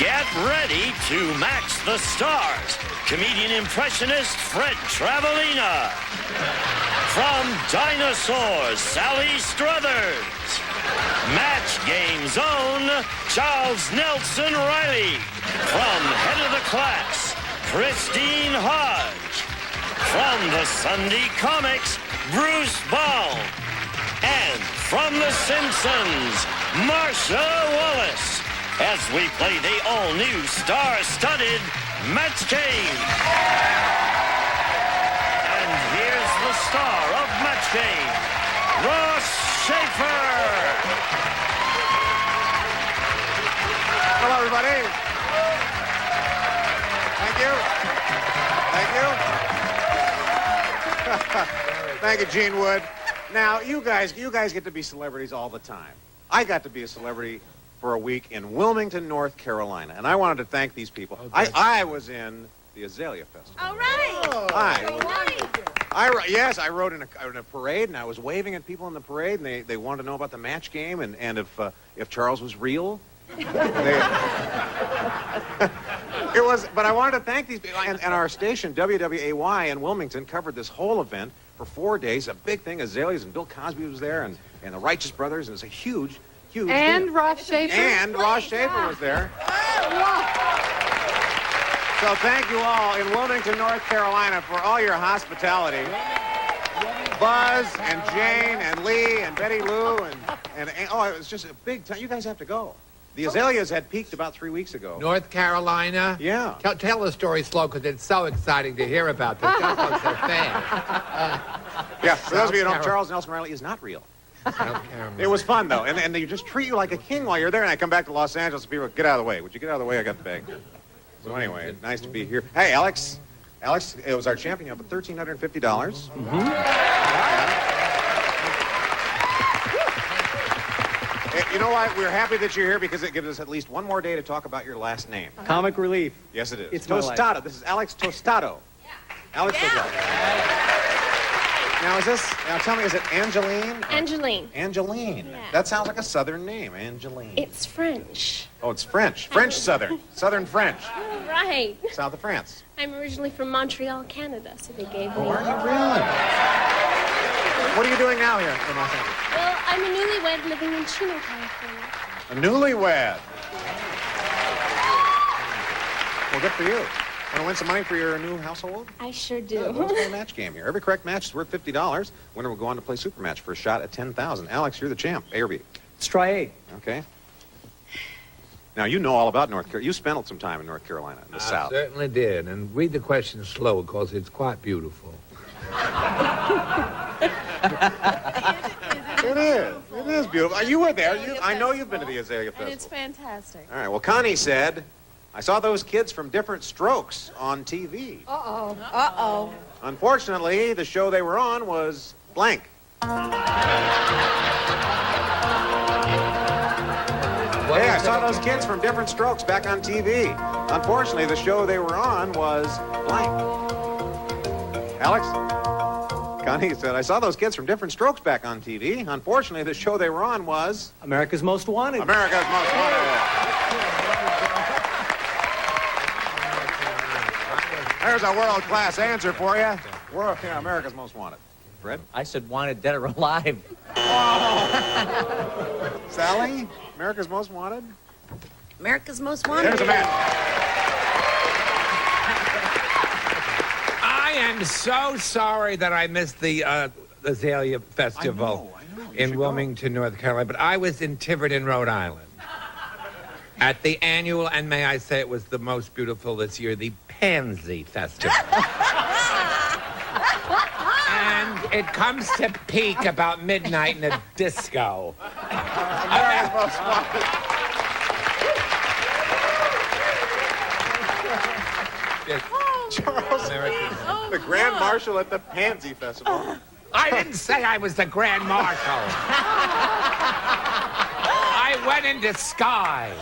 Get ready to match the stars. Comedian impressionist Fred Travelina. From Dinosaurs, Sally Struthers. Match Game's own Charles Nelson Riley. From Head of the Class, Christine Hodge. From the Sunday Comics, Bruce Baum. And from The Simpsons, Marsha Wallace. As we play the all-new star-studded Match Game. And here's the star of Match Game, Ross Schaefer. Hello, everybody. Thank you. Thank you, Gene Wood. Now, you guys get to be celebrities all the time. I got to be a celebrity for a week in Wilmington, North Carolina, and I wanted to thank these people. I was in the Azalea Festival. All right. Yes, I rode in a parade, and I was waving at people in the parade, and they wanted to know about the Match Game and if Charles was real. It was, but I wanted to thank these people, and our station, WWAY in Wilmington, covered this whole event for 4 days, a big thing. Azaleas and Bill Cosby was there, and the Righteous Brothers, and it was a huge and deal. Ross Schaefer. And Ross Schaefer was there. So thank you all in Wilmington, North Carolina for all your hospitality. Buzz and Jane and Lee and Betty Lou and oh, it was just a big time. You guys have to go. The Azaleas had peaked about 3 weeks ago. North Carolina? Yeah. Tell the story slow, because it's so exciting to hear about this. Just because they're fans. Yeah, for those of you who don't know, Charles Nelson Riley is not real. It was fun, though, and they just treat you like a king while you're there, and I come back to Los Angeles, and people go, get out of the way. Would you get out of the way? I got the bag. So anyway, nice to be here. Hey, Alex, it was our champion up at $1,350. Mm-hmm. You know what? We're happy that you're here because it gives us at least one more day to talk about your last name. Comic relief. Yes, it is. It's Tostado. This is Alex Tostado. Yeah. Alex Tostado. Now, tell me, is it Angeline? Angeline. Angeline. Yeah. That sounds like a Southern name, Angeline. It's French. Oh, it's French. French Southern. Southern French. Right. South of France. I'm originally from Montreal, Canada, so they gave me... Oh, are you really? What are you doing now here in Los Angeles? Well, I'm a newlywed living in Chino, California. A newlywed. Well, good for you. Want to win some money for your new household? I sure do. Yeah, let's play a match game here. Every correct match is worth $50. Winner will go on to play super match for a shot at $10,000. Alex, you're the champ. A or B? Let's try A. Okay. Now, you know all about North Carolina. You spent some time in North Carolina, in the South. I certainly did. And read the question slow, because it's quite beautiful. It is. It is beautiful. You were there. I know you've been to the Azalea Festival. And it's fantastic. All right. Well, Connie said, I saw those kids from Different Strokes on TV. Uh-oh. Uh-oh. Unfortunately, the show they were on was blank. Hey, I saw those kids from Different Strokes back on TV. Unfortunately, the show they were on was blank. Alex? Connie said, I saw those kids from Different Strokes back on TV. Unfortunately, the show they were on was... America's Most Wanted. America's Most Wanted. There's a world-class answer for you. America's Most Wanted. Fred? I said wanted, dead or alive. Oh. Sally? America's Most Wanted? America's Most Wanted. There's a man. I am so sorry that I missed the Azalea Festival I know. in Wilmington, North Carolina, but I was in Tiverton, Rhode Island, at the annual, and may I say it was the most beautiful this year, the Pansy Festival. And it comes to peak about midnight in a disco. America's Most Wanted. Charles, the Grand Marshal at the Pansy Festival. I didn't say I was the Grand Marshal. I went in disguise.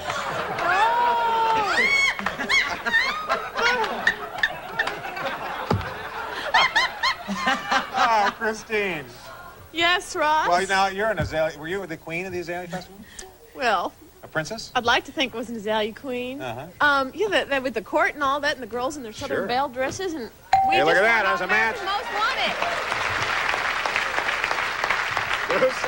Ah, Christine. Yes, Ross? Well, now you're an Azalea. Were you the queen of the Azalea Festival? Well, A princess? I'd like to think it was an Azalea Queen. Uh-huh. Yeah, that with the court and all that, and the girls in their Southern Sure. Belle dresses, and Hey, look just at that. won There's a match. America's Most Wanted. Bruce?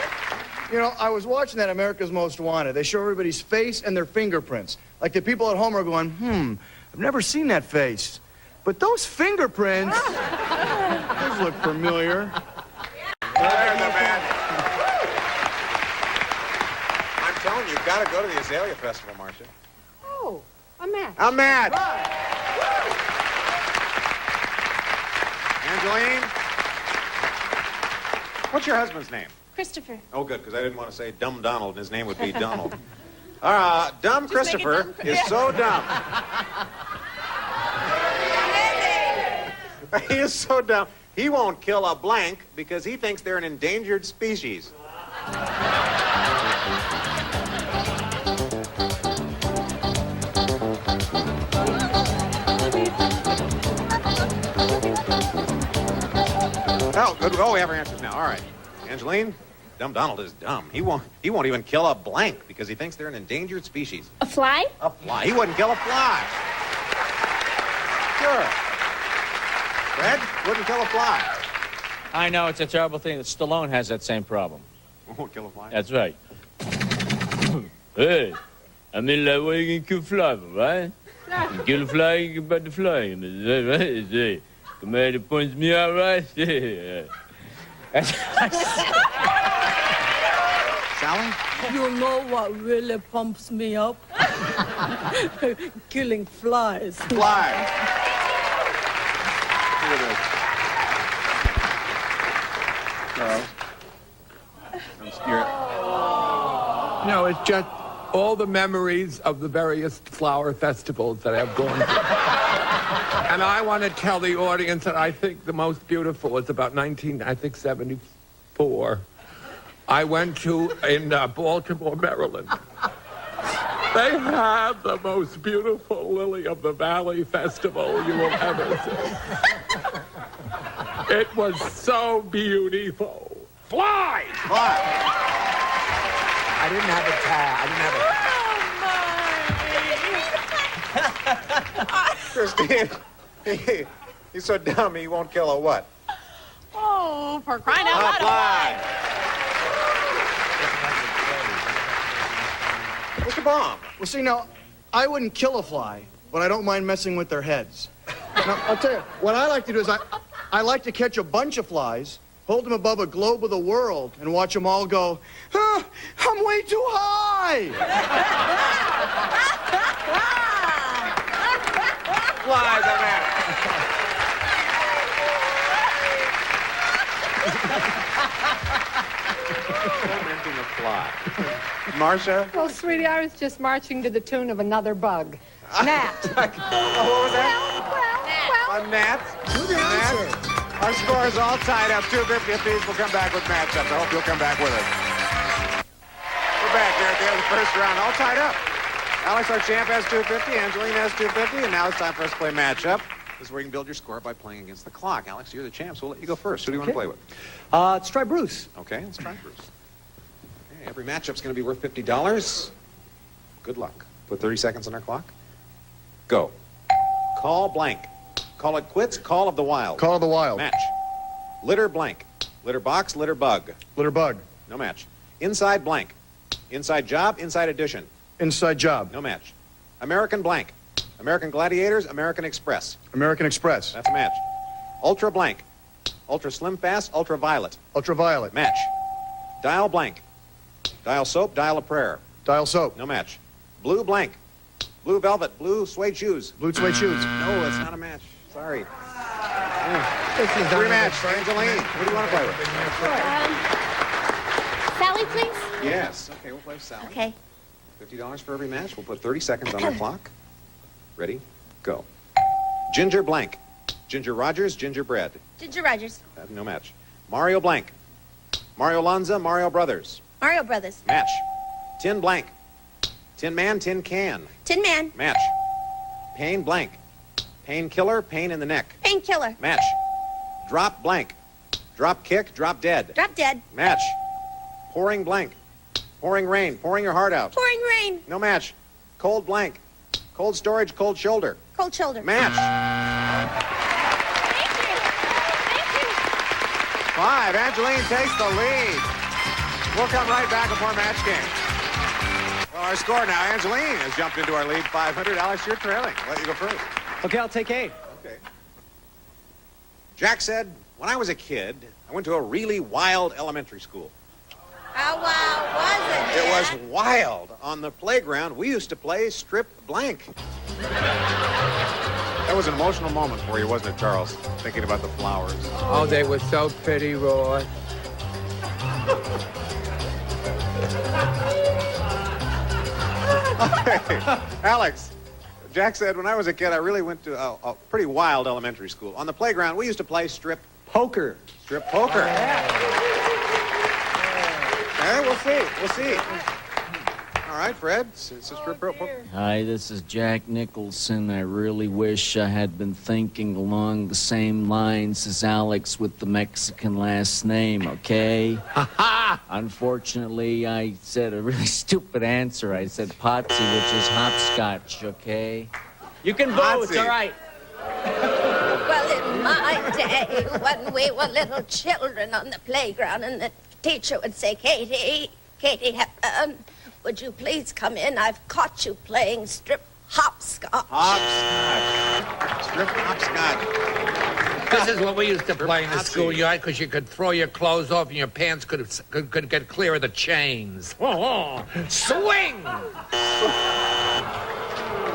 You know, I was watching that America's Most Wanted. They show everybody's face and their fingerprints. Like the people at home are going, I've never seen that face. But those fingerprints, those look familiar. There's a match. I'm telling you, you've got to go to the Azalea Festival, Marcia. Oh, a match. A match. Angeline? What's your husband's name? Christopher. Oh, good, because I didn't want to say Dumb Donald, and his name would be Donald. Dumb Christopher Dumb is so dumb. He is so dumb. He won't kill a blank because he thinks they're an endangered species. Oh, good. Oh, we have our answers now. All right. Angeline, Dumb Donald is dumb. He won't even kill a blank because he thinks they're an endangered species. A fly? A fly. He wouldn't kill a fly. Sure. Fred wouldn't kill a fly. I know, it's a terrible thing that Stallone has that same problem. Won't kill a fly. That's right. Hey, I mean, like, well, you can kill fly, right? You can kill a fly, you can bite the fly. I mean, right? Hey, come here, it points me out, right? Sally? You know what really pumps me up? Killing flies. Fly. Look at this. Charles. No, it's just all the memories of the various flower festivals that I've gone to. And I want to tell the audience that I think the most beautiful was about 1974. I went to in Baltimore, Maryland. They have the most beautiful Lily of the Valley festival you will ever see. It was so beautiful. Fly! Fly. I didn't have a tag. Christine, he's so dumb he won't kill a what? Oh, for crying out A loud. fly. Mr. Baum. Well, see, now, I wouldn't kill a fly, but I don't mind messing with their heads. Now, I'll tell you, what I like to do is I like to catch a bunch of flies, hold them above a globe of the world, and watch them all go, I'm way too high! Flies, a match. Tormenting a fly. Marcia? Well, sweetie, I was just marching to the tune of Another Bug. Gnat. What was that? A gnat? Gnat? Our score is all tied up. 250 apiece. We'll come back with matchups. I hope you'll come back with us. We're back here at the end of the first round. All tied up. Alex, our champ, has 250. Angeline has 250. And now it's time for us to play matchup. This is where you can build your score by playing against the clock. Alex, you're the champ, so we'll let you go first. Who do you want to play with? Let's try Bruce. Okay, let's try Bruce. Okay, every matchup's going to be worth $50. Good luck. Put 30 seconds on our clock. Go. Call blank. Call it quits. Call of the wild. Call of the wild. Match. Litter blank. Litter box. Litter bug. Litter bug. No match. Inside blank. Inside job. Inside edition. Inside job. No match. American blank. American Gladiators. American Express. American Express. That's a match. Ultra blank. Ultra slim fast. Ultraviolet. Ultraviolet. Match. Dial blank. Dial soap. Dial a prayer. Dial soap. No match. Blue blank. Blue velvet. Blue suede shoes. Blue suede shoes. No, that's not a match. Sorry. Rematch. Angeline, who do you want to play with? Sally, please? Yes. Okay, we'll play with Sally. Okay. $50 for every match. We'll put 30 seconds on the clock. Ready? Go. Ginger blank. Ginger Rogers, gingerbread. Ginger Rogers. No match. Mario blank. Mario Lanza, Mario Brothers. Mario Brothers. Match. Tin blank. Tin man, tin can. Tin Man. Match. Pain blank. Painkiller, pain in the neck. Painkiller. Match. Drop blank. Drop kick, drop dead. Drop Dead. Match. Pouring blank. Pouring rain, pouring your heart out. Pouring Angeline. No match. Cold blank. Cold storage, cold shoulder. Cold shoulder. Match. Thank you. Thank you. 5. Angeline takes the lead. We'll come right back with more match game. Well, our score now. Angeline has jumped into our lead 500. Alex, you're trailing. I'll let you go first. Okay, I'll take 8. Okay. Jack said, when I was a kid, I went to a really wild elementary school. How wild was it, It Jack? was wild. On the playground, we used to play strip blank. That was an emotional moment for you, wasn't it, Charles? Thinking about the flowers. Oh, they were so pretty, Roy. Okay. Alex, Jack said, when I was a kid, I really went to a pretty wild elementary school. On the playground, we used to play strip Poker. poker. Okay, we'll see. We'll see. All right, Fred, it's a strip poker. Hi, this is Jack Nicholson. I really wish I had been thinking along the same lines as Alex with the Mexican last name, okay? Unfortunately, I said a really stupid answer. I said Potsy, which is hopscotch, okay? You can vote. It's Potsy. all right. Well, in my day, when we were little children on the playground, and the teacher would say, Katie Hepburn, would you please come in? I've caught you playing strip hopscotch. Hopscotch. Strip hopscotch. This is what we used to play in the Nazi. schoolyard because you could throw your clothes off and your pants could get clear of the chains. Swing!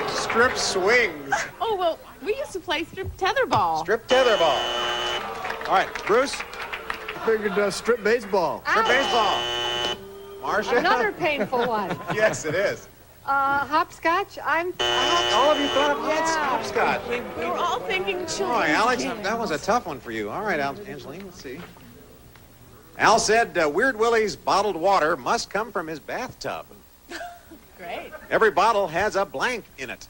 Strip swings. Oh, well, we used to play strip tetherball. Strip tetherball. All right, Bruce, I figured strip baseball. strip baseball. Marcia? Another painful one. Yes, it is. Hopscotch. All of you thought of hopscotch. We were all thinking Boy, children. Alex, that was a tough one for you. All right, Angeline, let's see. Al said Weird Willie's bottled water must come from his bathtub. Great. Every bottle has a blank in it.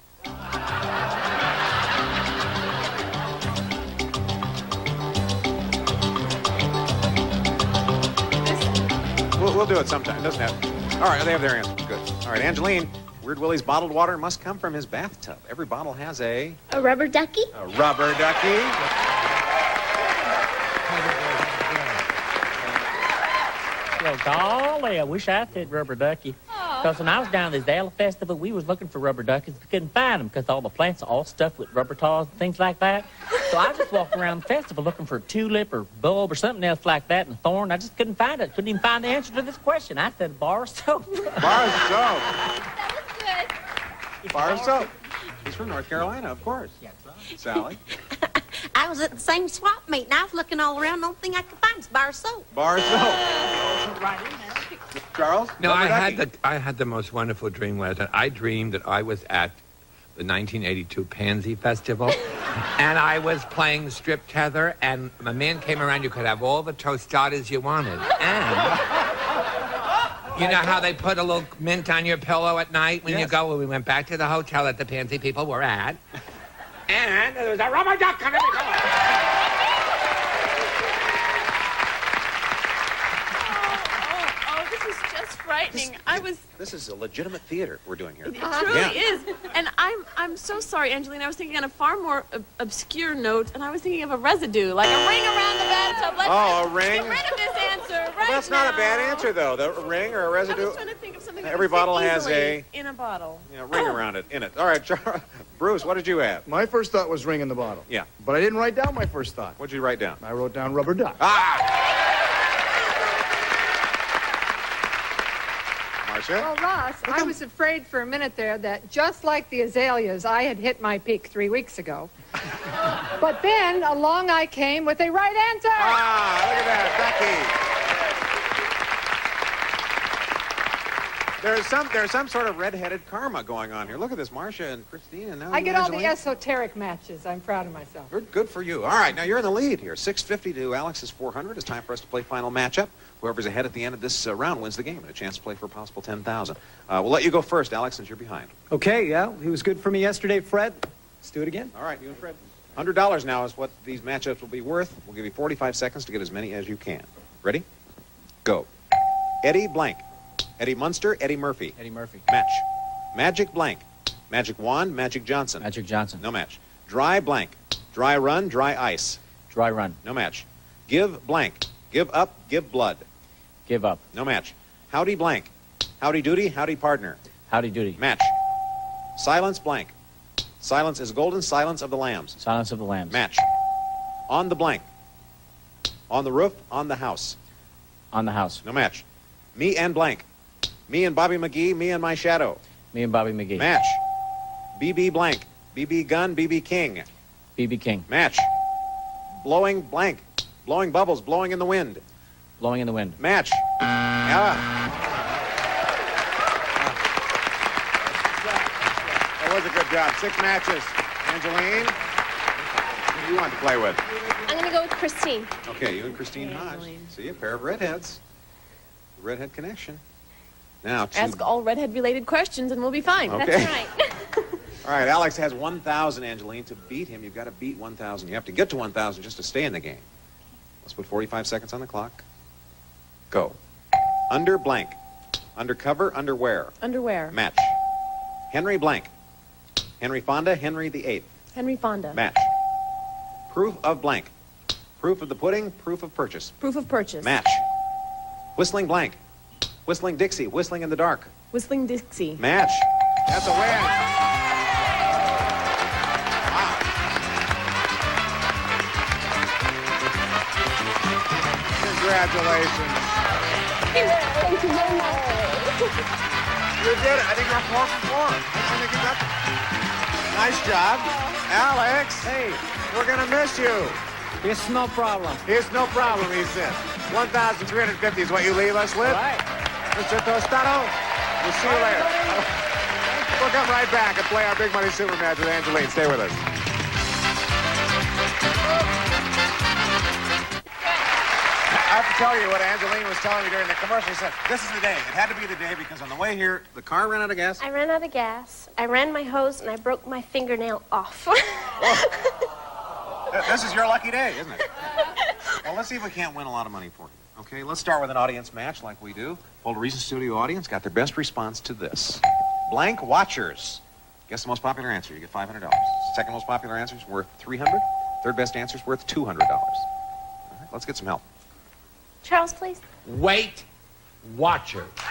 We'll do it sometime. Doesn't have. All right, they have their answer. Good. All right, Angeline. Weird Willie's bottled water must come from his bathtub. Every bottle has a rubber ducky? rubber ducky. Well, golly, I wish I said rubber ducky. Because when I was down at the Zala Festival, we was looking for rubber duckies. We couldn't find them because all the plants are all stuffed with rubber tawls and things like that. So I just walked around the festival looking for a tulip or bulb or something else like that and a thorn. I just couldn't find it. Couldn't even find the answer to this question. I said bar of soap. Bar of soap. That was good. Bar of soap. He's from North Carolina, of course. Yeah, that's right. Sally. I was at the same swap meet, and I was looking all around. The only thing I could find was bar soap. Bar of soap. Right in there. Charles? No, rubber I ducky. had the most wonderful dream last night. I dreamed that I was at the 1982 Pansy Festival, and I was playing strip tether, and a man came around. You could have all the tostadas you wanted, and you know how they put a little mint on your pillow at night when you Yes. go? Well, we went back to the hotel that the Pansy people were at, and there was a rubber duck on every pillow. Oh, this is just frightening. This is a legitimate theater we're doing here. It truly is. And I'm so sorry, Angeline. I was thinking on a far more obscure note, and I was thinking of a residue, like a ring around the bathtub. Let's Oh, a ring? Get rid of this answer right That's not a now. bad answer, though. The ring or a I residue. was trying to think of something that Every would fit bottle has easily a- in a bottle. Ring around it, in it. All right, Bruce, what did you have? My first thought was ring in the bottle. Yeah. But I didn't write down my first thought. What'd you write down? I wrote down rubber duck. Ah! Marcia? Well, Ross, I was afraid for a minute there that just like the azaleas, I had hit my peak 3 weeks ago. But then along I came with a right answer. Ah, look at that, Becky. There's some sort of red-headed karma going on here. Look at this, Marcia and Christine, and now I you, get all the Angeline. esoteric matches. I'm proud of myself. Good for you. All right, now you're in the lead here. 650 to Alex's 400. It's time for us to play final matchup. Whoever's ahead at the end of this round wins the game and a chance to play for a possible 10,000. We'll let you go first, Alex, since you're behind. Okay, yeah. He was good for me yesterday, Fred. Let's do it again. All right, you and Fred. $100 now is what these matchups will be worth. We'll give you 45 seconds to get as many as you can. Ready? Go. Eddie blank. Eddie Munster, Eddie Murphy. Eddie Murphy. Match. Magic blank. Magic wand, Magic Johnson. Magic Johnson. No match. Dry blank. Dry run, dry ice. Dry run. No match. Give blank. Give up, give blood. Give up. No match. Howdy blank. Howdy doody, howdy partner. Howdy doody. Match. Silence blank. Silence is golden, silence of the lambs. Silence of the Lambs. Match. On the blank. On the roof, on the house. On the house. No match. Me and blank. Me and Bobby McGee, me and my shadow. Me and Bobby McGee. Match. BB blank. BB gun, BB king. B.B. King. Match. Blowing blank. Blowing bubbles, blowing in the wind. Blowing in the Wind. Match. Yeah. That was a good job. 6 matches. Angeline, who do you want to play with? I'm going to go with Christine. Okay, you and Christine Hodge. See, a pair of redheads. Redhead connection. Now, Ask all redhead-related questions and we'll be fine. Okay. That's right. All right, Alex has 1,000, Angeline. To beat him, you've got to beat 1,000. You have to get to 1,000 just to stay in the game. Let's put 45 seconds on the clock. Go. Under blank. Undercover, underwear. Underwear. Match. Henry blank. Henry Fonda, Henry VIII. Henry Fonda. Match. Proof of blank. Proof of the pudding, proof of purchase. Proof of purchase. Match. Whistling blank. Whistling Dixie, whistling in the dark. Whistling Dixie. Match. That's a win. Congratulations. Thank you very much. You did it. I think you're 4 for 4. I think you got Nice job. Alex. Hey, we're going to miss you. It's no problem. It's no problem, he said. 1,350 is what you leave us with. All right. Mr. Tostado, we'll see you later. We'll come right back and play our Big Money Super Match with Angeline. Stay with us. I have to tell you what Angeline was telling me during the commercial. She said, this is the day. It had to be the day because on the way here, the car ran out of gas. I ran out of gas. I ran my hose and I broke my fingernail off. This is your lucky day, isn't it? Well, let's see if we can't win a lot of money for you. Okay, let's start with an audience match like we do. Boulder Reason Studio audience got their best response to this. Blank watchers. Guess the most popular answer, you get $500. Second most popular answer is worth $300. Third best answer is worth $200. All right, let's get some help. Charles, please. Weight Watchers. All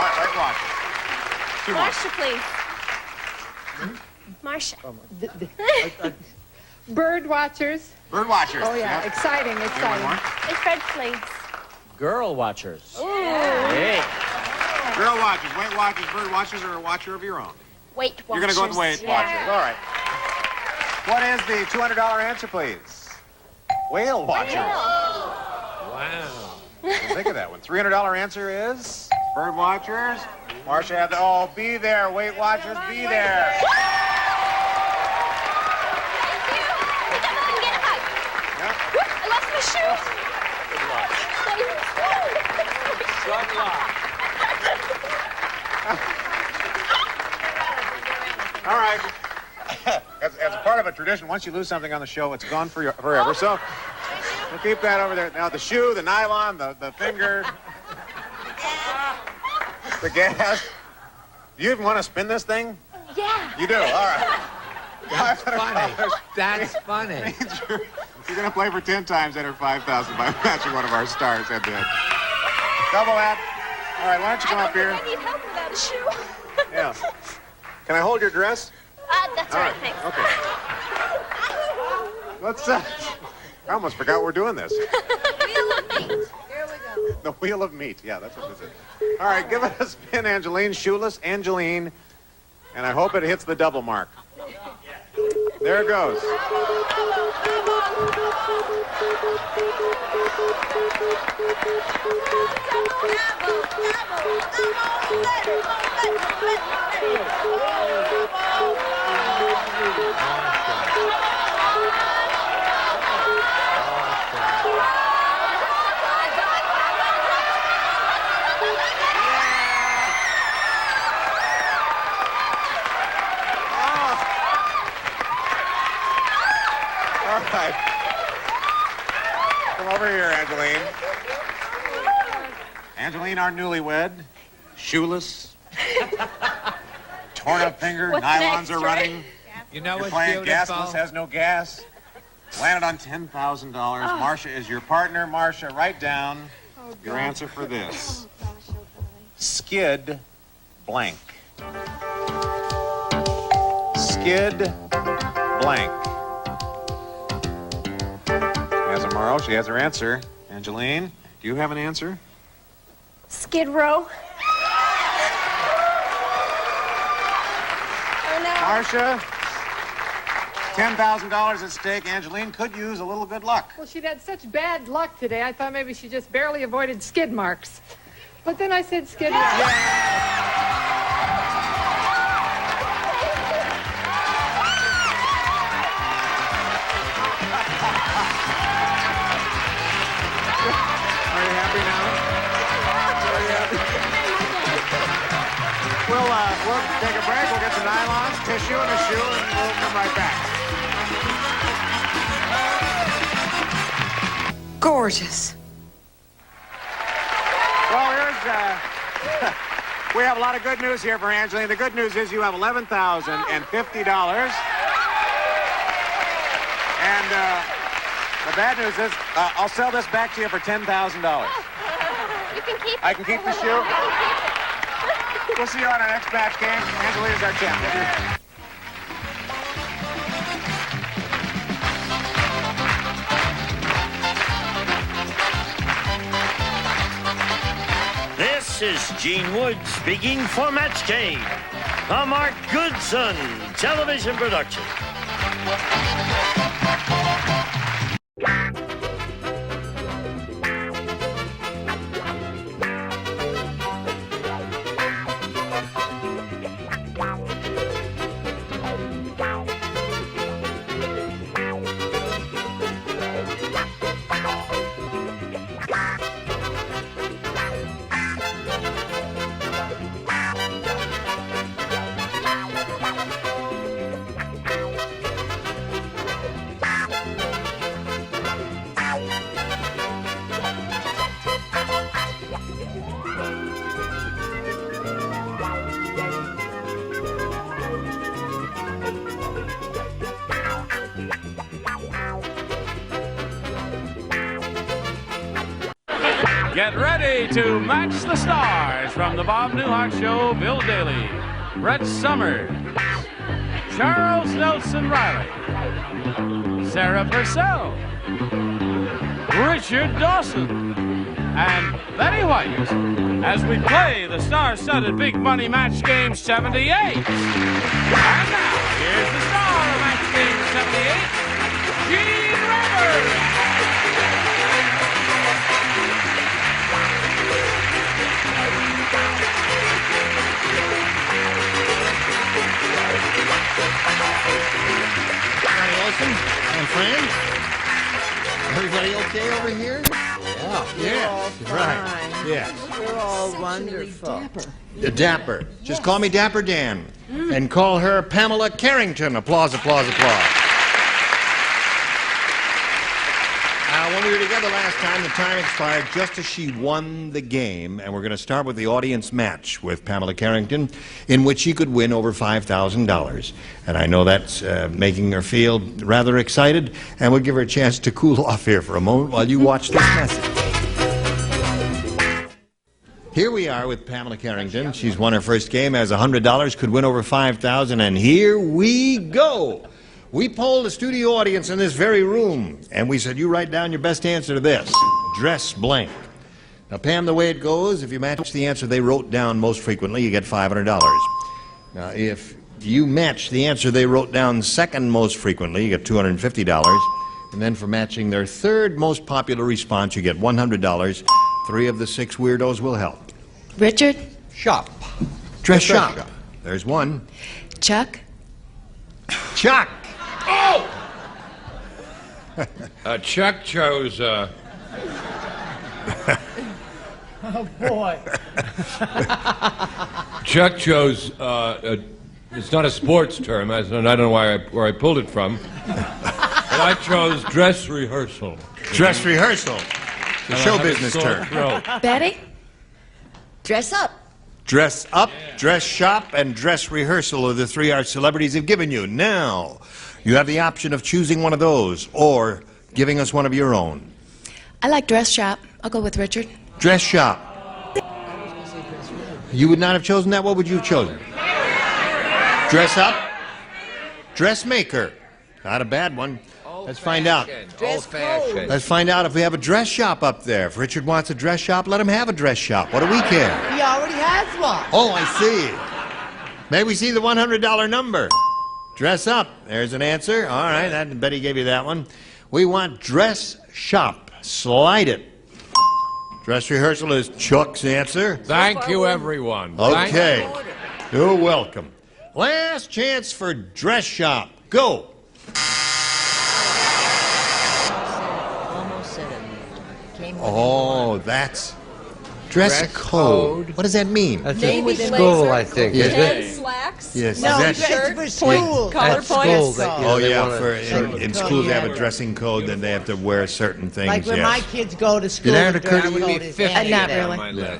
right, Weight Watchers. 2 more. Marcia, please. Marcia. Bird watchers. Bird watchers. Oh, yeah. Exciting, One exciting. more. And Fred, please. Girl Watchers. Hey. Girl watchers, weight watchers, bird watchers, or a watcher of your own? Weight watchers. You're going to go with weight watchers. All right. What is the $200 answer, please? Whale watchers. Wow. Think of that one. $300 answer is bird watchers. Marcia had the, oh, be there. Weight watchers, be there. I lost my shoes. Good luck. All right. As part of a tradition, once you lose something on the show, it's gone forever. So we'll keep that over there. Now, the shoe, the nylon, the finger, the gas. Do you even want to spin this thing? Yeah. You do? All right. That's funny. $500. That's funny. If you're going to play for 10 times, enter 5,000 by matching one of our stars head to head. Double that. All right, why don't you come up here? I need help without a shoe. Yeah. Can I hold your dress? That's all right, thanks. Okay. Let's, I almost forgot we're doing this. Wheel of meat. Here we go. The wheel of meat. Yeah, that's what this is. All right, give it a spin, Angeline. Shoeless Angeline. And I hope it hits the double mark. There it goes. All right. Come over here, Angeline. Angeline, our newlywed, shoeless, torn up finger, What's nylons next, are Ray? running. You know You're what's playing beautiful? gasless, has no gas. Landed on $10,000. Marcia is your partner. Marcia, write down your answer for this. Skid blank. Skid blank. She has a Marl. She has her answer. Angeline, do you have an answer? Skid Row. Oh, no. Marcia, $10,000 at stake. Angeline could use a little good luck. Well, she'd had such bad luck today, I thought maybe she just barely avoided skid marks. But then I said skid row. Are you happy now? Are you happy? We'll take a break. We'll get some nylons, tissue, and a shoe, and we'll come right back. Gorgeous. Well, we have a lot of good news here for Angeline. The good news is you have $11,050. And the bad news is I'll sell this back to you for $10,000. You can keep it. I can keep the shoe? We'll see you on our next match game. Angelina's our champion. This is Gene Wood speaking for Match Game, a Mark Goodson television production. Get ready to match the stars from the Bob Newhart Show. Bill Daly, Brett Summers, Charles Nelson Riley, Sarah Purcell, Richard Dawson, and Betty White as we play the star-studded Big Money Match Game 78. And now, here's the star of Match Game 78, Gene Rivers. Hi, Olson and friends. Everybody okay over here? Yeah. Right. Yes. You're all wonderful. Dapper. Just call me Dapper Dan. And call her Pamela Carrington. Applause, applause, applause. When we were together last time, the time expired just as she won the game, and we're going to start with the audience match with Pamela Carrington, in which she could win over $5,000. And I know that's making her feel rather excited, and we'll give her a chance to cool off here for a moment while you watch this message. Here we are with Pamela Carrington. She's won her first game, has $100, could win over $5,000, and here we go. We polled the studio audience in this very room, and we said, you write down your best answer to this. Dress blank. Now, Pam, the way it goes, if you match the answer they wrote down most frequently, you get $500. Now, if you match the answer they wrote down second most frequently, you get $250. And then for matching their third most popular response, you get $100. 3 of the 6 weirdos will help. Richard? Shop. Dress shop. There's one. Chuck? Chuck. Oh! Chuck chose, Oh, boy. Chuck chose, it's not a sports term, and I don't know where I pulled it from, but I chose dress rehearsal. Dress rehearsal. The show business term. Betty? Dress up. Dress up, dress shop, and dress rehearsal are the three our celebrities have given you. Now, you have the option of choosing one of those or giving us one of your own. I like dress shop. I'll go with Richard. Dress shop. You would not have chosen that? What would you have chosen? Dress up? Dressmaker. Not a bad one. Let's find out. Dress code. Let's find out if we have a dress shop up there. If Richard wants a dress shop, let him have a dress shop. What do we care? He already has one. Oh, I see. May we see the $100 number? Dress up. There's an answer. All right, Betty gave you that one. We want dress shop. Slide it. Dress rehearsal is Chuck's answer. Thank you, everyone. Okay. You're welcome. Last chance for dress shop. Go. Oh, that's dress code. What does that mean? That's a school, I think. Yes. Red slacks. Yes. No, Is that, it's for school. Color points. oh, yeah. In schools, they have a dressing code, then they have to wear certain things. Like when my kids go to school, that the occur dress to you? code is Not handed really.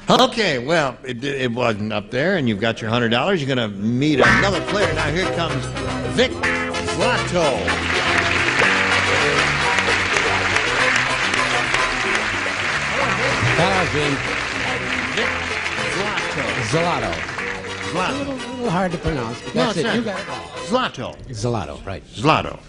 out. Okay, well, it wasn't up there, and you've got your $100. You're going to meet another player. Now, here comes Vic Zlato. Hello, Gene. Zlato. Zlato. A little hard to pronounce, but No, that's it's it. not. You got it. Zlato. Zlato, right. Zlato.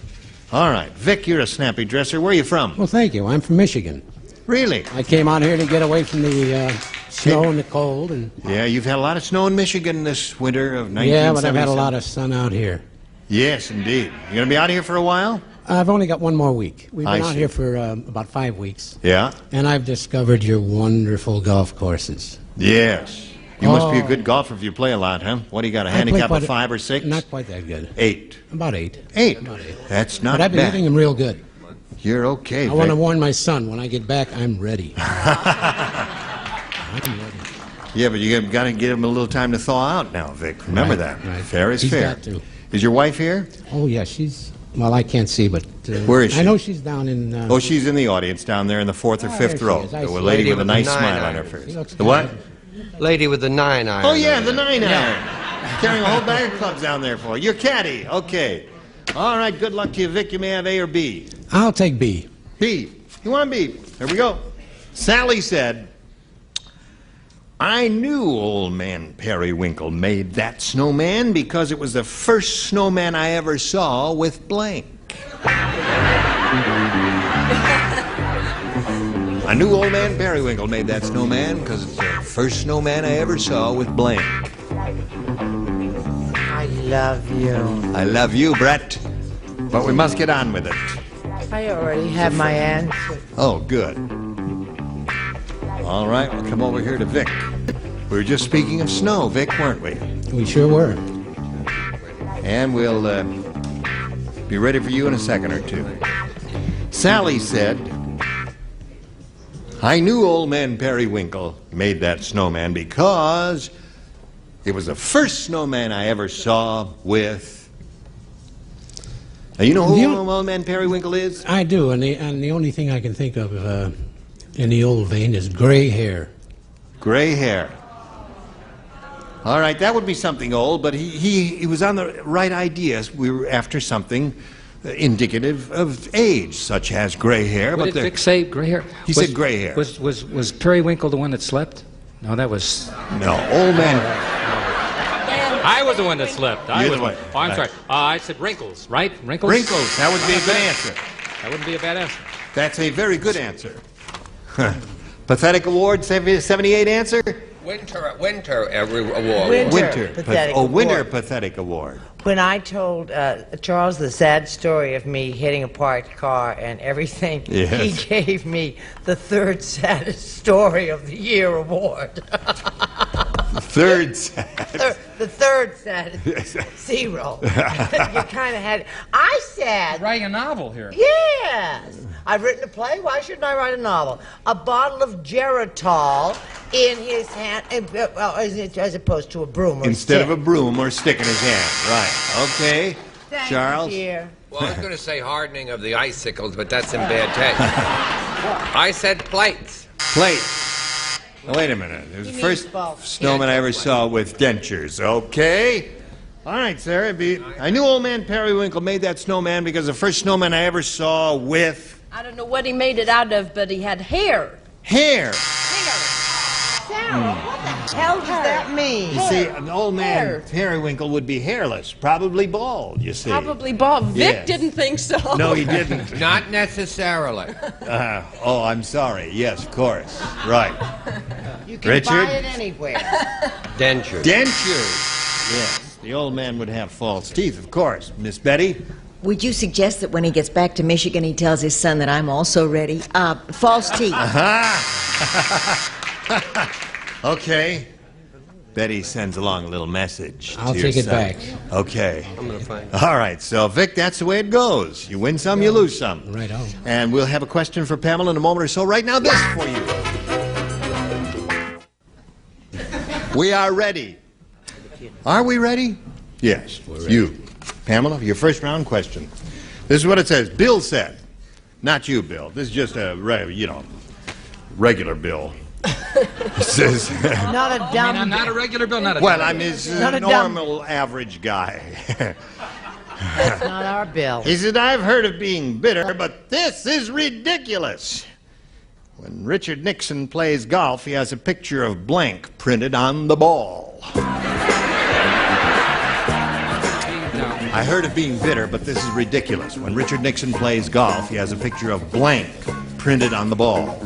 All right. Vic, you're a snappy dresser. Where are you from? Well, thank you. I'm from Michigan. Really? I came out here to get away from the snow and the cold. And Yeah, you've had a lot of snow in Michigan this winter of 1977. yeah, but I've had a lot of sun out here. Yes, indeed. You going to be out here for a while? I've only got one more week. We've I been out see. here for about 5 weeks. Yeah? And I've discovered your wonderful golf courses. Yes. You must be a Oh. good golfer if you play a lot, huh? What do you got, a I play handicap quite of 5 or 6? Not quite that good. 8. About 8. 8. About 8. That's not But I've been bad. hitting them real good. You're okay, I Vic. want to warn my son, when I get back, I'm ready. I'm ready. Yeah, but you got to give him a little time to thaw out now, Vic. Remember Right, that. right. Fair is He's fair. got to. Is your wife here? Oh, yeah, well, I can't see, but... Where is she? I know she's down in... Oh, she's in the audience down there in the 4th or Oh, 5th there she row. is. I The see. lady with a with nice the 9 smile on iron. her She face. looks The what? Lady with the 9 iron. Oh, yeah, the 9 iron. Carrying a whole bag of clubs down there for you. Your caddy. Okay. All right, good luck to you, Vic. You may have A or B. I'll take B. B. You want B? Here we go. Sally said, I knew old man Periwinkle made that snowman because it was the first snowman I ever saw with blank. I knew old man Periwinkle made that snowman because it's the first snowman I ever saw with blank. I love you. I love you, Brett. But we must get on with it. I already have my answer. Oh, good. All right, we'll come over here to Vic. We were just speaking of snow, Vic, weren't we? We sure were. And we'll be ready for you in a second or two. Sally said, I knew old man Periwinkle made that snowman because it was the first snowman I ever saw with... Now, you know who old man Periwinkle is? I do, and the only thing I can think of in the old vein is gray hair. Gray hair. All right, that would be something old, but he was on the right ideas. We were after something indicative of age, such as gray hair. What did Vic say? Gray hair? He said gray hair. Was Periwinkle the one that slept? No, that was... No, old man... I was the one that slept. You're the one. Oh, I'm Right. sorry. I said wrinkles, right? Wrinkles? Wrinkles. That would be a good answer. That wouldn't be a bad answer. That's a very good answer. Pathetic award, 78 answer? Winter award. Winter. Pathetic Winter award. pathetic award. When I told Charles the sad story of me hitting a parked car and everything, Yes. he gave me the third saddest story of the year award. Third The third saddest. 0. You kind of had... I said... Writing a novel here. Yes. I've written a play. Why shouldn't I write a novel? A bottle of Geritol in his hand, well, as opposed to a broom or Instead stick. of a broom or stick in his hand. Right. Okay. Thank Charles? you, dear. Well, I was going to say hardening of the icicles, but that's in bad taste. I said plates. Plates. Wait a minute. It was the He first means both. snowman I ever saw with dentures. Okay. All right, Sarah. I knew old man Periwinkle made that snowman because the first snowman I ever saw with I don't know what he made it out of, but he had hair. hair. Sarah, what the hell does that mean? You see, an old man Periwinkle would be hairless, probably bald, you see. Probably bald. Vic Yes. didn't think so. No, he didn't. Not necessarily. Oh, I'm sorry. Yes, of course. Right. You can Richard? buy it anywhere. Dentures. Dentures. Yes. The old man would have false teeth, of course. Miss Betty? Would you suggest that when he gets back to Michigan, he tells his son that I'm also ready? False teeth. Okay. Betty sends along a little message. I'll to your take it son. back. Okay. I'm going to find it. All right. So, Vic, that's the way it goes. You win some, you lose some. Right on. And we'll have a question for Pamela in a moment or so. Right now, this for you. We are ready. Are we ready? Yes. We're ready. You. Pamela, your first round question. This is what it says. Bill said. Not you, Bill. This is just a, regular Bill. It says... Not a dumb... I'm not a regular Bill, not a Well, I'm his Not a dumb- normal, average guy. That's not our Bill. He said, I've heard of being bitter, but this is ridiculous. When Richard Nixon plays golf, he has a picture of blank printed on the ball. I heard of being bitter, but this is ridiculous. When Richard Nixon plays golf, he has a picture of blank printed on the ball.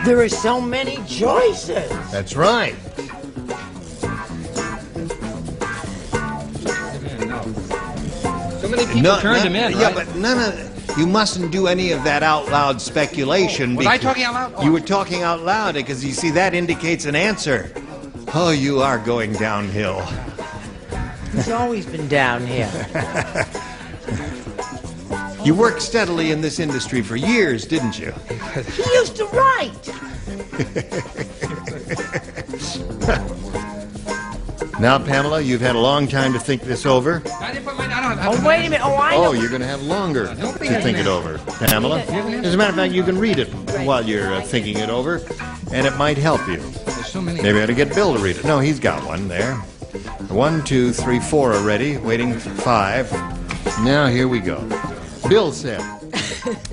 There are so many choices. That's right. So many people turned him in, Yeah, right? but none of... You mustn't do any of that out loud speculation. Was I because- talking out loud? Oh. You were talking out loud because, you see, that indicates an answer. Oh, you are going downhill. He's always been down here. You worked steadily in this industry for years, didn't you? He used to write. Now, Pamela, you've had a long time to think this over. I didn't put my... I don't Oh, wait a minute. Oh, I know. Oh, you're going to have longer to think it over, Pamela. As a matter of fact, you can read it while you're thinking it over, and it might help you. There's so many... Maybe I ought to get Bill to read it. No, he's got one there. 1, 2, 3, 4 already, waiting for 5. Now, here we go. Bill said,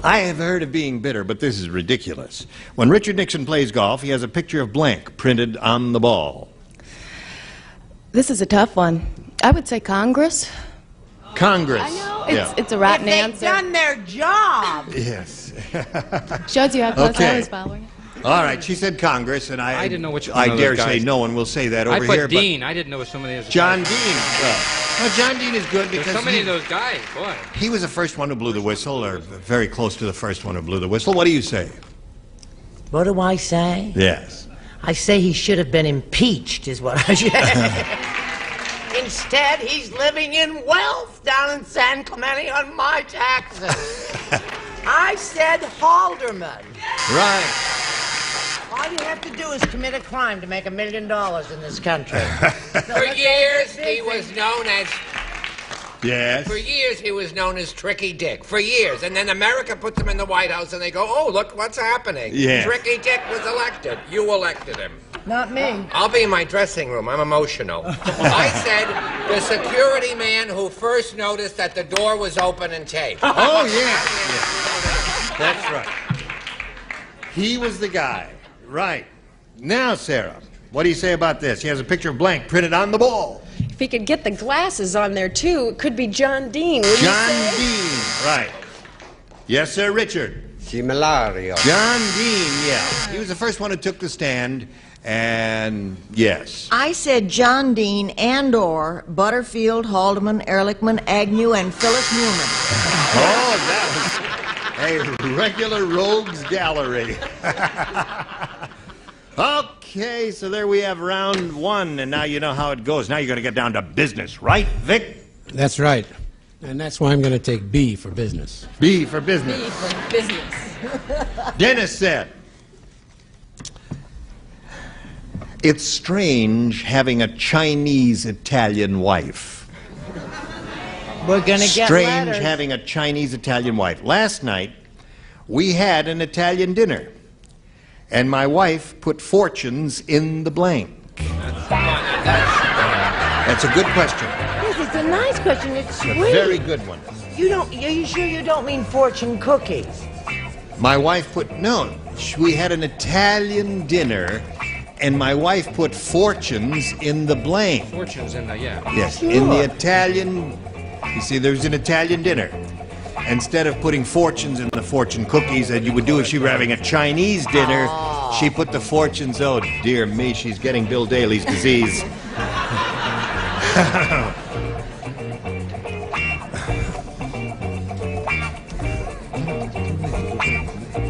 I have heard of being bitter, but this is ridiculous. When Richard Nixon plays golf, he has a picture of blank printed on the ball. This is a tough one. I would say Congress. Congress. I know. Yeah. It's a rotten If they've answer. done their job. Yes. Shows you how close Okay. I was following it. All right, she said Congress, and I didn't know which one I of those dare guys. say no one will say that over I put here. Dean. I didn't know so many of But those John guys. Dean. Well, John Dean is good There's because so many of those guys, boy. he was the first one who blew the whistle, or very close to the first one who blew the whistle. What do you say? What do I say? Yes. I say he should have been impeached, is what I say. Instead, he's living in wealth down in San Clemente on my taxes. I said Halderman. Right. All you have to do is commit a crime to make $1 million in this country. For years, he was known as... Yes. For years, he was known as Tricky Dick. For years. And then America puts him in the White House, and they go, oh, look what's happening. Yeah. Tricky Dick was elected. You elected him. Not me. I'll be in my dressing room. I'm emotional. I said the security man who first noticed that the door was open and taped. Oh, yeah. That's right. He was the guy. Right. Now, Sarah, what do you say about this? He has a picture of blank printed on the ball. If he could get the glasses on there, too, it could be John Dean, wouldn't John you say? Dean. Right. Yes, sir, Richard. Simulario. John Dean, yeah. He was the first one who took the stand, and yes. I said John Dean and/or Butterfield, Haldeman, Ehrlichman, Agnew, and Phyllis Newman. Oh, that was a regular rogues gallery. Okay, so there we have round 1, and now you know how it goes. Now you're going to get down to business, right, Vic? That's right. And that's why I'm going to take B for business. B for business. B for business. Dennis said, it's strange having a Chinese-Italian wife. We're going to get Strange letters. having a Chinese-Italian wife. Last night, we had an Italian dinner. And my wife put fortunes in the blank. That's a good question. Yes, it's a nice question. It's A sweet. very good one. Are you sure you don't mean fortune cookies? My wife put, no, we had an Italian dinner, and my wife put fortunes in the blank. Fortunes in the, yeah. Yes, Sure. in the Italian, you see, there's an Italian dinner. Instead of putting fortunes in the fortune cookies that you would do if she were having a Chinese dinner, she put the fortunes, oh dear me, she's getting Bill Daly's disease.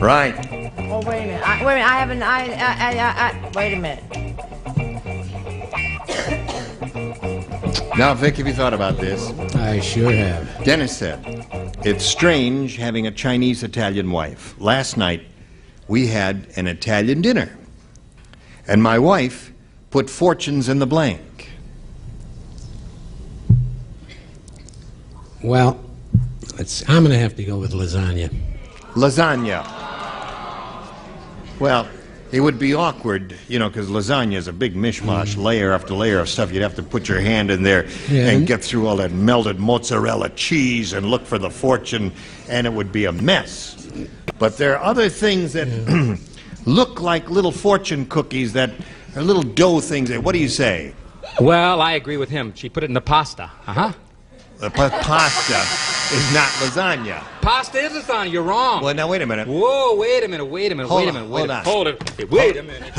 Right. Oh, wait a minute. I haven't. Wait a minute. Now, Vic, have you thought about this? I sure have. Dennis said, it's strange having a Chinese-Italian wife. Last night, we had an Italian dinner, and my wife put fortunes in the blank. Well, I'm going to have to go with lasagna. Lasagna. Well, it would be awkward, you know, because lasagna is a big mishmash, layer after layer of stuff. You'd have to put your hand in there and get through all that melted mozzarella cheese and look for the fortune, and it would be a mess. But there are other things that look like little fortune cookies that are little dough things. What do you say? Well, I agree with him. She put it in the pasta. Uh-huh. Pasta is not lasagna. Pasta is lasagna. You're wrong. Well, now, wait a minute. Whoa, wait a minute. Hold on. Wait a minute.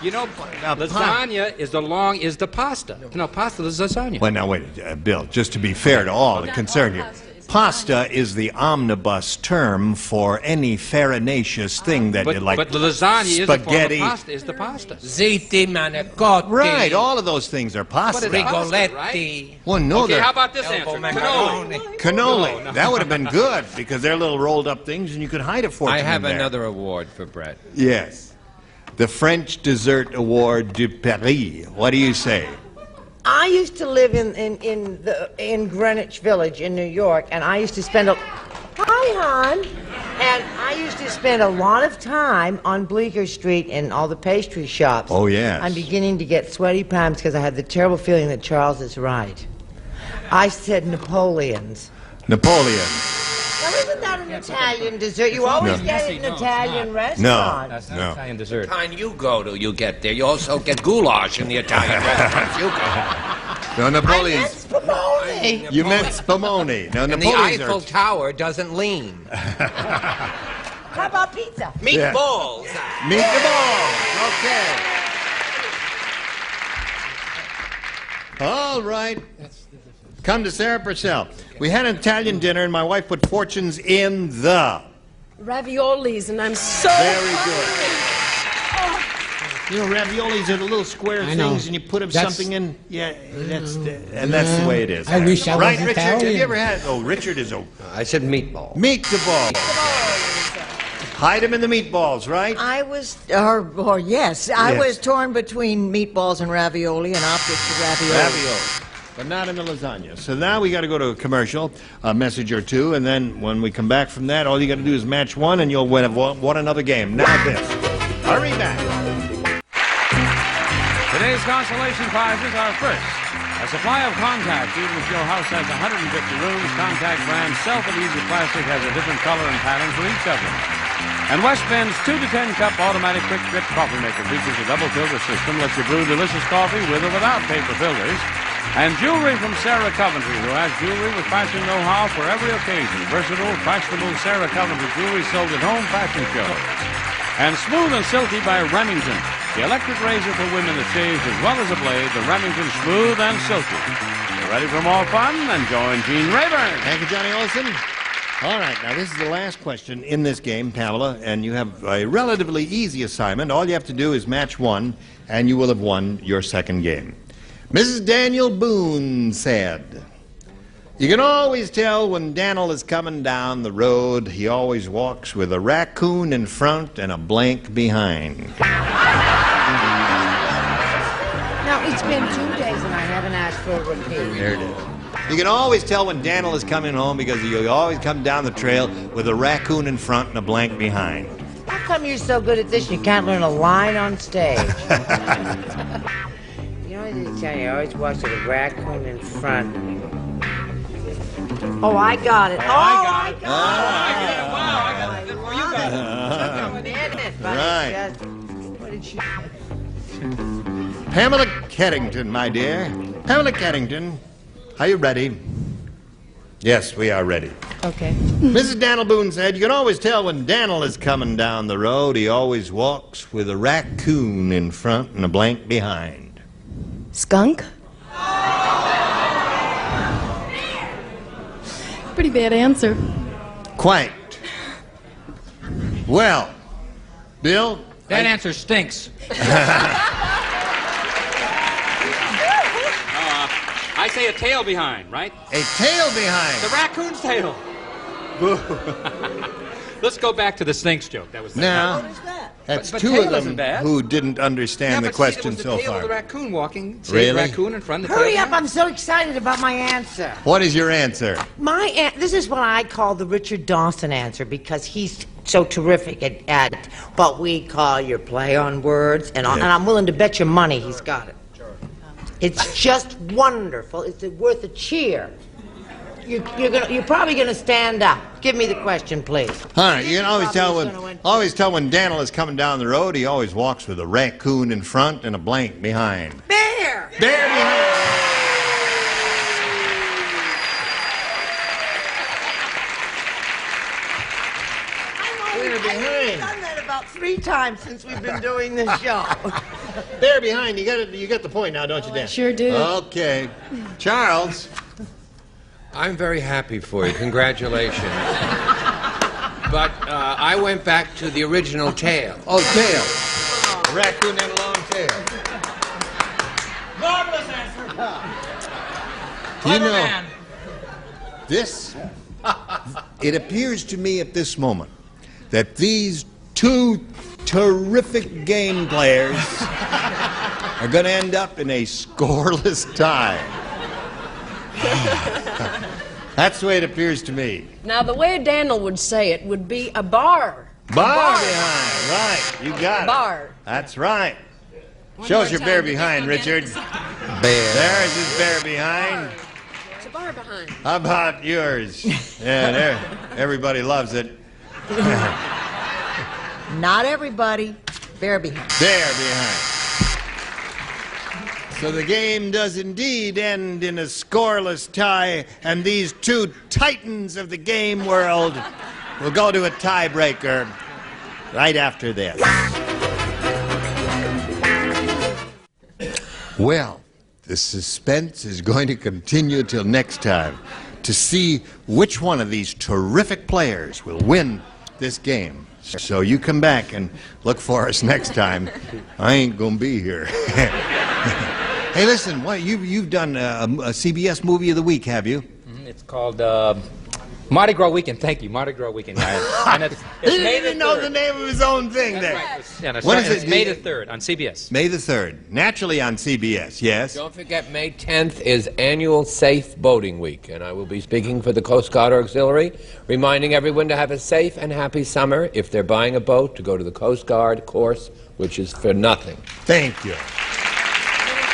You know, lasagna is the pasta. No, pasta is lasagna. Well, now, wait, Bill, just to be fair to all that concern you, pasta is the omnibus term for any farinaceous thing that you like. But the lasagna spaghetti. is the pasta. Ziti, manicotti. Right, all of those things are pasta. Rigoletti. Right? Well, no, Okay, they're... how about this answer? Cannoli. No. That would have been good, because they're little rolled up things, and you could hide a fortune I have in there. another award for Brett. Yes. The French Dessert Award du Paris. What do you say? I used to live in Greenwich Village in New York, and I used to spend a... Hi, hon. And I used to spend a lot of time on Bleecker Street in all the pastry shops. Oh, yes. I'm beginning to get sweaty palms because I have the terrible feeling that Charles is right. I said Napoleon's. Napoleon. Now, isn't that an Italian dessert? You always get it in an Italian restaurant. That's not Italian dessert. The kind you go to, you get there. You also get goulash in the Italian restaurants you go. No, Napoleon's. Spumoni. You meant spumoni. Now, And the Napoleon's Eiffel Tower doesn't lean. How about pizza? Meatballs. Meatballs. Okay. All right. Come to Sarah Purcell. We had an Italian dinner, and my wife put fortunes in the... Raviolis, and I'm so Very good. You know, raviolis are the little square I know. things, and you put them That's- something in. Yeah, that's the way it is. I wish I was right, Richard? Italian. Have you ever had? Oh, Richard is a I said meatball. meatball. Hide them in the meatballs, right? I was, or yes, I Yes. was torn between meatballs and ravioli and opted for ravioli. Ravioli. But not in the lasagna. So now we got to go to a commercial, a message or two, and then when we come back from that, all you got to do is match one, and you'll win another game. Now this. Hurry back. Today's consolation prizes are first, a supply of contacts. Even if your house has 150 rooms, Contact brand Self-Adhesive Plastic has a different color and pattern for each of them. And West Bend's 2 to 10 cup automatic quick grip coffee maker features a double filter system, lets you brew delicious coffee with or without paper filters. And jewelry from Sarah Coventry, who has jewelry with fashion know-how for every occasion. Versatile, fashionable Sarah Coventry jewelry sold at home fashion shows. And Smooth and Silky by Remington, the electric razor for women that shaves as well as a blade, the Remington Smooth and Silky. You ready for more fun? Then join Gene Rayburn. Thank you, Johnny Olson. All right, now this is the last question in this game, Pamela, and you have a relatively easy assignment. All you have to do is match one, and you will have won your second game. Mrs. Daniel Boone said, "You can always tell when Daniel is coming down the road. He always walks with a raccoon in front and a blank behind." Now, it's been 2 days and I haven't asked for a repeat. There it is. You can always tell when Daniel is coming home because he'll always come down the trail with a raccoon in front and a blank behind. How come you're so good at this you can't learn a line on stage? You know, I didn't tell you, I always watch with a raccoon in front. Oh, I got it. Oh, I got it. Wow, I got it before you got it. Right. What did she... Pamela Keddington, my dear. Pamela Keddington, are you ready? Yes, we are ready. Okay. Mrs. Daniel Boone said, you can always tell when Daniel is coming down the road. He always walks with a raccoon in front and a blank behind. Skunk? Pretty bad answer. Quite. Well, Bill? That answer stinks. I say a tail behind, right? A tail behind. The raccoon's tail. Boo. Let's go back to the snakes joke. That was now. That's but two tail of them isn't bad. who didn't understand the question it was so the tail far. of the raccoon walking. See Really? The raccoon in front of the Hurry tail up, I'm so excited about my answer. What is your answer? This is what I call the Richard Dawson answer because he's so terrific at what we call your play on words, and I'm willing to bet you money he's got it. It's just wonderful. It's worth a cheer. You're probably gonna stand up. Give me the question, please. All right, you can always tell when Daniel is coming down the road. He always walks with a raccoon in front and a blank behind. Bear. Bear behind. I've done that about 3 times since we've been doing this show. Bear behind. You got the point now, don't you, Dan? Sure do. Okay, Charles. I'm very happy for you. Congratulations. But I went back to the original tail. Oh, tail. A raccoon had a long tail. Marvelous answer. You know, this, it appears to me at this moment that these two terrific game players are going to end up in a scoreless tie. That's the way it appears to me. Now, the way Daniel would say it would be a bar. Bar behind, right. You got it. Bar. That's right. Show us your bear behind, Richard. Bear. There's his bear behind. It's a bar behind. How about yours? Yeah, there. Everybody loves it. Not everybody. Bear behind. Bear behind. So the game does indeed end in a scoreless tie, and these two titans of the game world will go to a tiebreaker right after this. Well, the suspense is going to continue till next time to see which one of these terrific players will win this game. So you come back and look for us next time. I ain't gonna be here. Hey, listen, you've done a CBS Movie of the Week, have you? It's called Mardi Gras Weekend. Thank you, Mardi Gras Weekend. And it's He didn't even know the name of his own thing there. Right. Yeah, What is it's it? May the 3rd on CBS. May the 3rd. Naturally on CBS, yes. Don't forget, May 10th is annual Safe Boating Week, and I will be speaking for the Coast Guard Auxiliary, reminding everyone to have a safe and happy summer. If they're buying a boat, to go to the Coast Guard course, which is for nothing. Thank you.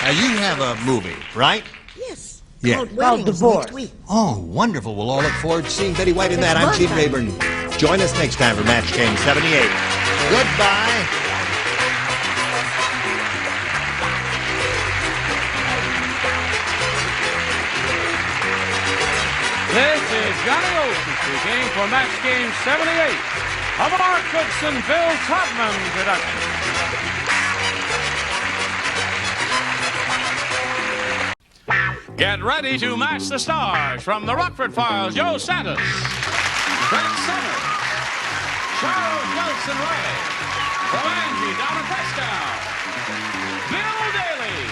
Now, you have a movie, right? Yes. Yeah. Called Divorce. Next week. Oh, wonderful. We'll all look forward to seeing Betty White in that. I'm Gene Rayburn. Join us next time for Match Game 78. Goodbye. This is Johnny Olsen speaking for Match Game 78, a Mark Goodson, Bill Todman production. Get ready to match the stars from the Rockford Files. Joe Santos, Frank Summers, Charles Nelson Ray, from Angie Donna Prestow, Bill Daly,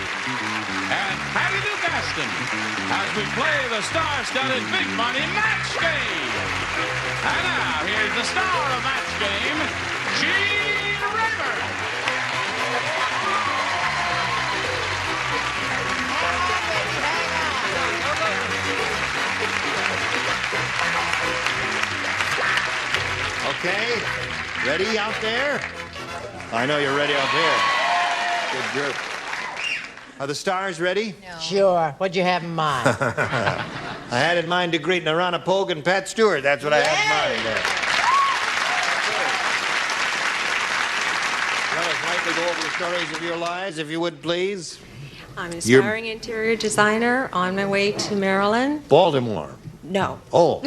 and Patty Duke Aston as we play the star-studded Big Money Match Game. And now, here's the star of Match Game, Gene Rayburn. Okay. Ready out there? I know you're ready out there. Good group. Are the stars ready? No. Sure. What'd you have in mind? I had in mind to greet Narana Pogue and Pat Stewart. That's what I had in mind there. Let us lightly go over the stories of your lives, if you would, please. I'm an aspiring interior designer on my way to Maryland. Baltimore. No. Oh,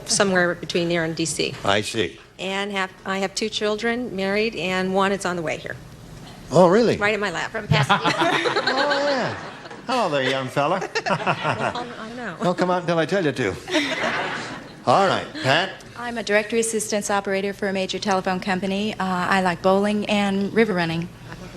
Somewhere between there and D.C. I see. And I have 2 children, married, and one is on the way here. Oh, really? Right in my lap. From Pasadena. Oh, yeah. Hello there, young fella. I know. Don't come out until I tell you to. All right, Pat. I'm a directory assistance operator for a major telephone company. I like bowling and river running.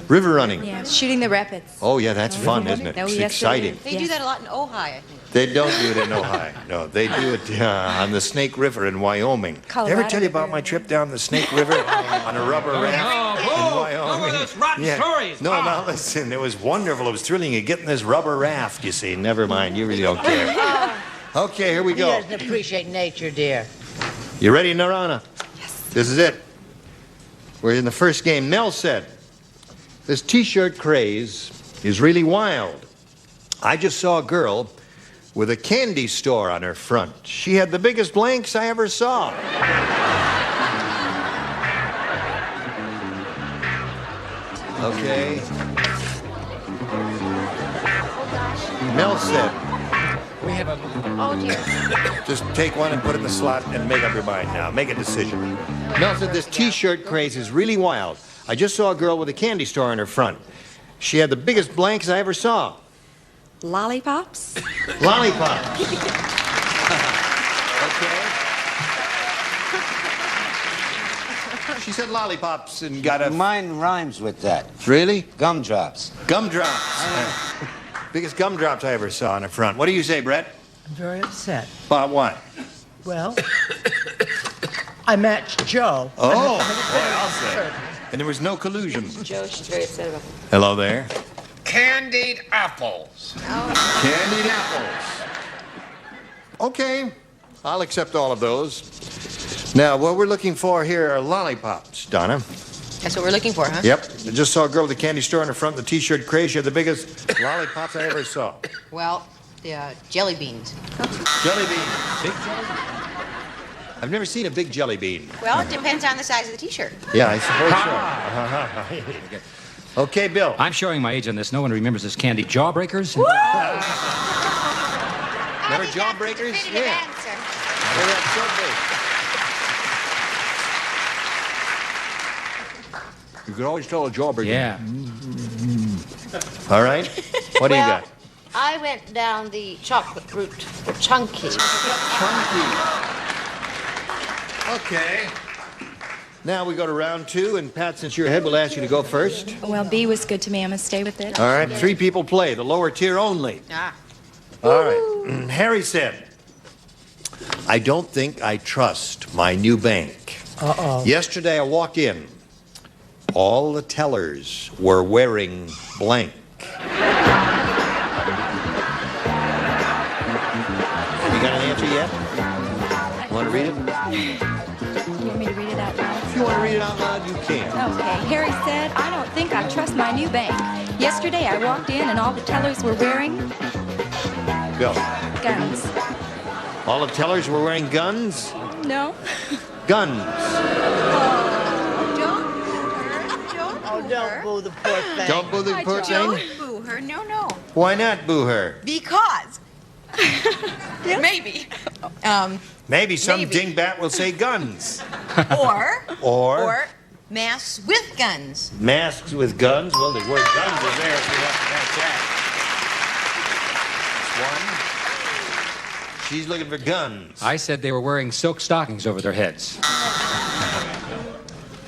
River running. Yeah, shooting the rapids. Oh, yeah, that's fun, isn't it? Oh, It's yes, exciting. it is. They do that a lot in Ojai, I think. They don't do it in Ohio. No, they do it on the Snake River in Wyoming. Did I Colorado ever tell you about River. my trip down the Snake River on a rubber raft in Wyoming? those rotten stories. No, now listen, it was wonderful. It was thrilling. You get in this rubber raft, you see. Never mind, you really don't care. Okay, here we He go. doesn't appreciate nature, dear. You ready, Narana? Yes. This is it. We're in the first game. Mel said, this T-shirt craze is really wild. I just saw a girl with a candy store on her front. She had the biggest blanks I ever saw. Okay. Mel said, We have a... Oh, dear. just take one and put it in the slot and make up your mind now. Make a decision. Mel said, this T-shirt craze is really wild. I just saw a girl with a candy store on her front. She had the biggest blanks I ever saw. Lollipops? Lollipops. Okay. She said lollipops and got a... Mine rhymes with that. Really? Gumdrops. Gumdrops. Biggest gumdrops I ever saw on her front. What do you say, Brett? I'm very upset. About what? Well, I matched Joe. Oh, boy, I'll say. And there was no collusion. Joe, she's very upset about Hello there. Candied apples. Candied apples. Okay, I'll accept all of those. Now, what we're looking for here are lollipops, Donna. That's what we're looking for, huh? Yep. I just saw a girl with a candy store in the front of the T-shirt craze. She had the biggest lollipops I ever saw. Well, the jelly beans. Jelly bean. Big jelly bean. I've never seen a big jelly bean. Well, it depends on the size of the T-shirt. Yeah, I suppose so. Okay, Bill. I'm showing my age on this. No one remembers this candy jawbreakers. Remember jawbreakers? Yeah. They were so big. You could always tell a jawbreaker. Yeah. All right. What do you got? I went down the chocolate route for Chunky. Okay. Now we go to round 2, and Pat, since you're ahead, we'll ask you to go first. Well, B was good to me. I'm going to stay with it. All right, 3 people play, the lower tier only. Ah. All right. Harry said, I don't think I trust my new bank. Uh-oh. Yesterday I walked in. All the tellers were wearing blank. Have you got an answer yet? Want to read it? Do you want me to read it out loud? If you want to read it out loud, you can. Okay. Harry said, I don't think I trust my new bank. Yesterday I walked in and all the tellers were wearing Go. guns. All the tellers were wearing guns? No. Guns. Oh, don't boo the poor thing. Don't boo the poor thing? Boo her. No, no. Why not boo her? Because. Maybe. Maybe some dingbat will say guns. Or masks with guns. Masks with guns? Well, the word guns is there if you have to match that. That's one. She's looking for guns. I said they were wearing silk stockings over their heads.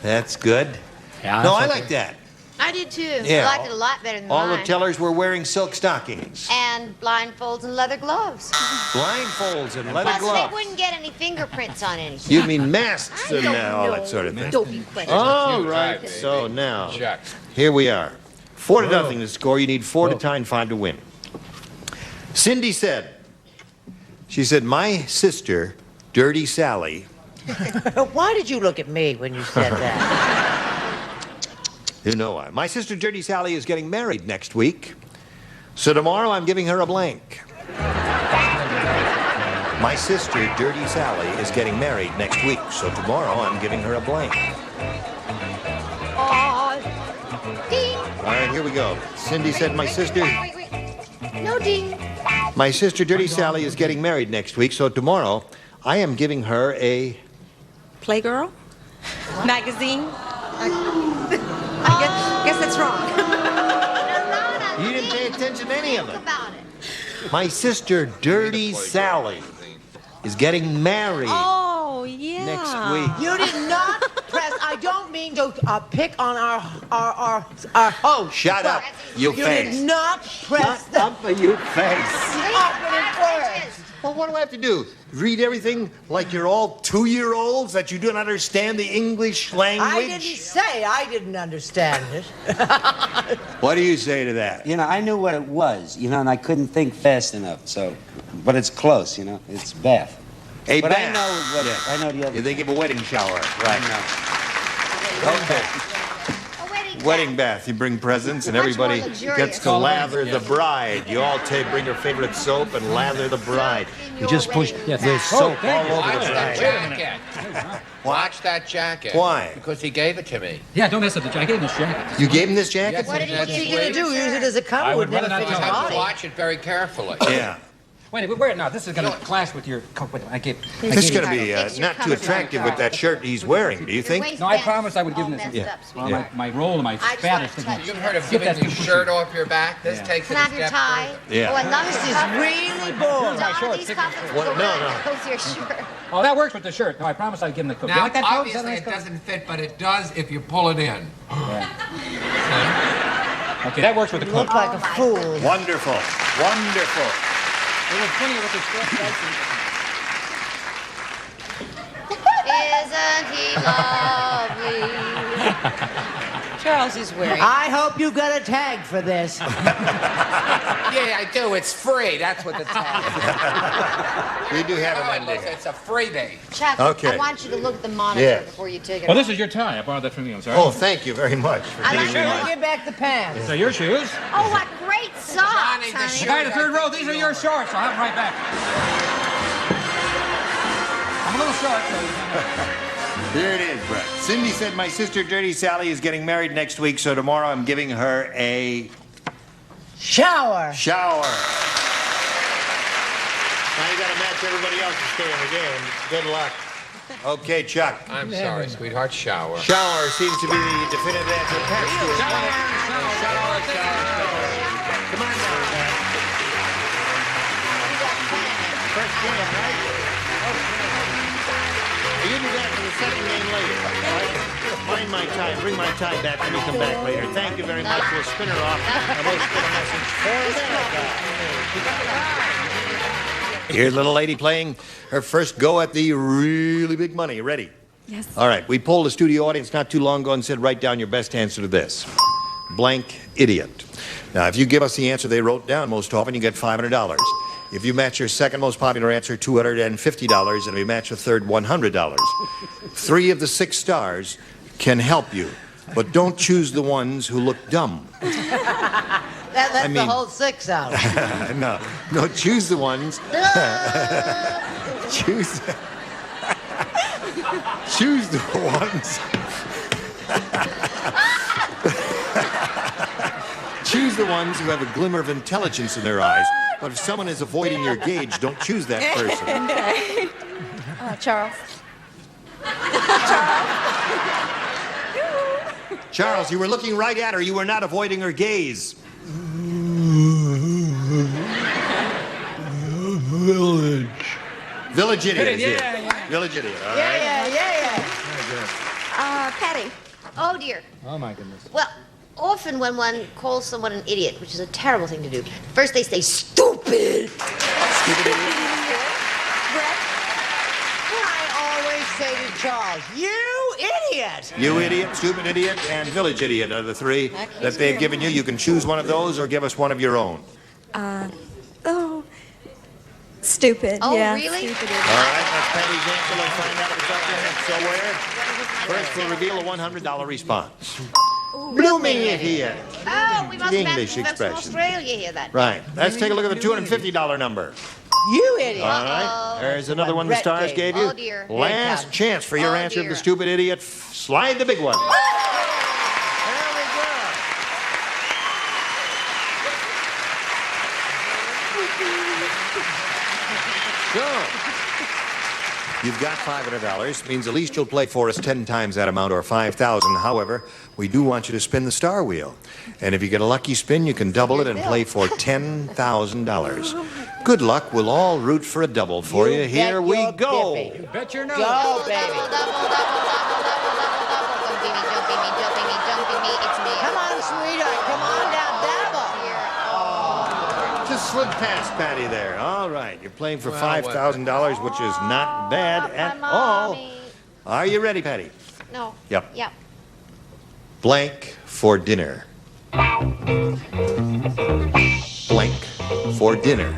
That's good. Yeah, No, I like that. I did too. Yeah. I liked it a lot better than All mine. the tellers were wearing silk stockings. And blindfolds and leather gloves. Blindfolds and leather Plus, gloves. they wouldn't get any fingerprints on anything. You mean masks and all that sort of thing? Don't be questioning. All right, so now, here we are. 4-0 to score. You need 4 to tie and 5 to win. Cindy said, my sister, Dirty Sally, Why did you look at me when you said that? You know why. My sister Dirty Sally is getting married next week, so tomorrow I'm giving her a blank. My sister Dirty Sally is getting married next week, so tomorrow I'm giving her a blank. Ding. All right, here we go. Cindy said my sister... Wait. No ding. My sister Dirty Sally is getting married next week, so tomorrow I am giving her a... Playgirl? Magazine? I guess that's wrong. You didn't pay attention to any of it. My sister Dirty Sally is getting married Oh, yeah. next week. You did not press. I don't mean to pick on our host. Shut up, you You face. did not press the Up for you face. operative word. Well, what do I have to do? Read everything like you're all 2-year-olds that you don't understand the English language? I didn't say I didn't understand it. What do you say to that? You know, I knew what it was, you know, and I couldn't think fast enough, so... But it's close, you know. It's bath. A but bath. I know what... Yes. I know the other... They give a wedding shower. Right. Okay. Wedding bath. You bring presents, and everybody gets to lather the bride. You all bring your favorite soap and lather the bride. You just push the soap all over Watch the that bride. jacket. Watch that jacket. Why? Because he gave it to me. Yeah, don't mess up the jacket. I gave him this jacket. You gave him this jacket? Yes, What's he going to do? Use it as a cover? I would Would never rather fit not his tell You have body. to watch it very carefully. Yeah. Wait, where? No, this is going to clash with your coat. Wait, I gave. This is going to be not too attractive with that shirt he's wearing, do you think? No, I promised I would give him this. Yeah. Well, my role and my status. You've heard of giving the shirt off your back? This takes it Can I a have your step tie? further. Yeah. Oh, and none of This these is cuffs. really boring. my None shorts. of these cuffs Well, go no, around no. the coat of your shirt. Oh, that works with the shirt. No, I promised I'd give him the coat. You Now, like that coat? Is that obviously, a nice it coat? doesn't fit, but it does if you pull it in. Okay, that works with the You coat. look like a fool. Wonderful. Wonderful. There was plenty of what the Isn't he lovely? Charles is wearing. I hope you got a tag for this. Yeah, I do. It's free. That's what the tag is. We do have Oh, an ending. it's a freebie. Chuck, Okay. I want you to look at the monitor Yes. before you take it Well, off. this is your tie. I borrowed that from you. I'm sorry. Oh, thank you very much for I giving like me it. my... Give back the pants. So your shoes. Oh, what great socks, Johnny, the honey. The guy in the third row. These are your shorts. I'll have them right back. I'm a little short, so. Here it is, Brett. Cindy said my sister Dirty Sally is getting married next week, so tomorrow I'm giving her a Shower. shower. Now you got to match everybody else to stay in the game. Good luck. Okay, Chuck. I'm sorry, sweetheart. Shower. Shower seems to be the definitive answer. Pat Stewart. Shower. Come on now, Pat. First game, right? You do that for the second game later. All right? Find my time. Bring my time back when you come back later. Thank you very much. We'll spin her off. And we'll spin a message for America. Here's little lady playing her first go at the really big money. Ready? Yes. All right. We polled the studio audience not too long ago and said, write down your best answer to this. Blank idiot. Now, if you give us the answer they wrote down most often, you get $500. If you match your second most popular answer, $250, and if you match the third, $100. 3 of the 6 stars can help you, but don't choose the ones who look dumb. That's mean- the whole 6 out. No, choose the ones. choose the ones. Choose the ones who have a glimmer of intelligence in their eyes. But if someone is avoiding your gauge, don't choose that person. Okay. Charles. Charles, you were looking right at her. You were not avoiding her gaze. Village idiot. Yeah. Village idiot. All right. Yeah. Patty. Oh, dear. Oh my goodness. Well, often when one calls someone an idiot, which is a terrible thing to do, first they say, stupid. I always say to Charles, you idiot. You idiot, stupid idiot, and village idiot are the 3 that they've given you. You can choose one of those or give us one of your own. Oh. Stupid. Oh, yeah. really? Stupid. All right, that's Patty's answer. Let's find out if it's up there. If so, where? First, we'll reveal a $100 response. Blooming idiot. Oh, we must The have English that's from expression. Australia here, that. Right. Let's take a look at the $250 number. You idiot. All right. There's another one the Brett stars gave you. Oh, dear. Last chance for your Oh, answer, dear. the stupid idiot. Slide the big one. There we go. So, you've got $500. Means at least you'll play for us 10 times that amount, or 5,000. However, we do want you to spin the star wheel. And if you get a lucky spin, you can double it and play for $10,000. Good luck. We'll all root for a double for you. Here we go. You bet your nose. Go, baby. Double. Don't be me, it's me. Come on, sweetheart. Come on down, double. Just slid past Patty there. All right. You're playing for $5,000, which is not bad at all. Are you ready, Patty? No. Yep. Yep. Blank for dinner. Blank for dinner.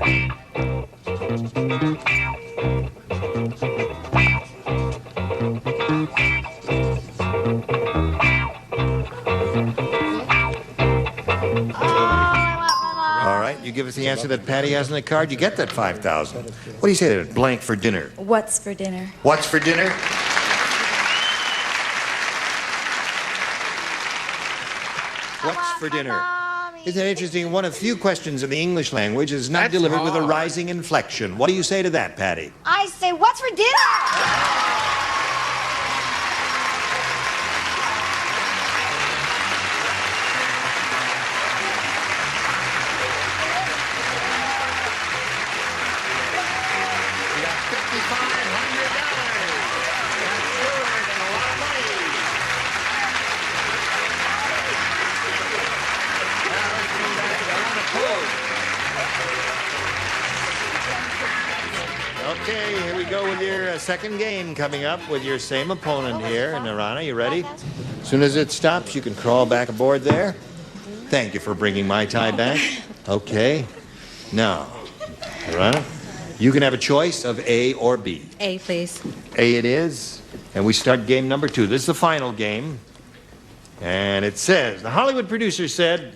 All right, you give us the answer that Patty has on the card, you get that $5,000. What do you say to it? Blank for dinner. What's for dinner? What's for dinner? What's for dinner? Isn't it interesting? One of few questions in the English language is not delivered with a rising inflection. What do you say to that, Patty? I say, what's for dinner? You got $5,500. That's good and a lot of money. Now let's go back to the round of pose. Okay, here we go with your second game coming up with your same opponent here. And Narana, you ready? As soon as it stops, you can crawl back aboard there. Thank you for bringing my tie back. Okay. Now, Narana, you can have a choice of A or B. A, please. A it is, and we start game number 2. This is the final game, and it says, the Hollywood producer said,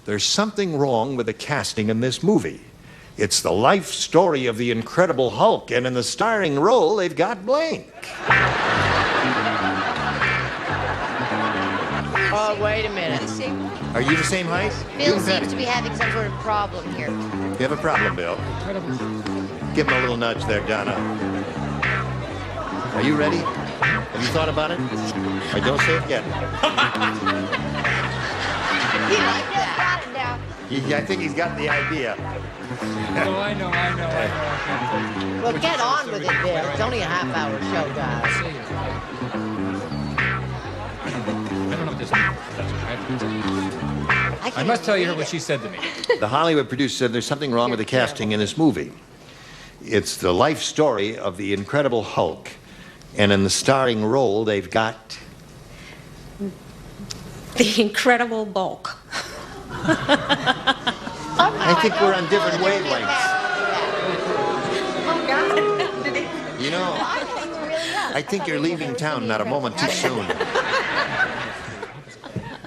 there's something wrong with the casting in this movie. It's the life story of the Incredible Hulk, and in the starring role, they've got blank. Oh, wait a minute. Are you the same height? Bill seems to be having some sort of problem here. You have a problem, Bill. Give him a little nudge there, Donna. Are you ready? Have you thought about it? I don't say it yet. I think he's got the idea. Oh, I know. Well, get on with it, Bill. It's only a half-hour show, guys. I don't know what this means. I must tell you what she said to me. The Hollywood producer said there's something wrong with the casting in this movie. It's the life story of the Incredible Hulk, and in the starring role, they've got... The Incredible Bulk. I think we're on different wavelengths. Oh, God. You know, I think you're leaving town not a moment too soon.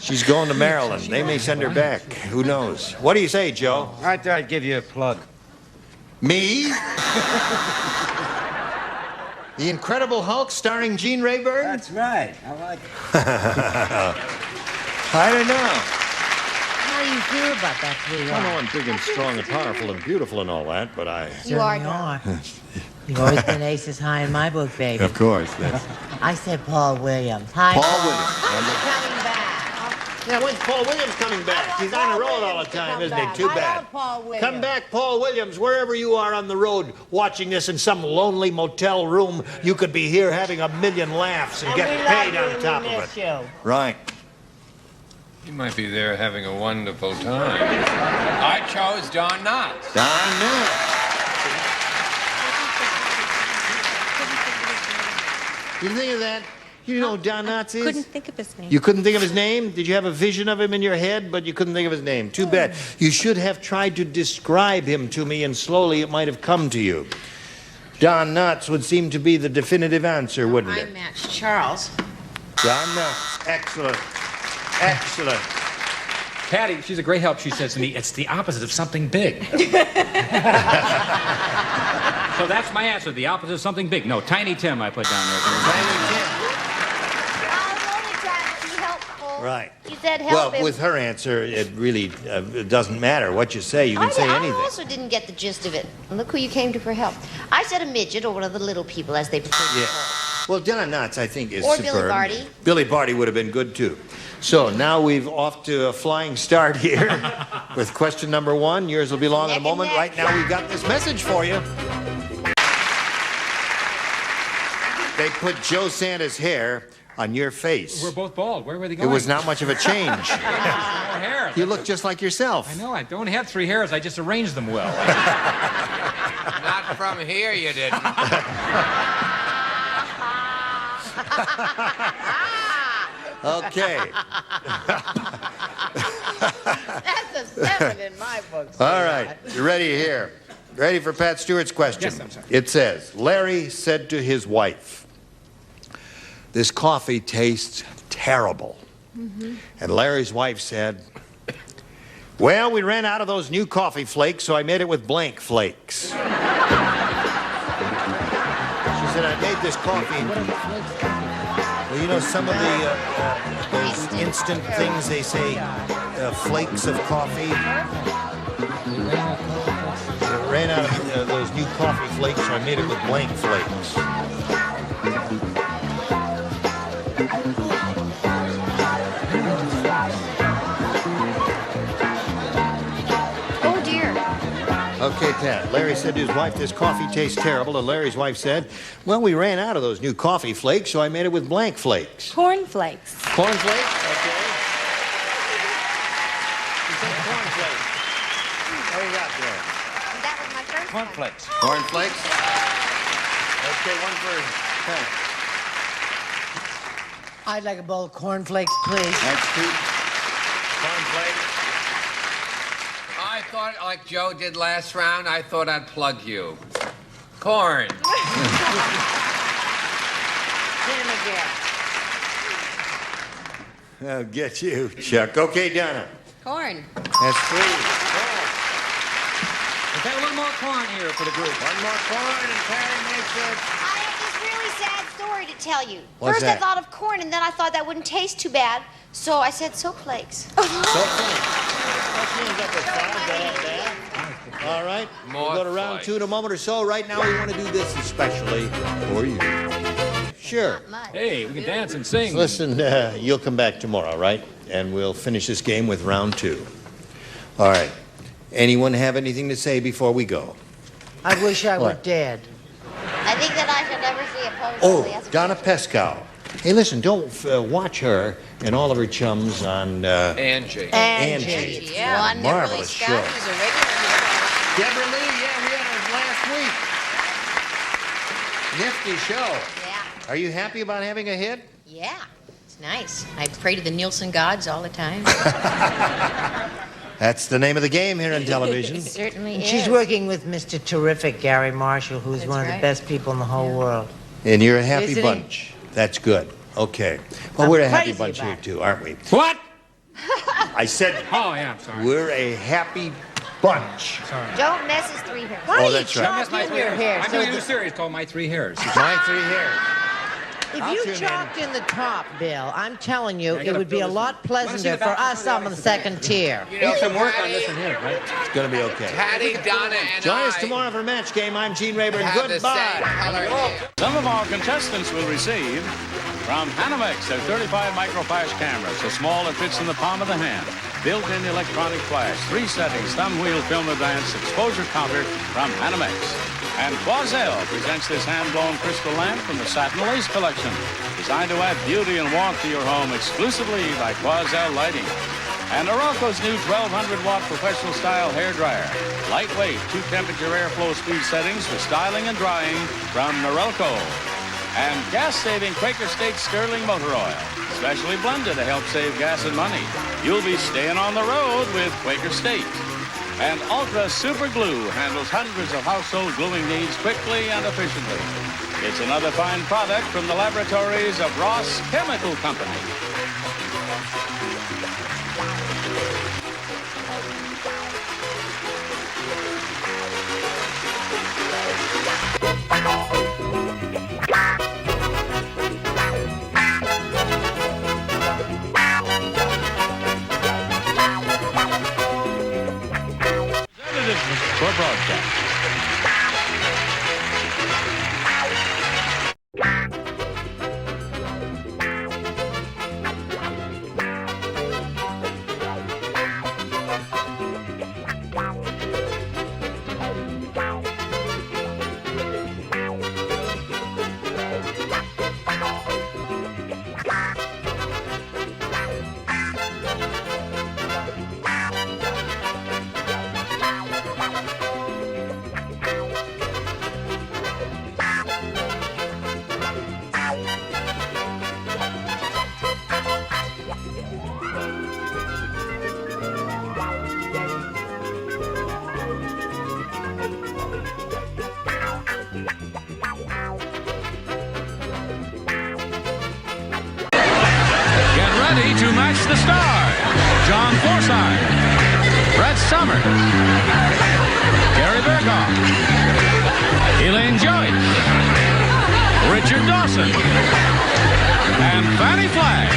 She's going to Maryland. They may send her back. Who knows? What do you say, Joe? I thought I'd give you a plug. Me? The Incredible Hulk starring Gene Rayburn? That's right. I like it. I don't know. How do you feel about that, I sweetheart? know I'm big and strong and powerful and beautiful and all that, but I... You are Certainly now. You've always been aces high in my book, baby. Of course, that's... I said Paul Williams. Hi, Paul Williams. Coming back. Yeah, when's Paul Williams coming back? He's on the road all the time, isn't he? Too I bad. love Paul Williams. Come back, Paul Williams, wherever you are on the road, watching this in some lonely motel room. You could be here having a million laughs and get paid on top of it. Right. You might be there having a wonderful time. I chose Don Knotts. Don Knotts. You think of that? You know who Don Knotts is? Couldn't think of his name. You couldn't think of his name? Did you have a vision of him in your head, but you couldn't think of his name? Too bad. You should have tried to describe him to me, and slowly it might have come to you. Don Knotts would seem to be the definitive answer, wouldn't I it? matched Charles. Don Knotts. Excellent. Excellent. Patty, she's a great help. She says to me, it's the opposite of something big. So that's my answer, the opposite of something big. No, Tiny Tim I put down there. Tiny Tim. I'm only trying to be helpful. Right. You said help Well, him. with her answer, it really it doesn't matter what you say. You can say anything. I also didn't get the gist of it. Look who you came to for help. I said a midget, or one of the little people, as they prefer to Yeah. call. Well, Don Knotts, I think, is Or superb. Billy Barty. Billy Barty would have been good, too. So now we've off to a flying start here with question number 1. Yours will be long in a moment. Right now, we've got this message for you. They put Joe Santa's hair on your face. We're both bald. Where were they It going? was not much of a change. No hair. You look just like yourself. I know, I don't have 3 hairs. I just arranged them well. Not from here, you didn't. Okay. That's a 7 in my book. All right. You ready here? Ready for Pat Stewart's question? Yes, I'm sorry. It says, Larry said to his wife, "This coffee tastes terrible." And Larry's wife said, "Well, we ran out of those new coffee flakes, so I made it with blank flakes." She said, "I made this coffee." Well, you know, some of the those instant things, they say flakes of coffee. It ran out of those new coffee flakes, so I made it with blank flakes. Oh, dear. Okay, Pat. Larry said to his wife, "This coffee tastes terrible." And Larry's wife said, "Well, we ran out of those new coffee flakes, so I made it with blank flakes." Cornflakes. Cornflakes? Okay. You said cornflakes. What do you got there? That was my first one. Cornflakes. Cornflakes? Okay, one for Pat. I'd like a bowl of cornflakes, please. That's 2. Cornflakes. I thought, like Joe did last round, I thought I'd plug you. Corn. I'll get you, Chuck. Okay, Donna. Corn. That's 3. We've got a little more corn here for the group. One more corn, and Patty makes it. I have this really sad story to tell you. What's First, that? I thought of corn, and then I thought that wouldn't taste too bad, so I said soap flakes. All right. More We'll go to round flakes. 2 in a moment or so. Right now, we want to do this especially for you. Sure. Hey, we can dance and sing. Listen, you'll come back tomorrow, right? And we'll finish this game with round 2. All right. Anyone have anything to say before we go? I wish I were What? dead. I think that I shall never see a post. Oh, Donna Pescow. Hey, listen, don't watch her and all of her chums on Angie. Angie. Yeah. Well, Marvelous show. Scott, who's a regular. Deborah Lee, yeah, we had her last week. Nifty show. Yeah. Are you happy about having a hit? Yeah. It's nice. I pray to the Nielsen gods all the time. That's the name of the game here on television. Certainly And is. she's working with Mr. Terrific Gary Marshall, who's That's one of the right. best people in the whole world. And you're a happy Isn't he? bunch. That's good. Okay. Well, I'm we're a happy crazy bunch about here, too, aren't we? What? I said Oh, yeah, I'm sorry. we're a happy bunch. Don't mess his 3 hairs. Why Oh, do you that's right. chalk That's my in 3 your hairs. hair? I'm So doing the- a series called My 3 Hairs. My 3 hairs. If I'll you tune in. chalked in the top, Bill, I'm telling you, I it gotta would be a fill this lot in. Wanna see pleasanter the for back? us on the second tier. You know, Need some work on Patty- this one here, right? It's going to be okay. Patty, Donna, and Join I us tomorrow for Match Game. I'm Gene Rayburn. have the same Goodbye. color hair. Some of our contestants will receive from Hanamex their 35 microflash cameras, so small it fits in the palm of the hand. Built-in electronic flash, 3 settings, thumb wheel, film advance, exposure counter from Hanamex. And Quazel presents this hand-blown crystal lamp from the Satin Lace collection, designed to add beauty and warmth to your home exclusively by Quazel Lighting. And Arauco's new 1200-watt professional-style hair dryer. Lightweight, 2-temperature airflow speed settings for styling and drying from Norelco. And gas-saving Quaker State Sterling Motor Oil, specially blended to help save gas and money. You'll be staying on the road with Quaker State. And Ultra Super Glue handles hundreds of household gluing needs quickly and efficiently. It's another fine product from the laboratories of Ross Chemical Company. For broadcast. To match the stars, John Forsythe, Brett Summers, Gary Berghoff, Elaine Joyce, Richard Dawson, and Fannie Flagg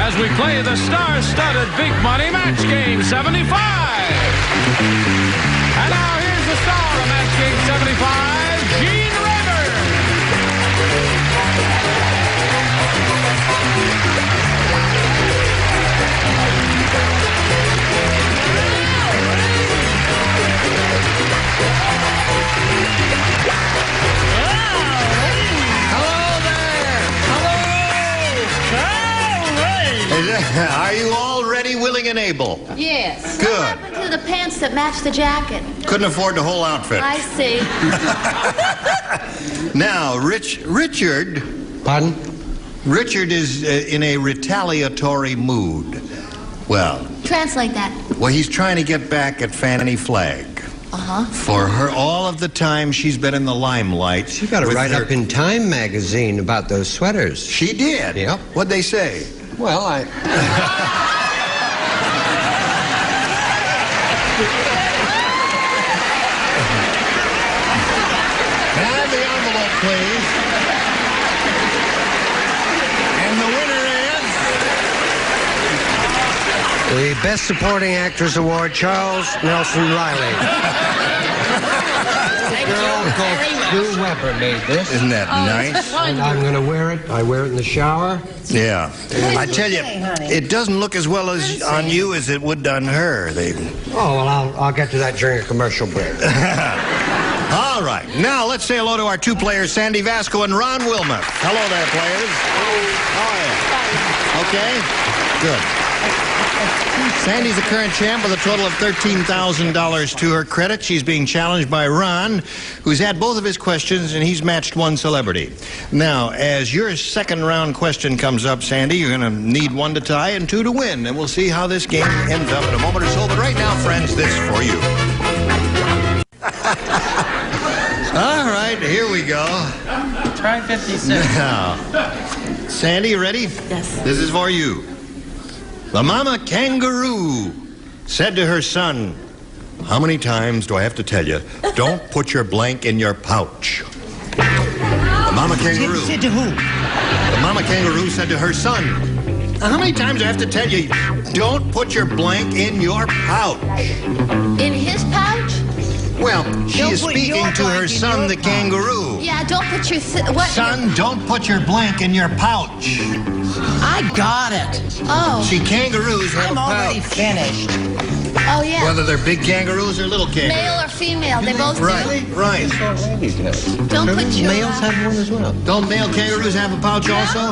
as we play the star-studded Big Money Match Game 75. And now here's the star of Match Game 75, Gene Rayburn. Are you all ready, willing, and able? Yes. Good. What happened to the pants that match the jacket? Couldn't afford the whole outfit. I see. Now, Richard... Pardon? Richard is in a retaliatory mood. Well... Translate that. Well, he's trying to get back at Fannie Flagg. Uh-huh. For her, all of the time she's been in the limelight. She got a write-up in Time magazine about those sweaters. She did? Yep. What'd they say? Well, I... Have the envelope, please. And the winner is... The Best Supporting Actress Award, Charles Nelson Riley. Girl called Sue Weber made this. Isn't that nice? And I'm going to wear it. I wear it in the shower. Yeah. I tell you, it doesn't look as well as on you as it would on her. Oh, well, I'll get to that during a commercial break. All right. Now, let's say hello to our two players, Sandy Vasco and Ron Wilmoth. Hello there, players. How are you? Okay? Good. Sandy's the current champ with a total of $13,000 to her credit. She's being challenged by Ron, who's had both of his questions, and he's matched one celebrity. Now, as your second round question comes up, Sandy, you're going to need one to tie and two to win, and we'll see how this game ends up in a moment or so. But right now, friends, this for you. All right, here we go. Try 56. Now, Sandy, you ready? Yes. This is for you. The mama kangaroo said to her son, "How many times do I have to tell you, don't put your blank in your pouch?" The mama kangaroo. Said to who? The mama kangaroo said to her son, "How many times do I have to tell you, don't put your blank in your pouch?" In his pouch? Well, she is speaking to her son, the kangaroo. Yeah, don't put your... what? Son, don't put your blank in your pouch. I got it. Oh. See, kangaroos have I'm a already pouch. finished. Oh, yeah. Whether they're big kangaroos or little kangaroos. Male or female, they both do. Right. Don't put your... Males have one as well. Don't male kangaroos have a pouch also?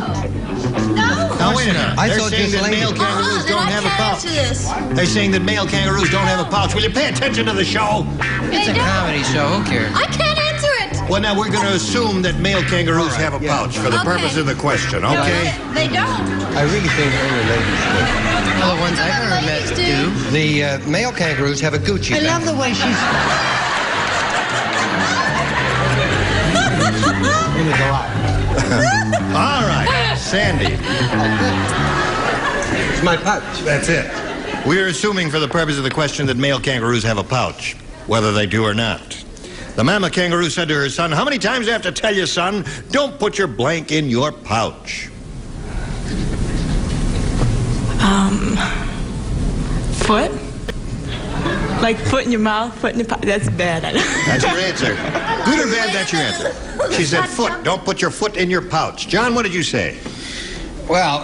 No. Now, wait a minute. I They're thought saying just that male ladies. kangaroos don't have a pouch. This. They're saying that male kangaroos don't have a pouch. Will you pay attention to the show? It's a comedy show. Who cares? I can't answer it. Well, now we're going to assume that male kangaroos have a pouch for the purpose of the question, okay? They don't. I really think only ladies do. Well, the ones I've ever met do. The male kangaroos have a Gucci bag. I love the way she's... All right, Sandy. It's my pouch. That's it. We're assuming for the purpose of the question that male kangaroos have a pouch, whether they do or not. The mama kangaroo said to her son, "How many times do I have to tell you, son, don't put your blank in your pouch?" Foot? Like foot in your mouth, foot in the pouch. That's bad. That's your answer. Good or bad, that's your answer. She said foot. Don't put your foot in your pouch. John, what did you say? Well,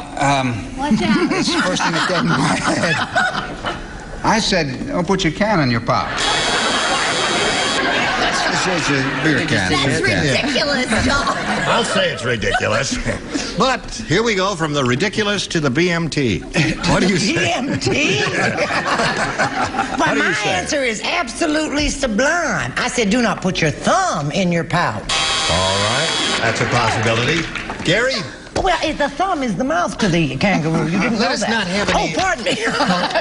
Watch out. it's the first thing that came to my head. I said, don't put your can in your pouch. It's a beer can. That's ridiculous, John. I'll say it's ridiculous. But here we go from the ridiculous to the BMT. What do you say? BMT? Well, my answer is absolutely sublime. I said, do not put your thumb in your pouch. All right. That's a possibility. Gary? Well, the thumb is the mouth to the kangaroo. You didn't know Let us that. not have any pardon me.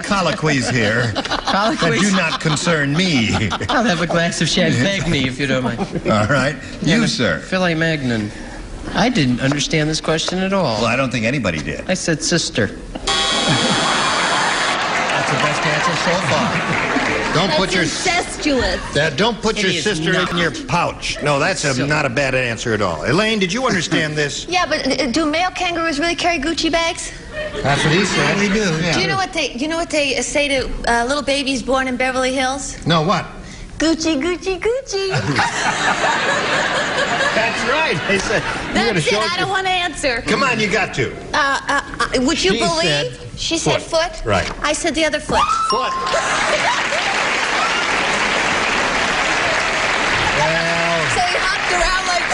colloquies here that do not concern me. I'll have a glass of champagne, if you don't mind. All right. You, sir. Filet Magnon. I didn't understand this question at all. Well, I don't think anybody did. I said sister. That's the best answer so far. Don't put your incestuous. Don't put your is sister not. in your pouch. No, that's not a bad answer at all. Elaine, did you understand this? Yeah, but do male kangaroos really carry Gucci bags? That's what he said. They do. Yeah. Do you know what they say to little babies born in Beverly Hills? No, what? Gucci, Gucci, Gucci. That's right. They said. That's it. I don't want to answer. Come on, you got to. Would you She believe? said She said foot. Right. I said the other foot. Foot. Well, So he hopped around like.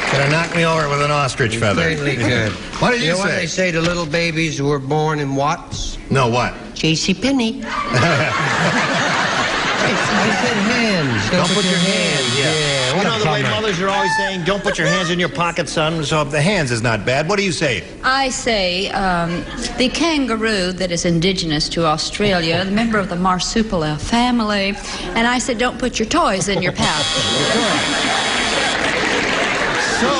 could have knocked me over with an ostrich feather. Certainly could. What did you know what say? they say to little babies who were born in Watts? No, what? JCPenney. I said hands. Don't put your hands. Yeah. You know the way mothers are always saying, "Don't put your hands in your pocket, son." So the hands is not bad. What do you say? I say the kangaroo that is indigenous to Australia, a member of the marsupial family, and I said don't put your toys in your pouch. So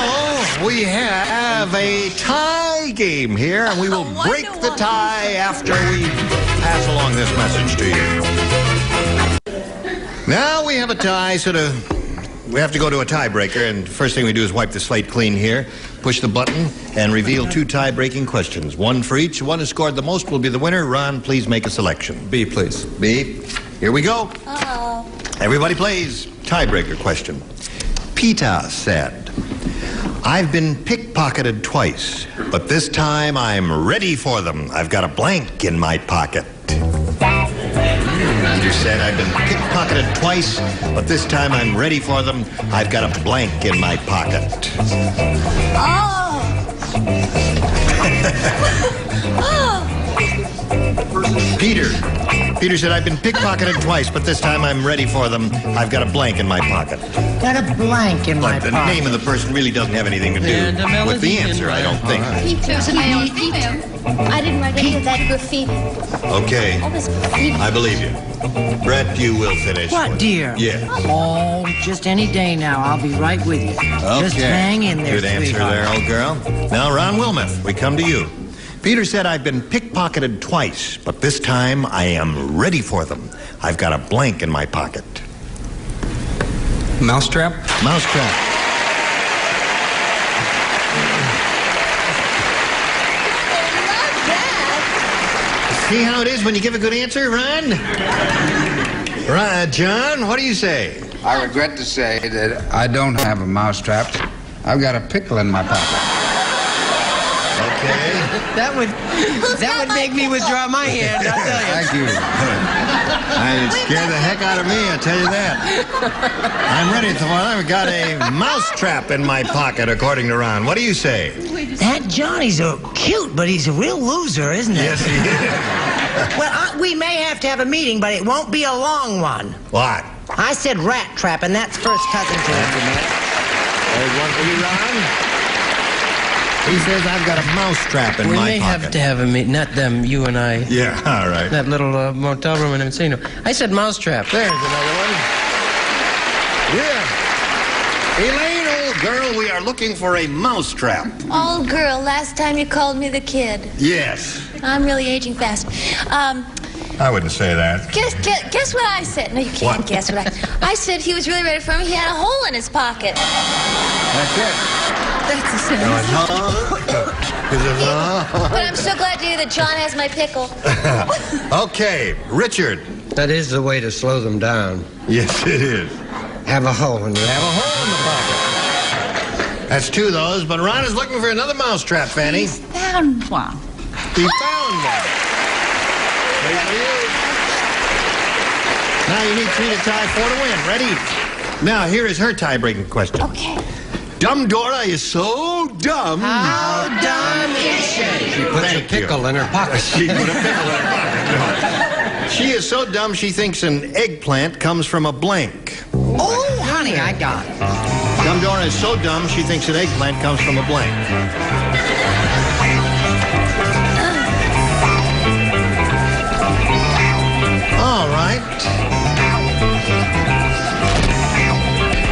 we have a tie game here, and we will break the tie after we pass along this message to you. Now we have a tie, we have to go to a tiebreaker, and first thing we do is wipe the slate clean here, push the button, and reveal two tie-breaking questions. One for each. One who scored the most will be the winner. Ron, please make a selection. B, please. B. Here we go. Uh-oh. Everybody plays. Tiebreaker question. Peta said, "I've been pickpocketed twice, but this time I'm ready for them. I've got a blank in my pocket." Peter said, "I've been pickpocketed twice, but this time I'm ready for them. I've got a blank in my pocket." Oh. Oh. Peter said, "I've been pickpocketed twice, but this time I'm ready for them. I've got a blank in my pocket." Got a blank in my The pocket. name of the person really doesn't have anything to do with the answer, I don't think. Peter's a male and female. I didn't write any of that graffiti. Okay, All this graffiti. I believe you. Brett, you will finish. What, dear? Yes. Oh, just any day now. I'll be right with you. Just hang in there, Good answer sweetheart. there, old girl. Now, Ron Wilmuth, we come to you. Peter said, "I've been pickpocketed twice, but this time I am ready for them. I've got a blank in my pocket." Mousetrap? Mousetrap. See how it is when you give a good answer, Ron? Right, John, what do you say? I regret to say that I don't have a mousetrap. I've got a pickle in my pocket. Okay. That would make me withdraw my hand, I'll tell you. Thank you. I'd scare the heck out of me, I'll tell you that. I'm ready for one. I've got a mousetrap in my pocket, according to Ron. What do you say? That Johnny's so cute, but he's a real loser, isn't he? Yes, he is. Well, we may have to have a meeting, but it won't be a long one. What? I said rat trap, and that's first cousin to it. There's one for you, Ron. He says I've got a mousetrap in my pocket. We may have to have a meet, not them, you and I. Yeah, all right. That little motel room in Encino. I said mousetrap. There's another one. Yeah. Elaine, old girl, we are looking for a mousetrap. Old girl, last time you called me the kid. Yes. I'm really aging fast. I woun't say that. Guess what I said? No, you can't guess what I said. He was really ready for me. He had a hole in his pocket. That's it. That's a sentence. But I'm so glad to hear that John has my pickle. Okay, Richard. That is the way to slow them down. Yes, it is. Have a hole in the Have a hole in the pocket. That's two of those, but Ron is looking for another mousetrap, Fanny. He's found one. He found one. Now you need 3 to tie, 4 to win. Ready? Now, here is her tie-breaking question. Okay. Dumb Dora is so dumb. How dumb is she? She puts a pickle in her pocket. She put a pickle in her pocket. No. She is so dumb she thinks an eggplant comes from a blank. Oh, honey, I got it. Dumb Dora is so dumb she thinks an eggplant comes from a blank. All right.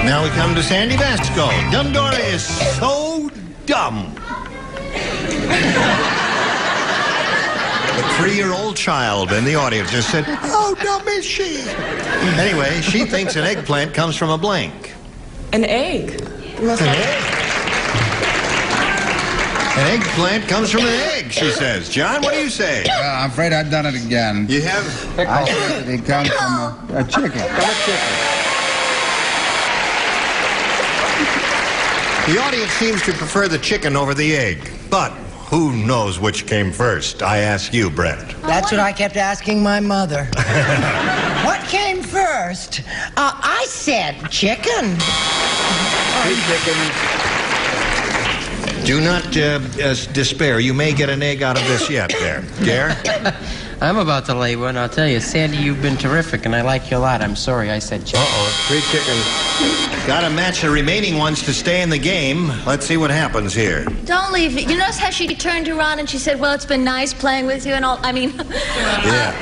Now we come to Sandy Vasco. Dumb Dora is so dumb. A 3-year-old child in the audience just said, how dumb is she? Anyway, she thinks an eggplant comes from a blank. An egg. An egg? An eggplant comes from an egg, she says. John, what do you say? I'm afraid I've done it again. You have? I said that it comes from a chicken. From a chicken. The audience seems to prefer the chicken over the egg, but who knows which came first? I ask you, Brett. That's what I kept asking my mother. What came first? I said chicken. Chicken. Do not despair. You may get an egg out of this yet there. Gare? I'm about to lay one. I'll tell you, Sandy, you've been terrific, and I like you a lot. I'm sorry I said chicken. Uh-oh, 3 chickens. Got to match the remaining ones to stay in the game. Let's see what happens here. Don't leave it. You notice how she turned to Ron and she said, well, it's been nice playing with you and all. I mean, yeah.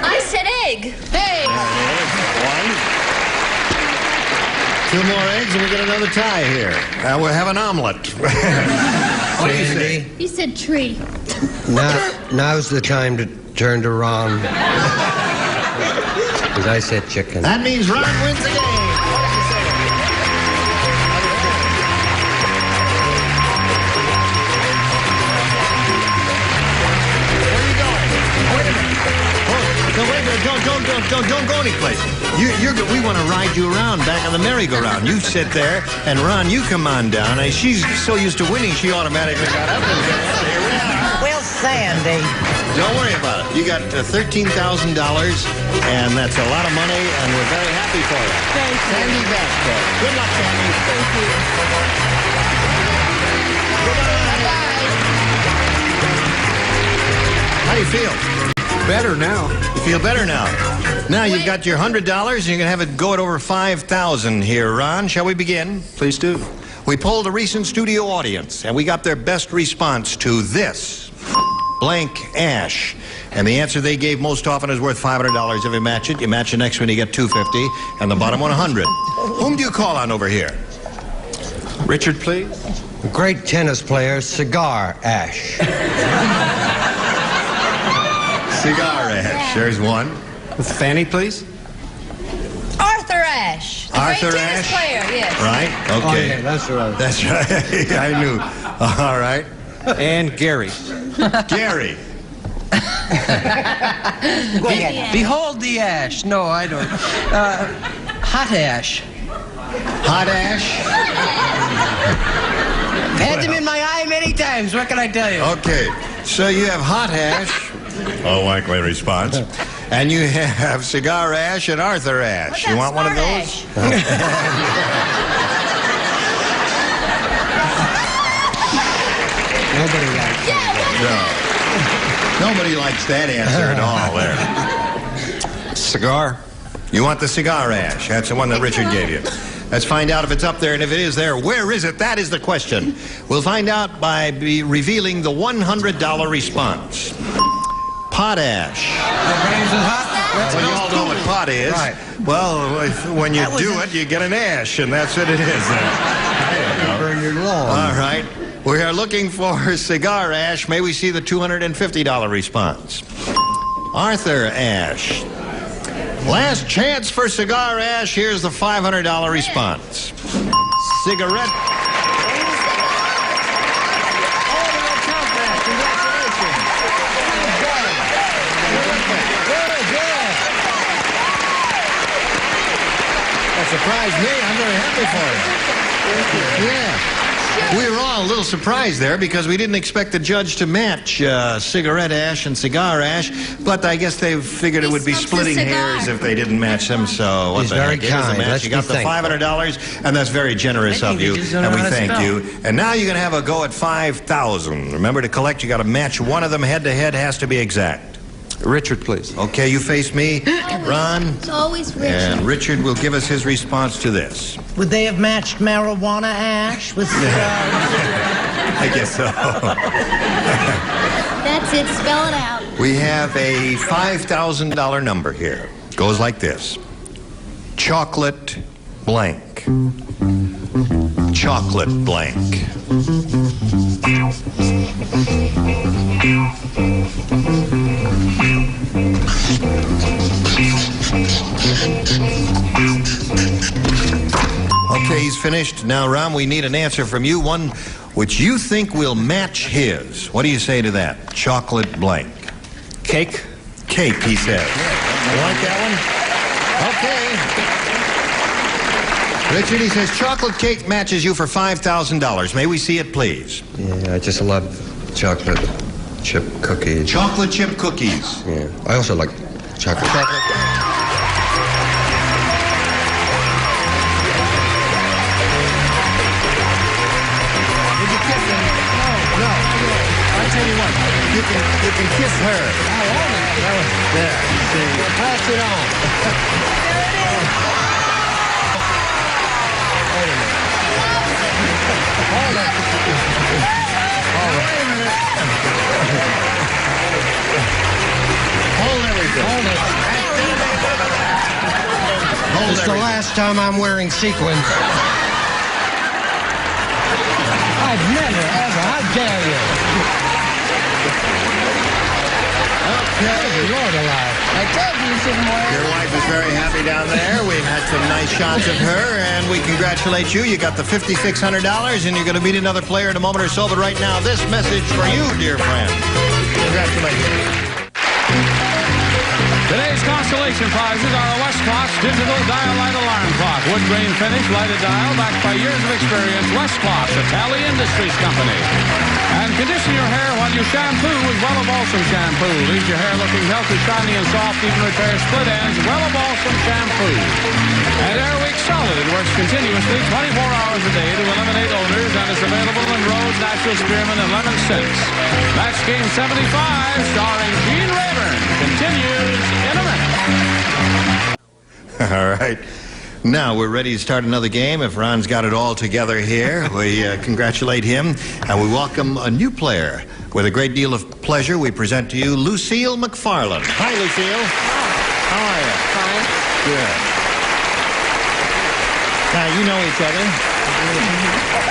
I said egg. Hey. 2 more eggs and we get another tie here. We'll have an omelet. What do you say? He said tree. Now's the time to turn to Ron. Because I said chicken. That means Ron wins the game. What do you say? Where are you going? Wait a minute. No, wait a minute. Don't go anyplace. We want to ride you around back on the merry-go-round. You sit there, and Ron, you come on down. And she's so used to winning, she automatically got up and said, here we are. Well, Sandy. Don't worry about it. You got $13,000, and that's a lot of money, and we're very happy for you. Thank you. Sandy Vasco. Good luck, Sandy. Thank you. How do you feel? Better now. You feel better now? Now you've got your $100, and you're going to have it go at over $5,000 here, Ron. Shall we begin? Please do. We polled a recent studio audience, and we got their best response to this. Blank ash. And the answer they gave most often is worth $500 if you match it. You match the next one, you get $250, and the bottom one, $100. Whom do you call on over here? Richard, please. Great tennis player, cigar ash. Cigar ash. There's one. Fanny, please. Arthur Ashe. The Arthur great Ashe? tennis player, yes. Right? Okay. Oh, yeah, that's right. That's right. I knew. All right. And Gary. Gary. Go ahead. Behold the ash. No, I don't. Hot ash. Hot ash? I've had them in my eye many times. What can I tell you? Okay. So you have hot ash. A likely response. And you have cigar ash and Arthur Ashe. You want one of those? Nobody likes it. No. Nobody likes that answer at all there. Cigar. You want the cigar ash. That's the one that Richard gave you. Let's find out if it's up there, and if it is there, where is it? That is the question. We'll find out by revealing the $100 response. Potash. Well, you all know what pot is. Right. Well, when you do it, you get an ash, and that's what it is. Burn your lawn. All right. We are looking for cigar ash. May we see the $250 response? Arthur Ashe. Last chance for cigar ash. Here's the $500 response. Cigarette. That surprised me. I'm very happy for you. Yeah. We were all a little surprised there because we didn't expect the judge to match cigarette ash and cigar ash, but I guess they figured it would be splitting hairs if they didn't match them, so what He's the very heck, it is a kind. match. Let's You got be the $500, and that's very generous of you, and we thank you. And now you're going to have a go at $5,000. Remember, to collect, you got to match one of them head-to-head, has to be exact. Richard, please. Okay, you face me, Ron. It's always Richard. And Richard will give us his response to this. Would they have matched marijuana ash with cigars? I guess so. That's it. Spell it out. We have a $5,000 number here. Goes like this. Chocolate blank. Chocolate blank. Okay, he's finished. Now, Ron, we need an answer from you, one which you think will match his. What do you say to that? Chocolate blank. Cake. Cake, he says. You like that one? Okay. Richard, he says chocolate cake matches you for $5,000. May we see it, please? Yeah, I just love chocolate chip cookies. Chocolate chip cookies. Yeah. I also like chocolate. You can kiss her. There. See. Pass it on. Hold everything. It's the last time I'm wearing sequins. I've never, ever. How dare you? Okay. Lord alive. I told you you shouldn't wear it. Your wife is very happy down there. We've had some nice shots of her, and we congratulate you. You got the $5,600, and you're going to meet another player in a moment or so. But right now, this message for you, dear friend. Congratulations. Today's consolation prizes are a Westclox digital dial-light alarm clock. Wood grain finish, lighted dial, backed by years of experience. Westclox, a Tally Industries company. And condition your hair while you shampoo with Wella Balsam shampoo. Leaves your hair looking healthy, shiny, and soft. Even repair split ends. Wella Balsam shampoo. And Airwick Solid. It works continuously 24 hours a day to eliminate odors, and is available in Rose, Natural Spearmint, and Lemon 6. Match Game 75, starring Gene Rayburn, continues in a minute. All right. Now we're ready to start another game. If Ron's got it all together here, we congratulate him, and we welcome a new player. With a great deal of pleasure, we present to you Lucille McFarland. Hi, Lucille. How are you? Fine. Good. Now, you know each other,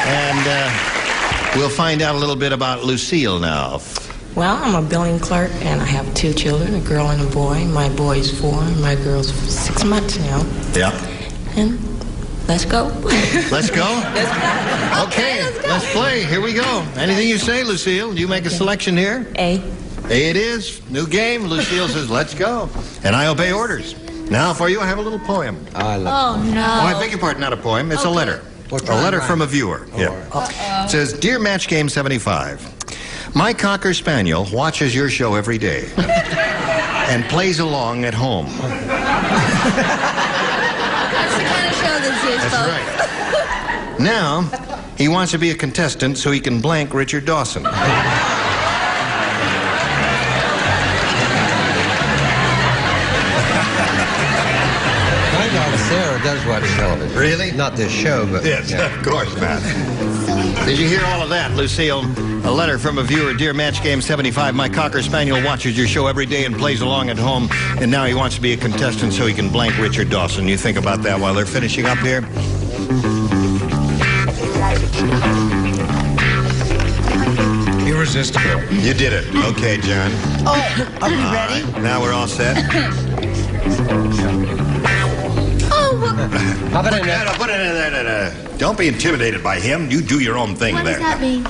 and we'll find out a little bit about Lucille now. Well, I'm a billing clerk, and I have 2 children, a girl and a boy. My boy's 4, and my girl's 6 months now. Yeah. And let's go. Let's go? Let's go. Okay, let's play. Here we go. Anything you say, Lucille? You make a selection here? A. A it is. New game. Lucille says, let's go. And I obey orders. Now for you, I have a little poem. I love Oh, no. Oh, I beg your pardon, not a poem. It's a letter. A letter from a viewer. Yeah. It says, Dear Match Game 75, my Cocker Spaniel watches your show every day and plays along at home. That's the kind of show this is, That's folks. right. Now, he wants to be a contestant so he can blank Richard Dawson. I got Sarah does watch television. Really? Not this show, but... Yes, yeah. of course, Matt. Did you hear all of that, Lucille? A letter from a viewer. Dear Match Game 75, my Cocker Spaniel watches your show every day and plays along at home, and now he wants to be a contestant so he can blank Richard Dawson. You think about that while they're finishing up here? Irresistible. You did it. Okay, John. Oh, are we ready? Right, now we're all set. How about Don't be intimidated by him. You do your own thing What there. does that mean?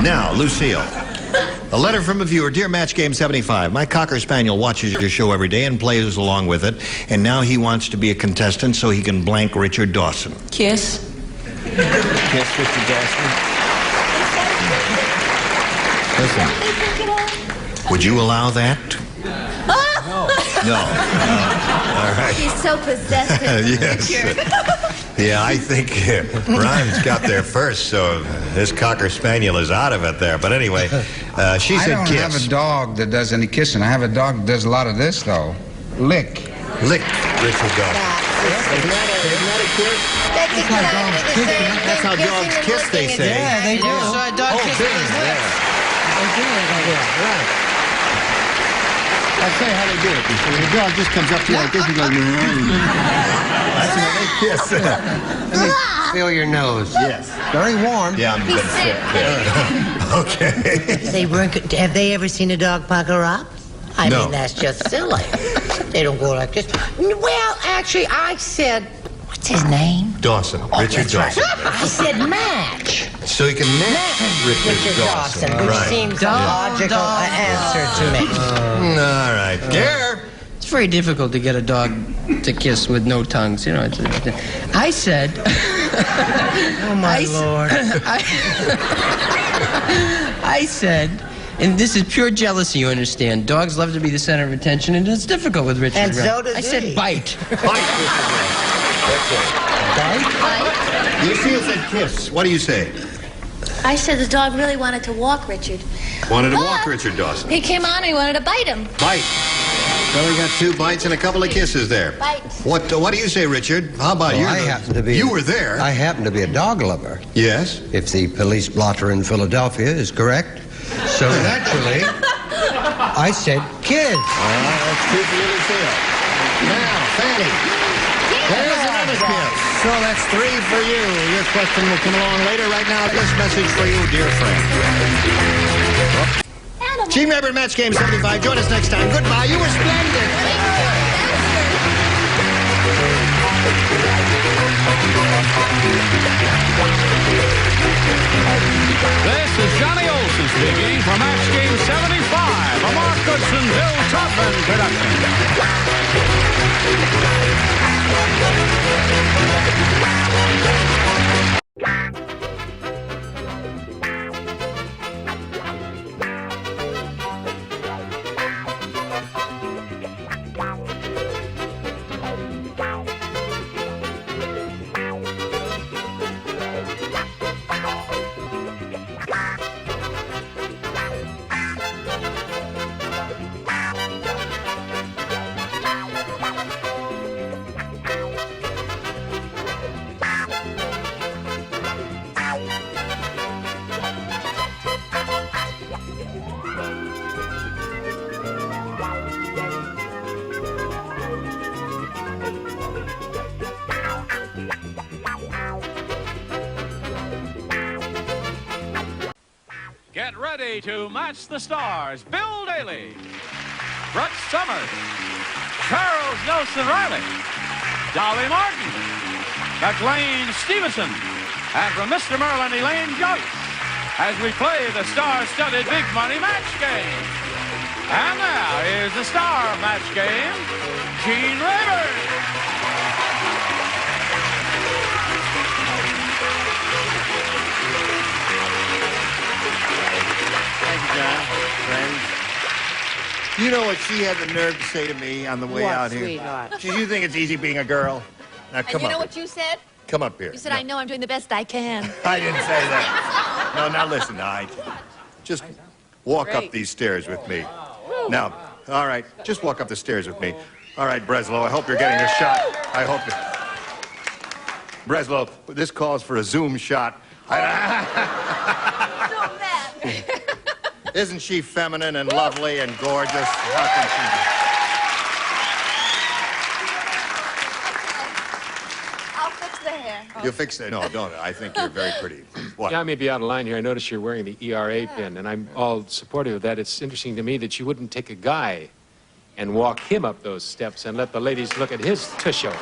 Now, Lucille. A letter from a viewer. Dear Match Game 75, my Cocker Spaniel watches your show every day and plays along with it, and now he wants to be a contestant so he can blank Richard Dawson. Kiss. Kiss Richard Dawson. Listen, would you allow that? No. All right. He's so possessive. Yes. Yeah, I think Ron's got there first, so this Cocker Spaniel is out of it there. But anyway, she said I don't kiss. have a dog that does any kissing. I have a dog that does a lot of this, though. Lick. Lick Richard Dawson. Isn't that a kiss? That's how dogs kiss, they say. Yeah, they do. So a dog kisses his lips. They do it like that, right. I'll tell you how they do it. The dog just comes up to you like this and goes, that's how they kiss. Let me feel your nose. Yes. Very warm. Yeah, I'm good. Okay. Have they ever seen a dog pucker up? I No. mean, that's just silly. They don't go like this. Well, actually, I said, what's his name? Dawson. Richard That's Dawson. right. I said match. So you can match Richard Dawson. Which Right. seems a logical answer to me. All right. Gare. It's very difficult to get a dog to kiss with no tongues, you know. I said... Oh, my Lord. I said, and this is pure jealousy, you understand. Dogs love to be the center of attention, and it's difficult with Richard. And so does I said he. bite. Lucille said kiss. What do you say? I said the dog really wanted to walk Richard. Wanted to walk Richard Dawson. He came on and he wanted to bite him. Bite. So we got 2 bites and a couple of kisses there. Bite. What do you say, Richard? How about you? I happen to be... You were there. I happen to be a dog lover. Yes. If the police blotter in Philadelphia is correct. So naturally, I said kids. That's 2 for you, Lucille. Now, Fanny. There's another kiss. So that's 3 for you. Your question will come along later. Right now, this message for you, dear friend. Team Member Match Game 75. Join us next time. Goodbye. You were splendid. This is Johnny Olson speaking for Match Game 75, a Mark Goodson, Bill Todman production. Get ready to match the stars. Bill Daly, Brett Summers, Charles Nelson Riley, Dolly Martin, McLean Stevenson, and from Mr. Merlin, Elaine Joyce, as we play the star-studded Big Money Match Game. And now, here's the star of Match Game, Gene Rayburn. You know what she had the nerve to say to me on the way out here? Sweetheart? You think it's easy being a girl? Now come And you know up. what you said? Come up here. You said, I know I'm doing the best I can. I didn't say that. No, now listen. Just walk up Great. these stairs with me. Now, all right, just walk up the stairs with me. All right, Breslow, I hope you're getting a shot. I hope you... Breslow, this calls for a zoom shot. Isn't she feminine and lovely and gorgeous? How can she be? I'll fix the hair. You fix it? No, don't. I think you're very pretty. What? Yeah, I may be out of line here. I notice you're wearing the ERA pin, and I'm all supportive of that. It's interesting to me that you wouldn't take a guy and walk him up those steps and let the ladies look at his tusho.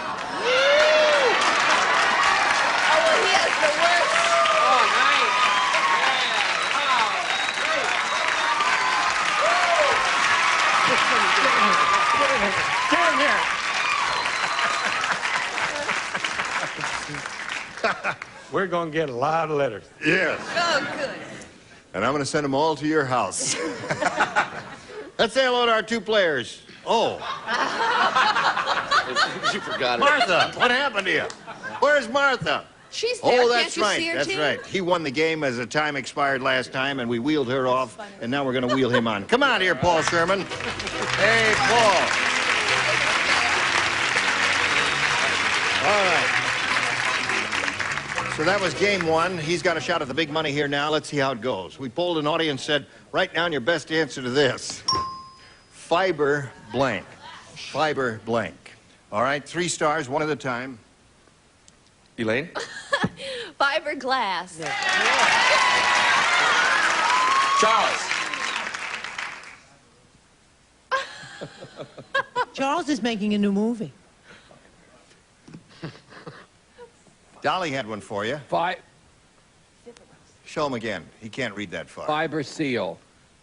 We're going to get a lot of letters. Yes. Oh, good. And I'm going to send them all to your house. Let's say hello to our 2 players. Oh. You forgot it. Martha, what happened to you? Where's Martha? She's there. Oh, that's Can't you right. see her, That's too? right. He won the game as the time expired last time, and we wheeled her off, and now we're going to wheel him on. Come on here, Paul Sherman. Hey, Paul. All right. So that was game 1. He's got a shot at the big money here now. Let's see how it goes. We polled an audience, said, write down your best answer to this. Fiber blank. Fiber blank. All right, 3 stars, 1 at a time. Elaine? Fiberglass. Charles. Charles is making a new movie. Dolly had one for you. Show him again. He can't read that far. Fiber seal.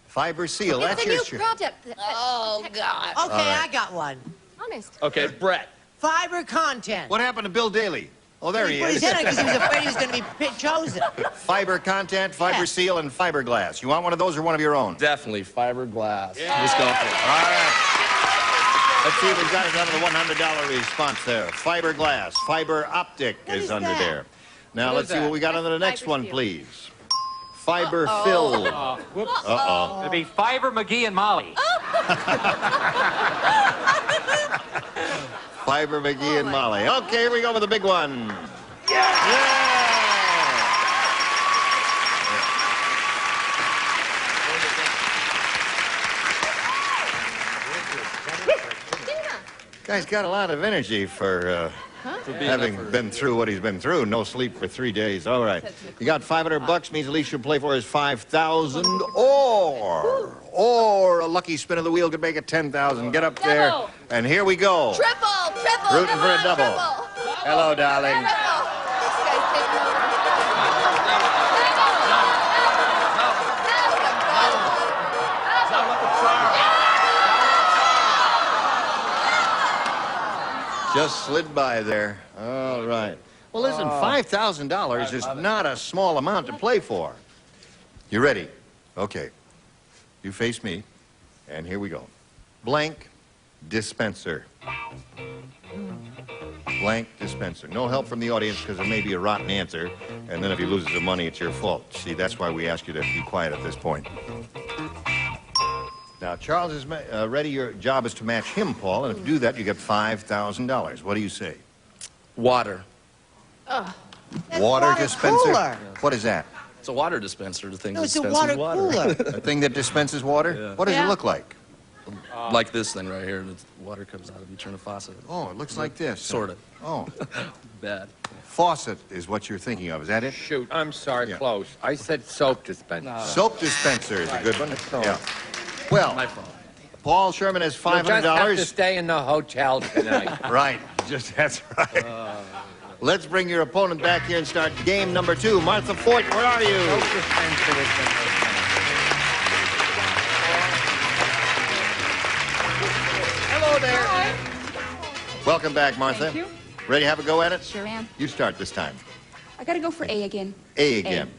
Fiber seal. It's That's a your new shirt. product. Oh, God. Okay, right. I got one. Honest. Okay, Brett. Fiber content. What happened to Bill Daly? Oh, there he put is. his head on because he was afraid he was going to be chosen. Fiber content, fiber seal, and fiberglass. You want one of those or one of your own? Definitely fiberglass. Yeah. Let's go for it. All right. Let's see if we've got it under the $100 response there. Fiberglass. Fiber optic is under there. Now, let's see what we got under the next one, please. Fiber fill. Whoops. Uh-oh. It'd be Fiber, McGee, and Molly. Fiber, McGee, and Molly. Okay, here we go with the big one. Guy's got a lot of energy for having been through what he's been through. No sleep for 3 days. All right. You got $500 means the least you'll play for is $5,000 or a lucky spin of the wheel could make it $10,000. Get up there. And here we go. Triple. Rooting for a double. Triple. Hello, darling. Just slid by there. All right. Well, listen, $5,000 is not a small amount to play for. You ready? Okay. You face me, and here we go. Blank dispenser. Blank dispenser. No help from the audience because it may be a rotten answer, and then if he loses the money, it's your fault. See, that's why we ask you to be quiet at this point. Now, Charles is ready. Your job is to match him, Paul, and if you do that, you get $5,000. What do you say? Water. Water dispenser? Cooler. What is that? It's a water dispenser. The thing No, that it's a dispenses water cooler. A thing that dispenses water? Yeah. What does it look like? Like this thing right here. The water comes out of you turn a faucet. Oh, it looks like this. Sort of. Oh. Bad. Faucet is what you're thinking of. Is that it? Shoot, I'm sorry, Yeah. close. I said soap dispenser. Soap dispenser is a good one. Yeah. Well, My fault. Paul Sherman has You'll just have to $500. stay in the hotel tonight. Right. That's right. Let's bring your opponent back here and start game number 2. Martha Fort, where are you? Soap dispenser is Hello there. Welcome back, Martha. Thank you. Ready to have a go at it? Sure am. You start this time. I gotta go for A again. A again.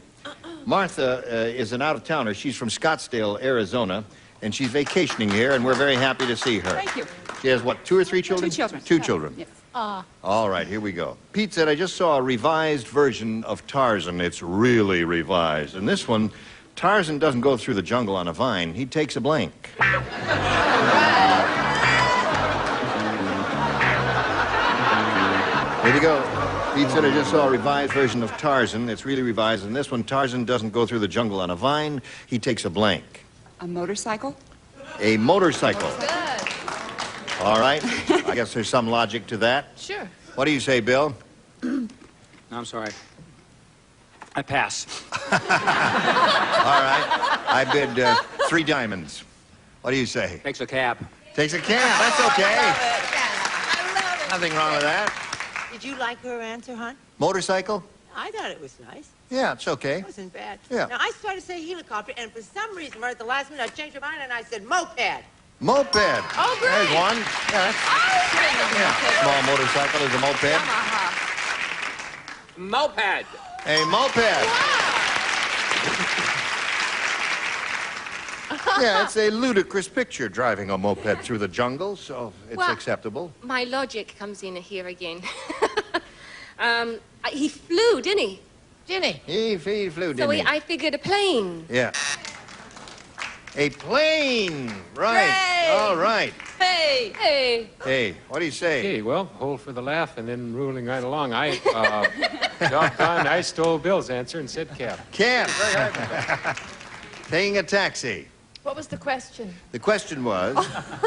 Martha is an out-of-towner. She's from Scottsdale, Arizona, and she's vacationing here, and we're very happy to see her. Thank you. She has, what, 2 or 3 children? 2 children. 2 children. Yes. All right, here we go. Pete said, I just saw a revised version of Tarzan. It's really revised. And this one, Tarzan doesn't go through the jungle on a vine. He takes a blank. Here we go. Pete said I just saw a revised version of Tarzan. It's really revised. In this one, Tarzan doesn't go through the jungle on a vine. He takes a blank. A motorcycle? A motorcycle. Good. All right. I guess there's some logic to that. Sure. What do you say, Bill? No, I'm sorry. I pass. All right. I bid 3 diamonds. What do you say? Takes a cab. Takes a cab. That's okay. I love it. Nothing wrong with that. Did you like her answer, hon? Motorcycle? I thought it was nice. Yeah, it's okay. It wasn't bad. Yeah. Now, I started to say helicopter, and for some reason, right at the last minute, I changed my mind, and I said moped. Moped. Oh, great. There's one. Yeah. Small motorcycle is a moped. Moped. A moped. Yeah, it's a ludicrous picture, driving a moped through the jungle, so it's acceptable. My logic comes in here again. He flew, didn't he? He flew, didn't he? I figured a plane. Yeah. A plane. Right. Hooray! All right. Hey! Hey! Hey, what do you say? Okay, well, hold for the laugh and then ruling right along. Doggone, I stole Bill's answer and said cab. Cab. Taking a taxi. What was the question? The question was,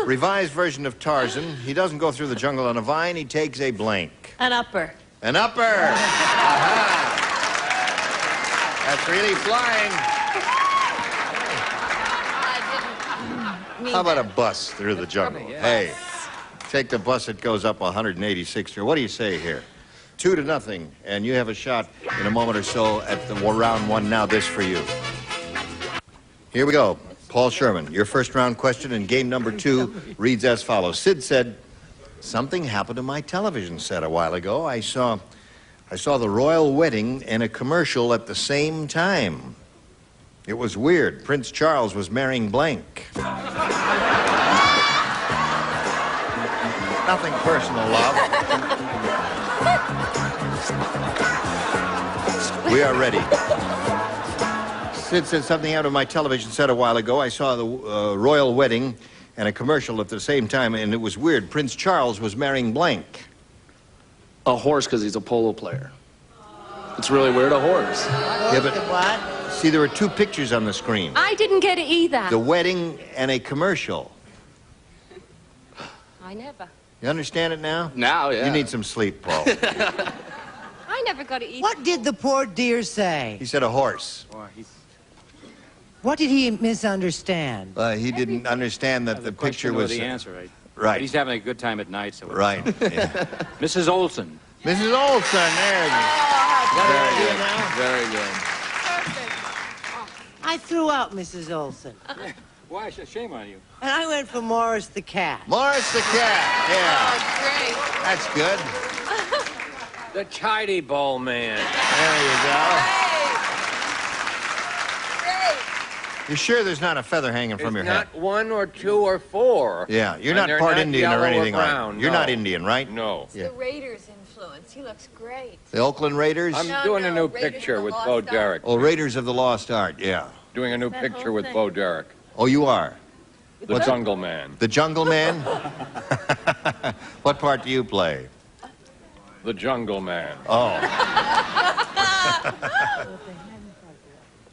revised version of Tarzan. He doesn't go through the jungle on a vine. He takes a blank. An upper. An upper. Aha. That's really flying. How about a bus through the jungle? Hey, take the bus that goes up 186th. What do you say here? 2-0, and you have a shot in a moment or so at the round 1. Now this for you. Here we go. Paul Sherman, your first round question in game number 2 reads as follows. Sid said, something happened to my television set a while ago. I saw the royal wedding and a commercial at the same time. It was weird. Prince Charles was marrying blank. Nothing personal, love. We are ready. Sid said something out of my television set a while ago. I saw the royal wedding and a commercial at the same time, and it was weird. Prince Charles was marrying blank. A horse, because he's a polo player. It's really weird, a horse. Yeah, but what? See, there were 2 pictures on the screen. I didn't get it either. The wedding and a commercial. I never. You understand it now? Now, yeah. You need some sleep, Paul. I never got it either. What did the poor dear say? He said a horse. What did he misunderstand? He didn't understand that the picture was... the answer, right? Right. But he's having a good time at night, so... Right. Yeah. Mrs. Olson. Mrs. Olson, there you go. Very good. Very good. I threw out Mrs. Olson, Why? Shame on you. and I went for Morris the cat. Morris the cat, yeah. Great. That's good. The Tidy Bowl Man. There you go. You sure there's not a feather hanging from your Not hat? 1 or 2 or 4. Yeah, you're And not they're part not Indian or yellow anything, brown, right? You're no. not Indian, right? No. Yeah. The Raiders influence. He looks great. The Oakland Raiders? I'm doing a new Raiders picture of the with Lost Bo Ark. Derek. Oh, Raiders of the Lost Art, yeah. Doing a new That picture whole with thing. Bo Derek. Oh, you are? The Jungle Man. The Jungle Man? What part do you play? The Jungle Man. Oh.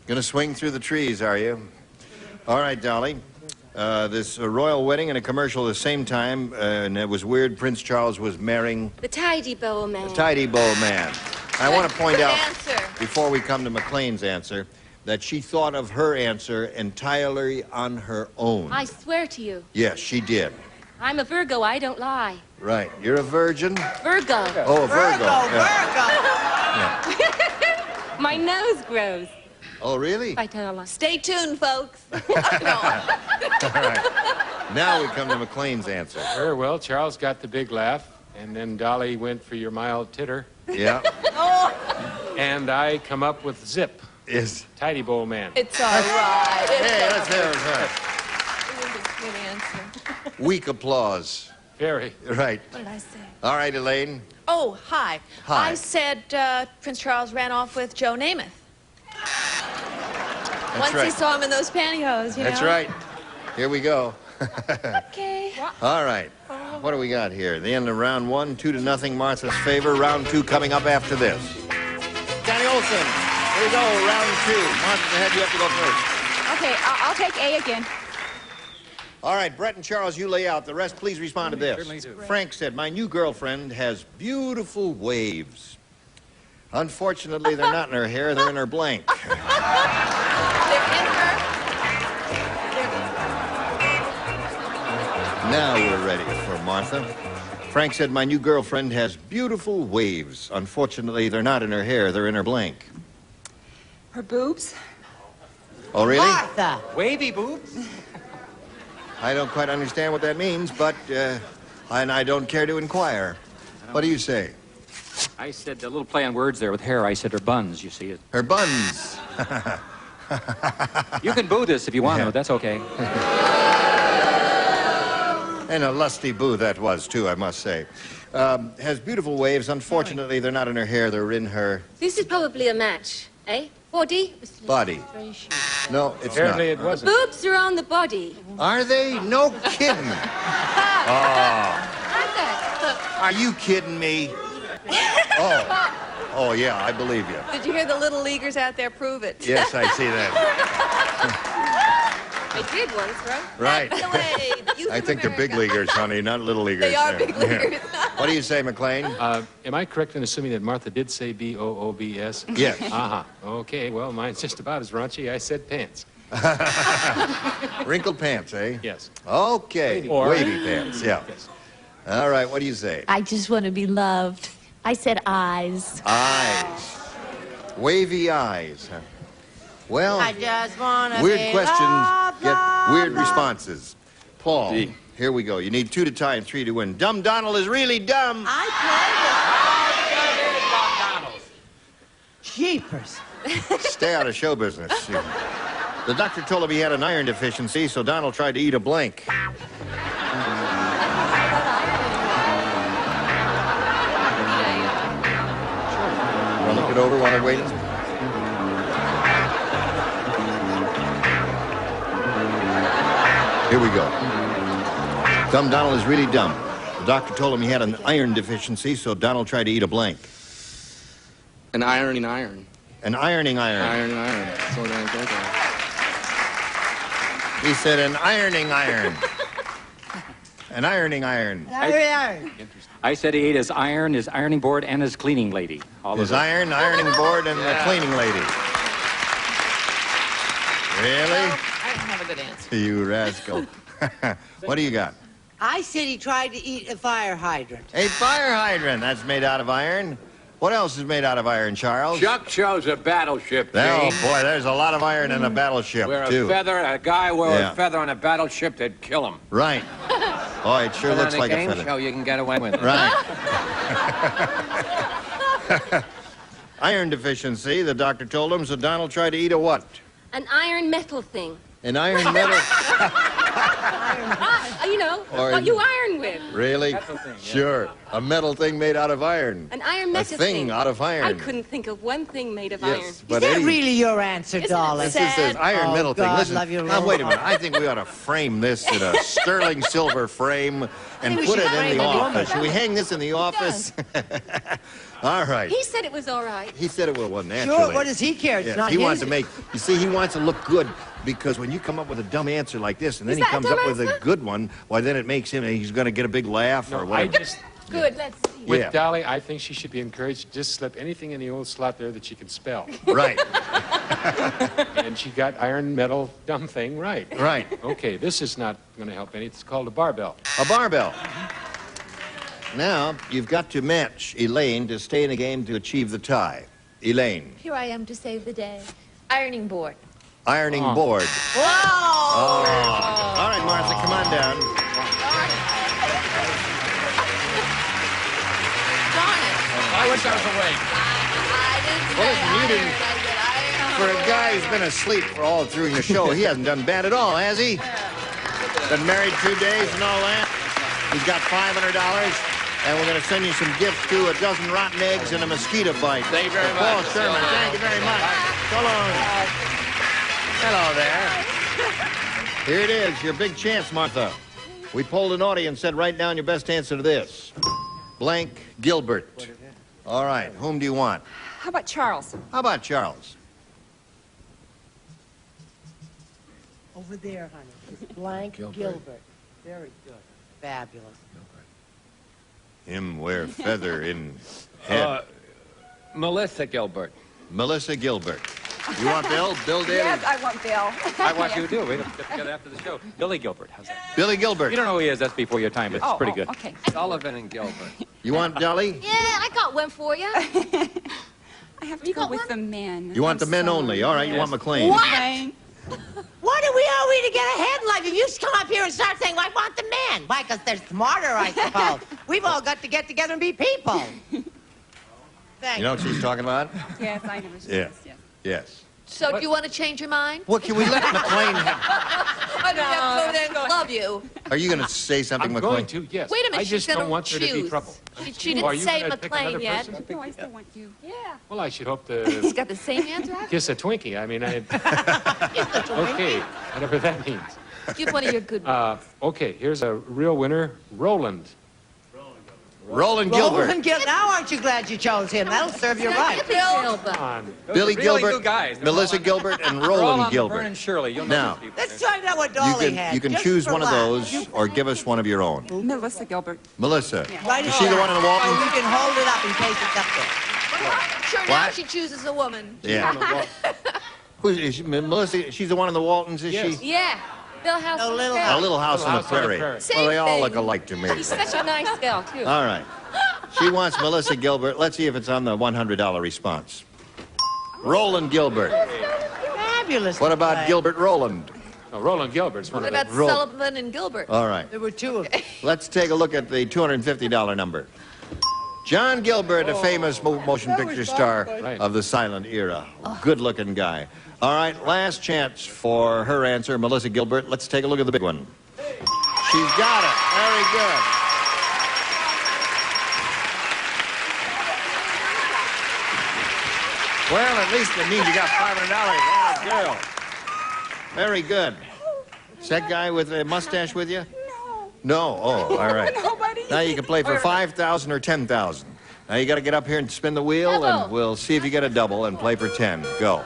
Gonna swing through the trees, are you? All right, Dolly. This royal wedding and a commercial at the same time, and it was weird. Prince Charles was marrying The Tidy Bowl Man. the Tidy Bowl Man. I want to point Good out, answer. before we come to McLean's answer, that she thought of her answer entirely on her own. I swear to you. Yes, she did. I'm a Virgo. I don't lie. Right. You're a virgin? Virgo. Oh, a Virgo. Yeah. My nose grows. Oh, really? I tell a lie. Stay tuned, folks. All right. Now we come to McLean's answer. Very well, Charles got the big laugh, and then Dolly went for your mild titter, Yeah. and I come up with Zip, Is. Tidy Bowl Man. It's all right. Hey, let's hear it. Huh? Good answer. Weak applause. Very. Right. What did I say? All right, Elaine. Oh, hi. Hi. I said Prince Charles ran off with Joe Namath. Once right. he saw him in those pantyhose, you know? That's right. Here we go. Okay. All right. what do we got here? The end of round 1, 2-0, Martha's favor. Round 2 coming up after this. Danny Olson, here we go, round 2. Martha's ahead, you have to go first. Okay, I'll take A again. All right, Brett and Charles, you lay out. The rest, please respond to this. Frank said, my new girlfriend has beautiful waves. Unfortunately, they're not in her hair, they're in her blank. Now we're ready for Martha. Frank said, my new girlfriend has beautiful waves. Unfortunately, they're not in her hair, they're in her blank. Her boobs? Oh, really? Martha! Wavy boobs? I don't quite understand what that means, but, and I don't care to inquire. What do you say? I said a little play on words there with hair. I said her buns, you see. Her buns. You can boo this if you want to. That's okay. And a lusty boo that was, too, I must say. Has beautiful waves. Unfortunately, they're not in her hair. They're in her... This is probably a match, eh? Body? Body. No, it's Apparently not. it wasn't. Boobs are on the body. Are they? No kidding. Oh. Are you kidding me? Oh. Oh, yeah, I believe you. Did you hear the little leaguers out there prove it? Yes, I see that. I did once, right? Right. That's the way. The youth I of think they're big America. leaguers, honey, not little leaguers. They are Yeah. big leaguers. What do you say, McLean? Am I correct in assuming that Martha did say B-O-O-B-S? Yes. Uh-huh. Okay, well, mine's just about as raunchy. I said pants. Wrinkled pants, eh? Yes. Okay. Or- Wavy pants, yeah. Yes. All right, what do you say? I just want to be loved. I said eyes. Eyes. Wavy eyes. Huh? Well, I just want to weird be questions loved, get loved, weird loved. responses. Paul, D. here we go. You need 2 to tie and 3 to win. Dumb Donald is really dumb. I played Jeepers. Stay out of show business. The doctor told him he had an iron deficiency, so Donald tried to eat a blank. Want to look it over while I'm waiting? Here we go. Dumb Donald is really dumb. The doctor told him he had an iron deficiency, so Donald tried to eat a blank. An ironing iron. An ironing iron. Ironing iron. That's what I think of. He said an ironing iron. An ironing iron. I said he ate his iron, his ironing board, and his cleaning lady. All His of it. ironing board, and the cleaning lady. Really? I don't have a good answer. You rascal. What do you got? I said he tried to eat a fire hydrant. A fire hydrant. That's made out of iron. What else is made out of iron, Charles? Chuck shows a battleship, Oh, Gene. boy, there's a lot of iron in a battleship, Where too. a guy wear Yeah. a feather on a battleship, they'd kill him. Right. Oh, it sure But looks on like a a game feather. show, you can get away with it. Right. Iron deficiency, the doctor told him, so Donald tried to eat a what? An iron metal thing. An iron metal? You know, Or- what you iron with. Really? Sure. A metal thing made out of iron. An iron A metal thing out of iron. I couldn't think of one thing made of iron. Yes, Is but that Eddie, really your answer, Isn't it darling? this is an iron Oh, metal thing. God, Listen, love you, now Lord. wait a minute. I think we ought to frame this in a sterling silver frame and we put should it in frame the it. office. Should we hang this in the office? All right. He said it was all right. He said it was naturally. Sure, what does he care? It's Yes, not he his. wants to make. You see, he wants to look good because when you come up with a dumb answer like this, and then Is he that a comes up dumb with a answer? good one, why then it makes him. He's going to get a big laugh or No, I whatever. just, Good, let's see. with Yeah. Dolly, I think she should be encouraged to just slip anything in the old slot there that she can spell. Right. And she got iron, metal, dumb thing right. Right. Okay, this is not going to help any. It's called a barbell. A barbell. Now you've got to match Elaine to stay in the game to achieve the tie. Elaine, Here I am to save the day. Ironing board. ironing Oh. board. Whoa! Oh. All right, Martha, come on down. Darn it. I wish I was awake. Well, listen, you didn't. For a guy who's been asleep for all through the show, he hasn't done bad at all, has he? Been married 2 days and all that. He's got $500, and we're going to send you some gifts too: a dozen rotten eggs and a mosquito bite. Thank you very For Paul much. Sherman, thank you very much. So long. Hello there. Here it is, your big chance, Martha. We polled an audience, said write down your best answer to this. Blank Gilbert. All right, whom do you want? How about Charles? How about Charles? Over there, honey. It's blank Gilbert. Very good. Fabulous. Him wear feather in head. Melissa Gilbert. Melissa Gilbert. You want Bill? Bill did? Yes, I want Bill. I want you to. We're going to get together after the show. Billy Gilbert. How's that? Billy Gilbert. You don't know who he is. That's before your time, but it's pretty good. Okay. Sullivan and Gilbert. You want Dolly? Yeah, I got one for you. I have to go with the men. You want the men only. All right, you want McLean. What? What do we owe we to get ahead in life? If you just come up here and start saying, well, I want the men. Why, because they're smarter, I suppose. We've all got to get together and be people. Thank You know what she's talking about? Yes, I never said Yeah. this, yes. Yes. So do you want to change your mind? What can we let McLean have? I don't have to love you. Are you going to say something, I'm McLean? going to, yes. Wait a minute, I she's just gonna don't want there to be choose. trouble. She Are didn't you say gonna pick McLean another yet. person? No, I still want you. Yeah. Well, I should hope He's to got the same answer. kiss a Twinkie. I mean, okay, whatever that means. Give one of your good ones. Okay, here's a real winner, Roland. Roland Gilbert. Roland Gilbert. Now aren't you glad you chose him? That'll serve you right. Bill. Come on. Those Billy are really Gilbert, new guys. They're Melissa all on- Gilbert, and they're all Roland on the Gilbert. Vern and Shirley. You'll know Now, these people. Let's find out what Dolly had. you can just choose for one of laughs. those or give us one of your own. Melissa Gilbert. Melissa. Right Is she the one in the Oh, Walton? you can hold it up in case it's up there. Sure, now What? she chooses a woman. Yeah. Who is she? Melissa, she's the one in the Waltons, is Yes. she? Yeah. Bill House. A little A Little House on the Prairie. Well, they all look alike to me. She's such a nice girl, too. All right. She wants Melissa Gilbert. Let's see if it's on the $100 response. Roland Gilbert. Fabulous. What about play. Gilbert Roland? Oh, Roland Gilbert's one What of about the... Sullivan and Gilbert? All right. There were two of them. Let's take a look at the $250 number. John Gilbert, a famous motion picture star of the silent era. Good-looking guy. All right, last chance for her answer, Melissa Gilbert. Let's take a look at the big one. She's got it. Very good. Well, at least it means you got $500. That girl. Very good. Is that guy with a mustache with you? No. Oh, all right. Now you can play for $5,000 or $10,000. Now you got to get up here and spin the wheel, and we'll see if you get a double and play for 10. Go.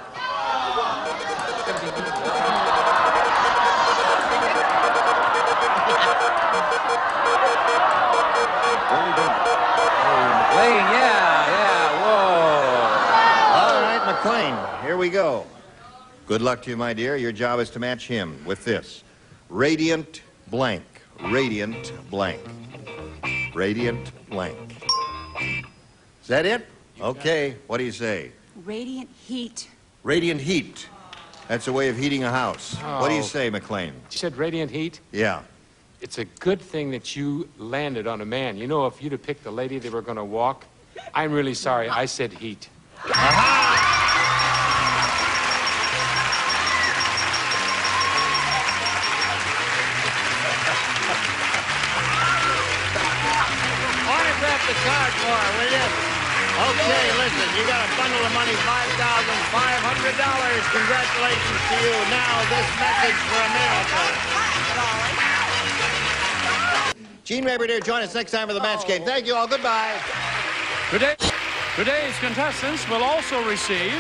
McLean, yeah, whoa. All right, McLean, here we go. Good luck to you, my dear. Your job is to match him with this. Radiant blank. Radiant blank. Radiant blank. Is that it? Okay, what do you say? Radiant heat. Radiant heat. That's a way of heating a house. What do you say, McLean? She said radiant heat. Yeah. It's a good thing that you landed on a man. You know, if you'd have picked the lady they were going to walk, I'm really sorry. I said heat. Autograph the card for her, will you? Okay, listen, you got a bundle of money, $5,500. Congratulations to you. Now, this message for America. Gene Raber here. Join us next time for the match game. Thank you all. Goodbye. Today's contestants will also receive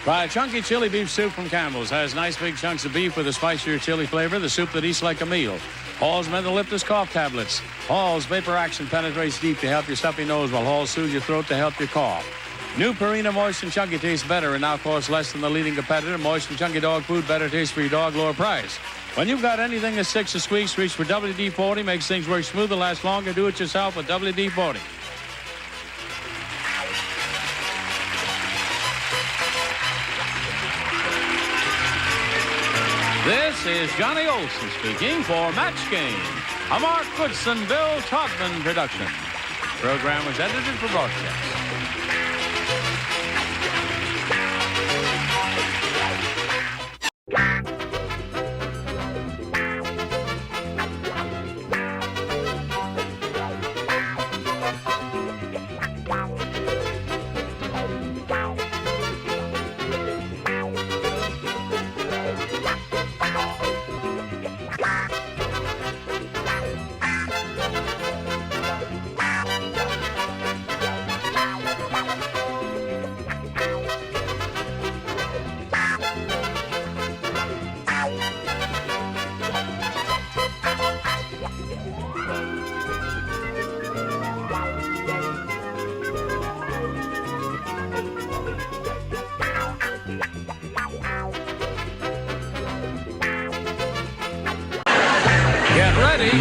fried chunky chili beef soup from Campbell's. Has nice big chunks of beef with a spicier chili flavor, the soup that eats like a meal. Hall's Mentholyptus cough tablets. Hall's vapor action penetrates deep to help your stuffy nose, while Hall soothes your throat to help you cough. New Purina Moist and Chunky tastes better and now costs less than the leading competitor. Moist and Chunky dog food, better taste for your dog, lower price. When you've got anything that sticks or squeaks, reach for WD-40. Makes things work smoother, last longer. Do it yourself with WD-40. This is Johnny Olson speaking for Match Game, a Mark Goodson, Bill Todman production. Program was edited for broadcast.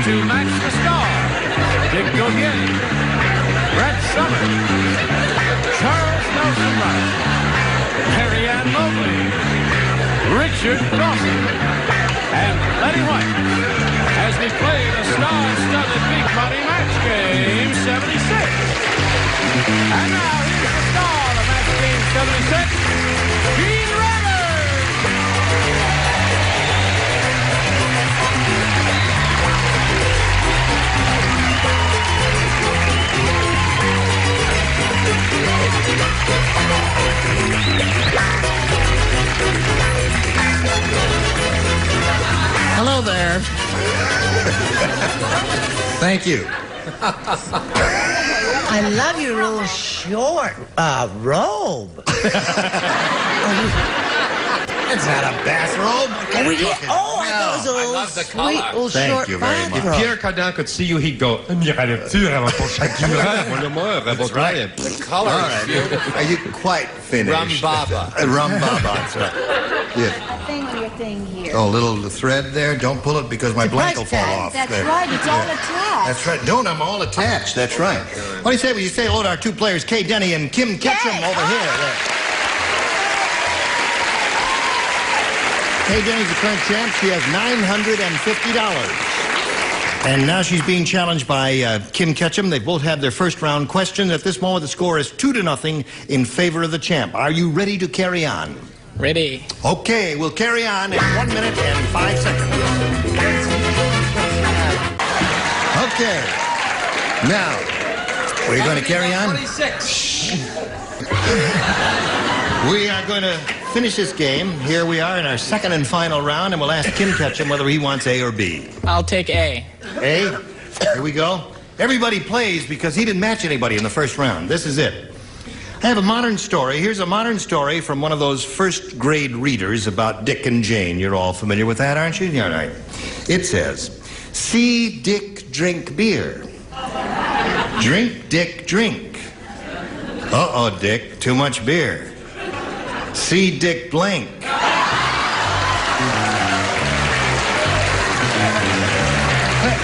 to match the stars. Dick Gogier, Brett Summers, Charles Nelson Rice, Carrie Ann Mobley, Richard Dawson, and Letty White as we play the star-studded Big Money Match Game 76. And now here's the star of Match Game 76, Gene Rivers. Hello there. Thank you. I love your little short robe. It's not a bathrobe. I thought it was a little sweet little short bathrobe. If Pierre Cardin could see you, he'd go, That's right. The color. All right. Are you quite finished? Rumbaba. Rumbaba, that's right. Yeah. Thing on your thing here. Oh, little thread there. Don't pull it because my blank will fall off. That's there. right, it's all attached. That's right. Don't, I'm all attached. That's right. What do you say when you say hello to our two players, Kay Denny and Kim Ketchum over here? There. Kay Denny's the current champ. She has $950. And now she's being challenged by Kim Ketchum. They both have their first round question. At this moment, the score is 2-0 in favor of the champ. Are you ready to carry on? Ready. Okay, we'll carry on in 1 minute and 5 seconds. Okay. Now, we're going to carry on. 26. We are going to finish this game. Here we are in our second and final round, and we'll ask Kim Ketchum whether he wants A or B. I'll take A. A? Here we go. Everybody plays because he didn't match anybody in the first round. This is it. I have a modern story. Here's a modern story from one of those first grade readers about Dick and Jane. You're all familiar with that, aren't you? Yeah, right. It says, see Dick drink beer. Drink, Dick, drink. Uh-oh, Dick, too much beer. See Dick blink.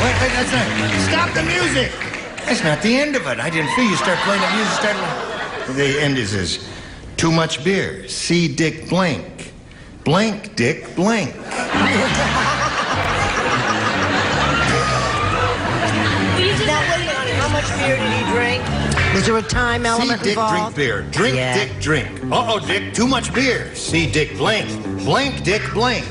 Wait, that's not... Stop the music! That's not the end of it. I didn't feel you start playing the music. The end is too much beer. See Dick blink. Blank, Dick, blink. How much beer did he drink? Was there a time element See Dick involved? drink beer. Drink, Yeah. Dick, drink. Uh-oh, Dick, too much beer. See Dick blink. Blank, Dick, blink.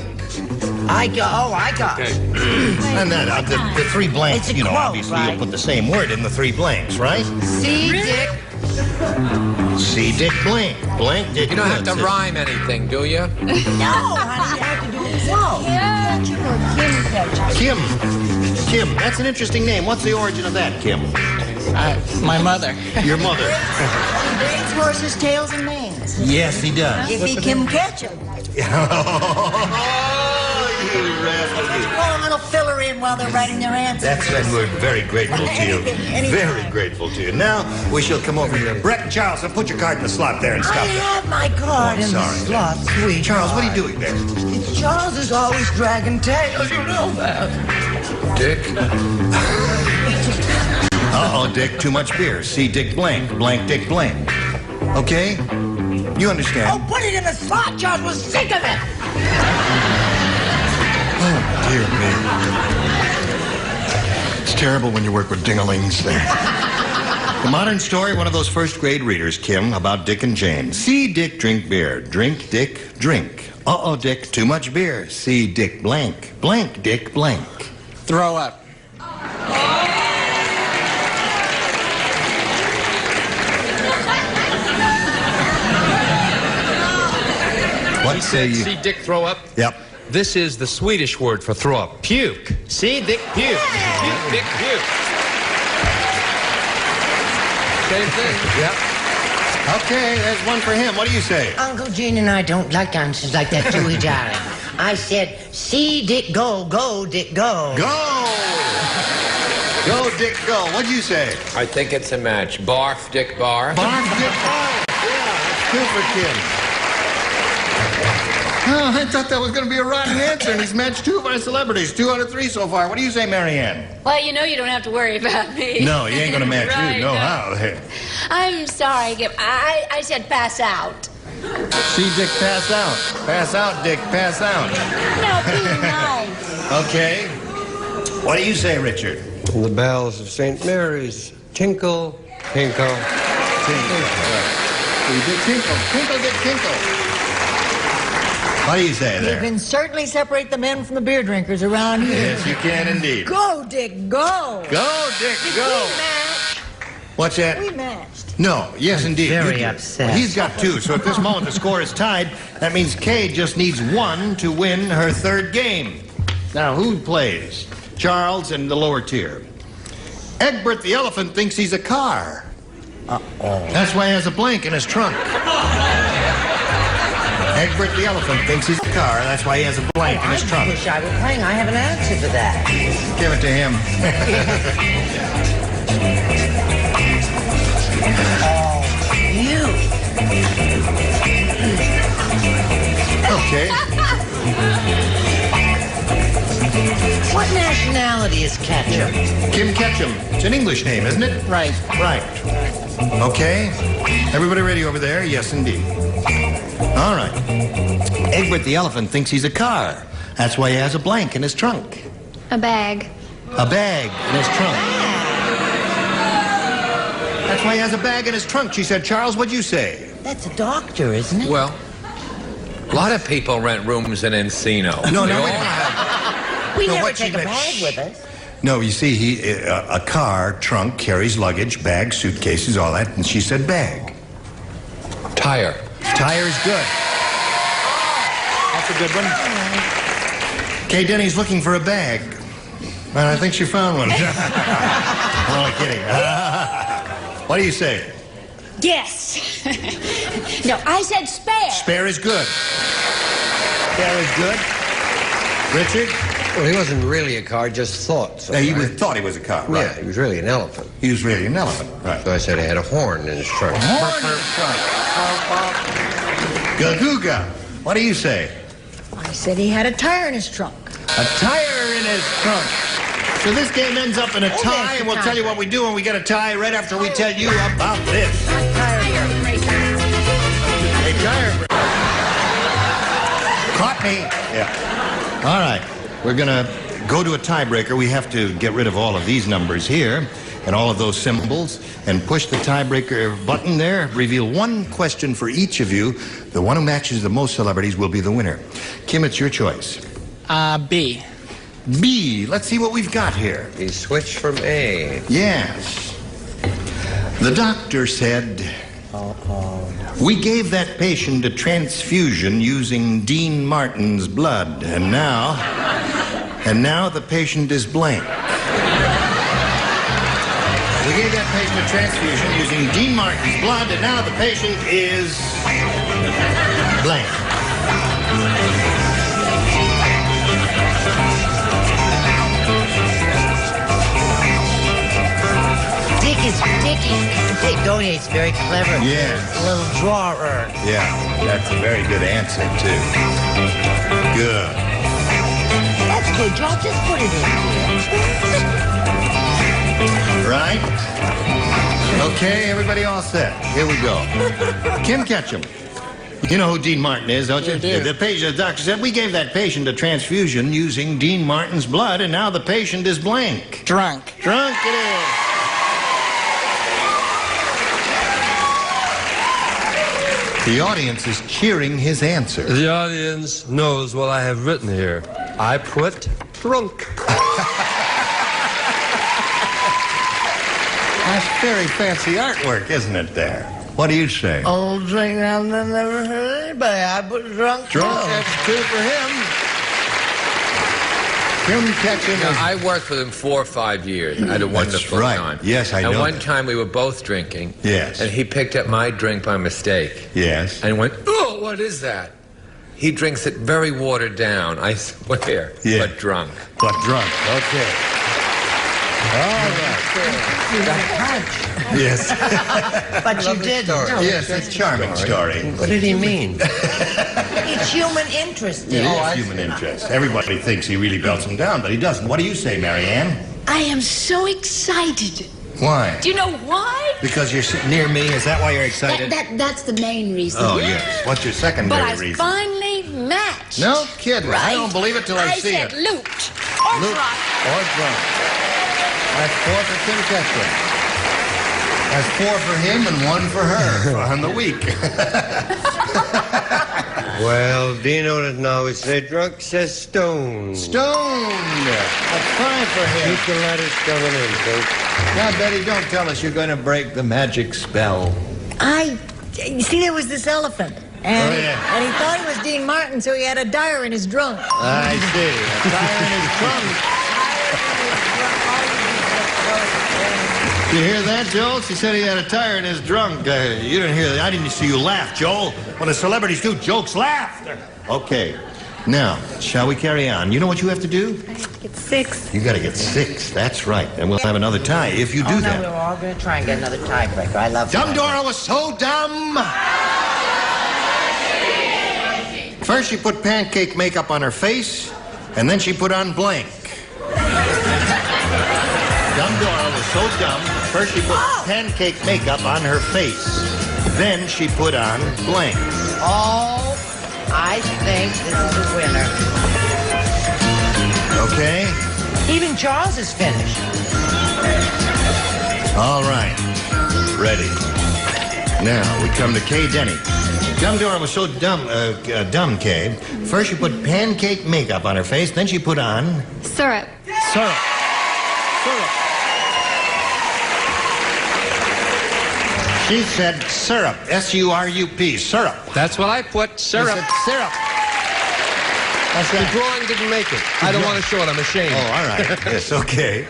I got it. And then the three blanks, It's a quote, obviously right? you'll put the same word in the three blanks, right? See Dick. See Dick blink. Blank, Dick, You don't have to blink. rhyme anything, do you? No, honey, you have to do it slow. Kim, that's an interesting name. What's the origin of that, Kim? My mother. Your mother. He brings horses, tails, and manes. Yes, he does. If he Kim Ketchum. You rascal, you. Well, a little filler in while they're writing their answers. And we're very grateful to you. Anything. Very grateful to you. Now, we shall come over here. Brett and Charles, put your card in the slot there and stop I it. have my card Oh, in the sorry. slot, sweet. Charles, what are you doing there? Charles is always dragging tails, you know that. Dick. Uh-oh, Dick, too much beer. See Dick blank. Blank, Dick blank. Okay? You understand? Oh, put it in the slot. Charles was sick of it. Oh, dear me. It's terrible when you work with ding-a-lings there. The modern story, one of those first grade readers, Kim, about Dick and Jane. See Dick drink beer. Drink, Dick, drink. Uh-oh, Dick, too much beer. See Dick blank. Blank, Dick, blank. Throw up. What say you? See Dick throw up? Yep. This is the Swedish word for throw up. Puke. See Dick puke. Puke, Dick puke. Same thing. Yep. Okay, there's one for him. What do you say? Uncle Gene and I don't like answers like that, do we, darling? I said, see Dick go, go, Dick, go. Go! Go, Dick, go. What'd you say? I think it's a match. Barf, Dick, barf. Barf, Dick, barf. Yeah, that's two for Kim. Oh, I thought that was going to be a rotten answer, and he's matched 2 of our celebrities. 2 out of 3 so far. What do you say, Marianne? Well, you know you don't have to worry about me. No, he ain't going to match Right, you. No no. how. I'm sorry. I said pass out. See Dick pass out. Pass out, Dick. Pass out. No, be nice. Okay. What do you say, Richard? And the bells of St. Mary's tinkle, tinkle, tinkle. You did tinkle. Tinkle, Dick, tinkle. What do you say You there? can certainly separate the men from the beer drinkers around here. Yes, you can indeed. Go, Dick, go. Go, Dick, go. We matched. What's that? We matched. No, yes, indeed. very You did. upset. Well, he's got 2, so at this moment the score is tied. That means Kay just needs 1 to win her 3rd game. Now, who plays? Charles in the lower tier. Egbert the elephant thinks he's a car. Uh-oh. That's why he has a blank in his trunk. Egbert the elephant thinks he's a car. That's why he has a blank in his trunk. I wish I were playing. I have an answer for that. Give it to him. You. Okay. What nationality is Ketchum? Kim Ketchum. It's an English name, isn't it? Right. Right. Okay. Everybody ready over there? Yes, indeed. All right. Egbert the elephant thinks he's a car. That's why he has a blank in his trunk. A bag. A bag in his trunk. That's why he has a bag in his trunk, she said. Charles, what'd you say? That's a doctor, isn't it? Well, a lot of people rent rooms in Encino. No, They no, all wait a minute. have- We No, never what she take a meant- bag with us. No, you see, a car, trunk, carries luggage, bags, suitcases, all that, and she said bag. Tire. Tire's good. That's a good one. Kay Denny's looking for a bag. And I think she found one. I'm only kidding. What do you say? Yes. No, I said spare. Spare is good. Spare is good. Richard? Well, he wasn't really a car, just thought so. He right? thought he was a car, right? Yeah, he was really an elephant. He was really an elephant, right. So I said he had a horn in his trunk. Horn in his trunk. Gaguga, what do you say? I said he had a tire in his trunk. A tire in his trunk. So this game ends up in a tie, and we'll tell you what we do when we get a tie right after we tell you about this. A tire breaker. Caught me. Yeah. All right. We're going to go to a tiebreaker. We have to get rid of all of these numbers here and all of those symbols and push the tiebreaker button there. Reveal 1 question for each of you. The one who matches the most celebrities will be the winner. Kim, it's your choice. B. B. Let's see what we've got here. He switched from A. Yes. The doctor said, we gave that patient a transfusion using Dean Martin's blood, and now the patient is blank. We gave that patient a transfusion using Dean Martin's blood, and now the patient is blank. Dick donates very clever. Yeah. A little drawer. Yeah, that's a very good answer, too. Good. That's good, Joe. Just put it in here. Right? Okay, everybody all set. Here we go. Kim Ketchum. You know who Dean Martin is, don't you? The doctor said, we gave that patient a transfusion using Dean Martin's blood, and now the patient is blank. Drunk. Drunk it is. The audience is cheering his answer. The audience knows what I have written here. I put drunk. That's very fancy artwork, isn't it, there? What do you say? Old drink I've never heard anybody. I put drunk. Drunk, that's 2 for him. Kim Ketchum. I worked with him 4 or 5 years. I had a wonderful time. Yes, I know. And one that. time we were both drinking. Yes. And he picked up my drink by mistake. Yes. And went, oh, what is that? He drinks it very watered down, I swear. Yeah. But drunk. But drunk. Okay. Yes. But you didn't. Yes, it's a charming story. What did he mean? It's human interest. It is human interest. Everybody thinks he really belts him down, but he doesn't. What do you say, Marianne? I am so excited. Why? Do you know why? Because you're sitting near me. Is that why you're excited? That's the main reason. Oh, yes. What's your secondary But I reason? finally matched. No kidding. Right? I don't believe it till I see said it. looped or Looped dropped. or drunk. That's 4 for Kim Ketchum. That's 4 for him and 1 for her on the week. Well, Dino doesn't always say drunk, says stoned. Stoned. That's 5 for him. Keep the letters coming in, folks. Now, Betty, don't tell us you're going to break the magic spell. You see, there was this elephant. And, and he thought he was Dean Martin, so he had a dyer in his trunk. I see. A tire in his trunk. You hear that, Joel? She said he had a tire in his trunk. You didn't hear that. I didn't see you laugh, Joel. When the celebrities do jokes, laugh. Okay. Now, shall we carry on? You know what you have to do? Get 6. You got to get 6. That's right. And we'll have another tie if you do that. We're all going to try and get another tiebreaker. I love Dumb Dora was so dumb. First, she put pancake makeup on her face, and then she put on blank. Dumb Dora was so dumb. First, she put pancake makeup on her face. Then she put on blank. Oh, I think this is a winner. Okay? Even Charles is finished. All right. Ready. Now, we come to Kay Denny. Dumb Dora was so dumb, Kay. First, she put pancake makeup on her face. Then she put on... Syrup. Syrup. Syrup. She said syrup. S-U-R-U-P. Syrup. That's what I put. Syrup. She said syrup. That's The right. drawing didn't make it. I don't want to show it. I'm ashamed. Oh, all right. Yes, okay.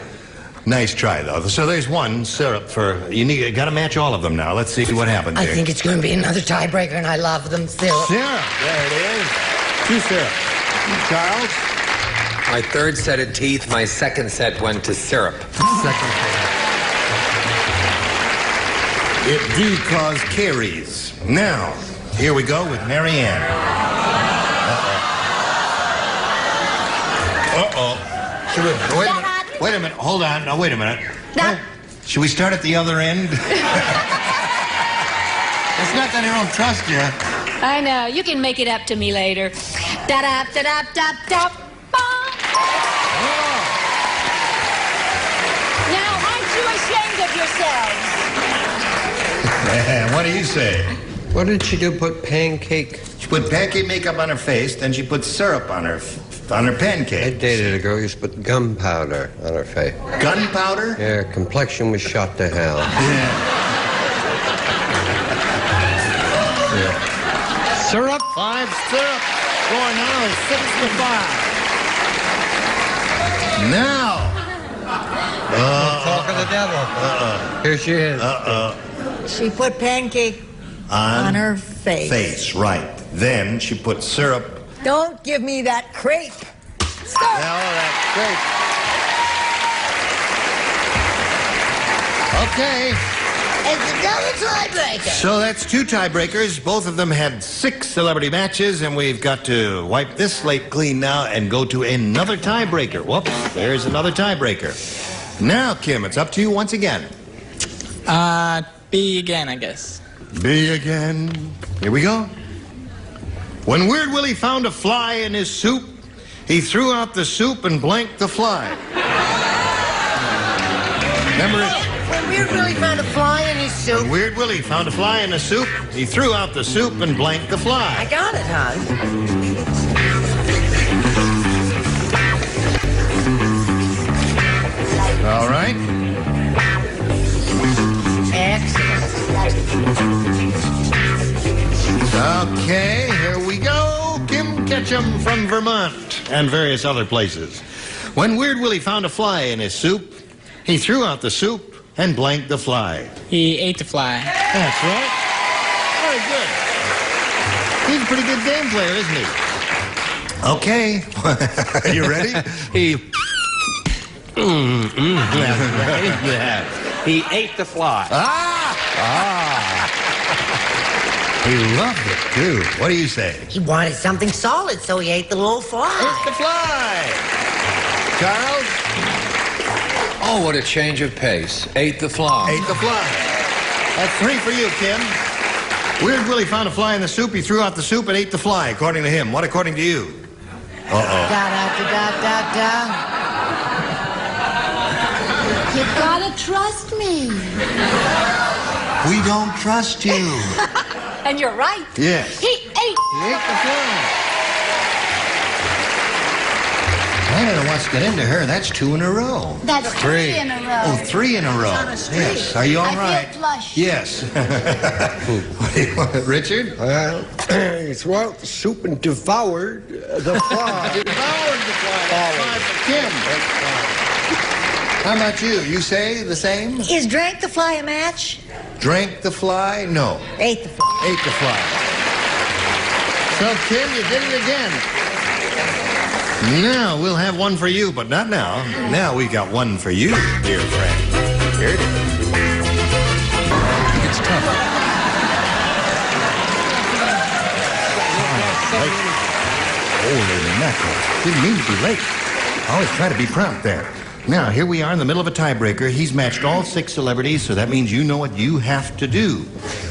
Nice try, though. So there's 1 syrup for... You got to match all of them now. Let's see what happens I here. think it's going to be another tiebreaker, and I love them still. Syrup. There it is. 2 syrup. Charles? My third set of teeth, my second set went to syrup. It do cause caries. Now, here we go with Marianne. Uh-oh. Wait a minute. Hold on. Now, wait a minute. Should we start at the other end? It's not that I don't trust you. I know. You can make it up to me later. Da-da-da-da-da-da. Now, aren't you ashamed of yourselves? What do you say? What did she do? Put pancake? She put pancake makeup on her face, then she put syrup on her pancake. I dated a girl who used to put gunpowder on her face. Gunpowder? Yeah, complexion was shot to hell. Yeah. Syrup? 5 syrup. Score now is 6-5. Now. Talk of the devil. Here she is. She put pancake on her face. Right. Then she put syrup. Don't give me that crepe. Now that's great. Okay. It's another tiebreaker. So that's 2 tiebreakers. Both of them had 6 celebrity matches, and we've got to wipe this slate clean now and go to another tiebreaker. Whoops, there's another tiebreaker. Now, Kim, it's up to you once again. B again, I guess. B again. Here we go. When Weird Willie found a fly in his soup, he threw out the soup and blanked the fly. Remember it? When Weird Willie found a fly in his soup. When Weird Willie found a fly in the soup, he threw out the soup and blanked the fly. I got it, hon. All right. Excellent. Okay, here we go. Kim Ketchum from Vermont and various other places. When Weird Willie found a fly in his soup, he threw out the soup and blanked the fly. He ate the fly. That's right. Very good. He's a pretty good game player, isn't he? Okay. Are you ready? He He ate the fly. He loved it, too. What do you say? He wanted something solid, so he ate the little fly. Ate the fly. Charles? Oh, what a change of pace. Ate the fly. Ate the fly. That's 3 for you, Kim. Weird Willie found a fly in the soup. He threw out the soup and ate the fly, according to him. What according to you? Da-da-da-da-da-da. You gotta trust me. We don't trust you. And you're right. Yes. He ate the fly. Canada wants to get into her. That's 2 in a row. That's 3 in a row. Oh, 3 in a row. Yes. Are you all right? I feel flushed. Yes. What do you want, Richard? Well, it's well, the soup and devoured the fly. Devoured the fly. That's 5 for Kim. How about you? You say the same? Is drank the fly a match? Drank the fly? No. Ate the fly. Ate the fly. So, Kim, you did it again. Now, we'll have 1 for you, but not now. Now we got 1 for you, dear friend. Here it is. It's tough. Holy mackerel. Didn't mean to be late. I always try to be prompt there. Now, here we are in the middle of a tiebreaker. He's matched all 6 celebrities, so that means you know what you have to do.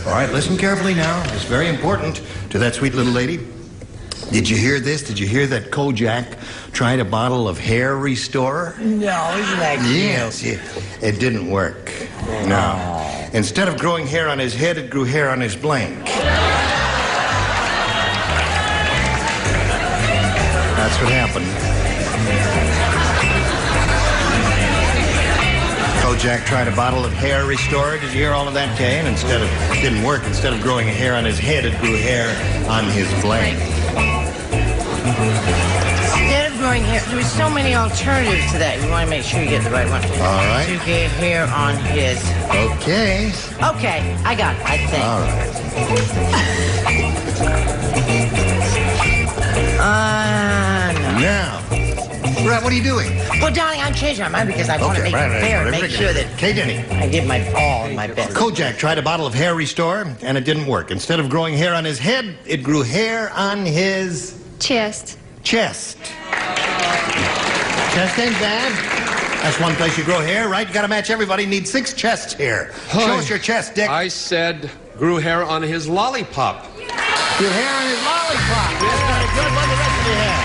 All right, listen carefully now. It's very important to that sweet little lady. Did you hear this? Did you hear that Kojak tried a bottle of hair restorer? No, isn't that cute? Yes, it didn't work. No. Instead of growing hair on his head, it grew hair on his blank. That's what happened. Kojak tried a bottle of hair restorer. Did you hear all of that, Kay? And instead of, it didn't work. Instead of growing hair on his head, it grew hair on his blank. Instead of growing hair, there were so many alternatives to that. You want to make sure you get the right one. All right. To get hair on his. Okay. Okay, I got it, I think. All right. No. Now, Brett, what are you doing? Well, darling, I'm changing my mind because I want to make it fair and make sure that Kay Denny. I give my all in my best. Kojak tried a bottle of hair restore, and it didn't work. Instead of growing hair on his head, it grew hair on his Chest. chest. Chest ain't bad. That's one place you grow hair, right? You got to match everybody. Need 6 chests here. Show us your chest, Dick. I said grew hair on his lollipop. Grew hair on his lollipop. That's very good. What the rest of you have?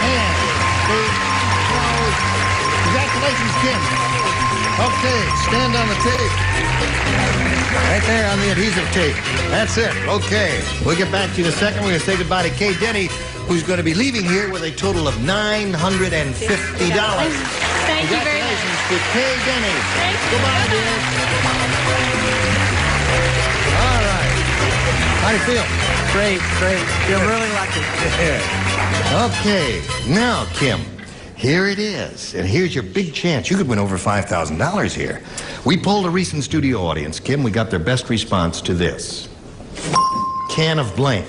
Hands, feet, clothes. Congratulations, Kim. Okay, stand on the tape. Right there on the adhesive tape. That's it. Okay. We'll get back to you in a second. We're going to say goodbye to Kay Denny, who's going to be leaving here with a total of $950. Thank you very much. Congratulations to Kay Denny. Goodbye, dear. All right. How do you feel? Great. Feel really lucky. Okay. Now, Kim, here it is. And here's your big chance. You could win over $5,000 here. We polled a recent studio audience, Kim. We got their best response to this. Can of blank.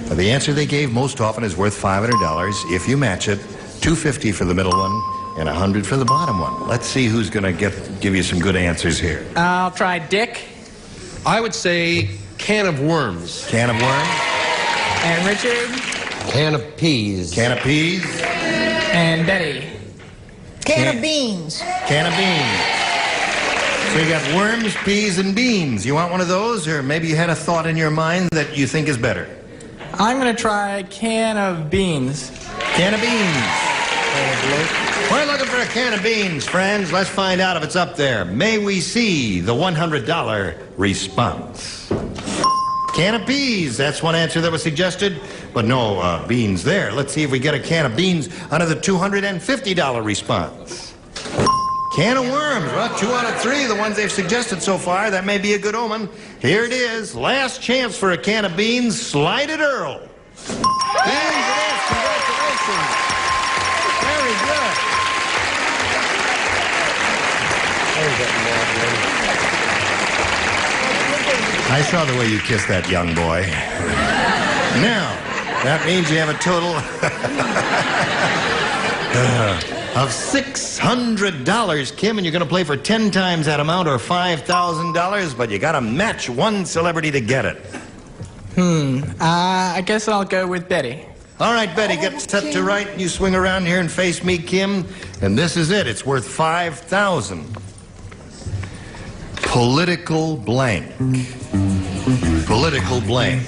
Now, the answer they gave most often is worth $500. If you match it, $250 for the middle one and $100 for the bottom one. Let's see who's going to give you some good answers here. I'll try Dick. I would say can of worms. Can of worms. And Richard. Can of peas. Can of peas. And Betty. Can of beans. Can of beans. So you got worms, peas, and beans. You want one of those? Or maybe you had a thought in your mind that you think is better? I'm going to try can of beans. Can of beans. We're looking for a can of beans, friends. Let's find out if it's up there. May we see the $100 response. Can of peas. That's one answer that was suggested, but no beans there. Let's see if we get a can of beans under the $250 response. Can of worms. Well, 2 out of 3, the ones they've suggested so far. That may be a good omen. Here it is. Last chance for a can of beans. Slide it, Earl. Beans it is. Congratulations. Very good. I saw the way you kissed that young boy. Now, that means you have a total... of $600, Kim, and you're going to play for 10 times that amount or $5,000, but you got to match one celebrity to get it. I guess I'll go with Betty. All right, Betty, get set to right. You swing around here and face me, Kim, and this is it. It's worth $5,000. Political blank. Political blank.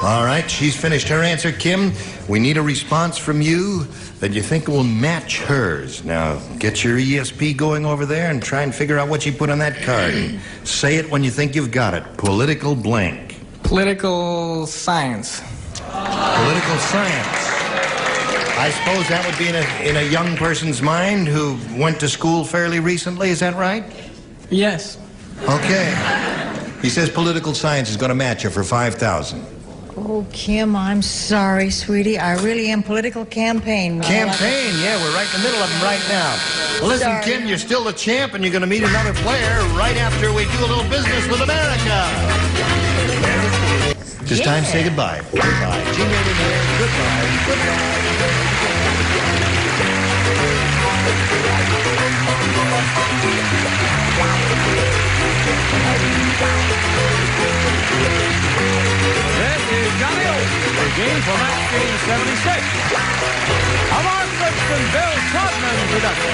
All right, she's finished her answer, Kim. We need a response from you that you think will match hers. Now, get your ESP going over there and try and figure out what you put on that card. Say it when you think you've got it. Political blank. Political science. Political science. I suppose that would be in a young person's mind who went to school fairly recently. Is that right? Yes. Okay. He says political science is going to match you for $5,000. Oh, Kim, I'm sorry, sweetie. I really am political campaign. Campaign, yeah, we're right in the middle of them right now. Well, listen, Sorry. Kim, you're still the champ, and you're going to meet another player right after we do a little business with America. It's time to say goodbye. Goodbye. Gene Raymond here. Goodbye. Goodbye. This is Johnny O, the game for match game 76. A Mark Brooks and Bill Trotman production.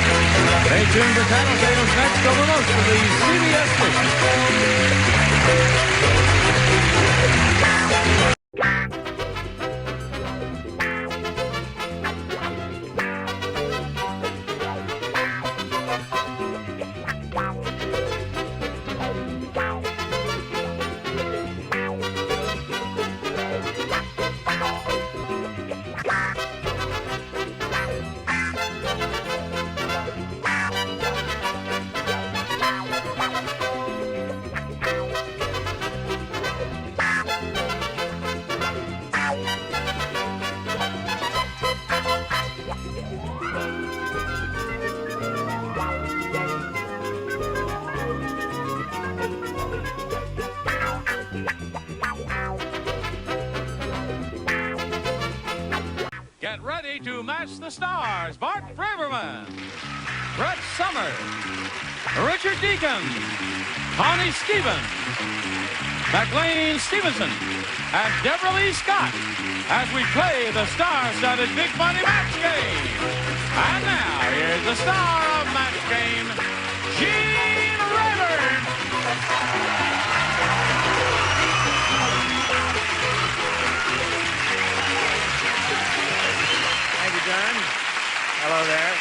Stay tuned for Tattletales next over most of the CBS Get ready to match the stars. Bart Braverman, Brett Summers, Richard Deacon, Connie Stevens, McLean Stevenson, and Deborah Lee Scott as we play the star-studded Big Money Match Game. And now, here's the star of Match Game, Gene Rayburn. Thank you, John. Hello there.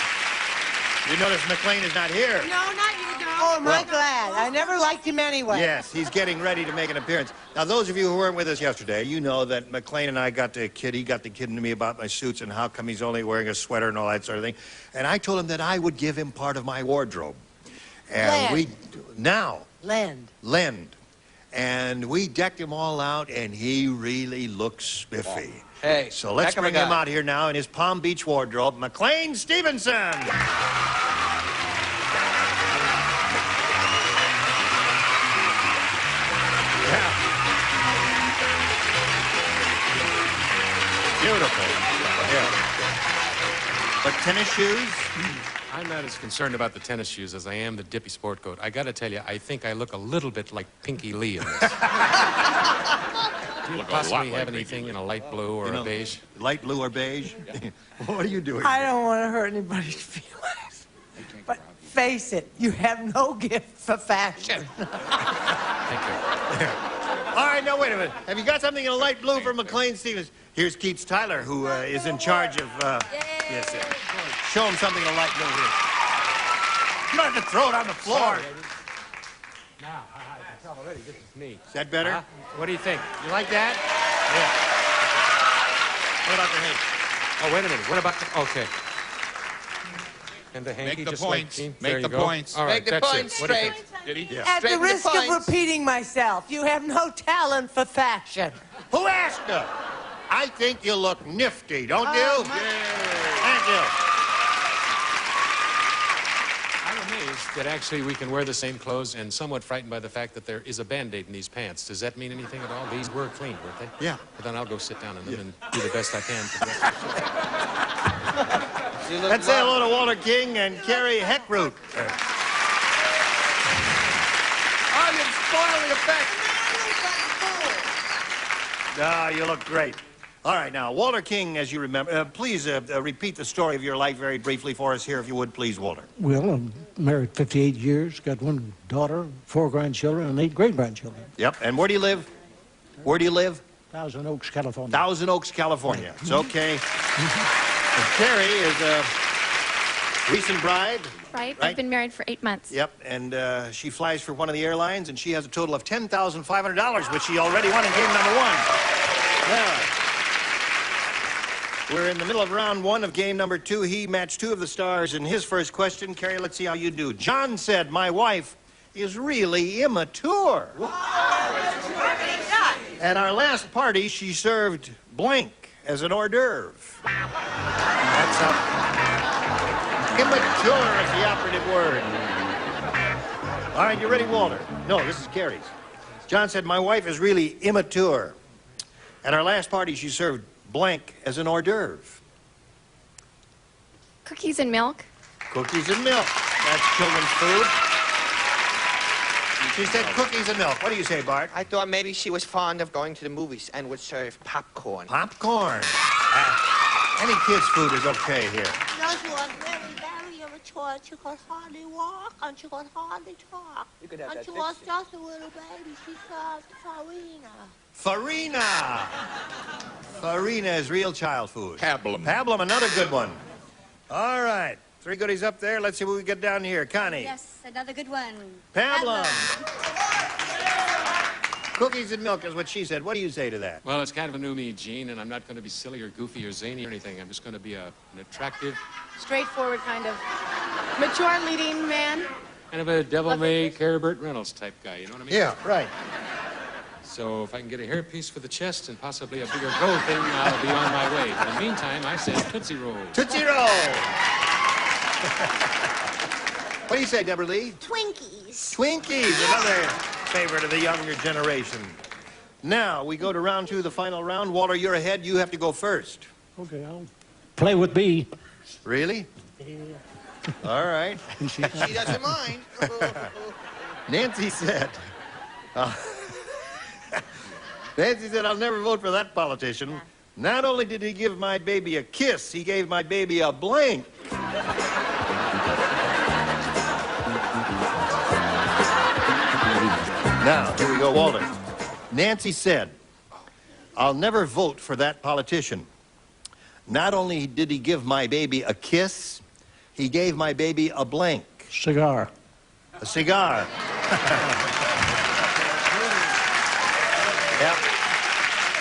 You notice McLean is not here. No, not you, Don. Oh, am I glad. I never liked him anyway. Yes, he's getting ready to make an appearance. Now, those of you who weren't with us yesterday, you know that McLean and I got the kid. He got the kidding to me about my suits and how come he's only wearing a sweater and all that sort of thing. And I told him that I would give him part of my wardrobe. And lend. And we decked him all out, and he really looks spiffy. Hey, so let's bring him out here now in his Palm Beach wardrobe, McLean Stevenson. Yeah. Beautiful. Yeah. But tennis shoes? I'm not as concerned about the tennis shoes as I am the dippy sport coat. I got to tell you, I think I look a little bit like Pinky Lee in this. Do you possibly have anything in a light blue or a beige? Light blue or beige? What are you doing? I don't want to hurt anybody's feelings. But face it, you have no gift for fashion. Thank you. All right, now wait a minute. Have you got something in a light blue for McLean Stevens? Here's Keats Tyler, who is in charge of... yes, sir. Show him something in a light blue here. You don't have to throw it on the floor. Sorry. Now, I can tell already this is me. Is that better? What do you think? You like that? Yeah. What about the hanky? Oh, wait a minute. What about the... Okay. And the hanky, Make the just points. like... Make the points. All right, Make the that's points it. What do you straight. think? Did he? Yeah. At the risk of repeating myself, you have no talent for fashion. Who asked her? I think you look nifty, don't you? Oh, Thank you. amazed that actually we can wear the same clothes and somewhat frightened by the fact that there is a Band-Aid in these pants. Does that mean anything at all? These were clean, weren't they? Yeah. But then I'll go sit down in them and do the best I can for the rest of the show. Let's say hello to Walter King and Carrie Heckroot. Oh, you've spoiled the effect. Ah, you look great. All right, now, Walter King, as you remember, please repeat the story of your life very briefly for us here, if you would, please, Walter. Well, I'm married 58 years, got one daughter, 4 grandchildren, and 8 great-grandchildren. Yep, and where do you live? Where do you live? Thousand Oaks, California. Thousand Oaks, California. It's okay. And Carrie is a recent bride. Right, I've been married for 8 months. Yep, and she flies for one of the airlines, and she has a total of $10,500, which she already won in game number 1. Yeah. We're in the middle of round 1 of game number 2. He matched 2 of the stars in his first question. Carrie, let's see how you do. John said, my wife is really immature. At our last party, she served blank as an hors d'oeuvre. That's immature is the operative word. All right, you ready, Walter? No, this is Carrie's. John said, my wife is really immature. At our last party, she served blank as an hors d'oeuvre. Cookies and milk. Cookies and milk. That's children's food. She said cookies and milk. What do you say, Bart? I thought maybe she was fond of going to the movies and would serve popcorn. Popcorn. Any kid's food is okay here. No, she was very immature. She could hardly walk and she could hardly talk. You could have and that she was just a little baby. She served farina. Farina. Farina is real child food. Pablum. Pablum, another good one. All right. 3 goodies up there. Let's see what we get down here. Connie. Yes, another good one. Pablum. Cookies and milk is what she said. What do you say to that? Well, it's kind of a new me, Gene, and I'm not going to be silly or goofy or zany or anything. I'm just going to be an attractive, Straightforward kind of mature leading man. kind of a devil-may-care Burt Reynolds type guy, you know what I mean? Yeah, right. So if I can get a hairpiece for the chest and possibly a bigger gold thing, I'll be on my way. But in the meantime, I said Tootsie Roll. Tootsie Roll. What do you say, Deborah Lee? Twinkies. Twinkies, another favorite of the younger generation. Now, we go to round 2, the final round. Walter, you're ahead. You have to go first. Okay, I'll play with B. Really? Yeah. All right. She doesn't mind. Nancy said, Nancy said, I'll never vote for that politician. Not only did he give my baby a kiss, he gave my baby a blank. Now, here we go, Walter. Nancy said, I'll never vote for that politician. Not only did he give my baby a kiss, he gave my baby a blank. Cigar. A cigar. Yep.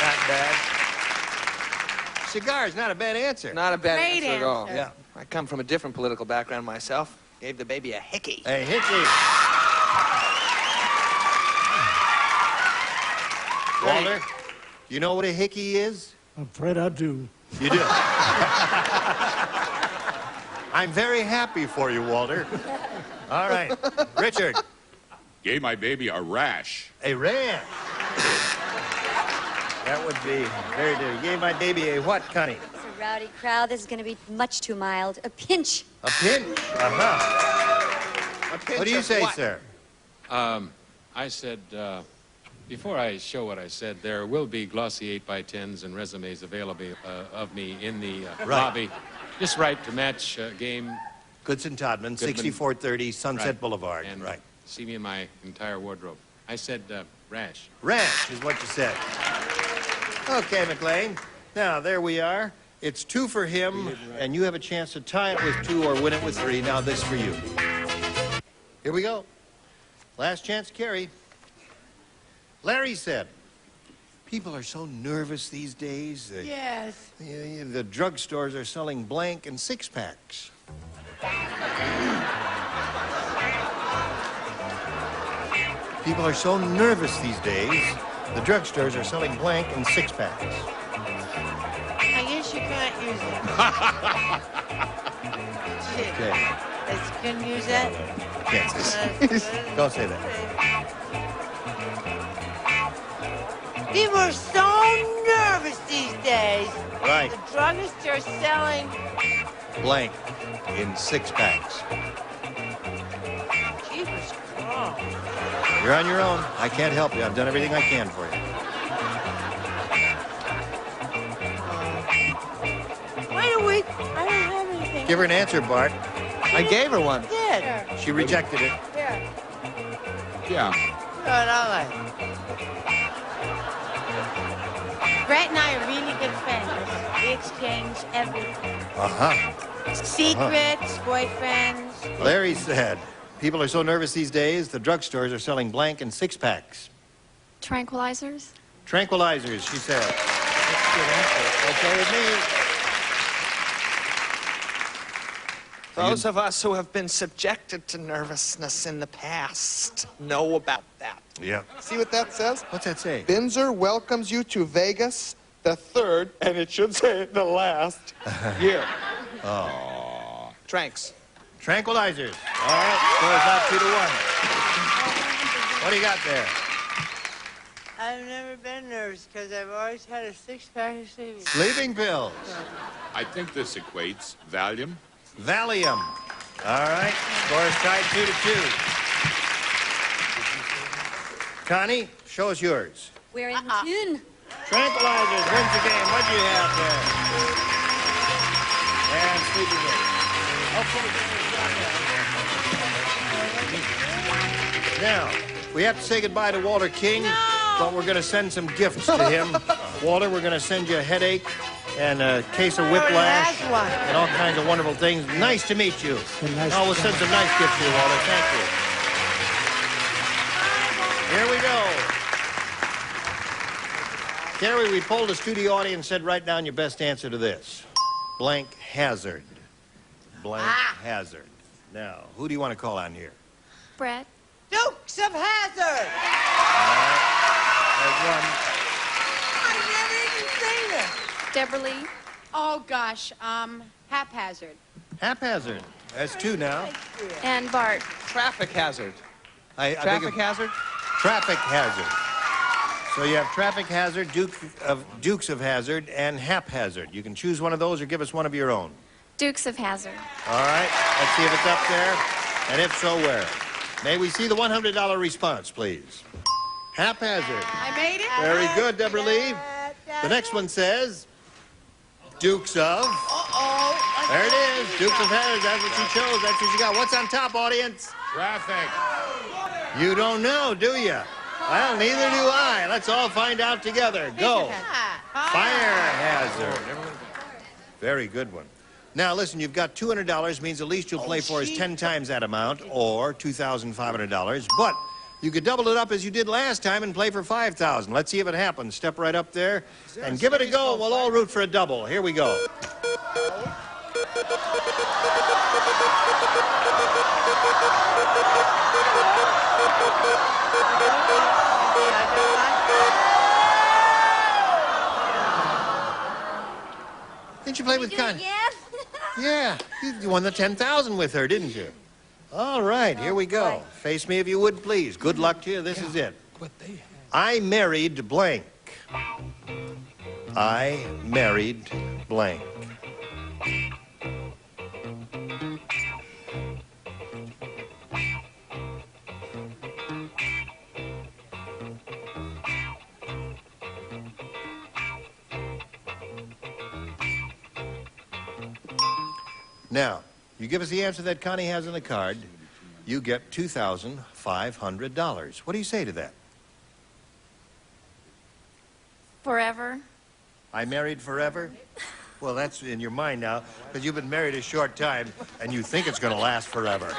Not bad. Cigar is not a bad answer. Not a bad Great answer at all. answer. Yeah. I come from a different political background myself. Gave the baby a hickey. A hickey. Walter, you know what a hickey is? I'm afraid I do. You do. I'm very happy for you, Walter. All right. Richard. Gave my baby a rash. A rash. That would be very good. You gave my baby a what, Connie? It's a rowdy crowd. This is going to be much too mild. A pinch. A pinch? Uh-huh. A pinch What do you of say, what? sir? I said, before I show what I said, there will be glossy 8x10s and resumes available of me in the lobby. Just right to match game. Goodson Todman, 6430 Sunset Right. Boulevard. And Right. see me in my entire wardrobe. I said rash. Rash is what you said. Okay, McLean. Now, there we are. It's 2 for him, and you have a chance to tie it with 2 or win it with 3. Now, this for you. Here we go. Last chance, Carrie. Larry said, people are so nervous these days. Yes. The drugstores are selling blank and 6-packs. People are so nervous these days. The drugstores are selling blank and 6-packs. I guess you can't use it. Okay. Can you use that? Can't say that. Don't say that. People are so nervous these days. Right. The druggists are selling Blank in 6-packs. Jeepers Creepers. You're on your own. I can't help you. I've done everything I can for you. Wait a week. I don't have anything. Give her an answer, Bart. I gave her one. Did. She rejected it. Here. Yeah. Good, all right. Brett and I are really good friends. We exchange everything. Uh-huh. Secrets, boyfriends. Larry said, people are so nervous these days, the drugstores are selling blank in 6-packs. Tranquilizers? Tranquilizers, she said. That's a good answer. Okay with me. Those of us who have been subjected to nervousness in the past know about that. Yeah. See what that says? What's that say? Binzer welcomes you to Vegas, the third, and it should say the last year. Oh. Tranks. Tranquilizers. All right, scores out 2-1. What do you got there? I've never been nervous because I've always had a 6-pack of sleeping. Sleeping pills. I think this equates Valium. Valium. All right, scores tied 2-2. Connie, show us yours. We're in tune. Tranquilizers wins the game. What do you have there? And sleeping pills. Now, we have to say goodbye to Walter King, but we're going to send some gifts to him. Walter, we're going to send you a headache and a case of whiplash and all kinds of wonderful things. Nice to meet you. Oh, we'll send some nice gifts to you, Walter. Thank you. Here we go. Gary, we polled the studio audience and said, write down your best answer to this. Blank hazard. Blank hazard. Now, who do you want to call on here? Brett? Dukes of Hazzard! There's one. I never even seen it. Deborah Lee? Oh, gosh, haphazard. Haphazard. That's 2 now. And Bart? Traffic hazard. Traffic hazard? Traffic hazard. So you have traffic hazard, Dukes of Hazzard, and haphazard. You can choose one of those or give us one of your own. Dukes of Hazzard. All right. Let's see if it's up there. And if so, where? May we see the $100 response, please? Haphazard. I made it. Very good, Deborah Lee. The next one says Dukes of. Uh-oh. There it is. Dukes of Hazzard. That's what you chose. That's what you got. What's on top, audience? Traffic. You don't know, do you? Well, neither do I. Let's all find out together. Go. Fire hazard. Very good one. Now, listen, you've got $200, means the least you'll play for is 10 times that amount, or $2,500. But you could double it up as you did last time and play for $5,000. Let's see if it happens. Step right up there and give it a go. We'll all root for a double. Here we go. Didn't you play with Connie? Yeah, you won the 10,000 with her, didn't you? All right, here we go. Face me if you would, please. Good luck to you. This is it. I married blank. I married blank. Now, you give us the answer that Connie has on the card, you get $2,500. What do you say to that? Forever? I married forever? Well, that's in your mind now, because you've been married a short time, and you think it's going to last forever.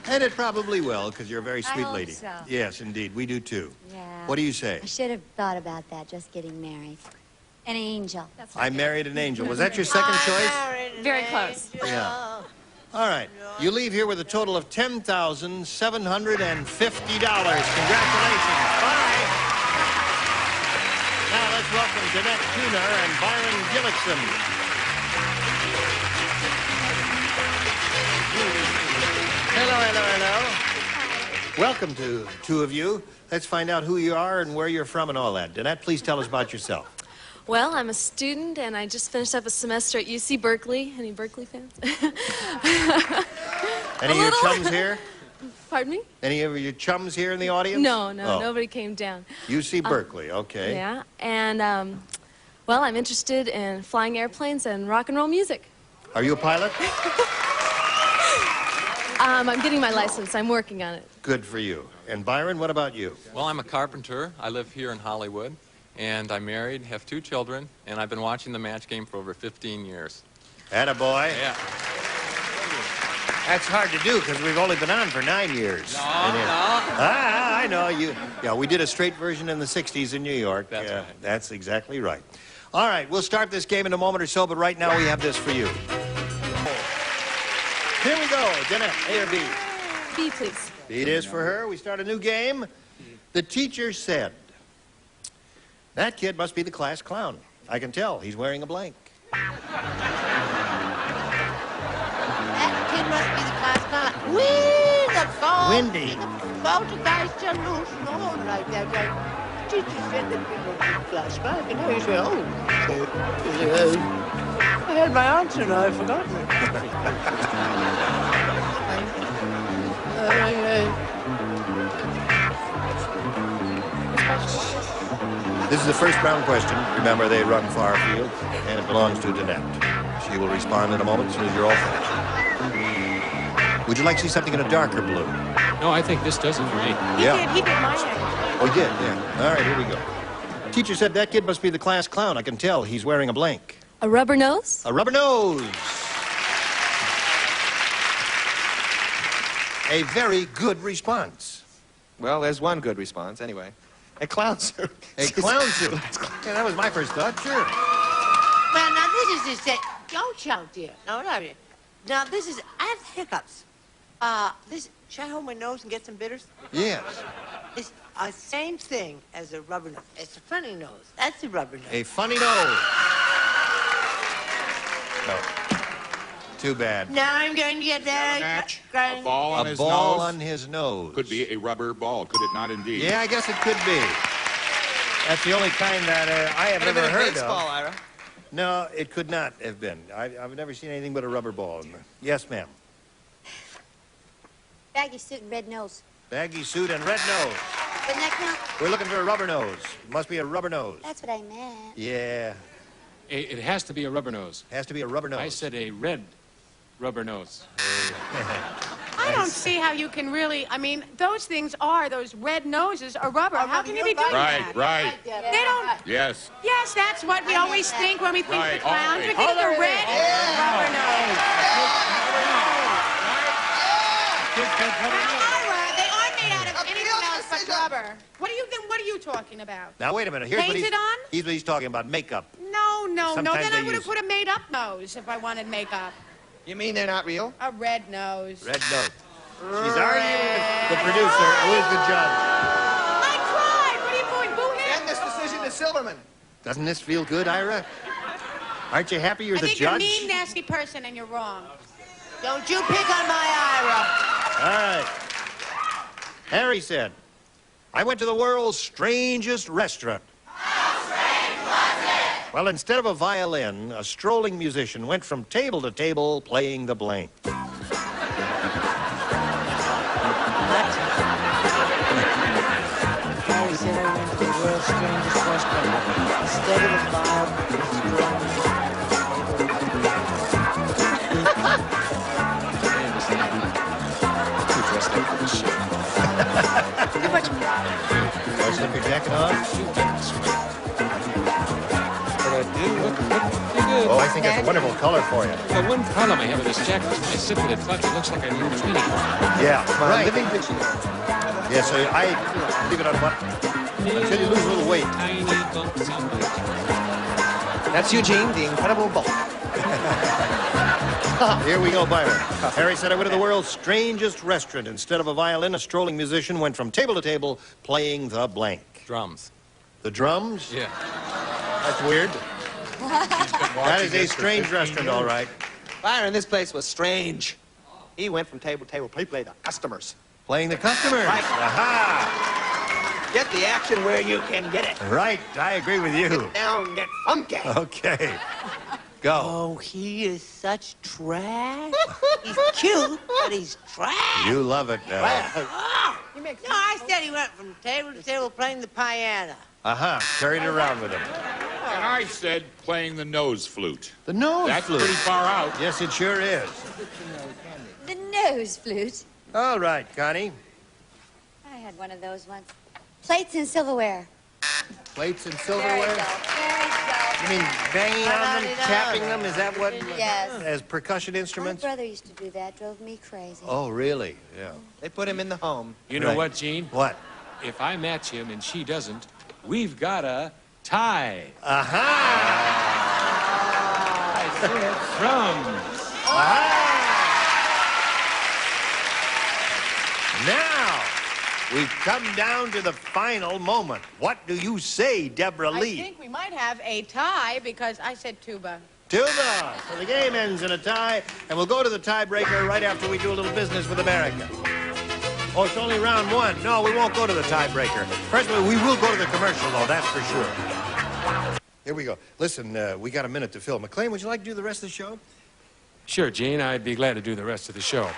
And it probably will, because you're a very sweet lady. So. Yes, indeed. We do, too. Yeah. What do you say? I should have thought about that, just getting married. An angel. I married an angel. Was that your second choice? Very close. Yeah. All right. You leave here with a total of $10,750. Congratulations. Bye. Now let's welcome Jeanette Tuner and Byron Gillickson. Welcome to two of you. Let's find out who you are and where you're from and all that. Danette, please tell us about yourself. Well, I'm a student, and I just finished up a semester at UC Berkeley. Any Berkeley fans? Any of your chums here? Pardon me? Any of your chums here in the audience? No, Oh. nobody came down. UC Berkeley, okay. Yeah, and, well, I'm interested in flying airplanes and rock and roll music. Are you a pilot? I'm getting my license. I'm working on it. Good for you. And Byron, what about you? Well, I'm a carpenter. I live here in Hollywood, and I'm married, have 2 children, and I've been watching the match game for over 15 years. Attaboy. Yeah. That's hard to do because we've only been on for 9 years. No. I know. Yeah, we did a straight version in the 60s in New York. That's right. That's exactly right. All right, we'll start this game in a moment or so, but right now we have this for you. Here we go. Danette, A or B? B, please. B it is for her. We start a new game. The teacher said, "That kid must be the class clown. I can tell. He's wearing a blank." That kid must be the class clown. Whee, the phone. Windy. Poltergeist solution on like that. Like, teacher said that kid must be the class clown. And he said, oh. I had my answer and I've forgotten it. This is the first round question. Remember, they run far field, and it belongs to Danette. She will respond in a moment as soon as you're all finished. Would you like to see something in a darker blue? No, I think this does it for me. Yeah. He did mine. Oh, he did, yeah. All right, here we go. Teacher said, "That kid must be the class clown. I can tell. He's wearing a blank." A rubber nose? A rubber nose. A very good response. Well, there's one good response, anyway. A clown suit. A clown suit. Yeah, that was my first thought, sure. Well, now this is just it. Don't shout, dear. No, no. Now this is. I have hiccups. Should I hold my nose and get some bitters? Yes. It's the same thing as a rubber nose. It's a funny nose. That's a rubber nose. A funny nose. No. Too bad. Now I'm going to get that. Match. A ball on A his ball nose. on his nose. Could be a rubber ball, could it not indeed? Yeah, I guess it could be. That's the only kind that I have ever heard baseball, of. Ira. No, it could not have been. I've never seen anything but a rubber ball. Yes, ma'am. Baggy suit and red nose. Baggy suit and red nose. Wouldn't that count? We're looking for a rubber nose. Must be a rubber nose. That's what I meant. Yeah. It has to be a rubber nose. Has to be a rubber nose. I said a red rubber nose. I don't see how you can really, I mean, those things are, those red noses are rubber. How can you be doing that? Right. They don't, Yes. yes, that's what we always think when we think Right, the clowns. We always. think the red rubber nose. Now, Ira, they aren't made out of anything else but rubber. What do you think, what are you talking about? Now, wait a minute. Here's what Painted on? he's talking about makeup. No, Sometimes then they I would have use- put a made-up nose if I wanted makeup. You mean they're not real? A red nose. Red nose. She's arguing with the producer. Who is the judge? I tried! What are you doing? Boo him! Send this decision to Silverman. Doesn't this feel good, Ira? Aren't you happy you're I the think judge? you're a mean, nasty person, and you're wrong. Don't you pick on my Ira. All right. Harry said, "I went to the world's strangest restaurant." How strange was it? Well, instead of a violin, a strolling musician went from table to table playing the blank. Harry said I went to the world's strangest restaurant. Instead of a Want to slip your jacket on? Oh, I think that's a wonderful color for you. The one problem I have with this jacket is when I sit with it flat, it looks like I'm in between it. Yeah, right. Yeah, so I leave it on button until you lose a little weight. Tiny bumps on my That's Eugene, the Incredible Bulk. Here we go, Byron. Harry said I went to the world's strangest restaurant. Instead of a violin, a strolling musician went from table to table playing the blank. Drums. The drums? Yeah. That's weird. That is a strange restaurant, all right. Byron, this place was strange. He went from table to table. He played the customers. Playing the customers. Right. Aha! Get the action where you can get it. Right, I agree with you. Get down, get funky. Okay. Go. Oh, he is such trash. He's cute, but he's trash. You love it. No, I said he went from table to table playing the piano. Carried it around with him. And I said playing the nose flute. The nose That's flute. pretty far out. Yes, it sure is. The nose flute. All right, Connie. I had one of those once. Plates and silverware. Plates and Very silverware? dull. Very dull. You mean banging on them, tapping them? Is that what? Yes. As percussion My instruments? brother used to do that. Drove me crazy. Oh, really? Yeah. They put him in the home. You know what, Gene? What? If I match him and she doesn't, we've got a tie. Aha! I said drums. Now, we've come down to the final moment. What do you say, Deborah I Lee? think we might have a tie because I said tuba. Tuba. So the game ends in a tie, and we'll go to the tiebreaker right after we do a little business with America. Oh, it's only round one. No, we won't go to the tiebreaker. First of all, we will go to the commercial, though, that's for sure. Here we go. Listen, we got a minute to fill. McLean, would you like to do the rest of the show? Sure, Gene. I'd be glad to do the rest of the show.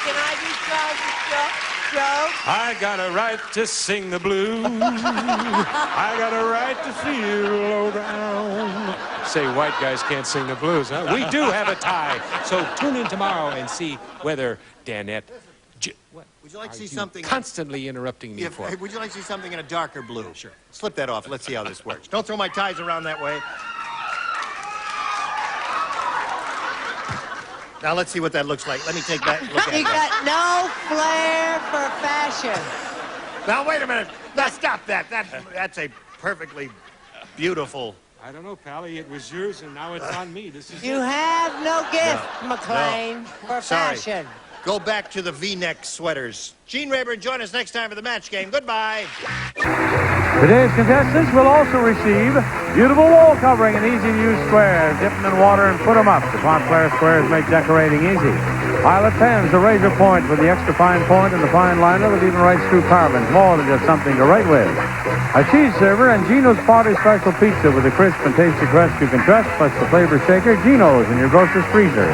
Can I do Charles' show? I got a right to sing the blues. I got a right to feel low down. Say white guys can't sing the blues, huh? We do have a tie. So tune in tomorrow and see whether Danette... What? Would you like to see something... Constantly interrupting me for... Hey, would you like to see something in a darker blue? Sure. Slip that off. Let's see how this works. Don't throw my ties around that way. Now, let's see what that looks like. Let me take that look at You it. got no flair for fashion. Now, wait a minute. Now, stop that. That's a perfectly beautiful... I don't know, Pally. It was yours, and now it's on me. This is You have no gift, McLean, for Sorry. fashion. Go back to the V-neck sweaters. Gene Rayburn, join us next time for the match game. Goodbye. Today's contestants will also receive beautiful wall covering and easy-to-use squares. Dip them in water and put them up. The Montclair squares make decorating easy. Pilot pens, a razor point with the extra fine point and the fine liner that even writes through carbons. More than just something to write with. A cheese server and Gino's Party Special Pizza with the crisp and tasty crust you can trust, plus the flavor shaker, Gino's in your grocer's freezer.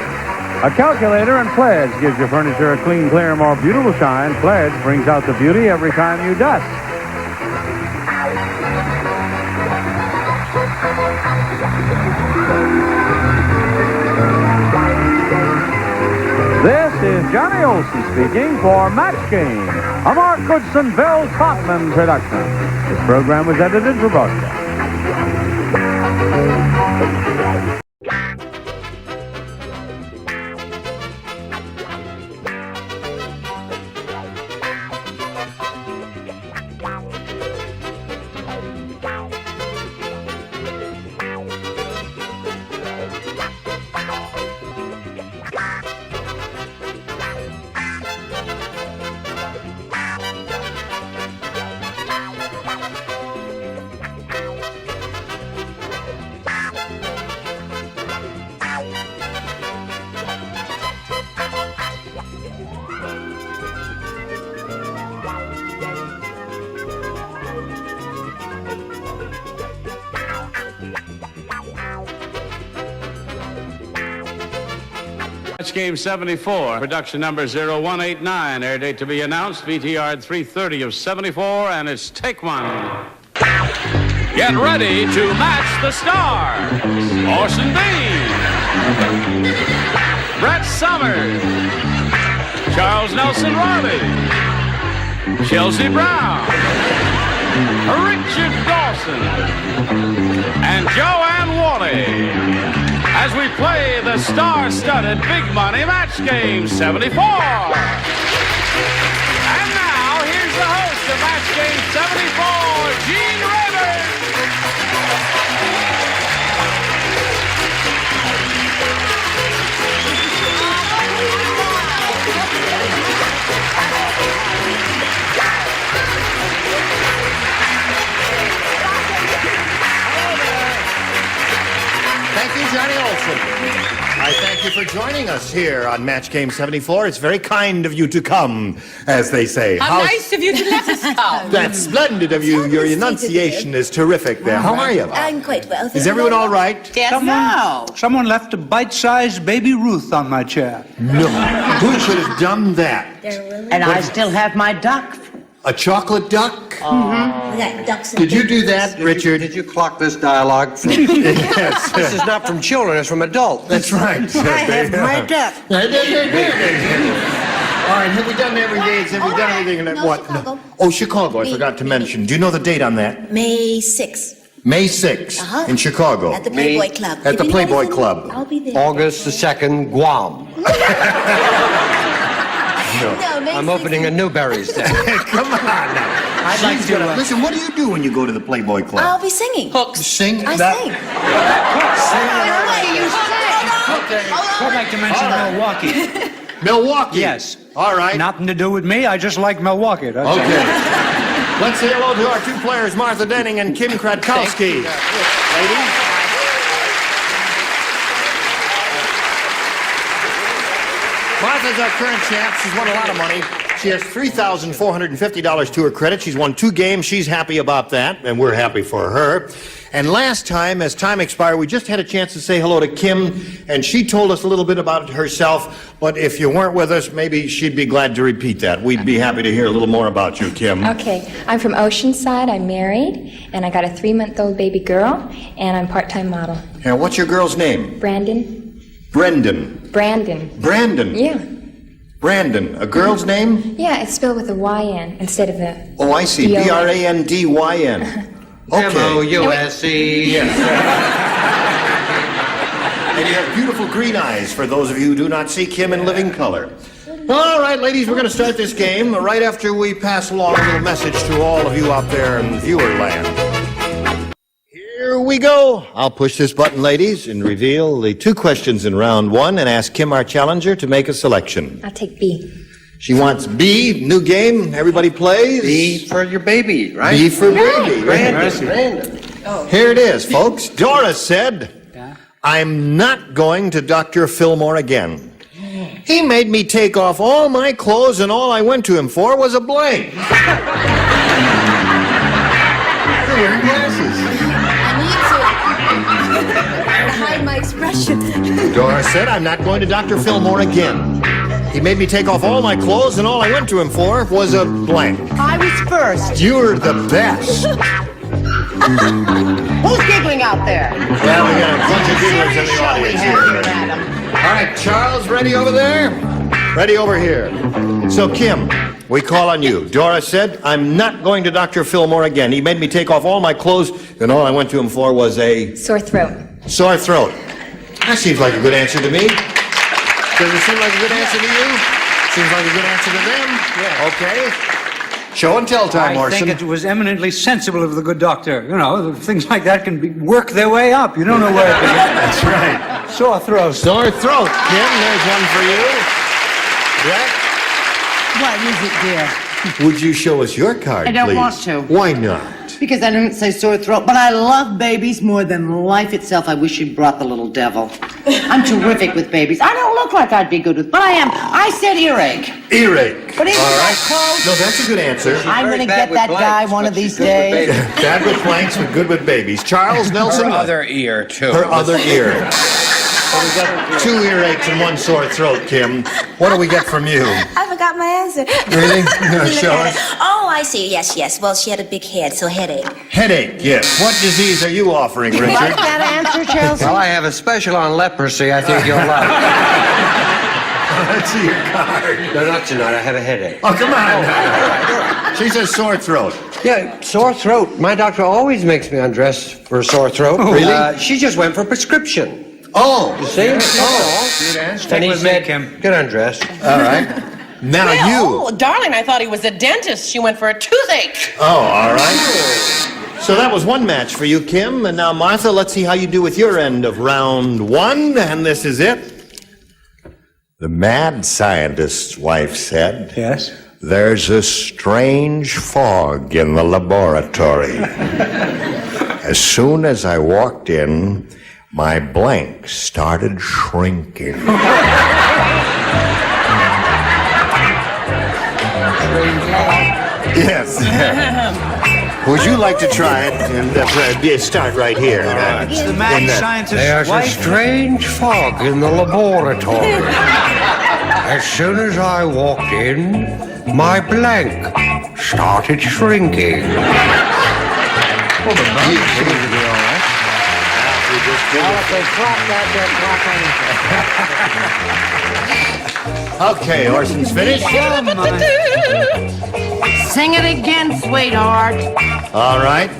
A calculator and Pledge gives your furniture a clean, clear, more beautiful shine. Pledge brings out the beauty every time you dust. This is Johnny Olson speaking for Match Game, a Mark Goodson, Bill Topman production. This program was edited for broadcast. Match Game 74, production number 0189, air date to be announced, VTR 330 of 74, and it's take one. Get ready to match the stars. Orson Bean, Brett Summers, Charles Nelson Riley, Chelsea Brown, Richard Dawson, and Joanne Wally, as we play the star-studded Big Money Match Game 74. And now, here's the host of Match Game 74, Gene Rayburn. Thank you, Johnny Olson. I thank you for joining us here on Match Game 74. It's very kind of you to come, as they say. How nice of you to let us come. That's splendid of you. Your enunciation is terrific there. How are you? I'm quite well. Is everyone all right? Yes, Someone left a bite-sized baby Ruth on my chair. No. Who could have done that? And I still have my duck. A chocolate duck? That ducks and Did you do that, Richard? Did you clock this dialogue? Yes. This is not from children, it's from adults. That's right. I have my duck. All right, have we done everything? Have we done everything? No, What? Chicago. Oh, Chicago. I forgot to mention. Do you know the date on that? May 6th. May 6th in Chicago. At the Playboy Club. At If the you Playboy know Club. anything, I'll be there. August the 2nd, Guam. No, May I'm 6th. opening a Newberry's there. Come on now. I'd like to... Listen, what do you do when you go to the Playboy Club? I'll be singing. Sing? I that- sing. I'd like to mention Milwaukee. Milwaukee? Yes. All right. Nothing to do with me, I just like Milwaukee. That's all. Okay. Let's say hello to our two players, Martha Denning and Kim Kratkowski. Ladies. Martha's our current champ. She's won a lot of money. She has $3,450 to her credit. She's won 2 games. She's happy about that, and we're happy for her. And last time, as time expired, we just had a chance to say hello to Kim, and she told us a little bit about herself, but if you weren't with us, maybe she'd be glad to repeat that. We'd be happy to hear a little more about you, Kim. Okay, I'm from Oceanside. I'm married, and I got a 3-month-old baby girl, and I'm part-time model. And what's your girl's name? Brandon. Brendan. Brandon. Brandon. Yeah. Brandon. A girl's name? Yeah, it's spelled with a Y-N instead of the... Oh, I see. B-O-N. B-R-A-N-D-Y-N. Okay. M-O-U-S-E. Yes. And you have beautiful green eyes, for those of you who do not see Kim in living color. All right, ladies, we're going to start this game right after we pass along a little message to all of you out there in viewer land. Here we go. I'll push this button, ladies, and reveal the 2 questions in round 1 and ask Kim, our challenger, to make a selection. I'll take B. She wants B, new game, everybody plays. B for your baby, right? B for baby. Brandon. Here it is, folks. Doris said, I'm not going to Dr. Fillmore again. He made me take off all my clothes, and all I went to him for was a blank. You're wearing glasses. Hide my expression. Doris said, I'm not going to Dr. Fillmore again. He made me take off all my clothes, and all I went to him for was a blank. I was first. You're the best. Who's giggling out there? Well, we got a bunch of gigglers in the Show we audience have here. here, madam. All right, Charles, ready over there? Ready over here. So, Kim, we call on you. Doris said, I'm not going to Dr. Fillmore again. He made me take off all my clothes, and all I went to him for was a... Sore throat. Sore throat. That seems like a good answer to me. Does it seem like a good answer to you? Seems like a good answer to them? Yeah. Okay. Show and tell time, I Orson. think it was eminently sensible of the good doctor. You know, things like that can work their way up. You don't know where to begin. That's right. Sore throat. Sore throat. Kim, there's one for you. Jack? What is it, dear? Would you show us your card, I don't please? want to. Why not? Because I didn't say sore throat, but I love babies more than life itself. I wish you'd brought the little devil. I'm terrific with babies. I don't look like I'd be good with, but I am. I said earache. Earache. But isn't that close? No, that's a good answer. I'm going to get that guy one of these days. Bad with blanks, but good with babies. Charles Nelson? Her other ear, too. Her other ear. Well, we got 2 earaches and 1 sore throat, Kim. What do we get from you? I forgot my answer. Really? Show us. Oh, I see. Yes, yes. Well, she had a big head, so headache. Headache, yes. What disease are you offering, Richard? Like that answer, Chelsea? Well, I have a special on leprosy I think you'll like. Let's see your card. No, not tonight. I have a headache. Oh, come on. She says sore throat. Yeah, sore throat. My doctor always makes me undress for a sore throat. Really? She just went for prescription. Oh. You see? Oh. And he said, get undressed. All right. Now Oh, darling, I thought he was a dentist. She went for a toothache. Oh, all right. So that was one match for you, Kim. And now, Martha, let's see how you do with your end of round 1. And this is it. The mad scientist's wife said, Yes? There's a strange fog in the laboratory. As soon as I walked in, my blank started shrinking. Yes. Would you like to try it? And start right here. It's the mad scientist's There's a wife. strange fog in the laboratory. As soon as I walked in, my blank started shrinking. Well, the blank seems to be all right. Well, if they clap that, they'll clap anything. Okay, Orson's finished. Sing it again, sweetheart. All right.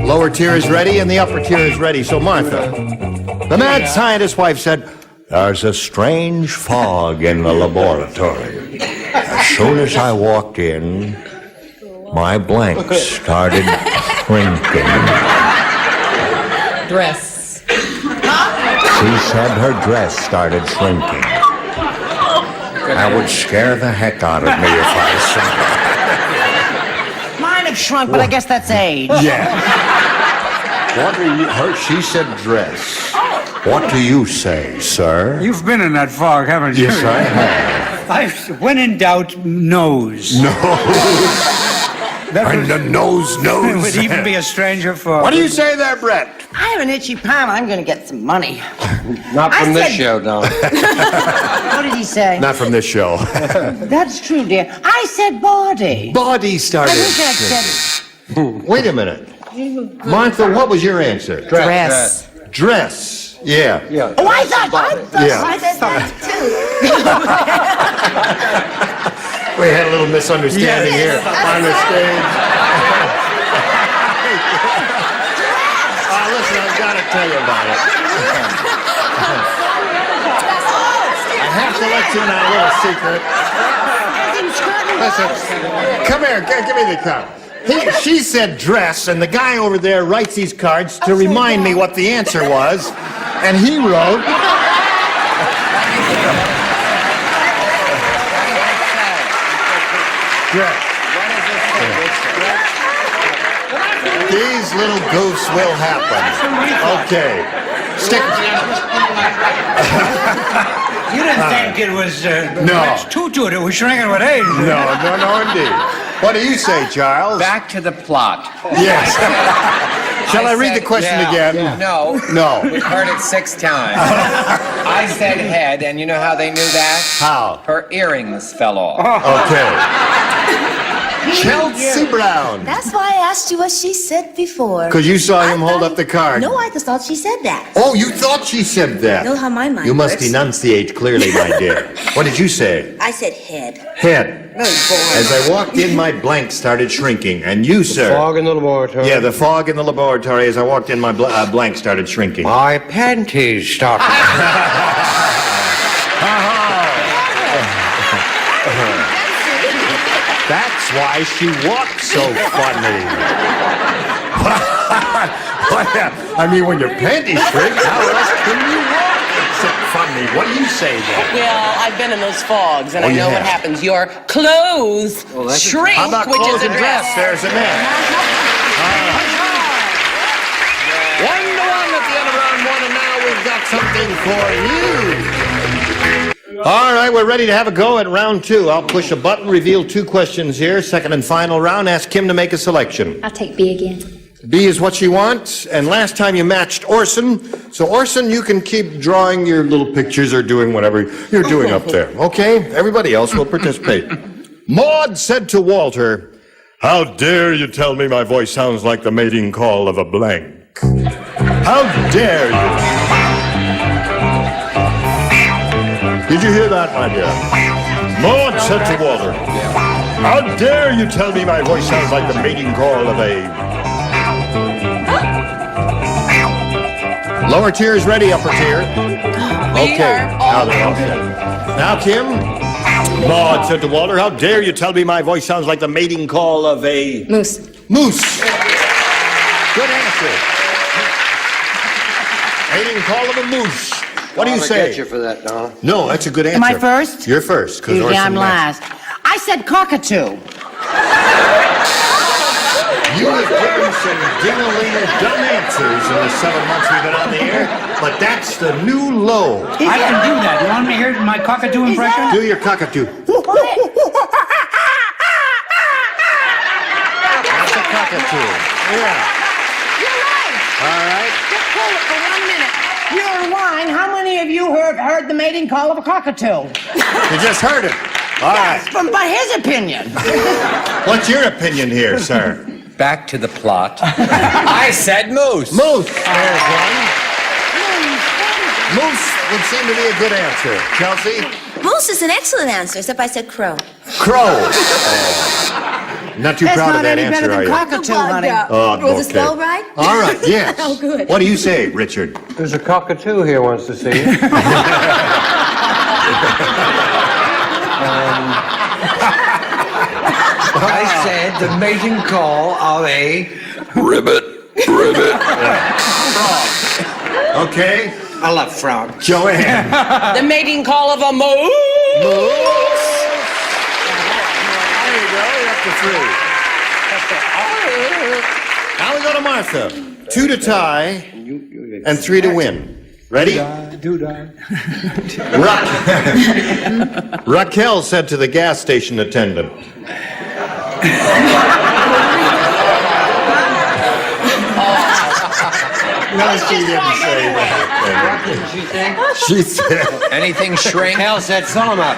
Lower tier is ready and the upper tier is ready. So, Martha, the mad scientist's wife said, there's a strange fog in the laboratory. As soon as I walked in, my blank started shrinking. Dress. She said her dress started shrinking. That would scare the heck out of me if I said it. Mine have shrunk, but I guess that's age. Yeah. What do you... She said dress. What do you say, sir? You've been in that fog, haven't you? Yes, I have. When in doubt, nose. That And the nose. would even be a stranger for... What do you say there, Brett? I have an itchy palm. I'm going to get some money. Not from this said- show, Don. What did he say? Not from this show. That's true, dear. I said body. Body started. I wish I said Wait a minute. Martha, what was your answer? Dress. Dress. Yeah. Oh, I thought Yeah. I said that We had a little misunderstanding here on the stage. Listen, I've got to tell you about it. I have to let you in on a little secret. Listen, come here, give me the cup. She said dress, and the guy over there writes these cards to remind me what the answer was, and he wrote... Dress. These little goofs will happen. Okay. Stick. You didn't think it was No. much to it. It was shrinking with age. No, indeed. What do you say, Charles? Back to the plot. Yes. Shall I read the question again? No. No. We've heard it 6 times. I said head, and you know how they knew that? How? Her earrings fell off. Okay. Chelsea Brown. That's why I asked you what she said before. Because you saw him hold up the card. No, I just thought she said that. Oh, you thought she said that. Know how my mind You must works. enunciate clearly, my dear. What did you say? I said head. Head. As I walked in, my blank started shrinking. And you, sir? Fog in the laboratory. Yeah, the fog in the laboratory. As I walked in, my blank started shrinking. My panties started. That's why she walks so funny. I mean, when your panties shrink, how else can you walk except funny? What do you say then? Well, I've been in those fogs, and Oh, I you know what have? happens. Your clothes shrink, How about which clothes is a and dress? There's a man. 1-1 at the end of round 1, and now we've got something for you. All right, we're ready to have a go at round 2. I'll push a button, reveal 2 questions here. Second and final round. Ask Kim to make a selection. I'll take B again. B is what she wants, and last time you matched Orson. So, Orson, you can keep drawing your little pictures or doing whatever you're doing up there. Okay? Everybody else will participate. Maud said to Walter, "How dare you tell me my voice sounds like the mating call of a blank? How dare you?" Did you hear that, my dear? Maud said to Walter, "How dare you tell me my voice sounds like the mating call of a..." Lower tier is ready, upper tier. Okay, now they're all set. Now, Kim, Maud said to Walter, "How dare you tell me my voice sounds like the mating call of a..." Moose. Moose. Good answer. Mating call of a moose. What do you I'll say? get you for that, Donna. No, that's a good answer. Am I first? You're first. 'Cause Usually Orson I'm next. last. I said cockatoo. You have given some ding-a-ling dumb answers in the 7 months we've been on the air, but that's the new low. I can do that. You want me to hear my cockatoo impression? Do your cockatoo. That's a cockatoo. Yeah. You're right. All right. Just hold it for 1 minute. You're lying. How many of you heard the mating call of a cockatoo? You just heard it. All right. But his opinion. What's your opinion here, sir? Back to the plot. I said moose. Moose. There's one. Moose would seem to be a good answer. Chelsea? Moose is an excellent answer, except I said crow. Crow. Not too proud of that answer, are you? Cockatoo, honey. Oh, Was it okay. spelled right? All right, yes. Oh, good. What do you say, Richard? There's a cockatoo here wants to see you. I said the mating call of a Ribbit. Okay. I love frog. Joanne. The mating call of a moose. Moose. There you go. You're up to 3. Now we go to Martha. 2 to tie and 3 to win. Ready? Raquel said to the gas station attendant. No, she didn't say that. She said. Anything shrink? Hell said some up.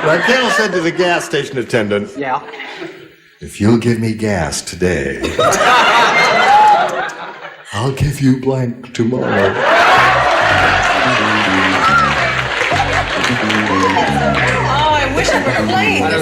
Raquel said to the gas station attendant. Yeah. If you'll give me gas today, I'll give you blank tomorrow. Oh, I wish I were playing this.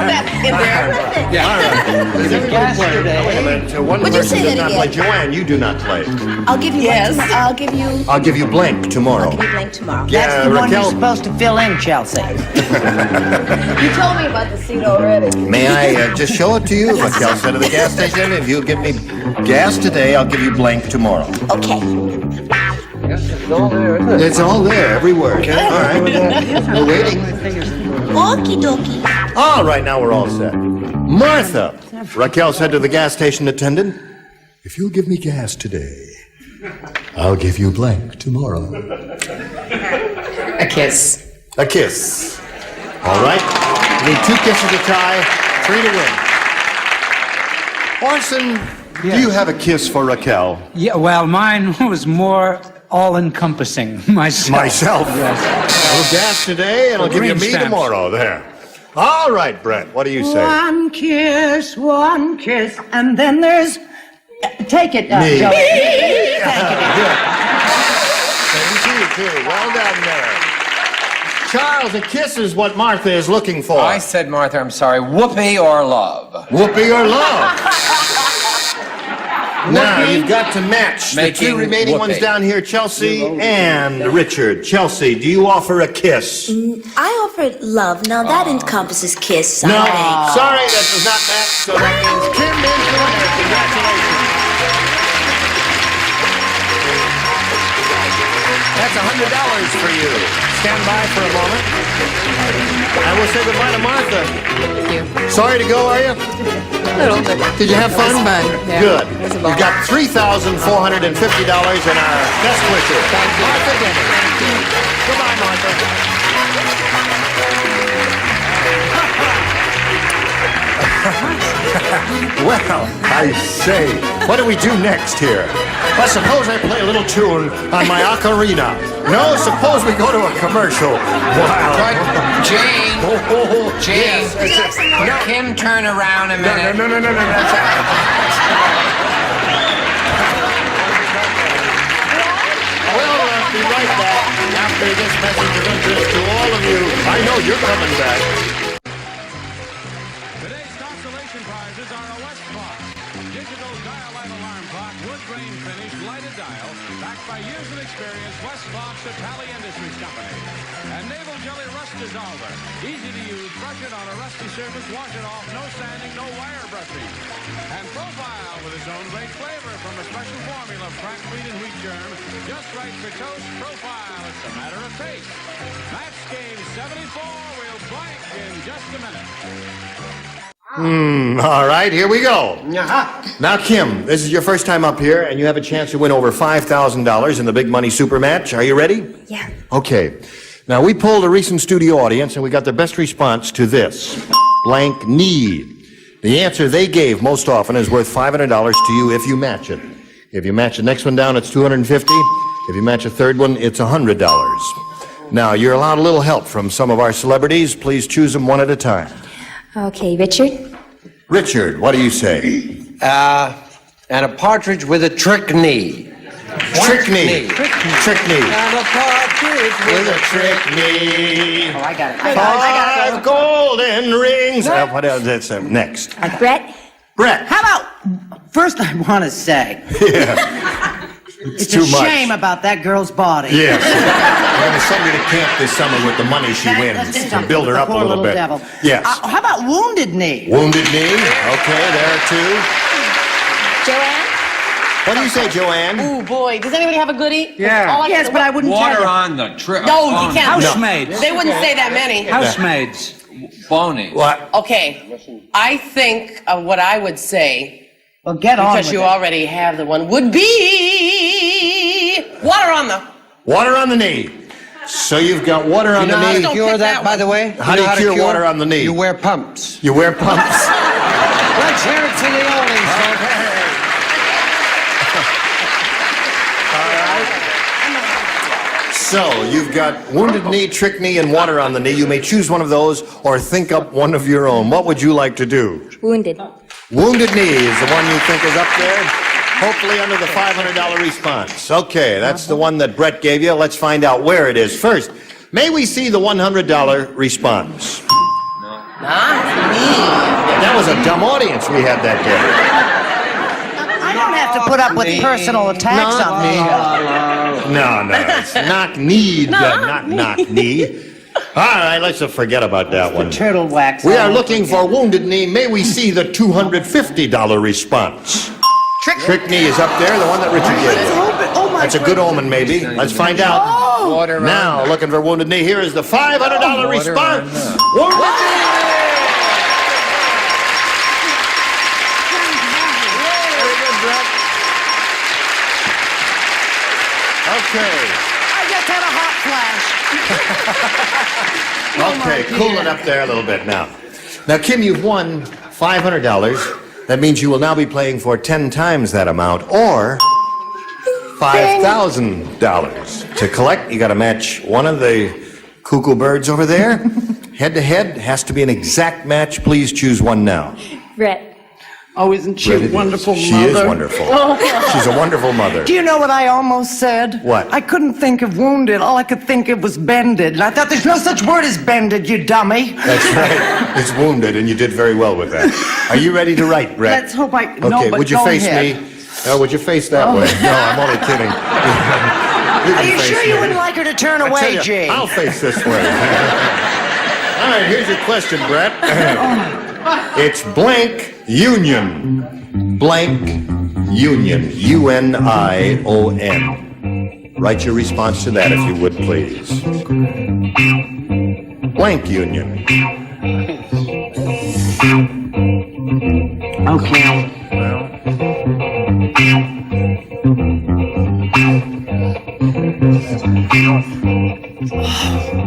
That's in there. Yeah. All right. Is it gas today? Wait a minute. One Would you person say does that not again? play. Joanne, you do not play. I'll give you Yes. I'll give you I'll give you blank tomorrow. I'll give you blank tomorrow. That's the one you're Raquel, supposed to fill in, Chelsea. You told me about the seat already. may I just show it to you? Raquel said to the gas station, if you'll give me gas today, I'll give you blank tomorrow. Okay. It's all there, isn't it? It's all there, every word. All right. We're waiting. Okie dokie. All right, now we're all set. Martha, Raquel said to the gas station attendant, if you'll give me gas today, I'll give you blank tomorrow. A kiss. A kiss. All right. You need 2 kisses to tie, 3 to win. Orson, do you have a kiss for Raquel? Yeah, well, mine was more all-encompassing. Myself. Yes. A little gas today, and I'll give you Green me stamps. tomorrow. There. All right, Brent, what do you say? One kiss, and then there's... Take it, Me. Joe. Thank you, too. Well done there. Charles, a kiss is what Martha is looking for. I said, Martha, I'm sorry, whoopee or love? Whoopee or love? Now, you've got to match the 2 remaining ones down here, Chelsea and Richard. Chelsea, do you offer a kiss? I offered love. Now that encompasses kiss. No, Sorry. sorry, that does not match, so that means Kim is the winner. Congratulations. That's $100 for you. Stand by for a moment. I will say goodbye to Martha. Thank you. Sorry to go, are you? A little bit. Did you have fun? It was fun. Yeah. Good. It was a You ball. got $3,450 and our best wishes. Thank you. Martha Denny. Goodbye, Martha. Well, I say, what do we do next here? Well, suppose I play a little tune on my ocarina. No, suppose we go to a commercial. Wow. Jane. Jane. Yes. Could Kim turn around a minute? No. Well, I'll be right back after this message of interest to all of you. I know you're coming back. Today's consolation prizes are a West clock, digital dial-light alarm clock, wood frame finish lighted dial, backed by years of experience, West Fox Tally Industries Company. And Naval Jelly Rust Dissolver. Easy to use, brush it on a rusty surface, wash it off, no sanding, no wire brushing. And Profile with its own great flavor from a special formula of cracked wheat and wheat germ. Just right for toast. Profile, it's a matter of taste. Match game 74, we'll blank in just a minute. All right, here we go. Now, Kim, this is your first time up here, and you have a chance to win over $5,000 in the Big Money Super Match. Are you ready? Yeah. Okay. Now, we polled a recent studio audience, and we got the best response to this. Blank knee. The answer they gave most often is worth $500 to you if you match it. If you match the next one down, it's $250. If you match a third one, it's $100. Now, you're allowed a little help from some of our celebrities. Please choose them one at a time. Okay, Richard? Richard, what do you say? And a partridge with a trick knee. Trick knee. Trick knee. And a partridge With a trick knee. Oh, I got it. I got it. 5 golden rings. What else? That's next. Brett? Brett. How about, first I want to say, Yeah. it's too a much. shame about that girl's body. Yes. We're going to send her to camp this summer with the money she wins to build her up a Poor little bit. devil. Yes. How about Wounded Knee? Wounded knee. Okay, there are two. Joanne? What do you say, Joanne? Ooh, boy. Does anybody have a goodie? Yeah. Yes, but I wouldn't tell Water you. on the trip. No, you can't. Housemaids. They wouldn't say that many. Housemaids. Bony. What? Okay. I think what I would say, Well, get on because with you it. already have the one, would be water on the... Water on the knee. So you've got water on You know the how knee. to cure that, by the way? How do you cure water on the knee? You wear pumps. You wear pumps. Let's hear it for the oldies, folks. So, you've got wounded knee, trick knee, and water on the knee. You may choose one of those or think up one of your own. What would you like to do? Wounded. Wounded knee is the one you think is up there. Hopefully under the $500 response. Okay, that's the one that Brett gave you. Let's find out where it is. First, may we see the $100 response? That was a dumb audience we had that day. I don't have to put up with personal attacks on me. No, it's knock knee, not knock knee. All right, let's just forget about that one. Turtle wax. We are looking for wounded knee. May we see the $250 response? Trick knee is up there, the one that Richard gave you. That's a good omen, maybe. Let's find out. Water Now, looking for wounded knee. Here is the $500 response. Wounded knee! Very good, Brett. Okay. I just had a hot flash. Okay, cool it up there a little bit now. Now, Kim, you've won $500. That means you will now be playing for 10 times that amount, or $5,000. To collect, you got to match one of the cuckoo birds over there. Head to head, has to be an exact match. Please choose one now. Brett. Oh, isn't she a wonderful mother? She is wonderful. She's a wonderful mother. Do you know what I almost said? What? I couldn't think of wounded. All I could think of was bended. And I thought there's no such word as bended, you dummy. That's right. It's wounded, and you did very well with that. Are you ready to write, Brett? Let's hope I... Okay, No, but would you go face ahead. me? Oh, would you face that way? No, I'm only kidding. Are you sure you wouldn't like her to turn I tell away, you, Gene? I'll face this way. All right, here's your question, Brett. It's blank union. Blank union. U-N-I-O-N. Write your response to that if you would, please. Blank union. Okay.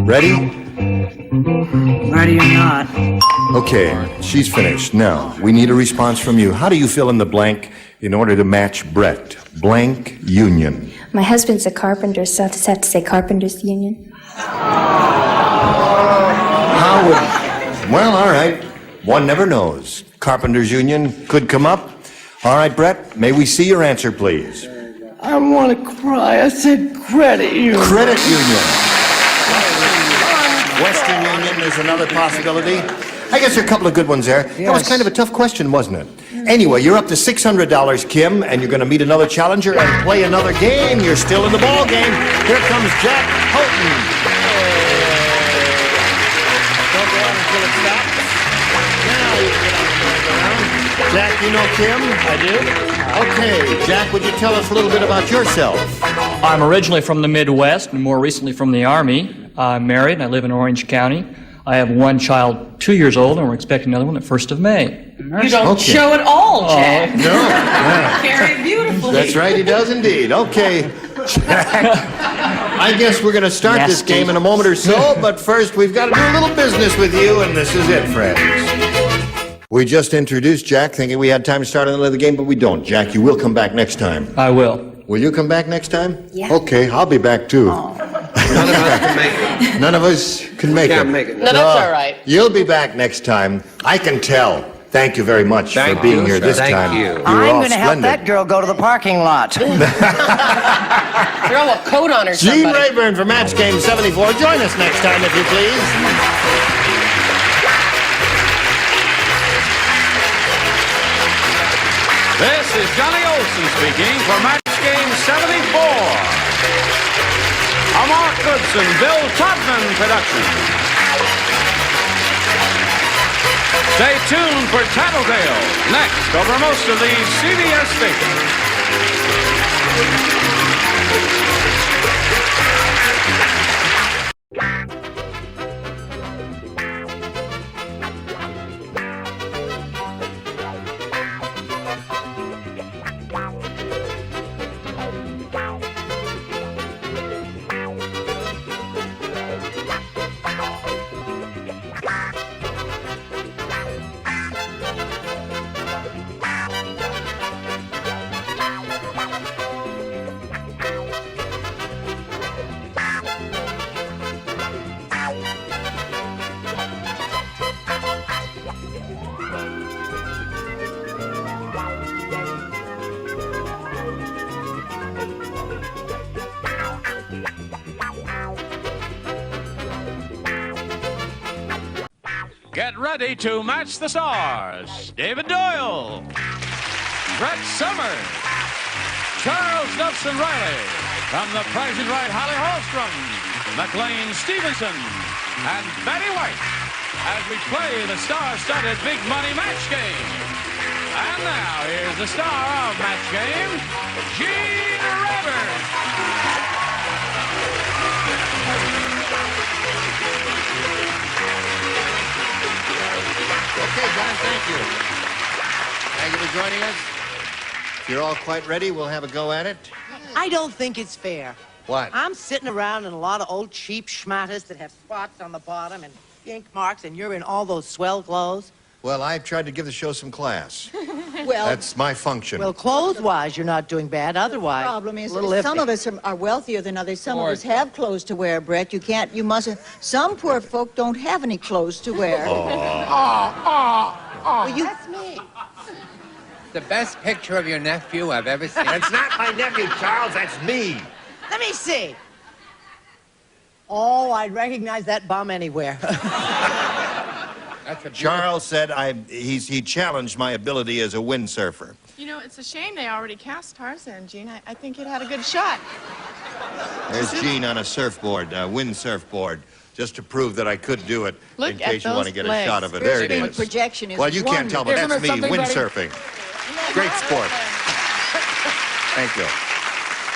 Ready? Ready or not. Okay, she's finished. Now, we need a response from you. How do you fill in the blank in order to match Brett? Blank union. My husband's a carpenter, so I just have to say Carpenters Union. How would... Well, all right. One never knows. Carpenters Union could come up. All right, Brett, may we see your answer, please? I want to cry. I said credit union. Credit Union. Western Union is another possibility. I guess there are a couple of good ones there. That was kind of a tough question, wasn't it? Anyway, you're up to $600, Kim, and you're going to meet another challenger and play another game. You're still in the ball game. Here comes Jack Houghton. Don't go on until it stops. Now you can get on the merry-go-round. Jack, you know Kim? I do. Okay, Jack, would you tell us a little bit about yourself? I'm originally from the Midwest and more recently from the Army. I'm married and I live in Orange County. I have one child, 2 years old, and we're expecting another one at 1st of May. You don't show at all, Jack. No. Very beautifully. That's right, he does indeed. Okay, Jack. I guess we're going to start this game in a moment or so, but first we've got to do a little business with you, and this is it, friends. We just introduced Jack, thinking we had time to start another game, but we don't. Jack, you will come back next time. I will. Will you come back next time? Yeah. Okay, I'll be back too. None of us can make it. None of us can make Can't it. make it. No, that's all right. You'll be back next time. I can tell. Thank you very much for being here this time. Thank you. You were I'm all going to help splendid. that girl go to the parking lot. Throw a coat on her, Gene somebody. Rayburn for Match Game 74. Join us next time, if you please. This is Johnny Olson speaking for Match Game 74. A Mark Goodson, Bill Todman production. Stay tuned for Tattletale next over most of these CBS stations. Get ready to match the stars. David Doyle, Brett Summers, Charles Nelson Riley, from The Price is Right, Holly Hallstrom, McLean Stevenson, and Betty White as we play the star-studded Big Money Match Game. And now, here's the star of Match Game, Gene Rayburn. Okay, John, thank you. Thank you for joining us. If you're all quite ready, we'll have a go at it. I don't think it's fair. What? I'm sitting around in a lot of old cheap schmatters that have spots on the bottom and ink marks, and you're in all those swell clothes. Well, I've tried to give the show some class. Well, That's my function. well, clothes-wise, you're not doing bad. Otherwise, The problem is a little some iffy. of us are wealthier than others. Some of us have clothes to wear, Brett. You mustn't. Some poor folk don't have any clothes to wear. Well, that's me. The best picture of your nephew I've ever seen. That's not my nephew, Charles. That's me. Let me see. Oh, I'd recognize that bum anywhere. Charles said he challenged my ability as a windsurfer. You know, it's a shame they already cast Tarzan, Gene. I think he'd had a good shot. There's Gene on a surfboard, wind surfboard, just to prove that I could do it. Look in case at you want to those get legs. a shot of it. Your There it screen is. projection is Well, you can't tell, but wonderful. that's me, something, buddy? windsurfing. Great sport. Thank you.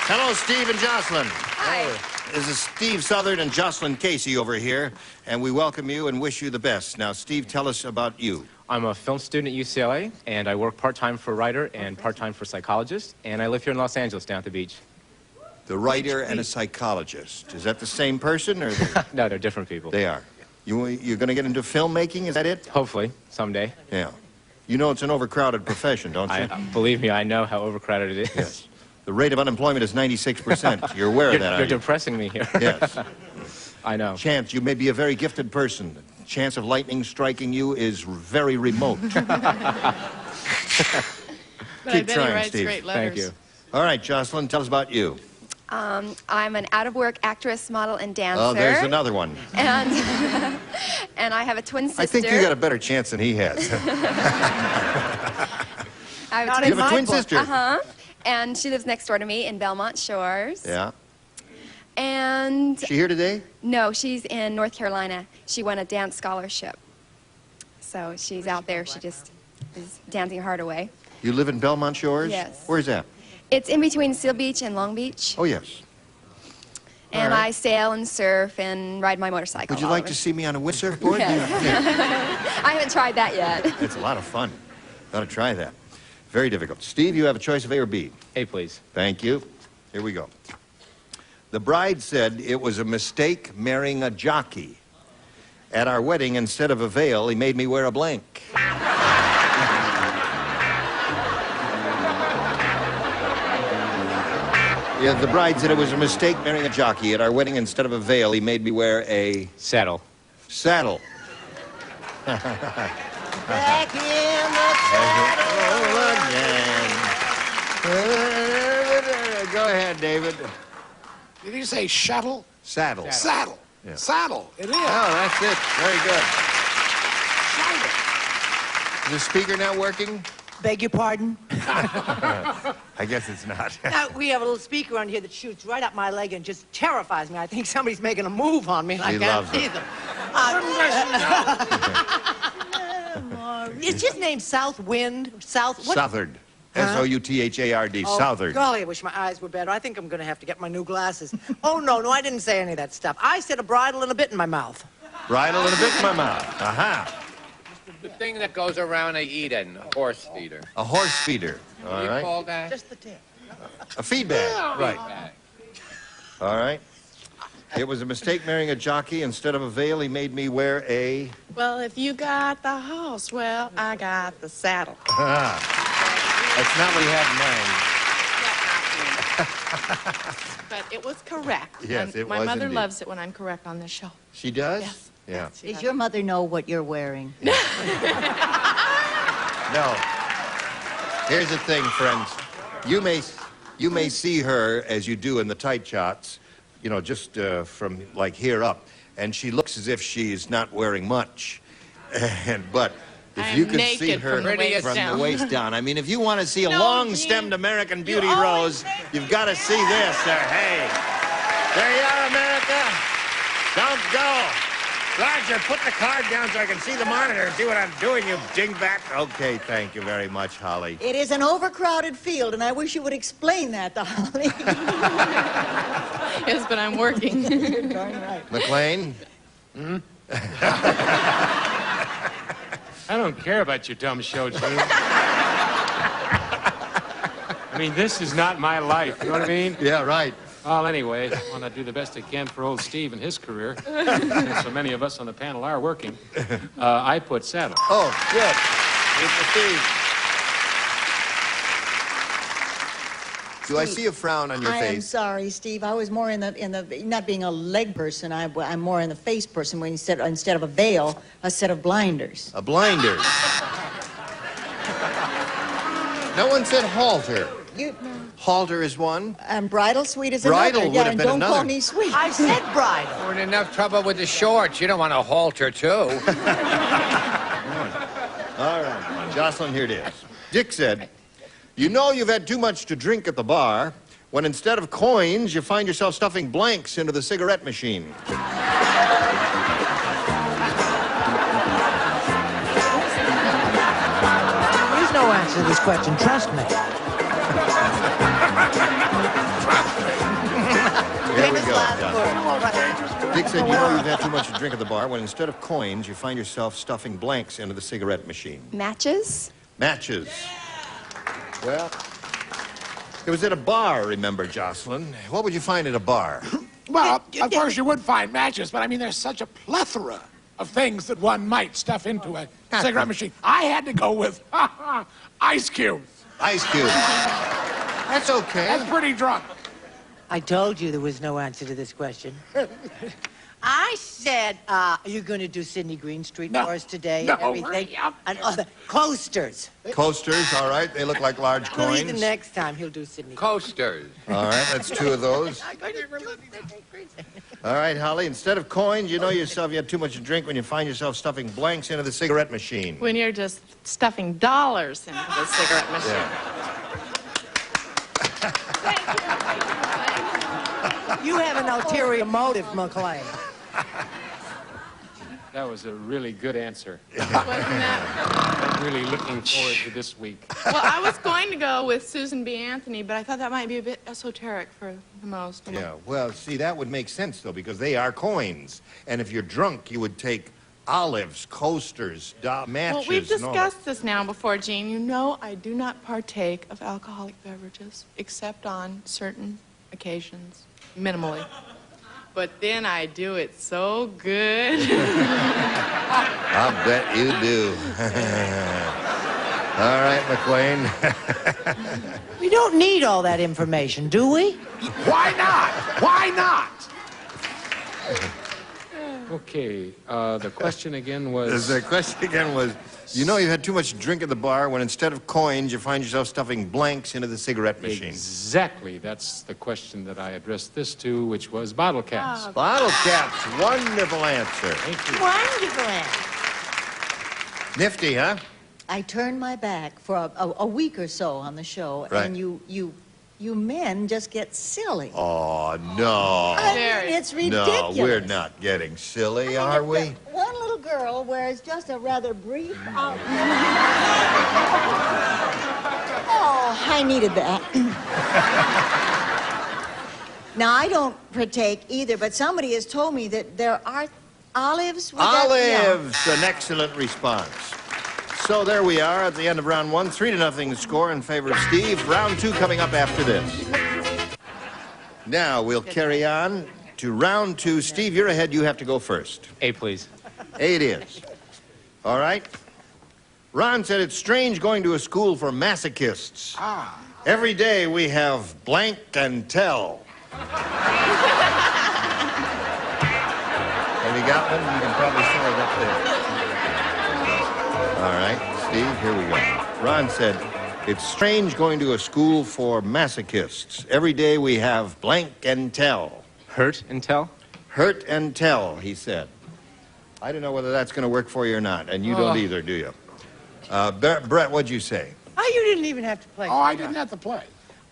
Hello, Steve and Jocelyn. Hi. This is Steve Southard and Jocelyn Casey over here, and we welcome you and wish you the best. Now, Steve, tell us about you. I'm a film student at UCLA, and I work part-time for a writer and part-time for a psychologist, and I live here in Los Angeles down at the beach. The writer and a psychologist. Is that the same person, or No, they're different people. they are? You're going to get into filmmaking, is that it? Hopefully, someday. Yeah. You know it's an overcrowded profession, don't you? Believe me, I know how overcrowded it is. Yes. The rate of unemployment is 96%. You're aware of that, You're aren't you? depressing me here. Yes. I know. Chance, you may be a very gifted person. The chance of lightning striking you is very remote. But I Keep bet trying, he writes Steve. great letters. Thank you. All right, Jocelyn, tell us about you. I'm an out-of-work actress, model, and dancer. Oh, there's another one. And, and I have a twin sister. I think you got a better chance than he has. I You have a twin sister? Uh-huh. And she lives next door to me in Belmont Shores. Yeah. And... She here today? No, she's in North Carolina. She won a dance scholarship. So she's out there. She just is dancing her heart away. You live in Belmont Shores? Yes. Where's that? It's in between Seal Beach and Long Beach. Oh, yes. And All right. I sail and surf and ride my motorcycle. Would you like to see me on a windsurfboard? Yes. I haven't tried that yet. It's a lot of fun. Got to try that. Very difficult. Steve, you have a choice of A or B. A, please. Thank you. Here we go. The bride said it was a mistake marrying a jockey. At our wedding, instead of a veil, he made me wear a blank. Yeah, the bride said it was a mistake marrying a jockey. At our wedding, instead of a veil, he made me wear a... Saddle. Saddle. Back in the again. Go ahead, David. Did you say shuttle? Saddle. Saddle. Yeah. Saddle. It is. Oh, that's it. Very good. Is the speaker not working? Beg your pardon? I guess it's not. Now, we have a little speaker on here that shoots right up my leg and just terrifies me. I think somebody's making a move on me and I She can't loves see it. them. It's just named Southwind. South. What? Southard. Huh? S-O-U-T-H-A-R-D. Oh, Southard. golly, I wish my eyes were better. I think I'm going to have to get my new glasses. Oh, no, I didn't say any of that stuff. I said a bridle and a bit in my mouth. Bridle and a bit in my mouth. Aha. The thing that goes around they eat in, a horse feeder. A horse feeder. All What do you right. call that? Just the tip. A feedback. Yeah. Right. All right. It was a mistake marrying a jockey. Instead of a veil, he made me wear a... Well, if you got the horse, well, I got the saddle. That's not what he had in mind. But it was correct. Yes, And it my was mother indeed. loves it when I'm correct on this show. She does? Yes. Yeah. Does your mother know what you're wearing? No. Here's the thing, friends. You may see her as you do in the tight shots, you know, just from like here up, and she looks as if she's not wearing much. But if I'm you could naked see her from the waist from down. the waist down, I mean, if you want to see a No, long-stemmed American Beauty rose, you've got to see this. Hey, there you are, America. Don't go. Roger, put the card down so I can see the monitor and see what I'm doing, you dingbat. Okay, thank you very much, Holly. It is an overcrowded field, and I wish you would explain that to Holly. Yes, but I'm working. You're darn right. McLean? I don't care about your dumb show, Gene. I mean, this is not my life, you know what I mean? Yeah, right. Well, anyway, I want to do the best I can for old Steve and his career, since so many of us on the panel are working. I put saddle. Oh, good. Mr. Steve. Do I see a frown on your I am face? sorry, Steve. I was more in the not being a leg person. I'm more in the face person. When instead of a veil, a set of blinders. A blinder. No one said halter. Halter is one. And bridal suite is Bridal another. would Yeah, have and been don't call another. me sweet. I said bridal. We're in enough trouble with the shorts. You don't want to halter, too. All right. Jocelyn, here it is. Dick said, you know you've had too much to drink at the bar when instead of coins, you find yourself stuffing blanks into the cigarette machine. There's no answer to this question, trust me. Here we go, Jocelyn. Dick said, you know you've had too much to drink at the bar when instead of coins, you find yourself stuffing blanks into the cigarette machine. Matches? Matches. Well, it was at a bar, remember, Jocelyn. What would you find at a bar? Well, of course you would find matches, but I mean, there's such a plethora of things that one might stuff into a cigarette machine. I had to go with ice cubes. Ice cubes. That's okay. That's pretty drunk. I told you there was no answer to this question. I said, are you going to do Sidney Greenstreet for us today? No, and everything? hurry up. And other coasters. Coasters, all right. They look like large Maybe the coins. next time he'll do Sidney. Coasters. All right, that's 2 of those. All right, Holly, instead of coins, you know yourself you had too much to drink when you find yourself stuffing blanks into the cigarette machine. When you're just stuffing dollars into the cigarette machine. You have an ulterior motive, McLean. That was a really good answer. Wasn't that? I'm really looking forward to this week. Well, I was going to go with Susan B. Anthony, but I thought that might be a bit esoteric for the most. Yeah, well, see, that would make sense, though, because they are coins. And if you're drunk, you would take olives, coasters, matches. Well, we've and all that. discussed this now before, Gene. You know I do not partake of alcoholic beverages, except on certain occasions, minimally. But then I do it so good. I'll bet you do. All right, McLean. We don't need all that information, do we? Why not? Why not? Okay, the question again was... The question again was, you know you had too much to drink at the bar when instead of coins, you find yourself stuffing blanks into the cigarette machine. Exactly. That's the question that I addressed this to, which was bottle caps. Bottle caps. Wonderful answer. Thank you. Wonderful answer. Nifty, huh? I turned my back for a week or so on the show, Right. and you men just get silly. Oh, no. I mean, it's ridiculous. No, we're not getting silly, are we? One little girl wears just a rather brief outfit. Oh, I needed that. Now, I don't partake either, but somebody has told me that there are olives. With Olives, an excellent response. So there we are at the end of round 1, 3-0 score in favor of Steve. Round 2 coming up after this. Now we'll carry on to round 2. Steve, you're ahead. You have to go first. A, please. A it is. All right. Ron said it's strange going to a school for masochists. Ah. Every day we have blank and tell. Have you got one? You can probably throw it up there. All right, Steve, here we go. Ron said, it's strange going to a school for masochists. Every day we have blank and tell. Hurt and tell? Hurt and tell, he said. I don't know whether that's going to work for you or not, and you don't either, do you? Brett, what'd you say? Oh, you didn't even have to play. Oh, I didn't have to play.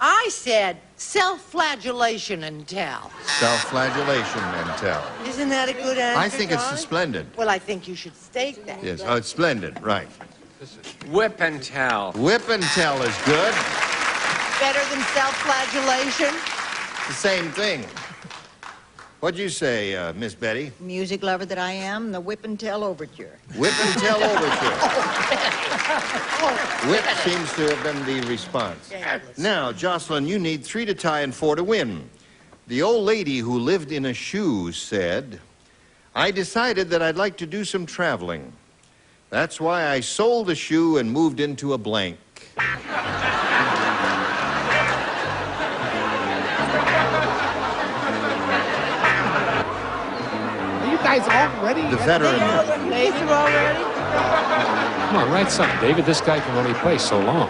I said self-flagellation and tell. Self-flagellation and tell. Isn't that a good answer, I think it's John? splendid. Well, I think you should state that. Yes, oh, it's splendid, right. Whip and tell. Whip and tell is good. Better than self-flagellation? It's the same thing. What'd you say, Miss Betty? Music lover that I am, the Whip and Tell Overture. Whip and tell overture. Whip seems to have been the response. Now, Jocelyn, you need 3 to tie and 4 to win. The old lady who lived in a shoe said, I decided that I'd like to do some traveling. That's why I sold the shoe and moved into a blank. Are you guys all ready? The veteran. Ladies are all ready? Come on, write something, David. This guy can only play so long.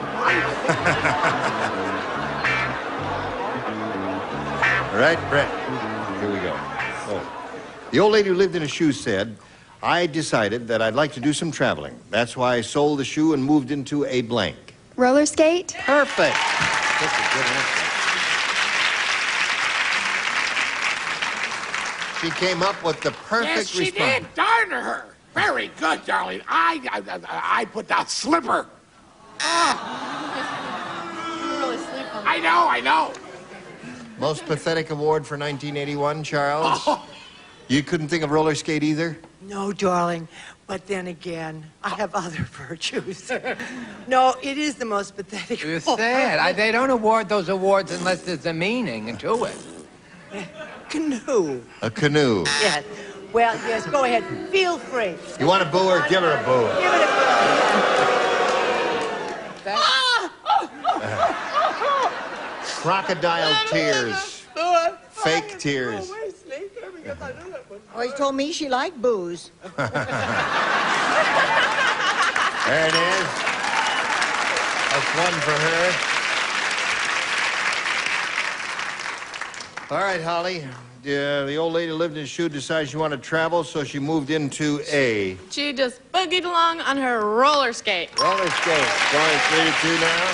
All right, Brett. Here we go. Oh. The old lady who lived in a shoe said, I decided that I'd like to do some traveling. That's why I sold the shoe and moved into a blank. Roller skate? Perfect. That's a good answer. She came up with the perfect Yes, she response. did. Darn her. Very good, darling. I put that slipper. I know. Most pathetic award for 1981, Charles. Oh. You couldn't think of roller skate either? No, darling. But then again, I have other virtues. No, it is the most pathetic. It's sad. They don't award those awards unless there's a meaning to it. Canoe. A canoe. Yes. Well, yes, go ahead. Feel free. You want a boo her? Give her a boo. Give it a go. Crocodile tears. Fake tears. Always told me she liked booze. There it is. That's one for her. All right, Holly. The old lady lived in a shoe, decided she wanted to travel, so she moved into a... She just boogied along on her roller skate. roller skate. Going 3-2 now.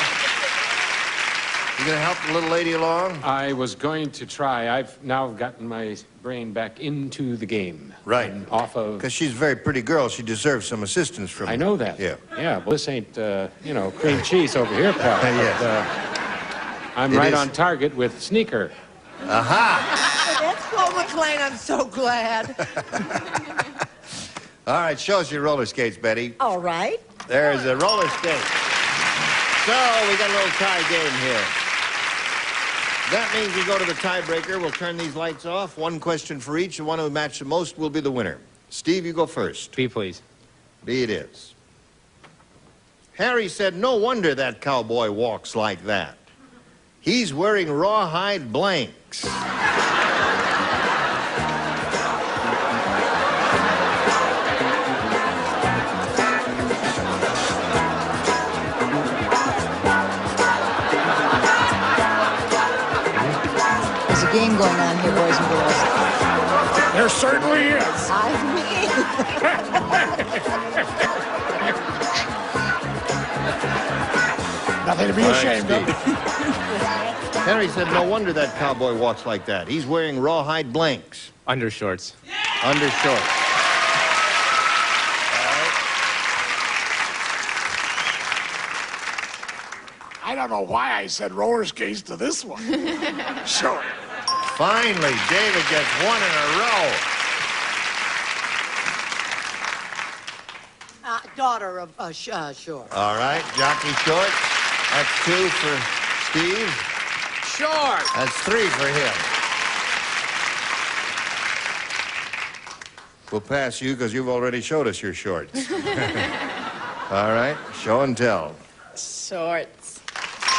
You gonna help the little lady along? I was going to try. I've now gotten my brain back into the game. Right. And off of... Because she's a very pretty girl. She deserves some assistance from I know that. Yeah. Yeah, well, this ain't, cream cheese over here, pal. Yes. But, I'm It right is. on target with Sneaker. Aha! That's Paul McLean. I'm so glad. All right, show us your roller skates, Betty. All right. There's a roller skate. So, we got a little tie game here. That means we go to the tiebreaker. We'll turn these lights off. One question for each. The one who matched the most will be the winner. Steve, you go first. B, please. B it is. Harry said, no wonder that cowboy walks like that. He's wearing rawhide blanks. There's a game going on here, boys and girls. There certainly is. I Nothing to be All right, ashamed of. Harry said, no wonder that cowboy walks like that. He's wearing rawhide blanks. Undershorts. Undershorts. I don't know why I said roller skates to this one. Sure. Finally, David gets one in a row. Daughter of Shore. All right, jockey shorts. That's 2 for Steve. Short. That's 3 for him. We'll pass you because you've already showed us your shorts. All right, show and tell. Shorts.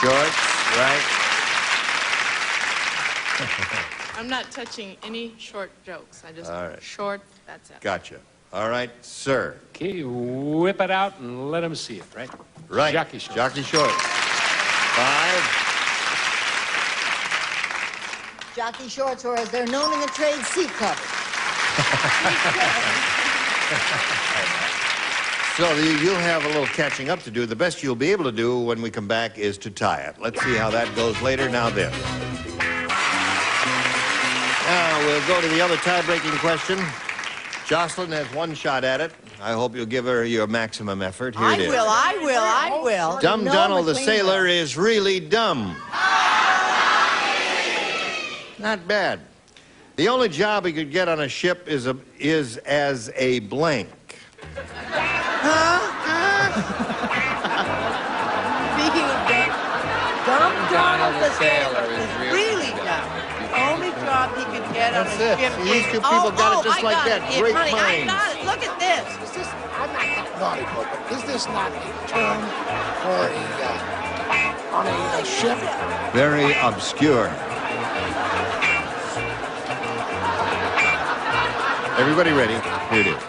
Shorts, right? I'm not touching any short jokes. I just All right. short. That's it. Gotcha. All right, sir. Okay, whip it out and let them see it, right? Right. Jockey shorts. Jockey shorts. 5. Jockey shorts, or as they're known in the trade, seat covers. So you'll have a little catching up to do. The best you'll be able to do when we come back is to tie it. Let's see how that goes later. Now this. Now we'll go to the other tie-breaking question. Jocelyn has one shot at it. I hope you'll give her your maximum effort. Here it is. I will. Dumb Donald the sailor is really dumb. Not bad. The only job he could get on a ship is as a blank. Speaking of dumb Donald the sailor is really dumb. The only job he could get on a That's it. ship See, these is... two people got it just I like got that. it. Great Honey, I minds. got it. Look at this. Is this, I'm not that naughty, but is this not a term for on a ship? Very obscure. Everybody ready? Here it is.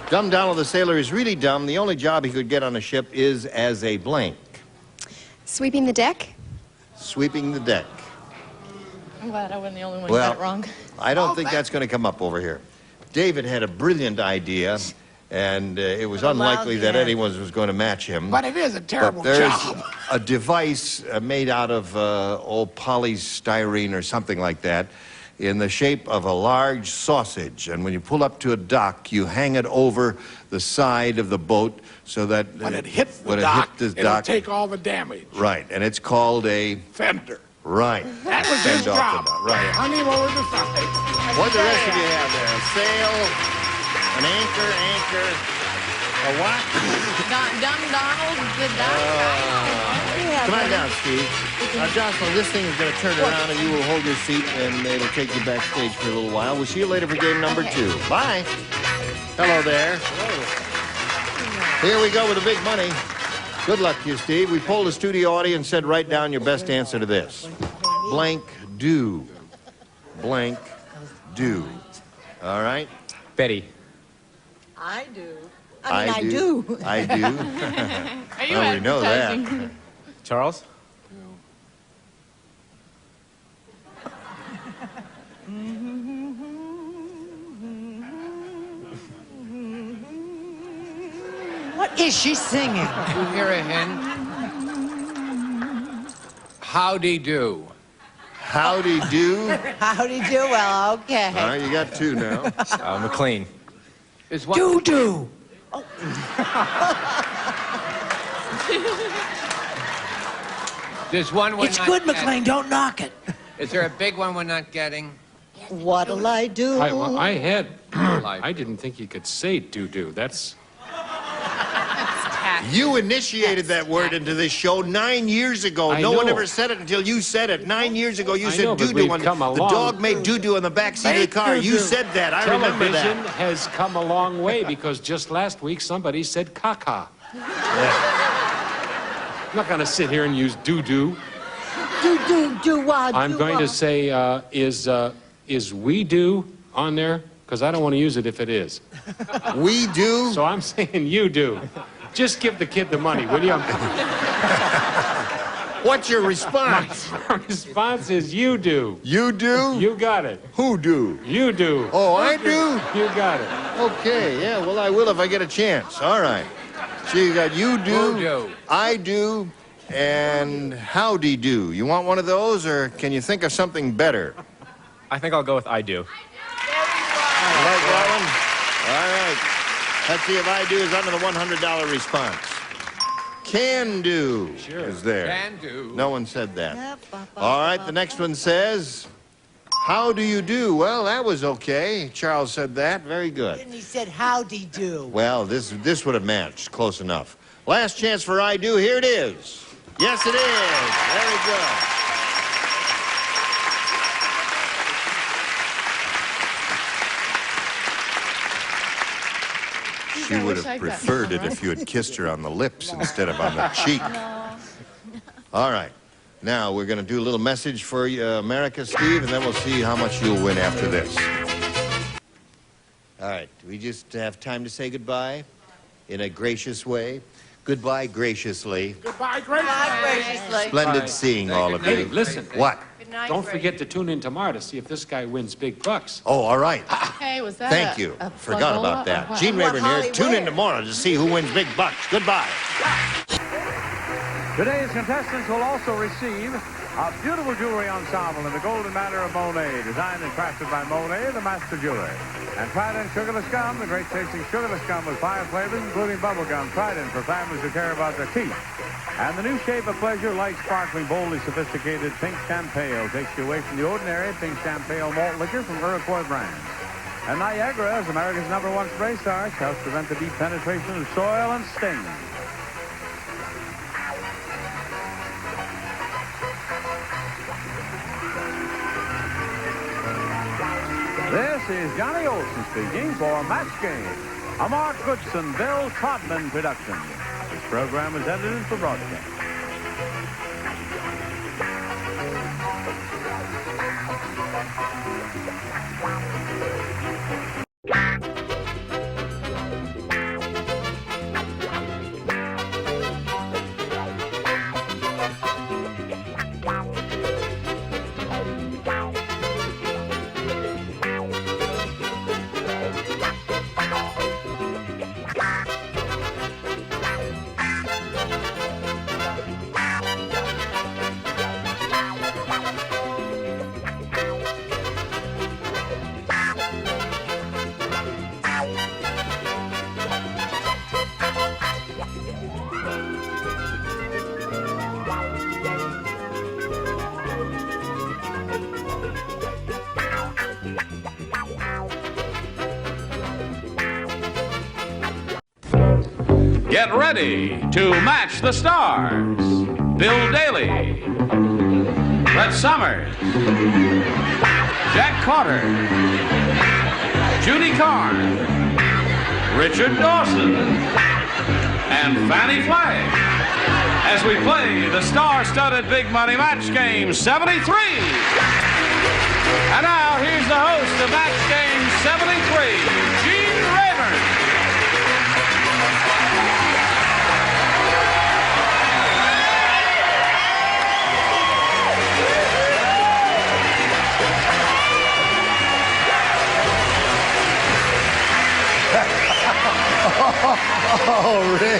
Dumb Donald the sailor is really dumb. The only job he could get on a ship is as a blank. Sweeping the deck? Sweeping the deck. I'm glad I wasn't the only one who Well, got it wrong. I don't think that's going to come up over here. David had a brilliant idea, and it was unlikely that anyone was going to match him. But it is a terrible But there's job. a device made out of old polystyrene or something like that in the shape of a large sausage. And when you pull up to a dock, you hang it over the side of the boat so that When it hits the when dock, it hit the it'll dock, take all the damage. right, and it's called a Fender. right. That was his Fend off job. the dock, right. Hung him over the side. What the rest of you have there? A sail, an anchor, a what? Dumb Donald the duck. Come on down, Steve. Jocelyn, this thing is going to turn around and you will hold your seat and it'll take you backstage for a little while. We'll see you later for game number 2. Bye. Hello there. Here we go with the big money. Good luck to you, Steve. We polled the studio audience, said write down your best answer to this. Blank do. Blank do. All right? Betty. I do. I do. I do. Are you Well, we know that. advertising? Charles? What is she singing? You hear a hen? Howdy do. Howdy do. Howdy do? Well, okay. All right, you got two now. McLean. Is one... Do-do. There's one we're It's not good, getting. McLean. Don't knock it. Is there a big one we're not getting? What'll I do? I didn't think you could say doo-doo. That's... You initiated that word into this show 9 years ago. I No one know. ever said it until you said it. 9 years ago, you I said know, but doo-doo. we've On come the along. dog made doo-doo in the backseat of the car. You said that. I remember Television that. has come a long way because just last week somebody said caca. I'm not going to sit here and use doo-doo. Do-do-do-wah, I'm going to say, is we do on there? Because I don't want to use it if it is. We do? So I'm saying you do. Just give the kid the money, will you? What's your response? My response is you do. You do? You got it. Who do? You do. Oh, I do? You got it. Okay, yeah, well, I will if I get a chance. All right. So you got you do, Who do? I do, and howdy do. You want one of those, or can you think of something better? I think I'll go with I do. You like that one? All right. Let's see if I do is under the $100 response. Can do is there. Can do. No one said that. All right, the next one says, how do you do? Well, that was okay. Charles said that. Very good. And he said, howdy do. Well, this would have matched. Close enough. Last chance for I do. Here it is. Yes, it is. Very good. She would have preferred it if you had kissed her on the lips instead of on the cheek. All right. Now, we're going to do a little message for America, Steve, and then we'll see how much you'll win after this. All right. Do we just have time to say goodbye in a gracious way? Goodbye graciously. Goodbye, graciously. Splendid seeing all of you. Hey, listen. What? Don't forget to tune in tomorrow to see if this guy wins big bucks. Oh, all right. Hey, was that Thank you. Forgot about that. Gene Rayburn here. Tune in tomorrow to see who wins big bucks. Goodbye. Today's contestants will also receive a beautiful jewelry ensemble in the golden manner of Monet, designed and crafted by Monet, the master jeweler. And Trident Sugarless Gum, the great tasting sugarless gum with 5 flavors, including bubble gum. Trident for families who care about their teeth. And the new shape of pleasure, light, sparkling, boldly sophisticated Pink Champagne takes you away from the ordinary Pink Champagne malt liquor from Iroquois brands. And Niagara, as America's #1 spray starch, helps prevent the deep penetration of soil and stain. This is Johnny Olson speaking for Match Game, a Mark Goodson, Bill Trotman production. This program is edited for broadcast. Get ready to match the stars. Bill Daly, Brett Summers, Jack Carter, Judy Carn, Richard Dawson, and Fannie Flagg as we play the star-studded Big Money Match Game 73. And now here's the host of Match Game 73, Oh, really?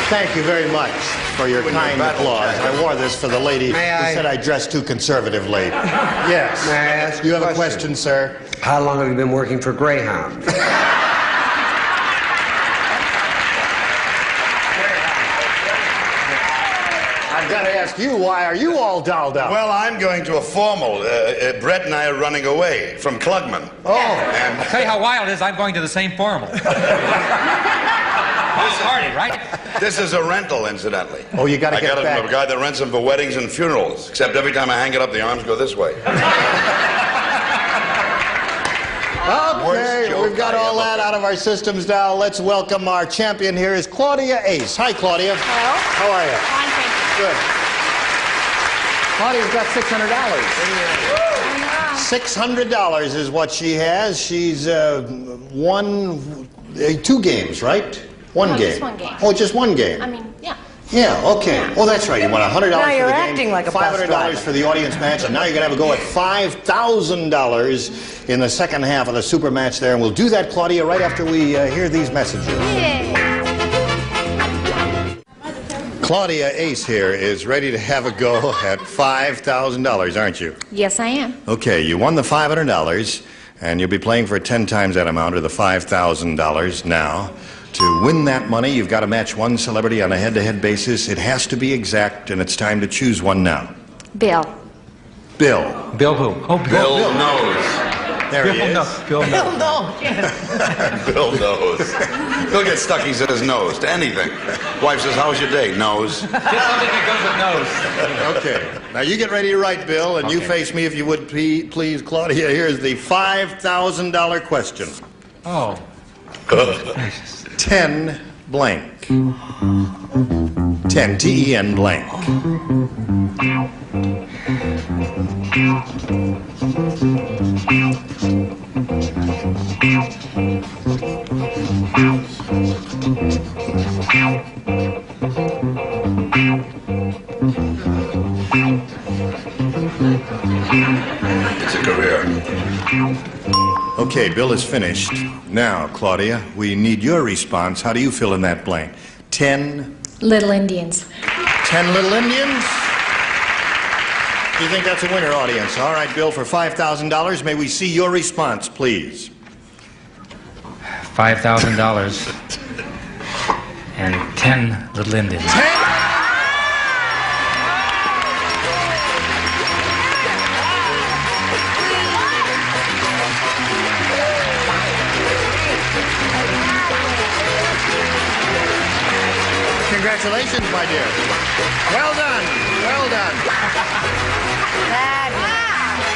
Thank you very much for your kind applause. I wore this for the lady who said I dressed too conservatively. Yes. May I ask you have a question, sir? How long have you been working for Greyhound? I've got to ask you, why are you all dolled up? Well, I'm going to a formal. Brett and I are running away from Klugman. Oh. And I'll tell you how wild it is. I'm going to the same formal. Party, right? this is a rental, incidentally. Oh, you got to get I got it back. from a guy that rents them for weddings and funerals. Except every time I hang it up, the arms go this way. Okay, we've got all that out of our systems now. Let's welcome our champion here is Claudia Ace. Hi, Claudia. Hello. How are you? Fine, thank you. Good. Claudia's got $600. $600 is what she has. She's won 2 games, right? One game. Just one game. Oh, just one game. I mean, yeah. Yeah, okay. Oh, that's right. You won $100 for the game. Now you're acting like a bus $500 driver. for the audience match, and now you're going to have a go at $5,000 in the second half of the super match there. And we'll do that, Claudia, right after we hear these messages. Claudia Ace here is ready to have a go at $5,000, aren't you? Yes, I am. Okay, you won the $500, and you'll be playing for 10 times that amount, or the $5,000 now. To win that money, you've got to match one celebrity on a head-to-head basis. It has to be exact, and it's time to choose one now. Bill. Bill. Bill who? Oh, Bill knows. There he is. Bill knows. Bill knows. Bill gets stuck, he says nose to anything. Wife says, how's your day? Nose. Get something that goes with nose. Okay. Now you get ready to write, Bill, and you face me if you would please, Claudia. Here's the $5,000 question. Oh. 10 blank. 10 T-E-N blank. It's a career. Okay, Bill is finished. Now, Claudia, we need your response. How do you fill in that blank? 10 Little Indians. 10 Little Indians? You think that's a winner, audience? All right, Bill, for $5,000, may we see your response, please? $5,000 and 10 Little Indians. Congratulations, my dear. Well done. Well done.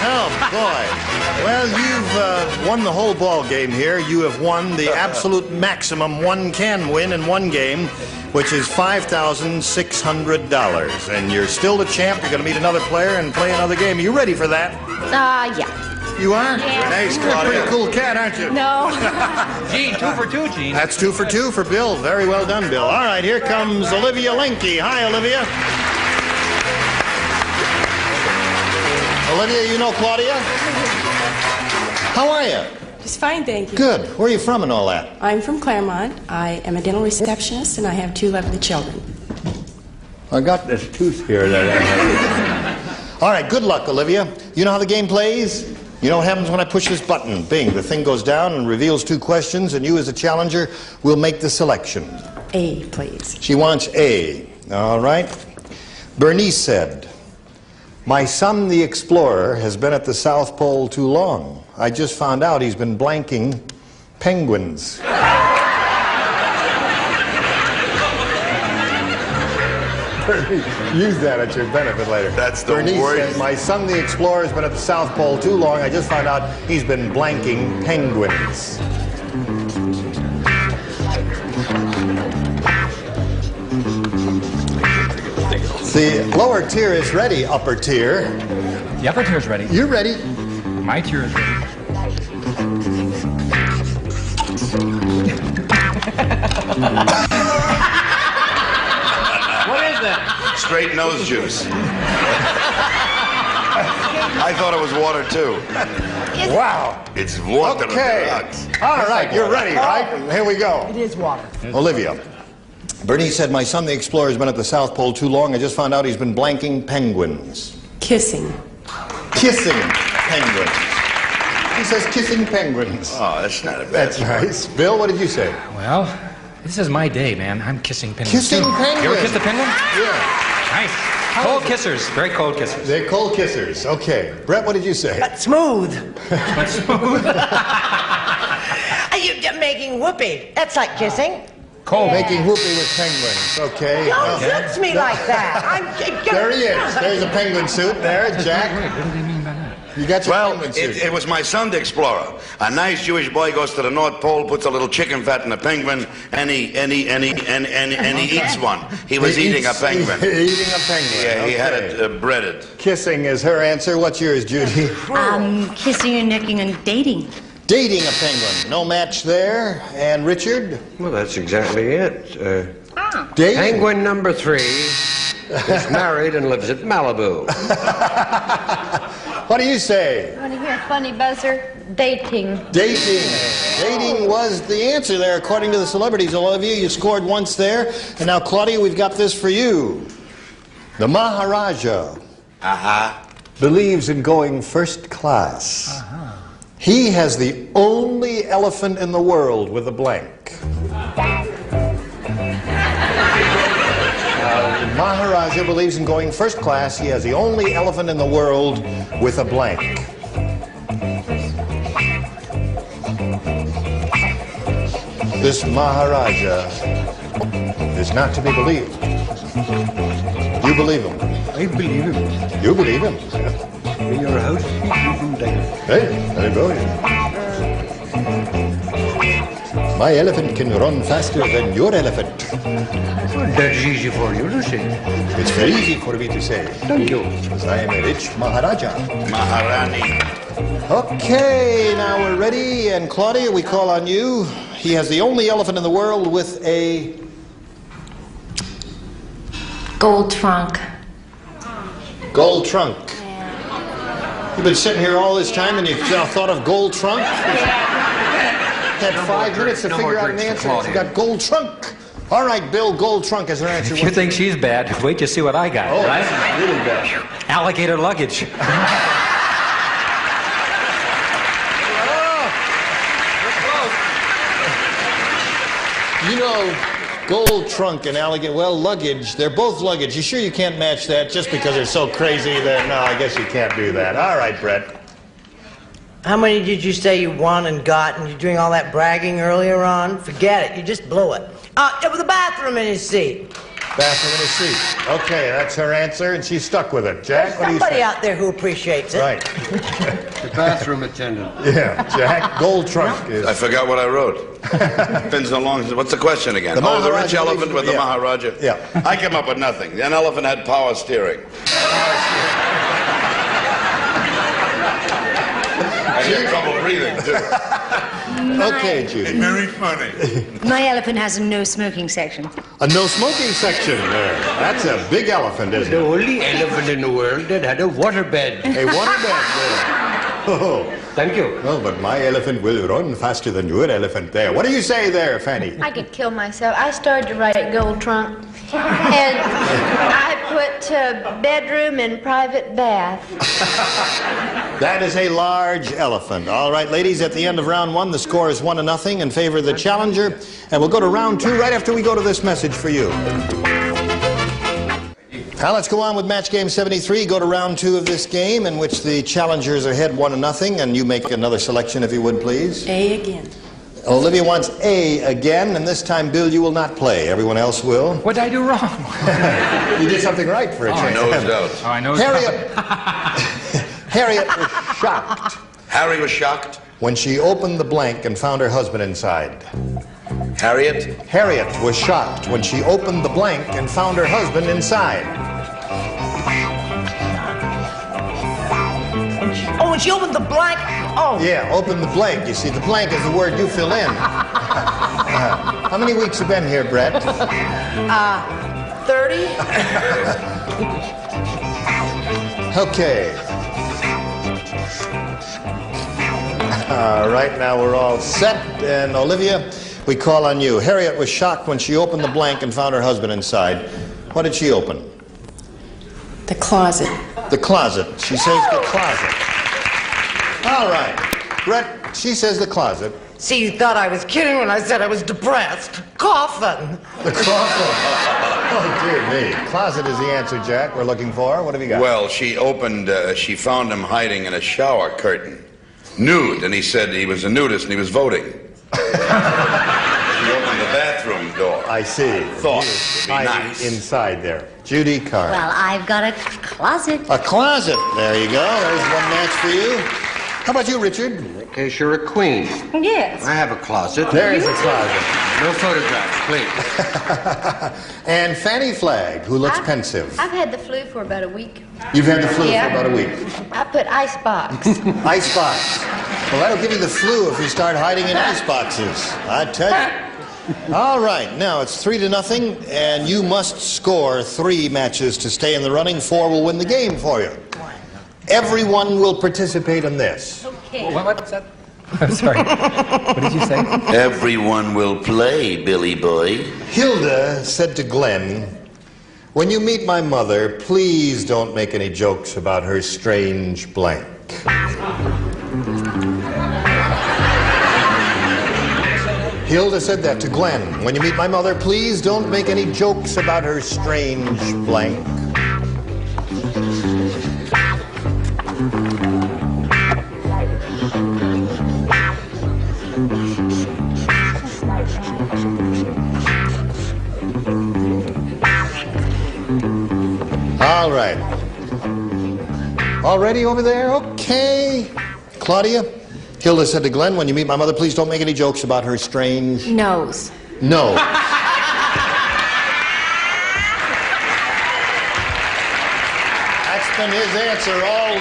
Oh, boy. Well, you've won the whole ball game here. You have won the absolute maximum one can win in one game, which is $5,600. And you're still the champ. You're going to meet another player and play another game. Are you ready for that? Yeah. You are? Yeah. Nice, Claudia. You're a pretty cool cat, aren't you? No. Gene, 2 for 2, Gene. That's 2 for 2 for Bill. Very well done, Bill. All right, here comes Olivia Linke. Hi, Olivia. Olivia, you know Claudia? How are you? Just fine, thank you. Good. Where are you from and all that? I'm from Claremont. I am a dental receptionist, and I have 2 lovely children. I got this tooth here. All right, good luck, Olivia. You know how the game plays? You know what happens when I push this button? Bing, the thing goes down and reveals 2 questions, and you as a challenger will make the selection. A, please. She wants A. All right. Bernice said, "My son, the explorer, has been at the South Pole too long. I just found out he's been blanking penguins." Use that at your benefit later. That's the Bernice worst. said, "My son, the explorer, has been at the South Pole too long. I just found out he's been blanking penguins." The lower tier is ready, upper tier. The upper tier's ready. You're ready. My tier is ready. What is that? Straight nose juice. I thought it was water, too. Wow. It's water. Okay. All right, you're ready, right? Here we go. It is water. Olivia. Bernice said, my son, the explorer, has been at the South Pole too long. I just found out he's been blanking penguins. Kissing. Kissing penguins. He says kissing penguins. Oh, that's not a bad That's nice. Bill, what did you say? Well, this is my day, man. I'm kissing penguins. Kissing penguins? You ever kissed a penguin? Yeah. Nice. Cold kissers. Very cold kissers. They're cold kissers. Okay. Brett, what did you say? Smooth. You're making whoopee. That's like kissing. Cold. Making whoopee with penguins. Okay. Don't suits me like that. There he is. There's a penguin suit there, Jack. What do they mean by that? You got your Well, penguin suit. it was my son, the explorer. A nice Jewish boy goes to the North Pole, puts a little chicken fat in a penguin, and he eats one. He was eating a penguin. Eating a penguin. Yeah, he had Okay. it breaded. Kissing is her answer. What's yours, Judy? Kissing and necking and dating. Dating a penguin. No match there. And Richard? Well, that's exactly it. Dating. Penguin number 3 is married and lives at Malibu. What do you say? Want to hear a funny buzzer? Dating. Dating. Dating was the answer there, according to the celebrities. All of you, you scored once there. And now, Claudia, we've got this for you. The Maharaja believes in going first class. He has the only elephant in the world with a blank. The Maharaja believes in going first class. He has the only elephant in the world with a blank. This Maharaja is not to be believed. You believe him? I believe him. You believe him? In your house, Hey, there you go. My elephant can run faster than your elephant. That's easy for you to say. It's very easy for me to say. Thank you. Because I am a rich Maharaja. Maharani. Okay, now we're ready. And Claudia, we call on you. He has the only elephant in the world with a... Gold trunk. gold trunk. You've been sitting here all this time and you've thought of gold trunk? Had 5 minutes to figure out an answer. You got gold trunk. All right, Bill, gold trunk is her answer. If you think she's bad, wait till you see what I got, Oh, right? this is really bad. Alligator luggage. You know, gold trunk and alligator, well, luggage, they're both luggage. You sure you can't match that just because they're so crazy that, no, I guess you can't do that. All right, Brett. How many did you say you won and got, and you're doing all that bragging earlier on? Forget it. You just blew it. With the bathroom in his seat. Bathroom in his seat. Okay, that's her answer, and she's stuck with it. Jack, what do you Somebody say? out there who appreciates it. Right. The bathroom attendant. Yeah, Jack, gold trunk is... I forgot what I wrote. Been so long. What's the question again? The The rich Maharaja elephant with the yeah. Maharaja? Yeah. I came up with nothing. An elephant had power steering. I had trouble breathing, too. Okay, Judy. Very funny. My elephant has a no smoking section. A no smoking section there. That's a big elephant, isn't The it? only elephant in the world that had a waterbed. A waterbed there. Oh. Thank you. Well, but my elephant will run faster than your elephant there. What do you say there, Fanny? I could kill myself. I started to write gold trunk, and I put bedroom and private bath. That is a large elephant. All right, ladies, at the end of round one, the score is 1-0 in favor of the challenger. And we'll go to round two right after we go to this message for you. Now let's go on with match game 73. Go to round two of this game in which the challengers are ahead 1-0. And you make another selection if you would, please. A again. Olivia wants A again, and this time, Bill, you will not play. Everyone else will. What did I do wrong? You did something right for a change. Nosed out. Oh, I know. Harriet was shocked Harry was shocked. when she opened the blank and found her husband inside. Harriet was shocked when she opened the blank and found her husband inside. Oh, when she opened the blank. Oh. Yeah, open the blank. You see, the blank is the word you fill in. How many weeks have been here, Brett? 30. Okay. Right now we're all set. And Olivia, we call on you. Harriet was shocked when she opened the blank and found her husband inside. What did she open? The closet. The closet. She says the closet. All right. Brett, she says the closet. See, you thought I was kidding when I said I was depressed. Coffin. The coffin. Oh, dear me. Closet is the answer, Jack, we're looking for. What have you got? Well, she found him hiding in a shower curtain. Nude, and he said he was a nudist and he was voting. She opened the bathroom door. I see. Thought it would be nice. Inside there. Judy Carr. Well, I've got a closet. A closet. There you go. There's one match for you. How about you, Richard? In that case, you're a queen. Yes. I have a closet. There's a closet. No photographs, please. And Fanny Flagg, who looks pensive. I've had the flu for about a week. You've had the flu for about a week. I put ice box. Ice box. Well, that'll give you the flu if you start hiding in ice boxes. I tell you. All right, now it's 3-0, and you must score 3 matches to stay in the running. 4 will win the game for you. Everyone will participate in this. Okay. What's that? I'm sorry. What did you say? Everyone will play, Billy boy. Hilda said to Glenn, "When you meet my mother, please don't make any jokes about her strange blank." Hilda said that to Glenn. "When you meet my mother, please don't make any jokes about her strange blank." All right. All ready over there? Okay. Claudia? Hilda said to Glenn, "When you meet my mother, please don't make any jokes about her strange..." Nose. No. That's been his answer all...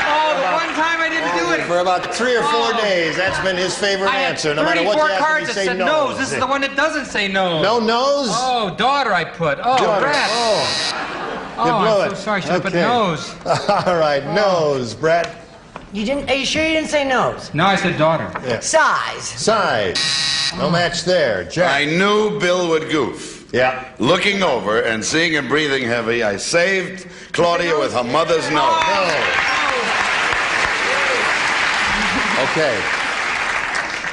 Oh, the one time I didn't do it. For about 3 or 4 days, that's been his favorite answer. No matter what you ask him, cards he that say said nose. This is the one that doesn't say nose. No nose? Oh, daughter I put. Oh, Daughter. Brett. You blew I'm it. so sorry. Should I put nose? All right, nose, Brett. You didn't? Are you sure you didn't say nose? No, I said daughter. Yeah. Size. Size. No match there. Jack. I knew Bill would goof. Yeah. Looking over and seeing him breathing heavy, I saved Claudia with her mother's nose. Okay.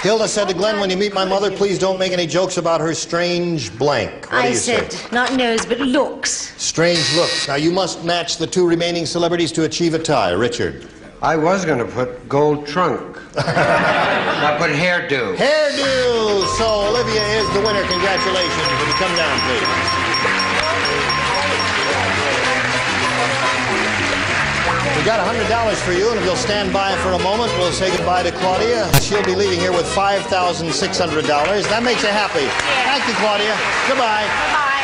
Hilda said to Glenn, "When you meet my mother, please don't make any jokes about her strange blank." What do I you said, say? not nose, but looks. Strange looks. Now, you must match the 2 remaining celebrities to achieve a tie. Richard. I was going to put gold trunk. I put hairdo. Hairdo! So, Olivia is the winner. Congratulations. Would you come down, please? We got $100 for you, and if you'll stand by for a moment, we'll say goodbye to Claudia. She'll be leaving here with $5,600. That makes you happy. Thank you, Claudia. Goodbye. Bye.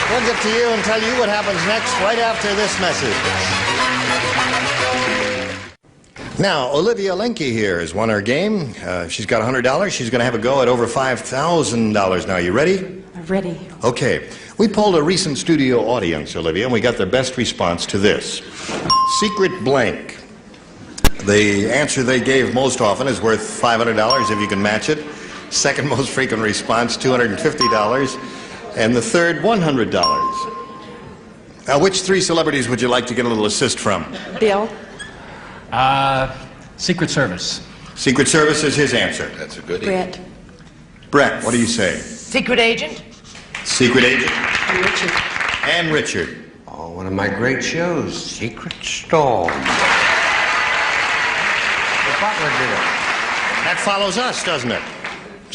We'll get to you and tell you what happens next right after this message. Now, Olivia Lenke here has won her game. She's got $100. She's going to have a go at over $5,000 now. You ready? Ready. Okay. We polled a recent studio audience, Olivia, and we got their best response to this. Secret blank. The answer they gave most often is worth $500 if you can match it. Second most frequent response, $250. And the third, $100. Now, which 3 celebrities would you like to get a little assist from? Bill. Secret Service. Secret Service is his answer. That's a goodie. Brett. Brett, what do you say? Secret agent. Secret agent. And Richard. And Richard. Oh, one of my great shows, Secret Storm. The butler did it. That follows us, doesn't it?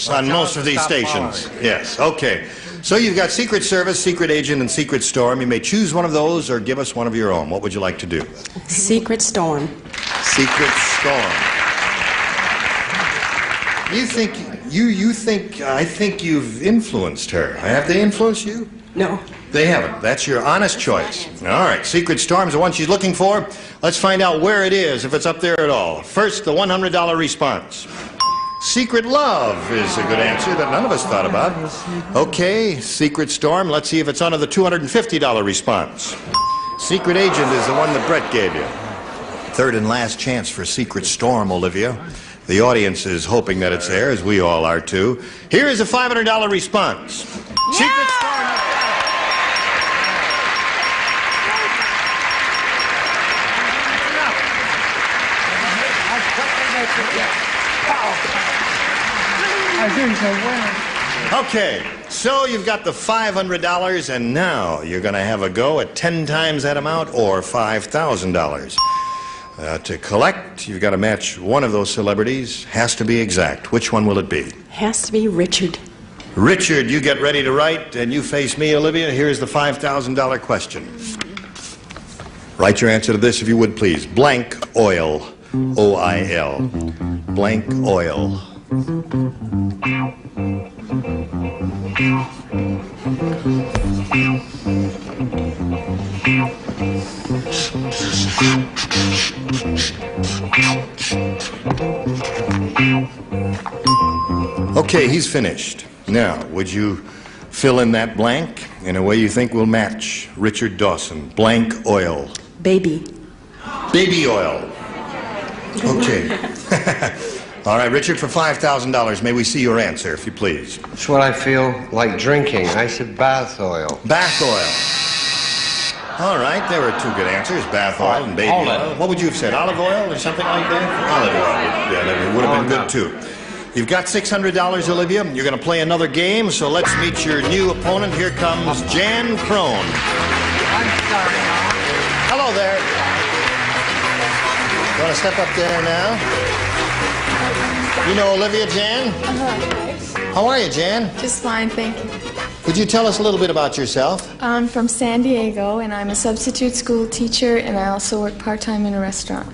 On Well, most of these stop stations. following. Yes, okay. So you've got Secret Service, Secret Agent, and Secret Storm. You may choose one of those or give us one of your own. What would you like to do? Secret Storm. Secret Storm. I think you've influenced her. Have they influenced you? No. They haven't. That's your honest choice. All right, Secret Storm's the one she's looking for. Let's find out where it is, if it's up there at all. First, the $100 response. Secret Love is a good answer that none of us thought about. Okay, Secret Storm, let's see if it's under the $250 response. Secret Agent is the one that Brett gave you. Third and last chance for Secret Storm, Olivia. The audience is hoping that it's there, as we all are too. Here is a $500 response. Secret Storm. Okay, so you've got the $500, and now you're going to have a go at 10 times that amount or $5,000. To collect, you've got to match one of those celebrities. Has to be exact. Which one will it be? Has to be Richard. Richard, you get ready to write, and you face me, Olivia. Here's the $5,000 question. Write your answer to this, if you would, please. Blank oil. O-I-L. Blank oil. Okay, he's finished. Now, would you fill in that blank in a way you think will match Richard Dawson? Blank oil. Baby. Baby oil. Okay. All right, Richard, for $5,000, may we see your answer, if you please? That's what I feel like drinking. I said bath oil. Bath oil. All right, there were two good answers, bath oil and baby oil. What would you have said, olive oil or something like that? Olive oil, yeah, that would have been good too. You've got $600, Olivia. You're going to play another game, so let's meet your new opponent. Here comes Jan Crone. I'm sorry, Mom. Hello there. You want to step up there now? You know Olivia, Jan? How are you, Jan? Just fine, thank you. Could you tell us a little bit about yourself? I'm from San Diego, and I'm a substitute school teacher, and I also work part-time in a restaurant.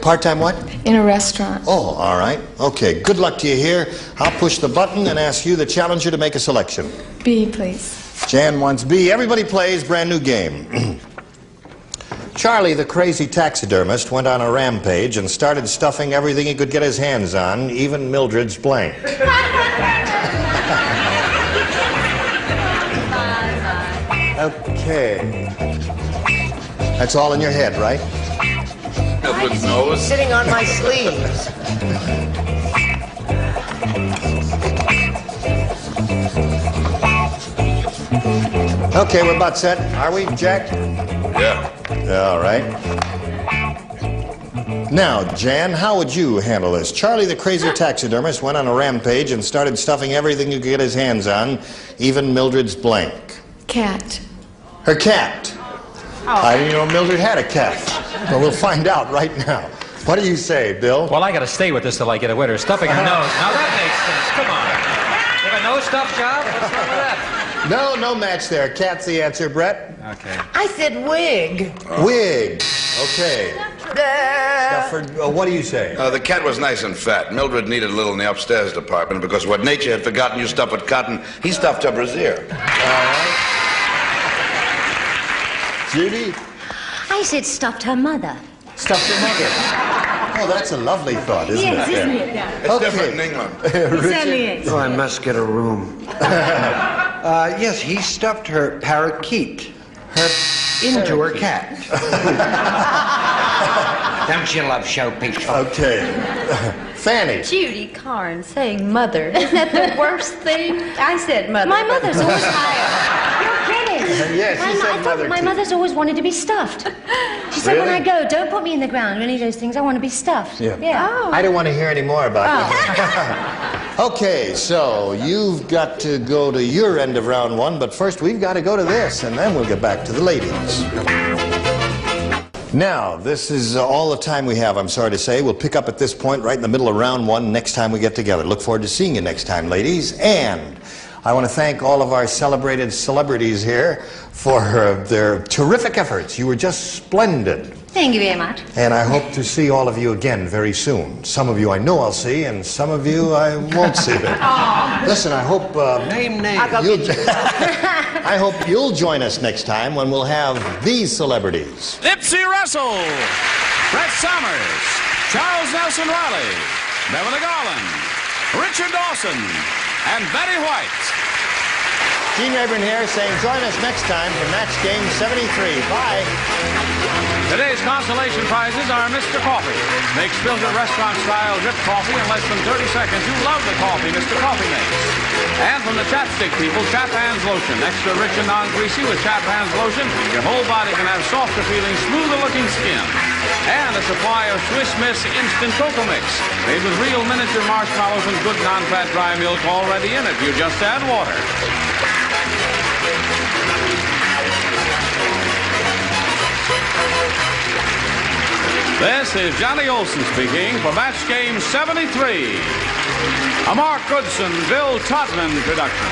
Part-time what? In a restaurant. Oh, all right. Okay, good luck to you here. I'll push the button and ask you, the challenger, to make a selection. B, please. Jan wants B. Everybody plays, brand new game. Charlie, the crazy taxidermist, went on a rampage and started stuffing everything he could get his hands on, even Mildred's blank. Okay. That's all in your head, right? Mildred's nose. Sitting on my sleeves. Okay, we're about set. Are we, Jack? Yeah. All right. Now, Jan, how would you handle this? Charlie the crazy taxidermist went on a rampage and started stuffing everything he could get his hands on, even Mildred's blank. Cat. Her cat. I didn't know Mildred had a cat. But we'll find out right now. What do you say, Bill? Well, I gotta stay with this till I get a winner. Stuffing a nose. Now that makes sense. Come on. You have a nose stuff job? What's wrong with that? No match there. Cat's the answer, Brett. Okay. I said wig. Wig. Okay. Stafford, what do you say? The cat was nice and fat. Mildred needed a little in the upstairs department because what nature had forgotten you stuff with cotton, he stuffed her brassiere. All right. Judy? I said stuffed her mother. Stuffed her mother. Oh, that's a lovely thought, isn't it? Yes, isn't it? Yeah. It's different in England. Richard? Oh, I must get a room. Yes, he stuffed her parakeet. Into her cat. Don't you love showpiece? Okay. Fanny. Judy Carn saying mother. Isn't that the worst thing? I said mother. My mother's always higher. You're kidding. Yes, she said mother, my too. mother's always wanted to be stuffed. She said, when Really? I go, don't put me in the ground or any of those things. I want to be stuffed. Yeah. Oh. I don't want to hear any more about it. Okay, so you've got to go to your end of round one, but first we've got to go to this, and then we'll get back to the ladies. Now, this is all the time we have, I'm sorry to say. We'll pick up at this point right in the middle of round one next time we get together. Look forward to seeing you next time, ladies. And I want to thank all of our celebrated celebrities here for their terrific efforts. You were just splendid. Thank you very much. And I hope to see all of you again very soon. Some of you I know I'll see, and some of you I won't see. Listen, I hope I hope you'll join us next time when we'll have these celebrities. Nipsey Russell, Brett Somers, Charles Nelson Riley, Beverly Garland, Richard Dawson, and Betty White. Gene Rayburn here saying join us next time for Match Game 73. Bye. Today's consolation prizes are Mr. Coffee. Makes filtered restaurant-style drip coffee in less than 30 seconds. You love the coffee Mr. Coffee makes. And from the Chapstick people, Chap Hands Lotion. Extra rich and non-greasy with Chap Hands Lotion. Your whole body can have softer feeling, smoother-looking skin. And a supply of Swiss Miss Instant Cocoa Mix. Made with real miniature marshmallows and good non-fat dry milk already in it. You just add water. This is Johnny Olson speaking for Match Game 73. A Mark Goodson, Bill Todman production.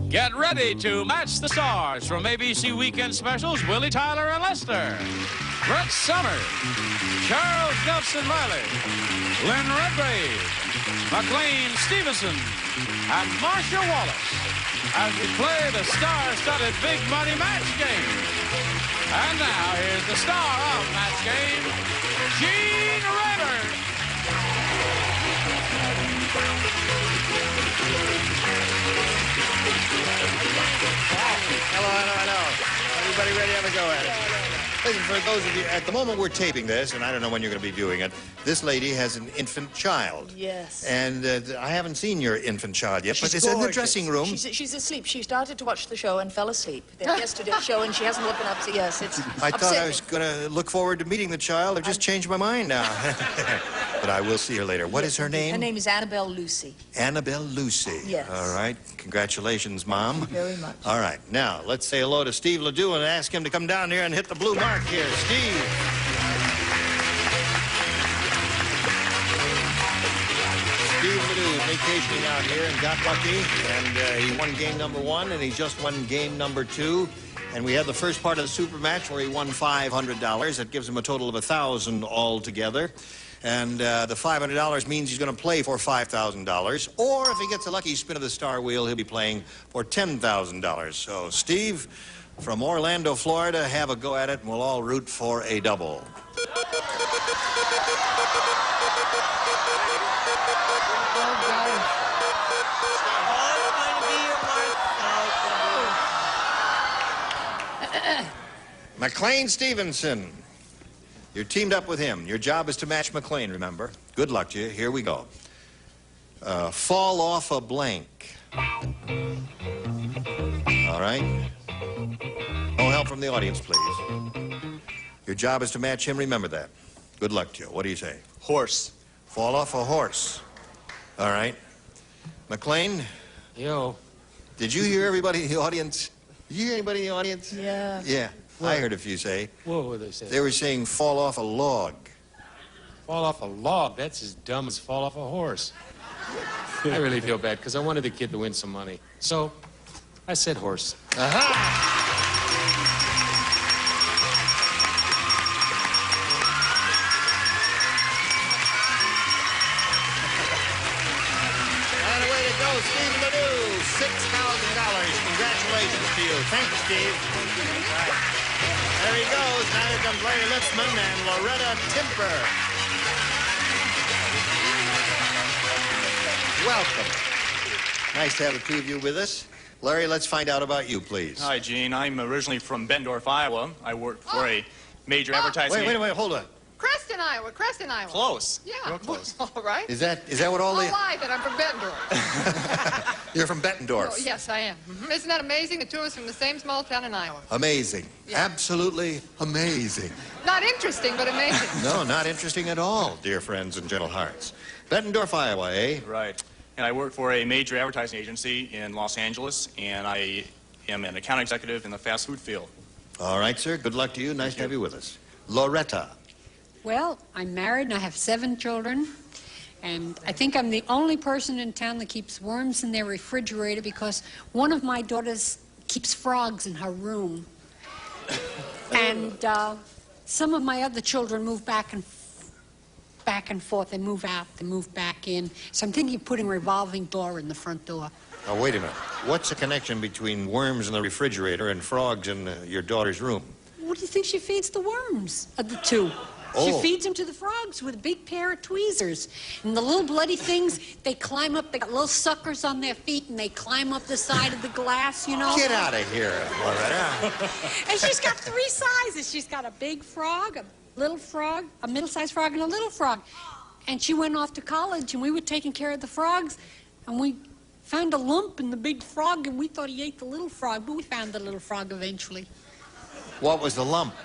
Get ready to match the stars from ABC Weekend Specials, Willie Tyler and Lester, Brett Summers, Charles Nelson Riley, Lynn Redgrave, McLean Stevenson, and Marcia Wallace as we play the star-studded Big Money Match Game. And now here's the star of Match Game, Gene Rayburn. Hello. Everybody ready to have a go at it? Listen, for those of you, at the moment we're taping this, and I don't know when you're going to be viewing it, this lady has an infant child. Yes. And I haven't seen your infant child yet, but She's it's in the gorgeous. dressing room. She's asleep. She started to watch the show and fell asleep. Yesterday's show, and she hasn't woken up. So yes, it's I thought I upsetting. was going to look forward to meeting the child. I've just changed my mind now. But I will see her later. What is her name? Her name is Annabelle Lucy. Annabelle Lucy. Yes. All right. Congratulations, Mom. Thank you very much. All right. Now, let's say hello to Steve Ledoux and ask him to come down here and hit the blue mark here. Steve. Steve Ledoux vacationing out here and got lucky, and he won game number 1, and he just won game number 2. And we had the first part of the super match where he won $500. That gives him a total of $1,000 altogether. And the $500 means he's going to play for $5,000. Or if he gets a lucky spin of the star wheel, he'll be playing for $10,000. So, Steve, from Orlando, Florida, have a go at it, and we'll all root for a double. McLean Stevenson. You're teamed up with him. Your job is to match McLean, remember? Good luck to you. Here we go. Fall off a blank. All right? No help from the audience, please. Your job is to match him. Remember that. Good luck to you. What do you say? Horse. Fall off a horse. All right. McLean? Yo. Did you hear everybody in the audience? Did you hear anybody in the audience? Yeah. Yeah. What? I heard a few say. What were they saying? They were saying fall off a log. Fall off a log? That's as dumb as fall off a horse. I really feel bad because I wanted the kid to win some money. So I said horse. Aha! And away to go, Steve Ledoux, $6,000. Congratulations to you. Thanks, Steve. All right. There he goes. Now here comes Larry Litzman and Loretta Timper. Welcome. Nice to have the two of you with us. Larry, let's find out about you, please. Hi, Gene. I'm originally from Bettendorf, Iowa. I work for a major advertising... Wait, hold on. Creston, Iowa. Creston, Iowa. Close. Yeah. Real close. All right. Is that what all I the... lied that I'm from Bettendorf. You're from Bettendorf. Oh, yes, I am. Isn't that amazing? The two of us from the same small town in Iowa. Amazing. Yeah. Absolutely amazing. Not interesting, but amazing. No, not interesting at all, dear friends and gentle hearts. Bettendorf, Iowa, eh? Right. And I work for a major advertising agency in Los Angeles, and I am an account executive in the fast food field. All right, sir. Good luck to you. Nice to have you with us. Loretta. Well, I'm married and I have 7 children. And I think I'm the only person in town that keeps worms in their refrigerator because one of my daughters keeps frogs in her room. And some of my other children move back and forth. They move out, they move back in. So I'm thinking of putting a revolving door in the front door. Now, wait a minute. What's the connection between worms in the refrigerator and frogs in your daughter's room? What do you think she feeds the worms of the two? She feeds them to the frogs with a big pair of tweezers. And the little bloody things, they climb up, they got little suckers on their feet, and they climb up the side of the glass, you know? Get out of here, Loretta. And she's got 3 sizes. She's got a big frog, a little frog, a middle-sized frog, and a little frog. And she went off to college, and we were taking care of the frogs, and we found a lump in the big frog, and we thought he ate the little frog, but we found the little frog eventually. What was the lump?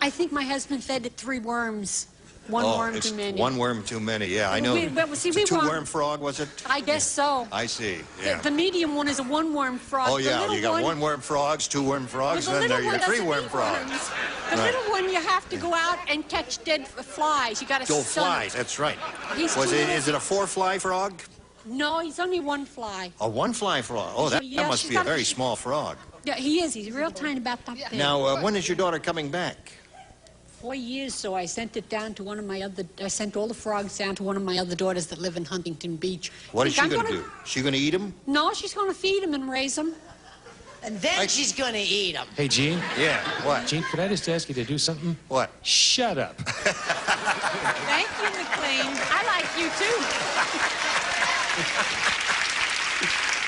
I think my husband fed it 3 worms. One worm too many. One worm too many, yeah, I know. See, it's a 2-worm frog, was it? I guess so. I see, yeah. The medium one is a 1-worm frog. Oh, yeah, you got 1-worm frogs, 2-worm frogs, and then there you got 3-worm frogs. The little one, you have to go out and catch dead flies. You got to Go flies, that's right. Is it a 4-fly frog? No, he's only 1 fly. A 1-fly frog? Oh, that must be a very small frog. Yeah, he is. He's real tiny, about that big. Now, when is your daughter coming back? 4 years, so I sent it down to I sent all the frogs down to one of my other daughters that live in Huntington Beach. What is she going to do? She going to eat them? No, she's going to feed them and raise them. And then she's going to eat them. Hey, Gene? Yeah, what? Gene, could I just ask you to do something? What? Shut up. Thank you, McLean. I like you, too.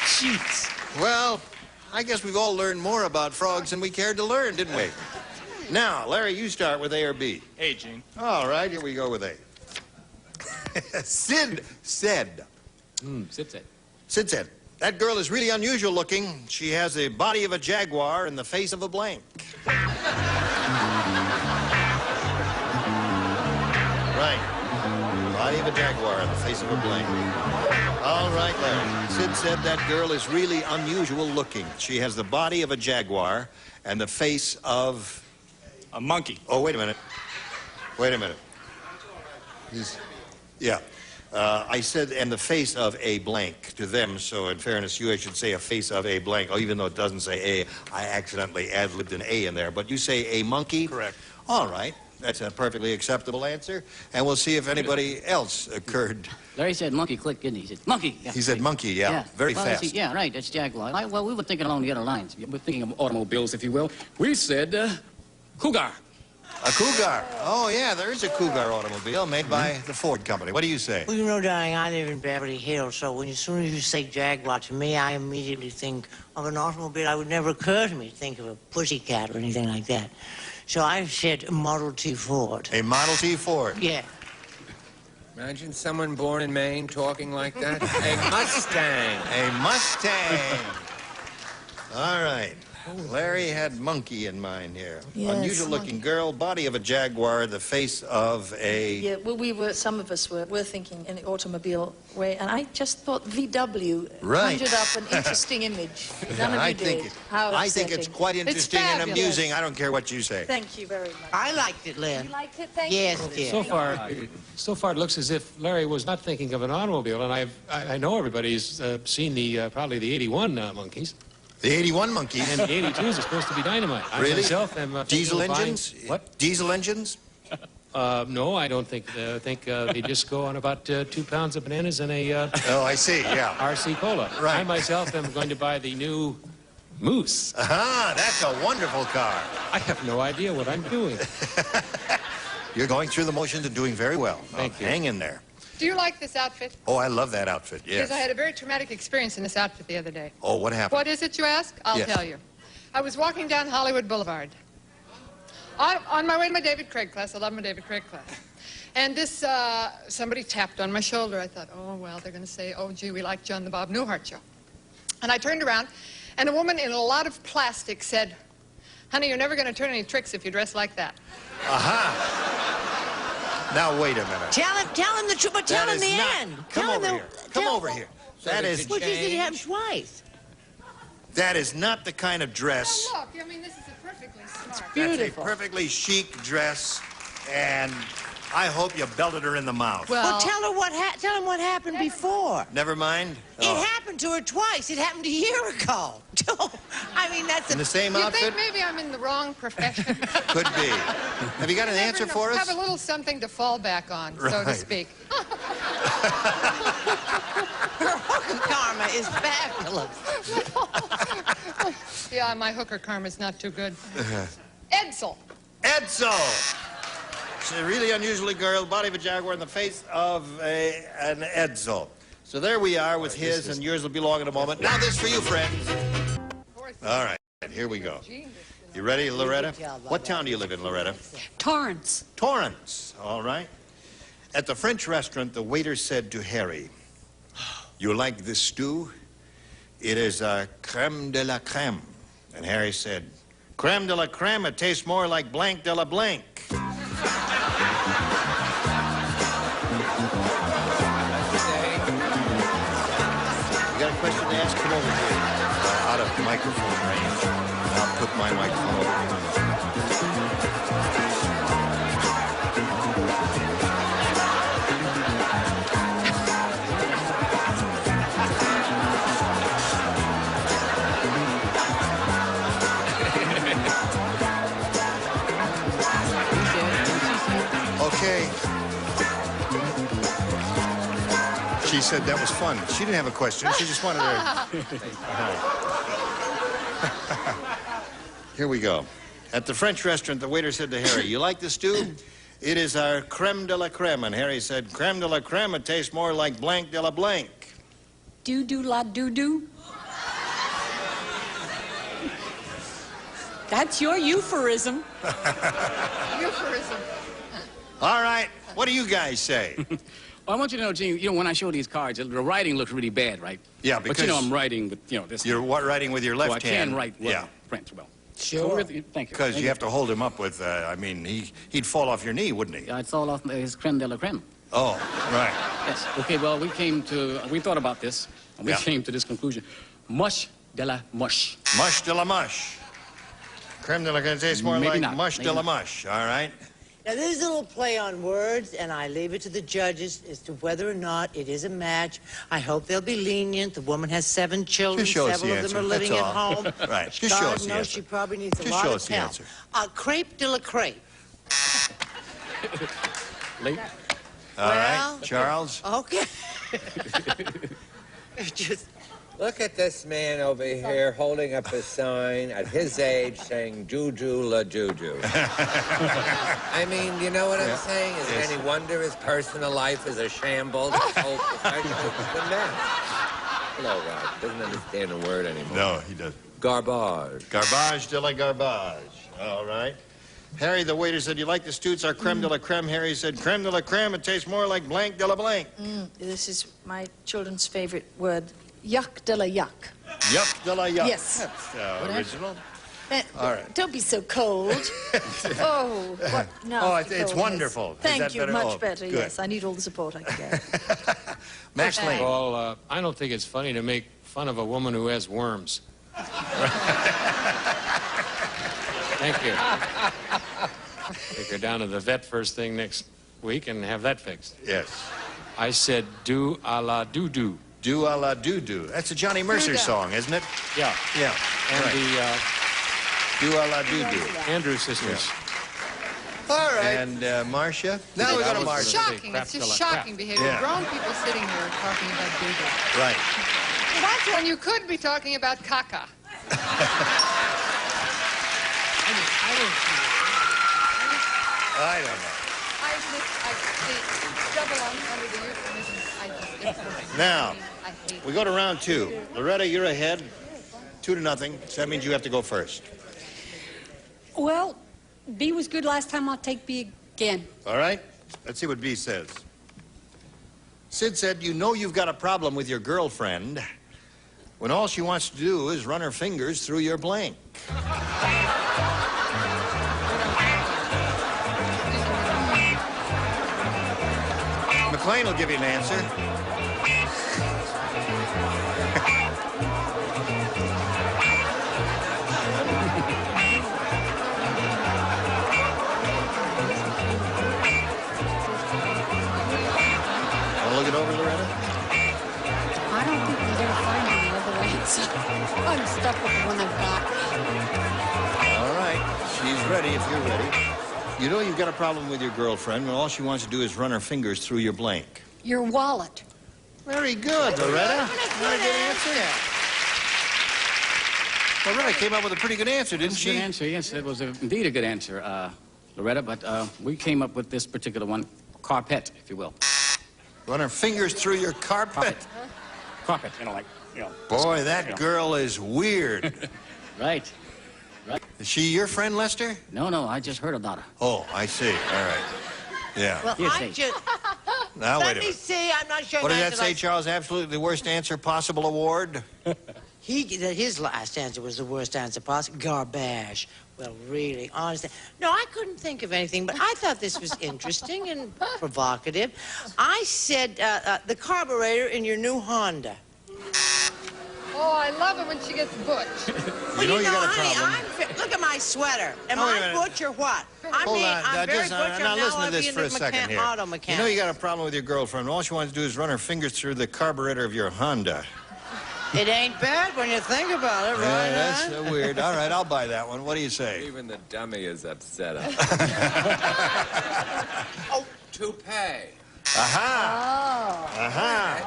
Jeez. Well, I guess we've all learned more about frogs than we cared to learn, didn't we? Now, Larry, you start with A or B. Hey, Gene. All right, here we go with A. Sid said. Sid said. Sid said, that girl is really unusual looking. She has the body of a jaguar and the face of a blank. Right. Body of a jaguar and the face of a blank. All right, Larry. Sid said that girl is really unusual looking. She has the body of a jaguar and the face of... a monkey. Oh, wait a minute. Wait a minute. Yeah. I said, and the face of a blank to them, so in fairness, you should say a face of a blank. Oh, even though it doesn't say A, I accidentally ad-libbed an A in there. But you say a monkey? Correct. All right. That's a perfectly acceptable answer. And we'll see if anybody else occurred. Larry said monkey quick, didn't he? He said monkey. Yeah. He said monkey, yeah. Very well, fast. Yeah, right. That's jaguar. Well, we were thinking along the other lines. We're thinking of automobiles, if you will. We said cougar. A cougar. Oh, yeah, there is a cougar automobile made by the Ford Company. What do you say? Well, you know, darling, I live in Beverly Hills, so as soon as you say Jaguar to me, I immediately think of an automobile. It would never occur to me to think of a pussycat or anything like that. So I've said Model T Ford. A Model T Ford? Yeah. Imagine someone born in Maine talking like that. A Mustang. A Mustang. All right. Larry had monkey in mind here. Yes, unusual-looking girl, body of a jaguar, the face of a... Yeah, well, some of us were thinking in the automobile way, and I just thought VW conjured up an interesting image. None of you did. I think it's quite interesting and amusing. I don't care what you say. Thank you very much. I liked it, Lynn. You liked it? Thank yes, you. dear. So far, it looks as if Larry was not thinking of an automobile, and I know everybody's seen the probably the 81 monkeys. The 81 monkeys? And the 82s are supposed to be dynamite. Really? I myself am diesel engines? What? Diesel engines? No, I don't think. I think they just go on about 2 pounds of bananas and a... oh, I see, yeah. RC Cola. Right. I myself am going to buy the new Moose. Ah, that's a wonderful car. I have no idea what I'm doing. You're going through the motions and doing very well. Thank you. Hang in there. Do you like this outfit? Oh, I love that outfit, yes. Because I had a very traumatic experience in this outfit the other day. Oh, what happened? What is it, you ask? I'll Yes. tell you. I was walking down Hollywood Boulevard. On my way to my David Craig class. I love my David Craig class. And this, somebody tapped on my shoulder. I thought, oh, well, they're going to say, oh, gee, we like John the Bob Newhart show. And I turned around, and a woman in a lot of plastic said, honey, you're never going to turn any tricks if you dress like that. Aha. Now, wait a minute. Tell him the truth, but tell him the end. Come over here. Come over here. That is... Well, you said it happened twice. That is not the kind of dress. Oh, look, I mean, this is a perfectly smart. That's a perfectly chic dress, and I hope you belted her in the mouth. Well, tell him what happened before. Never mind. It happened to her twice. It happened a year ago. I mean, that's in the same You outfit? think maybe I'm in the wrong profession? Could be. Have you got an answer for us? Have a little something to fall back on, so to Right. speak. Her hooker karma is fabulous. Yeah, my hooker karma's not too good. Edsel. Edsel! She's a really unusually girl, body of a jaguar, in the face of an Edsel. So there we are with his, and yours will be long in a moment. Now this for you, friends. All right, here we go. You ready, Loretta? What town do you live in, Loretta? Torrance. Torrance, all right. At the French restaurant, the waiter said to Harry, you like this stew? It is a crème de la crème. And Harry said, crème de la crème, it tastes more like blank de la blank. You got a question to ask? Come over here. Out of microphone range. I'll put my microphone over here. Okay. She said that was fun. She didn't have a question. She just wanted to... Here we go. At the French restaurant, the waiter said to Harry, you like the stew? It is our crème de la crème. And Harry said, crème de la crème, it tastes more like blank de la blank. Do-do la do-do. That's your euphorism. Euphorism. All right. What do you guys say? Well, I want you to know, Gene, when I show these cards, the writing looks really bad, right? Yeah, But, I'm writing with, this. You're writing with your left I hand. can write well, Yeah. French well. Sure. Thank you. Because you have to hold him up with, he'd fall off your knee, wouldn't he? Yeah, it's all off his creme de la creme. Oh, right. Yes. Okay, well, we thought about this, and we came to this conclusion. Mush de la mush. Mush de la mush. Creme de la creme tastes more like not. mush de la mush, all right? Now, there's a little play on words, and I leave it to the judges as to whether or not it is a match. I hope they'll be lenient. The woman has 7 children. Just show us Several the of them are answer. living at That's all. home. Right. Just God show us the knows answer. she probably needs a Just lot show of us the help. answer. Crepe de la crepe. Late. All right, Charles? Okay. Just look at this man over here holding up a sign at his age saying "Juju la Juju." I mean, you know what I'm saying? Is it any wonder his personal life is a shambles? His whole profession is a mess. Hello, Rod. Doesn't understand a word anymore. No, he doesn't. Garbage. Garbage de la garbage. All right. Harry, the waiter, said, you like the stew? It's our creme de la creme. Harry said, creme de la creme, it tastes more like blank de la blank. This is my children's favorite word. Yuck de la yuck. Yuck de la yuck. Yes. That's original. All right. Don't be so cold. Oh, what? No. Oh, it's wonderful. Is Thank that you. better? Much Oh, better. good. Yes, I need all the support I can get. Max Lane. Well, I don't think it's funny to make fun of a woman who has worms. Thank you. Take her down to the vet first thing next week and have that fixed. Yes. I said do a la do-do. Do a la do-do. That's a Johnny Mercer song, isn't it? Yeah. Yeah. And right. Do a la do-do. Andrew sisters. All right. And Marcia? Now we go to Marcia. Shocking. It's just shocking behavior. Yeah. Grown people sitting here talking about doo-doo. Right. That's when you could be talking about caca. I don't know. Now, we go to round 2. Loretta, you're ahead. 2-0. So that means you have to go first. Well, B was good last time. I'll take B again. All right? Let's see what B says. Sid said, you know you've got a problem with your girlfriend when all she wants to do is run her fingers through your blank. McLean will give you an answer. Look it over, Loretta. I don't think we'll ever find another answer. I'm stuck with the one I've got. All right. She's ready if you're ready. You know you've got a problem with your girlfriend when all she wants to do is run her fingers through your blank. Your wallet. Very good, Loretta. Not a good answer. Loretta came up with a pretty good answer, didn't she? Good answer, yes. It was indeed a good answer, Loretta, but we came up with this particular one, carpet, if you will. Run her fingers through your carpet. Carpet, you know, like, you know. Boy, that girl is weird. Right. Right. Is she your friend, Lester? No, I just heard about her. Oh, I see. All right. Yeah. Well, I just... Now, wait a Let me minute. see. I'm not sure. What did that say, Charles? Absolutely the worst answer possible award? His last answer was the worst answer possible. Garbage. Well, really, honestly. No, I couldn't think of anything, but I thought this was interesting and provocative. I said the carburetor in your new Honda. Oh, I love it when she gets butch. Well, you got a honey, problem. look at my sweater. Am Oh, wait a I minute. butch or what? Hold on. I'm very just, butch. now I'm listen to now this being for a second here. auto You mechanic. know you got a problem with your girlfriend. All she wants to do is run her fingers through the carburetor of your Honda. It ain't bad when you think about it, right? Yeah, that's weird. All right, I'll buy that one. What do you say? Even the dummy is upset. Oh, toupee. Aha! Oh. Aha!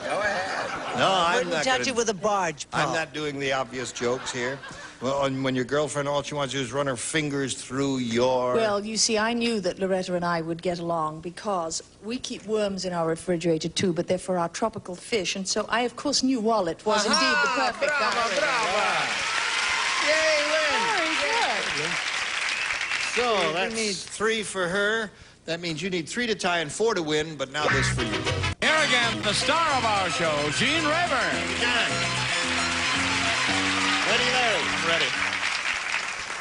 Go ahead. No, I'm Wouldn't not touch gonna- it with a barge pole. I'm not doing the obvious jokes here. Well, and when your girlfriend, all she wants to do is run her fingers through your... Well, you see, I knew that Loretta and I would get along because we keep worms in our refrigerator, too, but they're for our tropical fish. And so I, of course, knew wallet was indeed the perfect carburetor. Yay, Lynn! Very good. So that's 3 for her. That means you need 3 to tie and 4 to win, but now this for you. Here again, the star of our show, Gene Rayburn. Ready, Larry? Ready.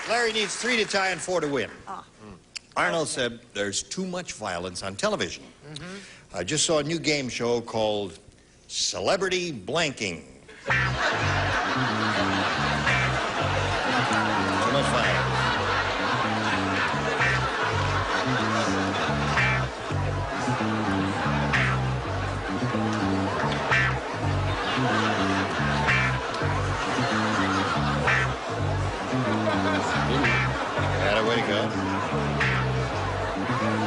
Larry needs 3 to tie and 4 to win. Arnold said there's too much violence on television. I just saw a new game show called Celebrity Blanking. Too much violence. Way to go.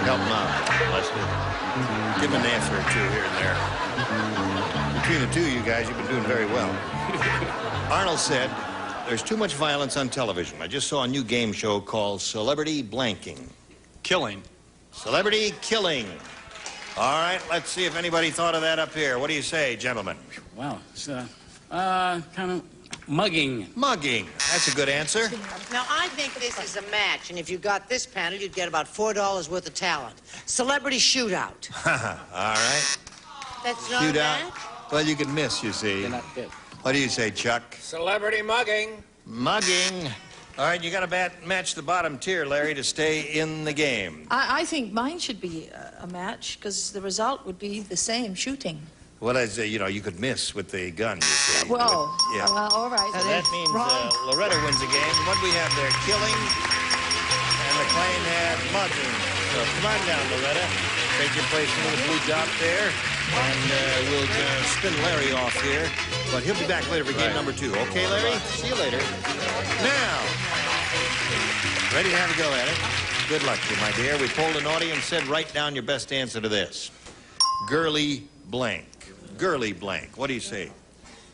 Help him out, Lester. Give him an answer or 2 here and there. Between the 2 of you guys, you've been doing very well. Arnold said, there's too much violence on television. I just saw a new game show called Celebrity Blanking. Killing. Celebrity Killing. All right, let's see if anybody thought of that up here. What do you say, gentlemen? Wow, it's kind of mugging. Mugging. That's a good answer. Now, I think this is a match, and if you got this panel, you'd get about $4 worth of talent. Celebrity shootout. All right. That's not a Shootout. match? Well, you can miss, you see. What do you say, Chuck? Celebrity mugging. Mugging. All right, you got to match the bottom tier, Larry, to stay in the game. I think mine should be a match because the result would be the same, shooting. Well, as you know, you could miss with the gun, you see. Well, Yeah. all right. So that means Loretta wins the game. What do we have there? Killing. And McLean had mugging. So come on down, Loretta. Take your place in the blue dot there. And we'll spin Larry off here. But he'll be back later for game number 2. Okay, Larry? See you later. Now, ready to have a go at it? Good luck to you, my dear. We polled an audience, said write down your best answer to this. Girly blank. Girly blank. What do you say?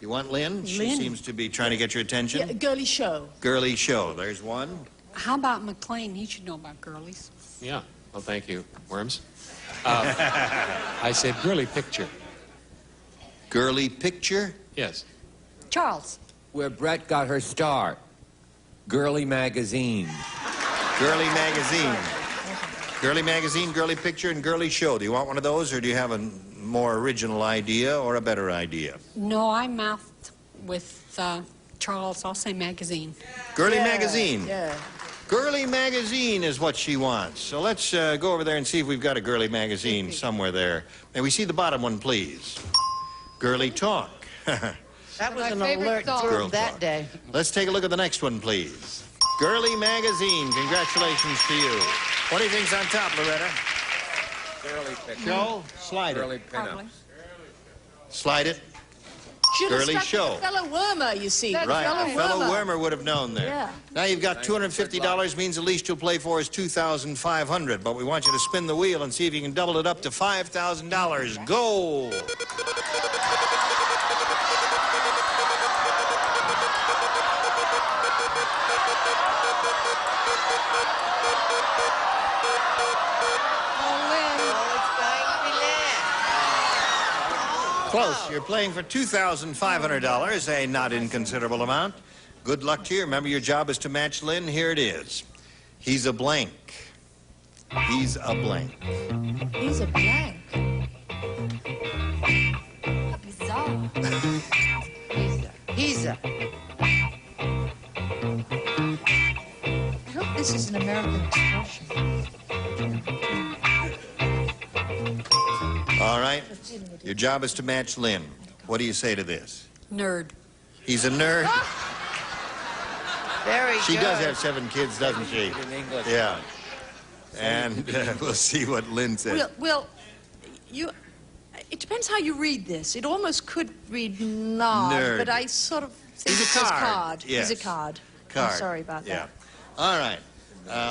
You want Lynn? She seems to be trying to get your attention. Yeah, girly show. Girly show. There's one. How about McLean? He should know about girlies. Yeah. Well, thank you, Worms. I said girly picture. Girly picture? Yes. Charles. Where Brett got her start. Girly magazine. Girly magazine. Girly magazine, girly picture, and girly show. Do you want one of those, or do you have a more original idea or a better idea? No, I mouthed with Charles. I'll say magazine. Girly magazine. Yeah. Girly magazine is what she wants. So let's go over there and see if we've got a girly magazine somewhere there. May we see the bottom one, please? Girly talk. That was an My favorite alert song. through Girl that talk. day. Let's take a look at the next one, please. Girly magazine. Congratulations to you. What do you think's on top, Loretta? Girly picture. Show? Slide it. Girly pinup. Slide it. Should have Girly stuck show. with the fellow wormer, you see. Right, a fellow wormer would have known there. Yeah. Now you've got $250, means the least you'll play for is $2,500. But we want you to spin the wheel and see if you can double it up to $5,000. Go! Close. You're playing for $2,500, a not inconsiderable amount. Good luck to you. Remember, your job is to match Lynn. Here it is. He's a blank. He's a blank. He's a blank. Bizarre. He's a. I hope this is an American expression. All right. Your job is to match Lynn. What do you say to this? Nerd. He's a nerd. Very She good. does have 7 kids, doesn't she? In English. Yeah. And we'll see what Lynn says. Well, it depends how you read this. It almost could read nod, Nerd. but I sort of think He's a it says card. card. Yes. He's a card. Card. I'm sorry about Yeah. that. All right.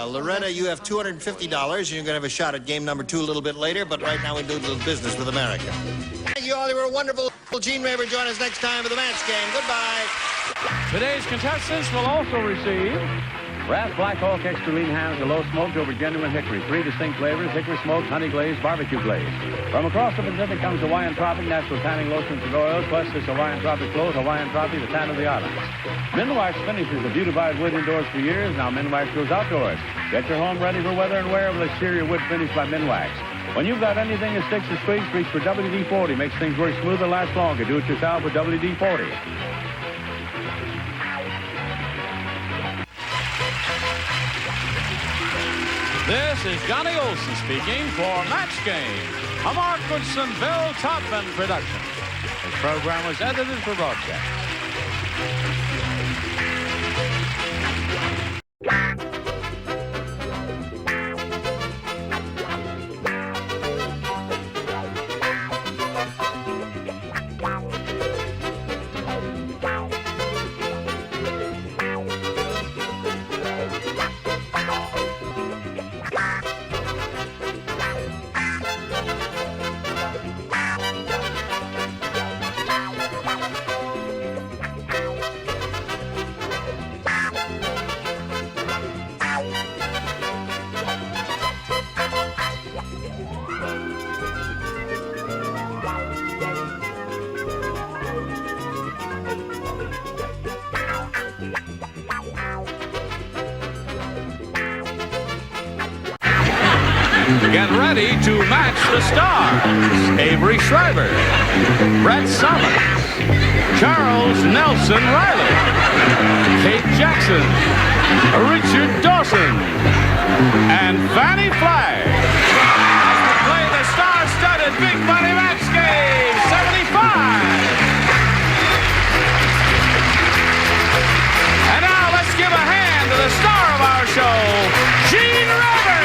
Loretta, you have $250, and you're going to have a shot at game number 2 a little bit later, but right now we do a little business with America. Thank you all. You were wonderful. Gene Raver, join us next time for the match game. Goodbye. Today's contestants will also receive Wrath Black Oak Extra Lean Hams are low smoked over genuine hickory. 3 distinct flavors: hickory smoked, honey glazed, barbecue glazed. From across the Pacific comes Hawaiian Tropic natural tanning lotions and oils, plus this Hawaiian Tropic clothes, Hawaiian Tropic, the tan of the islands. Minwax finishes the beautified wood indoors for years. Now Minwax goes outdoors. Get your home ready for weather and wear with exterior wood finish by Minwax. When you've got anything that sticks and squeaks, reach for WD-40. Makes things work smoother, last longer. Do it yourself with WD-40. This is Johnny Olson speaking for Match Game, a Mark Goodson, Bill Todman production. This program was edited for broadcast. Get ready to match the stars. Avery Schreiber, Brett Summers, Charles Nelson Riley, Kate Jackson, Richard Dawson, and Fannie Flagg. As we play the star-studded Big Money Match Game 75. And now let's give a hand to the star of our show, Gene Raver.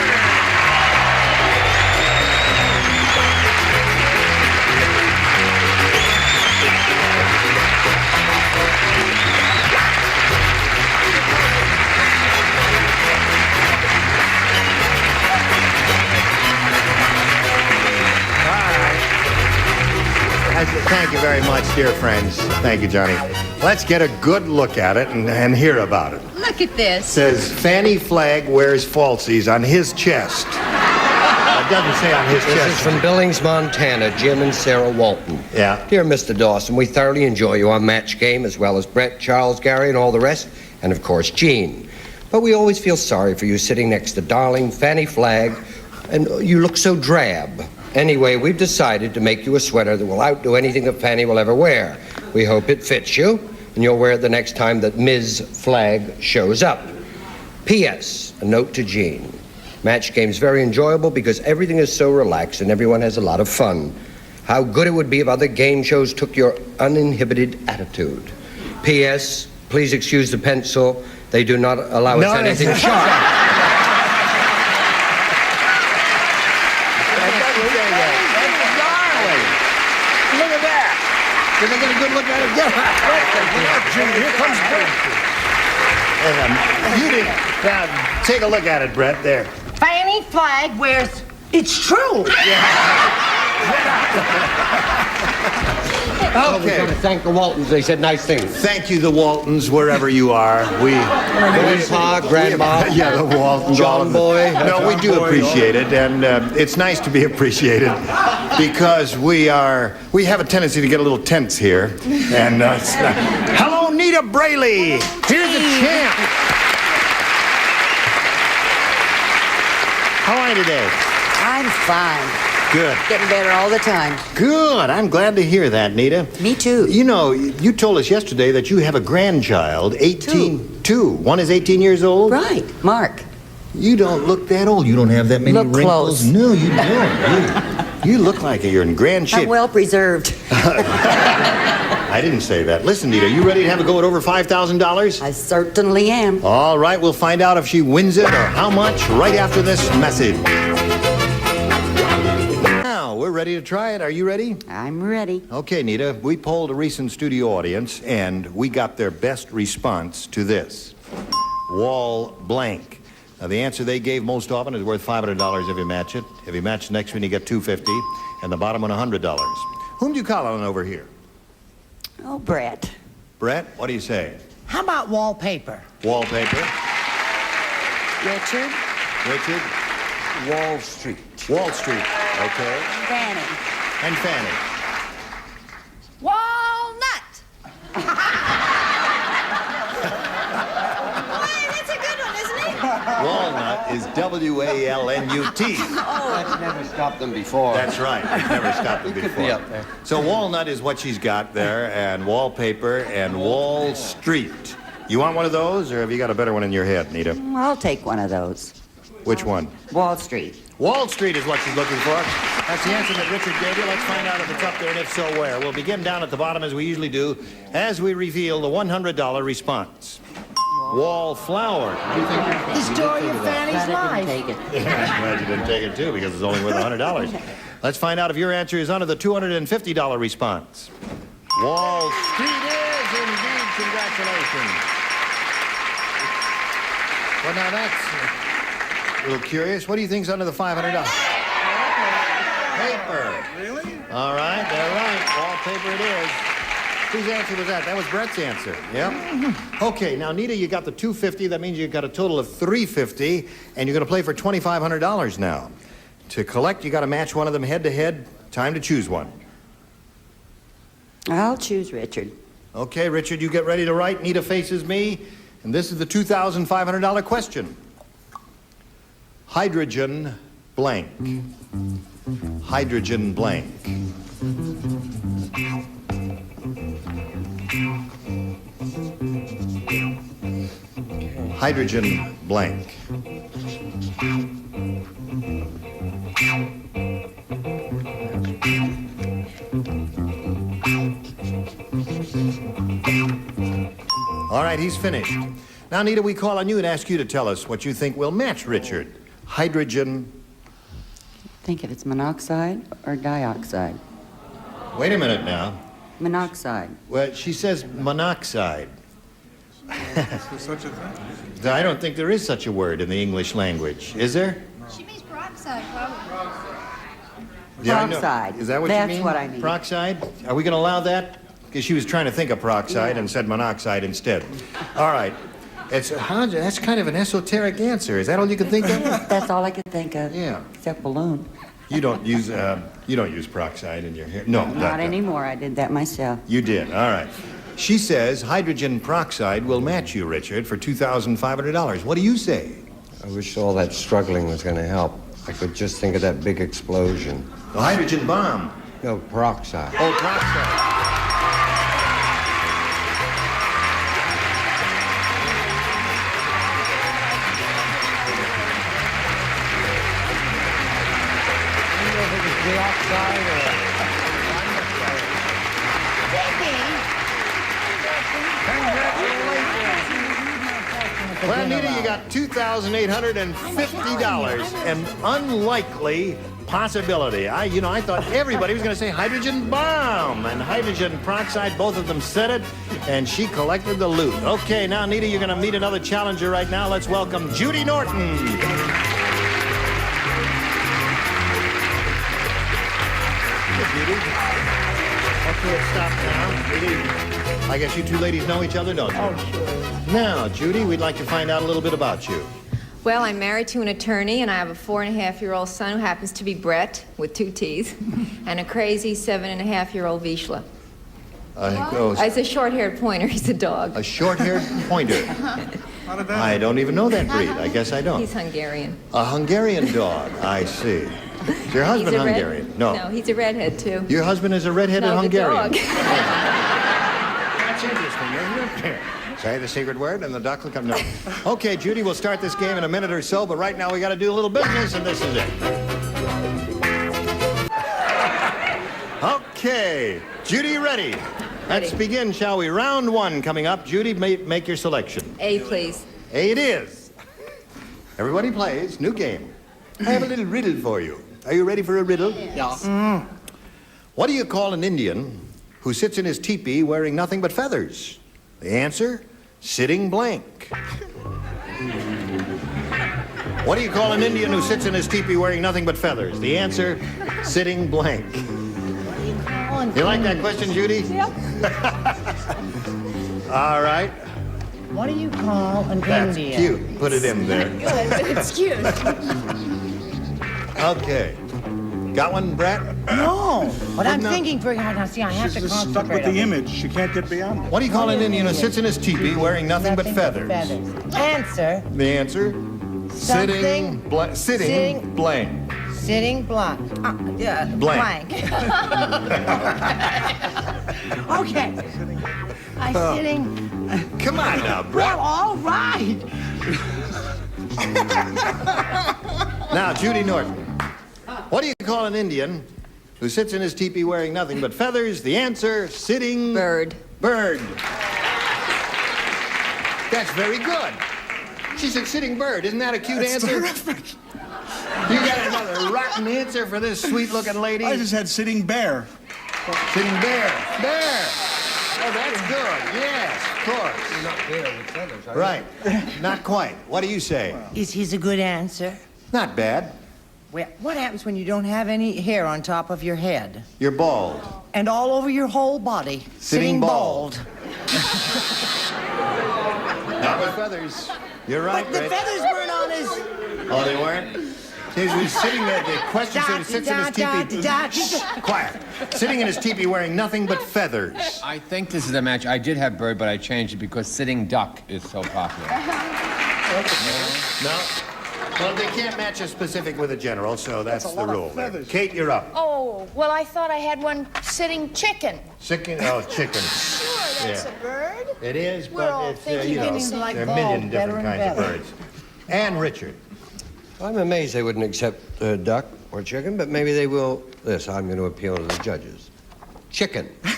Thank you very much, dear friends. Thank you, Johnny. Let's get a good look at it and hear about it. Look at this. It says, Fanny Flagg wears falsies on his chest. It doesn't say on his chest. This is from Billings, Montana, Jim and Sarah Walton. Yeah. Dear Mr. Dawson, we thoroughly enjoy you on Match Game, as well as Brett, Charles, Gary, and all the rest, and of course, Gene. But we always feel sorry for you sitting next to darling Fanny Flagg, and you look so drab. Anyway, we've decided to make you a sweater that will outdo anything that Fanny will ever wear. We hope it fits you, and you'll wear it the next time that Ms. Flagg shows up. P.S. A note to Gene. Match Game's very enjoyable because everything is so relaxed and everyone has a lot of fun. How good it would be if other game shows took your uninhibited attitude. P.S. Please excuse the pencil. They do not allow us anything sharp. Look at that. Did I get a good look at it? Yeah. Here comes Brett. You didn't. Now, take a look at it, Brett. There. Fanny Flagg wears... It's true. Oh, we've got to thank the Waltons. They said nice things. Thank you, the Waltons, wherever you are. Grandpa, Grandma. Yeah, the Waltons. John Boy. No, we do appreciate it, and it's nice to be appreciated because we have a tendency to get a little tense here. And hello, Nita Brayley. Here's the champ. How are you today? I'm fine. Good. Getting better all the time. Good. I'm glad to hear that, Nita. Me too. You know, you told us yesterday that you have a grandchild, 18... Two. One is 18 years old? Right. Mark. You don't look that old. You don't have that many Look wrinkles. close. No, you don't. You look like you're in grand shape. I'm well preserved. I didn't say that. Listen, Nita, you ready to have a go at over $5,000? I certainly am. All right, we'll find out if she wins it or how much right after this message. Now, we're ready to try it. Are you ready? I'm ready. Okay, Nita, we polled a recent studio audience, and we got their best response to this. Wall blank. Now, the answer they gave most often is worth $500 if you match it. If you match the next one, you get $250, and the bottom one, $100. Whom do you call on over here? Oh, Brett. Brett, what do you say? How about wallpaper? Wallpaper. Richard. Richard. Wall Street. Wall Street. Okay. Fanny. And Fanny. Walnut. Hey, that's a good one, isn't it? Walnut is W-A-L-N-U-T. Oh, that's never stopped them before. That's right. It's never stopped them It could before. be up there. So walnut is what she's got there, and wallpaper and Wall Street. You want one of those, or have you got a better one in your head, Nita? I'll take one of those. Which one? Wall Street. Wall Street is what she's looking for. That's the answer that Richard gave you. Let's find out if it's up there, and if so, where. We'll begin down at the bottom, as we usually do, as we reveal the $100 response. Wallflower. The story of Fanny's life. Take it. I'm glad you didn't take it, too, because it's only worth $100. Let's find out if your answer is under the $250 response. Wall Street is indeed. Congratulations. Well, now that's a little curious. What do you think's under the $500? Paper. Really? All right, they're right. Wallpaper it is. Whose answer was that? That was Brett's answer. Yep. Okay, now, Nita, you got the $250. That means you got a total of $350, and you're going to play for $2,500 now. To collect, you got to match one of them head-to-head. Time to choose one. I'll choose Richard. Okay, Richard, you get ready to write. Nita faces me, and this is the $2,500 question. Hydrogen blank. Hydrogen blank. Hydrogen blank. All right, he's finished. Now, Nita, we call on you and ask you to tell us what you think will match Richard. Hydrogen. Think if it's monoxide or dioxide. Wait a minute now. Monoxide. Well, she says monoxide. Is there such a thing? I don't think there is such a word in the English language. Is there? She means peroxide, probably. Yeah, I know. Peroxide. Is that what That's you mean? what I mean. Peroxide? Are we going to allow that? Because she was trying to think of peroxide and said monoxide instead. All right. That's kind of an esoteric answer. Is that all you can think of? That's all I could think of. Yeah. Except balloon. You don't use peroxide in your hair? No. Not anymore. I did that myself. You did. All right. She says hydrogen peroxide will match you, Richard, for $2,500. What do you say? I wish all that struggling was going to help. I could just think of that big explosion. The hydrogen bomb. No, peroxide. Oh, peroxide. Well, Anita, you got $2,850. An unlikely possibility. I thought everybody was going to say hydrogen bomb and hydrogen peroxide. Both of them said it, and she collected the loot. Okay, now, Anita, you're going to meet another challenger right now. Let's welcome Judy Norton. Judy. Okay, stop now. Judy, I guess you two ladies know each other, don't you? Oh, sure. Now, Judy, we'd like to find out a little bit about you. Well, I'm married to an attorney, and I have a 4.5-year-old son who happens to be Brett, with 2 T's, and a crazy 7.5-year-old Vizsla. It's a short-haired pointer. He's a dog. A short-haired pointer. I don't even know that breed. I guess I don't. He's Hungarian. A Hungarian dog. I see. Is your husband Hungarian? No, he's a redhead, too. Your husband is a redheaded Hungarian? The dog. That's interesting, isn't it? Say the secret word and the duck will come. No. Okay, Judy, we'll start this game in a minute or so, but right now we got to do a little business, and this is it. Okay, Judy, ready? Let's begin, shall we? Round 1 coming up. Judy, make your selection. A, please. A it is. Everybody plays. New game. I have a little riddle for you. Are you ready for a riddle? Yes. What do you call an Indian who sits in his teepee wearing nothing but feathers? The answer? Sitting blank. What do you call an Indian who sits in his teepee wearing nothing but feathers? The answer? Sitting blank. You like that question, Judy? Yep. All right. What do you call an That's Indian? cute. Put it in there. Good, but it's cute. Okay. Got one, Brett? No, but I'm thinking very hard. Now, see, I have to She's concentrate. stuck with the image. She can't get beyond it. What do you call an Indian who sits in his teepee wearing nothing but feathers? Answer. The answer? Sitting blank. Sitting blank. Sitting blank. Blank. Okay. Sitting. Come on now, Brett. Well, all right. Now, Judy Norton. What do you call an Indian who sits in his teepee wearing nothing but feathers? The answer, sitting... Bird. Bird. That's very good. She said sitting bird. Isn't that a cute answer? Terrific. You got another rotten answer for this sweet-looking lady? I just had sitting bear. Sitting bear. Bear. Oh, that's good. Yes, of course. You're not there with feathers, are you? Right. Not quite. What do you say? Is his a good answer? Not bad. Well, what happens when you don't have any hair on top of your head? You're bald. And all over your whole body? Sitting bald. Not with feathers. You're right, But the Brett. feathers weren't on his... Oh, they weren't? He was sitting there. The question said he sits in his teepee. Quiet. Sitting in his teepee wearing nothing but feathers. I think this is a match. I did have bird, but I changed it because sitting duck is so popular. No. Well, they can't match a specific with a general, so that's the rule there. Kate, you're up. Oh, well, I thought I had one sitting chicken. Chicken? Oh, chicken. Sure, that's a bird. It is, We're all but it's, thinking there are a million different kinds of birds. And Richard. I'm amazed they wouldn't accept duck or chicken, but maybe they will. This, I'm going to appeal to the judges. Chicken. Oh,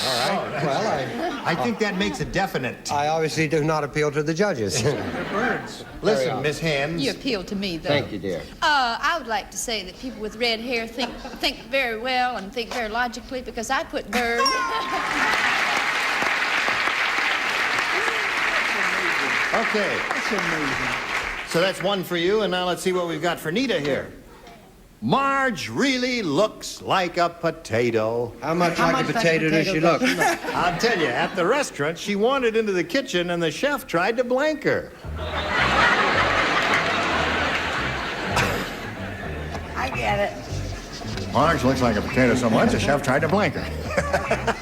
all right. Well, I think that makes a definite. I obviously do not appeal to the judges. They're birds. Listen, Miss Hands. You appeal to me, though. Thank you, dear. I would like to say that people with red hair think very well and think very logically because I put bird. Okay. That's amazing. So that's one for you, and now let's see what we've got for Nita here. Marge really looks like a potato. How much like a potato does she look? I'll tell you, at the restaurant, she wandered into the kitchen and the chef tried to blank her. I get it. Marge looks like a potato so much, the chef tried to blank her.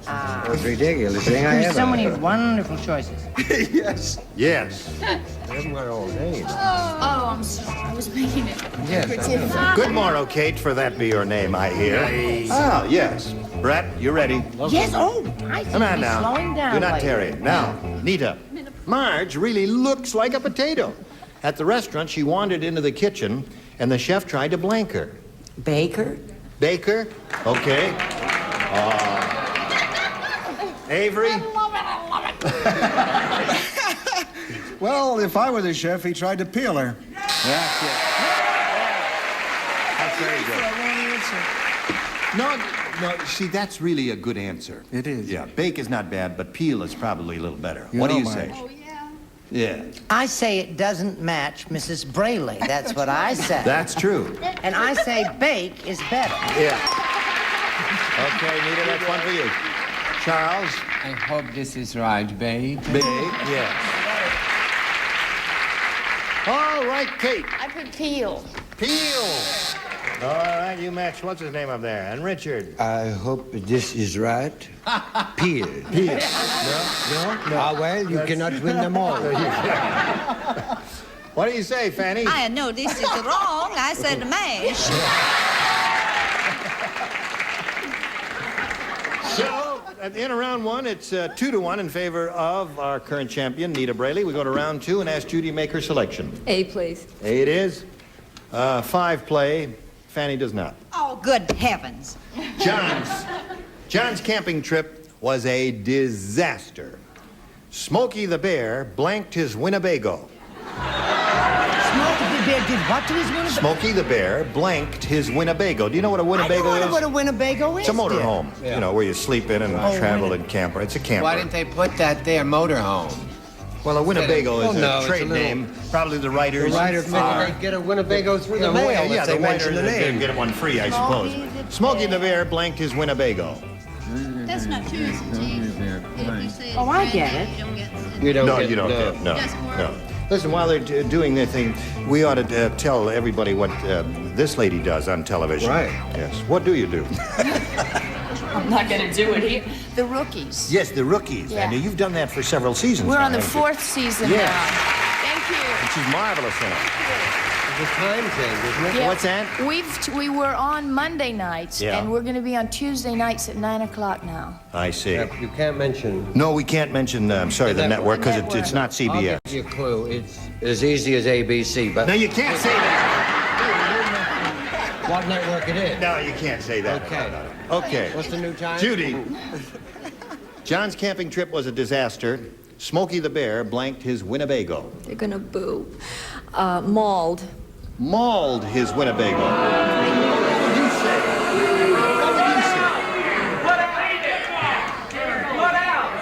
That's ridiculous thing I There's ever so many heard. wonderful choices. Yes. Yes. I haven't got all day. Oh, I'm sorry. I was making it. Yes, Good morrow, Kate, for that be your name, I hear. Ah, yes. Brett, you ready? Yes, oh, I Come on now. slowing down. Do not lady. tarry. Now, Nita. Marge really looks like a potato. At the restaurant, she wandered into the kitchen, and the chef tried to blank her. Baker? Baker? Okay. Avery? Well, if I were the chef, he tried to peel her. That's it. That's very good. No, see, that's really a good answer. It is. Yeah, bake is not bad, but peel is probably a little better. You What do know, you Marge. say? Oh, yeah. Yeah, I say it doesn't match Mrs. Brayley. That's what I say. that's true. And I say bake is better. Yeah. Okay, Nita, that's one for you. Charles? I hope this is right, babe. Bake, yes. All right, Kate. I put peel. Peel. All right, you match. What's his name up there? And Richard. I hope this is right. Peel. Peel. No. Ah, well, you cannot win them all. What do you say, Fanny? I know this is wrong. I said mash. So, at the end of round one, it's 2-1 in favor of our current champion, Nita Brayley. We go to round two and ask Judy to make her selection. A, please. A it is. 5 play. Fanny does not. Oh, good heavens. John's camping trip was a disaster. Smokey the Bear blanked his Winnebago. Smokey the Bear did what to his Winnebago? Smokey the Bear blanked his Winnebago. Do you know what a Winnebago I is? know what a Winnebago is. It's a motor dear. home, you know, where you sleep in and travel and camper. It's a camper. Why didn't they put that there, motorhome? Well, a Winnebago is no, a it's trade a little- name. Probably the writers. The writer figured they'd get a Winnebago through the mail yeah, if the they mentioned the writer name. get one free, I suppose. Smokey the Bear blanked his Winnebago. That's not true, is it, Chief? If you say Oh, I get it. you don't get You don't No, get you don't no. get no, Doesn't work. no. Listen, while they're doing their thing, we ought to tell everybody what this lady does on television. Right. Yes. What do you do? I'm not going to do it here. The Rookies. Yes, the Rookies. Yeah. And you've done that for several seasons. We're now, on the haven't you? 4th season Yes. now. Thank you. And she's marvelous in it. The time change, isn't it? Yeah. What's that? We were on Monday nights, Yeah. and we're going to be on Tuesday nights at 9 o'clock now. I see. You can't mention. No, we can't mention, the network, because it's not I'll CBS. give you a clue. It's as easy as ABC, but. No, you can't say that. What network it is? No, you can't say that. Okay. Okay. What's the new time? Judy. John's camping trip was a disaster. Smokey the Bear blanked his Winnebago. They're going to boo. Mauled. Mauled his Winnebago. What did you say? What did you say?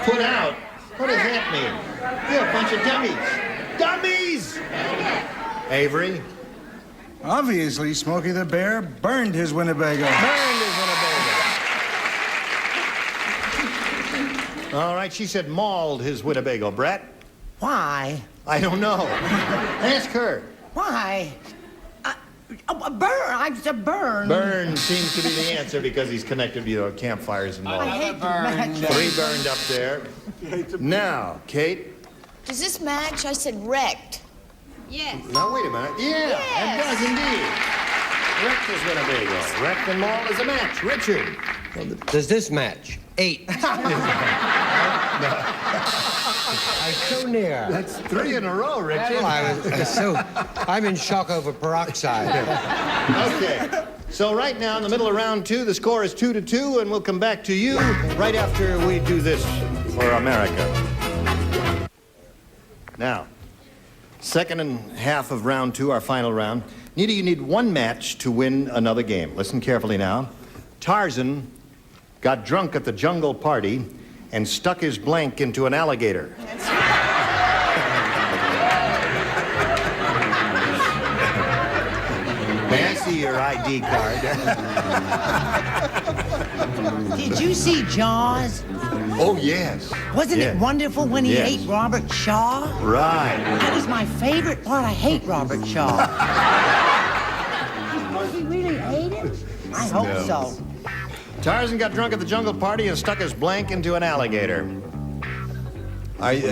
Put out? What does that mean? You're a bunch of dummies. Dummies! Avery? Obviously, Smokey the Bear burned his Winnebago. Burned his Winnebago. All right, she said mauled his Winnebago. Brett? Why? I don't know. Ask her. Why? A burn. I said burn. Burn seems to be the answer because he's connected to campfires and all. I hate to match 3 burned up there. Now, Kate. Does this match? I said wrecked. Yes. Now, wait a minute. Yeah, it does indeed. Wrecked is Winnebago. Wrecked and mauled is a match. Richard. Well, does this match? 8. I'm so near. That's 3 in a row, Richard. Well, I'm in shock over peroxide. Okay. So right now, in the middle of round 2, the score is 2-2, and we'll come back to you right after we do this for America. Now, second and half of round 2, our final round. Nita, you need 1 match to win another game. Listen carefully now. Tarzan got drunk at the jungle party and stuck his blank into an alligator. May I see your ID card? Did you see Jaws? Oh, yes. Wasn't Yes. it wonderful when he Yes. ate Robert Shaw? Right. That was my favorite part. I hate Robert Shaw. Suppose he really ate him? I hope No. so. Tarzan got drunk at the jungle party and stuck his blank into an alligator.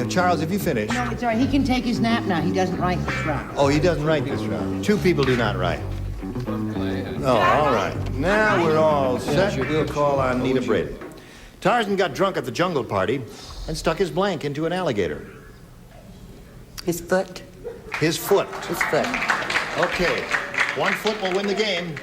Charles, have you finished? No, it's all right. He can take his nap now. He doesn't write this round. Oh, he doesn't write this round. Two people do not write. Oh, all right. Now we're all set. We'll call on Nita Brady. Tarzan got drunk at the jungle party and stuck his blank into an alligator. His foot. His foot. His foot. Okay. 1 foot will win the game.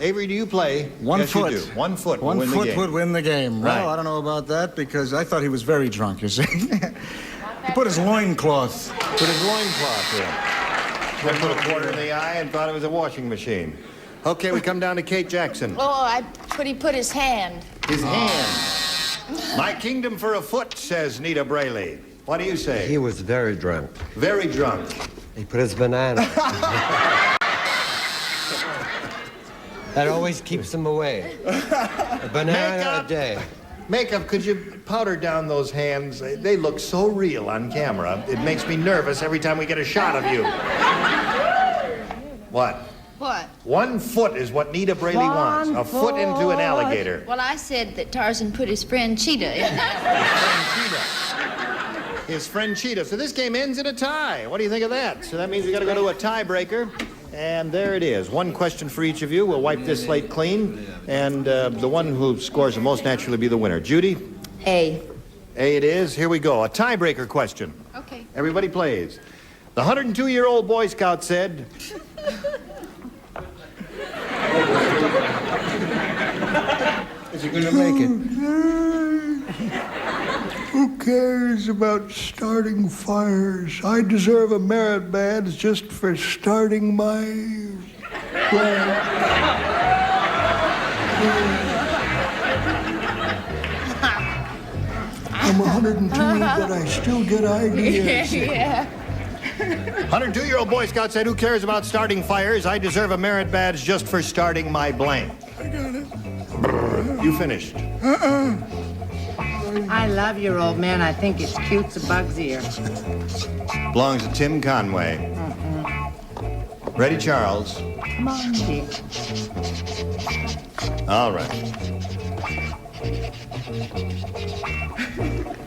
Avery, do you play? One yes, foot. You do. 1 foot will One win the foot game. would win the game. Right. Well, I don't know about that because I thought he was very drunk, you see. He put his loincloth. Put his loincloth in. Then put a quarter in the eye and thought it was a washing machine. Okay, we come down to Kate Jackson. Oh, he put his hand. His hand. My kingdom for a foot, says Nita Braley. What do you say? He was very drunk. Very drunk. He put his banana. That always keeps him away. A banana a day. Makeup, could you powder down those hands? They look so real on camera. It makes me nervous every time we get a shot of you. What? What? 1 foot is what Nita Braley wants. A foot into an alligator. Well, I said that Tarzan put his friend Cheetah in there. His friend Cheetah. So this game ends in a tie. What do you think of that? So that means we got to go to a tiebreaker. And there it is. 1 question for each of you. We'll wipe this slate clean. And the one who scores the most naturally be the winner. Judy? A. A it is. Here we go. A tiebreaker question. Okay. Everybody plays. The 102-year-old Boy Scout said... Is he going to make it? Who cares about starting fires? I deserve a merit badge just for starting my... I'm 102, but I still get ideas. Yeah. 102-year-old Boy Scout said, who cares about starting fires? I deserve a merit badge just for starting my blank. I got it. You finished. I love your old man. I think it's cute's a bug's ear. Belongs to Tim Conway. Ready, Charles? Come on, dear. All right.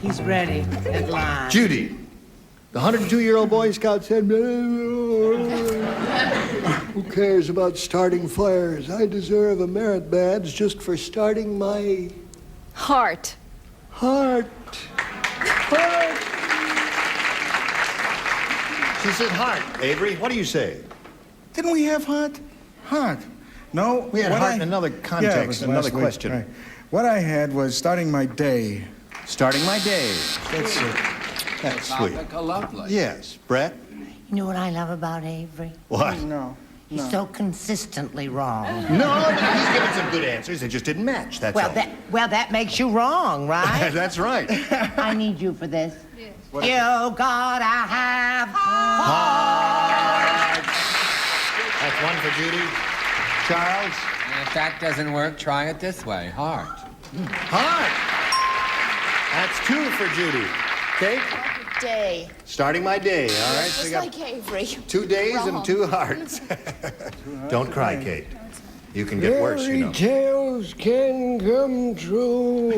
He's ready. At last. Judy. The 102-year-old Boy Scout said, who cares about starting fires? I deserve a merit badge just for starting my... Heart. Heart. Heart. She said heart. Avery, what do you say? Didn't we have heart? Heart. No. We had what heart in another context, Yeah, it was another last week. question. Right. What I had was starting my day. Starting my day. That's it. That's sweet. Lovely. Yes. Brett? You know what I love about Avery? What? No. He's so consistently wrong. No, he's given some good answers. They just didn't match. That's all. That makes you wrong, right? That's right. I need you for this. Yes. You gotta have heart. That's one for Judy. Charles? If that doesn't work, try it this way. Heart. Heart. That's 2 for Judy. Kate? Day. Starting my day, all right? Just So we got like Avery. 2 days Wrong. and 2 hearts. Don't cry, Kate. You can get worse, you know. Tales can come true.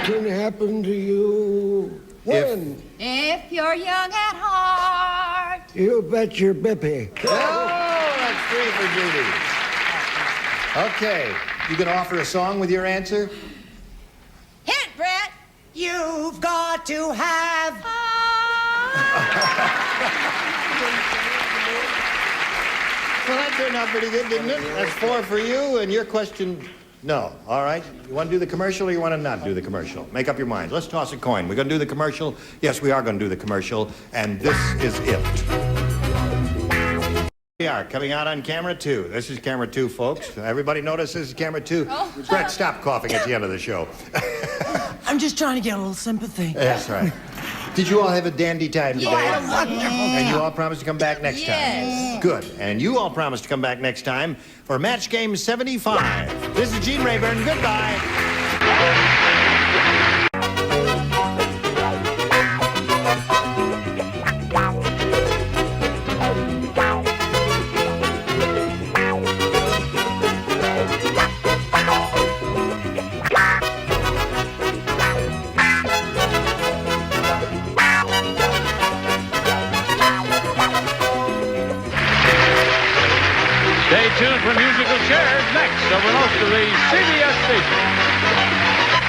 Can happen to you. When? If you're young at heart. You bet your bippy. Oh, that's 3 for Judy. Okay, you gonna offer a song with your answer? Hit it, Brett. You've got to have Well, that turned out pretty good, didn't it? That's 4 for you, and your question, no. All right. You want to do the commercial or you want to not do the commercial? Make up your mind. Let's toss a coin. We're going to do the commercial? Yes, we are going to do the commercial, and this is it. We are coming out on camera 2. This is camera 2, folks. Everybody notice this is camera 2? Oh. Brett, stop coughing at the end of the show. I'm just trying to get a little sympathy. That's right. Did you all have a dandy time today? Yes. And you all promise to come back next Yes. time? Good. And you all promise to come back next time for Match Game 75. This is Gene Rayburn. Goodbye. Stay tuned for musical chairs next over most of the CBS stations.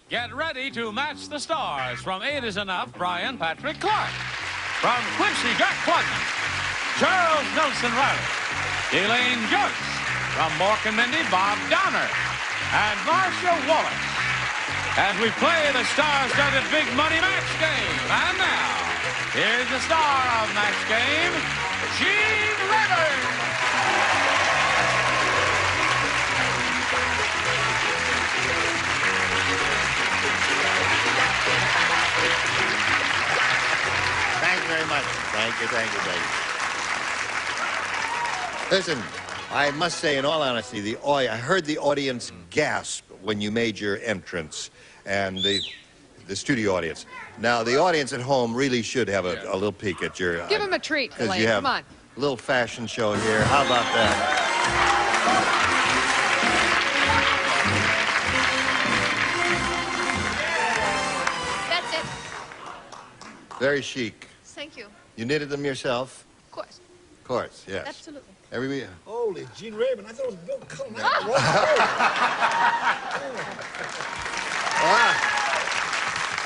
Get ready to match the stars. From 8 is Enough, Brian Patrick Clark. From Quincy, Jack Klugman. Charles Nelson Riley. Elaine Joyce. From Mork and Mindy, Bob Downer. And Marcia Wallace. As we play the star-studded Big Money Match Game. And now, here's the star of Match Game, Gene Rayburn. Thank you very much. Thank you, thank you, thank you. Listen, I must say, in all honesty, I heard the audience gasp when you made your entrance, and the studio audience. Now, the audience at home really should have a little peek at your... Give him a treat, because Elaine. you have Come on. a little fashion show here. How about that? That's it. Very chic. Thank you. You knitted them yourself? Of course. Of course, yes. Absolutely. Everybody... Holy, Gene Rayburn. I thought it was Bill Cullen.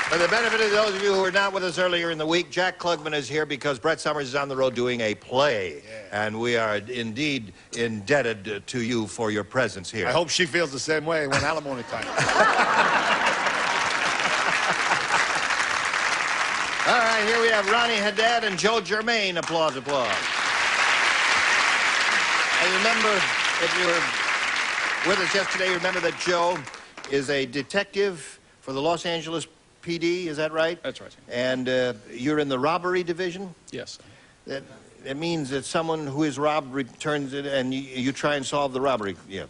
For the benefit of those of you who were not with us earlier in the week, Jack Klugman is here because Brett Summers is on the road doing a play. Yeah. And we are indeed indebted to you for your presence here. I hope she feels the same way when alimony time. All right, here we have Ronnie Haddad and Joe Germain. Applause, applause. I remember, if you were with us yesterday, you remember that Joe is a detective for the Los Angeles PD, is that right? That's right. And you're in the robbery division? Yes. That means that someone who is robbed returns it and you try and solve the robbery. Yeah.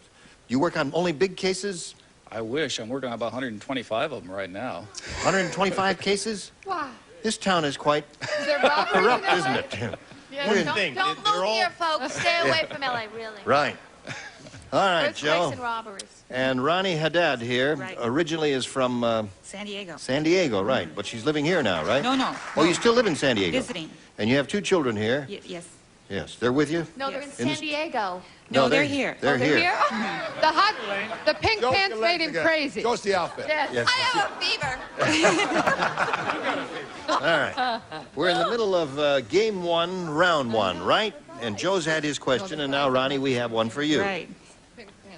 You work on only big cases? I wish. I'm working on about 125 of them right now. 125 cases? Wow. This town is quite corrupt, isn't it? Yeah, What do you don't think? don't move here, folks. Stay away from LA, really. Right. All right, Earthquakes Joe. and robberies. And Ronnie Haddad here Right. originally is from San Diego. San Diego, right. But she's living here now, right? No. Oh, you still live in San Diego? Visiting. And you have 2 children here? Yes. Yes. They're with you? No, they're in Yes. San Diego. No, they're here. They're here. The pink Joke pants your made legs him again. crazy. Show us the outfit. Yes. Yes. I have a fever. All right. We're in the middle of game 1, round 1, right? And Joe's had his question, and now, Ronnie, we have one for you. Right.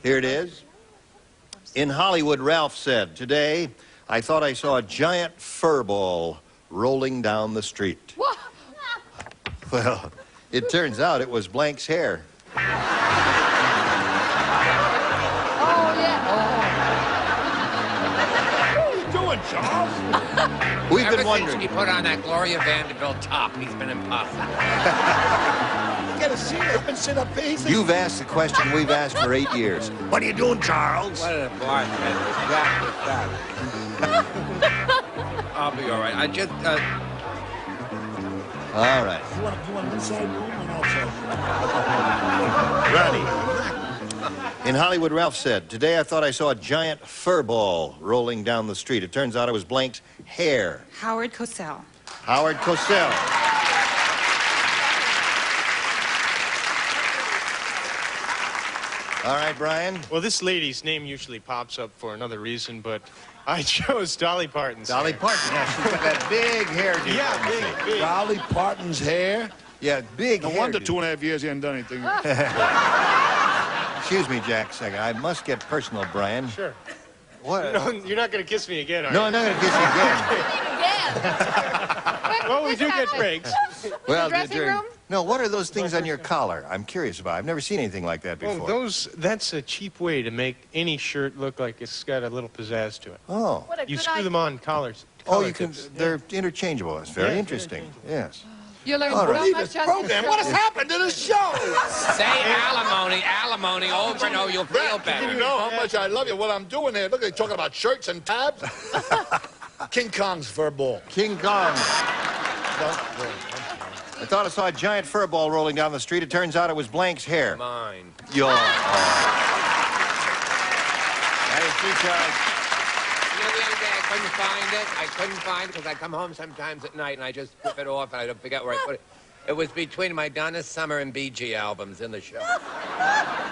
Here it is. In Hollywood, Ralph said, "Today, I thought I saw a giant fur ball rolling down the street." What? Well, it turns out it was Blank's hair. Oh, yeah. What are you doing, Charles? We've Ever been wondering. since he put on that Gloria Vanderbilt top, he's been impossible. You gotta see it. I've been sitting up here. You've asked the question we've asked for 8 years. What are you doing, Charles? What a bartender. I'll be all right. I just, All right. You want an inside room or an outside room? Ronnie, In Hollywood, Ralph said, "Today I thought I saw a giant fur ball rolling down the street. It turns out it was Blank's hair." Howard Cosell. Howard Cosell. All right, Brian. Well, this lady's name usually pops up for another reason, but I chose Dolly Parton's Dolly hair. Parton, yeah, she's got that big hairdo. Yeah, big. Dolly Parton's hair? Yeah, big No wonder 2.5 years he hasn't done anything. Excuse me, Jack, a second. I must get personal, Brian. Sure. What? No, you're not going to kiss me again, are No, you? I'm not going to kiss you again. Well, we do get breaks. Well, dressing room? No, what are those things on your collar? I'm curious about. I've never seen anything like that before. Oh, that's a cheap way to make any shirt look like it's got a little pizzazz to it. Oh. What a You good screw them on collars. Oh, you can. tips. They're interchangeable. It's very Yeah, interesting. Yes. You learn All so right. much on Program. this What has show. happened to the show? Say alimony over and over, you'll feel better. You know how much I love you. What I'm doing here. Look, they're talking about shirts and tabs. King Kong's fur ball. King Kong. I thought I saw a giant fur ball rolling down the street. It turns out it was Blank's hair. Mine. Your. That is true, Charles. You know, the other day I couldn't find it. I couldn't find it because I come home sometimes at night and I just rip it off and I don't forget where I put it. It was between my Donna Summer and Bee Gee albums in the show.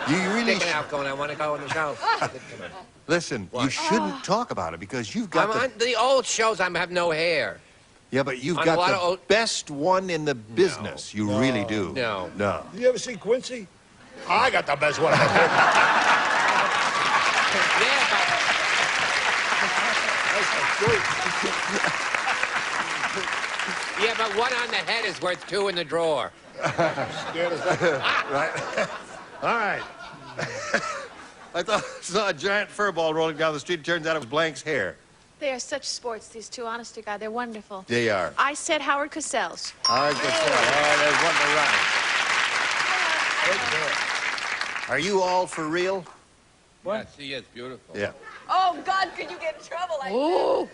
You really Sticking out going, I want to go on the show. listen. You shouldn't talk about it because you've got I'm on the old shows. I have no hair. Yeah, but you've On a got lot the of old- best one in the business. You really do. No. No. You ever see Quincy? I got the best one. Yeah, but one on the head is worth two in the drawer. Right. All right. I thought I saw a giant fur ball rolling down the street. It turns out it was Blank's hair. They are such sports, these two, honest to God. They're wonderful. They are. I said Howard Cosell's. All right, good oh, there's one to run. Are you all for real? What? Yeah, she is beautiful. Yeah. Oh, God, could you get in trouble? Ooh.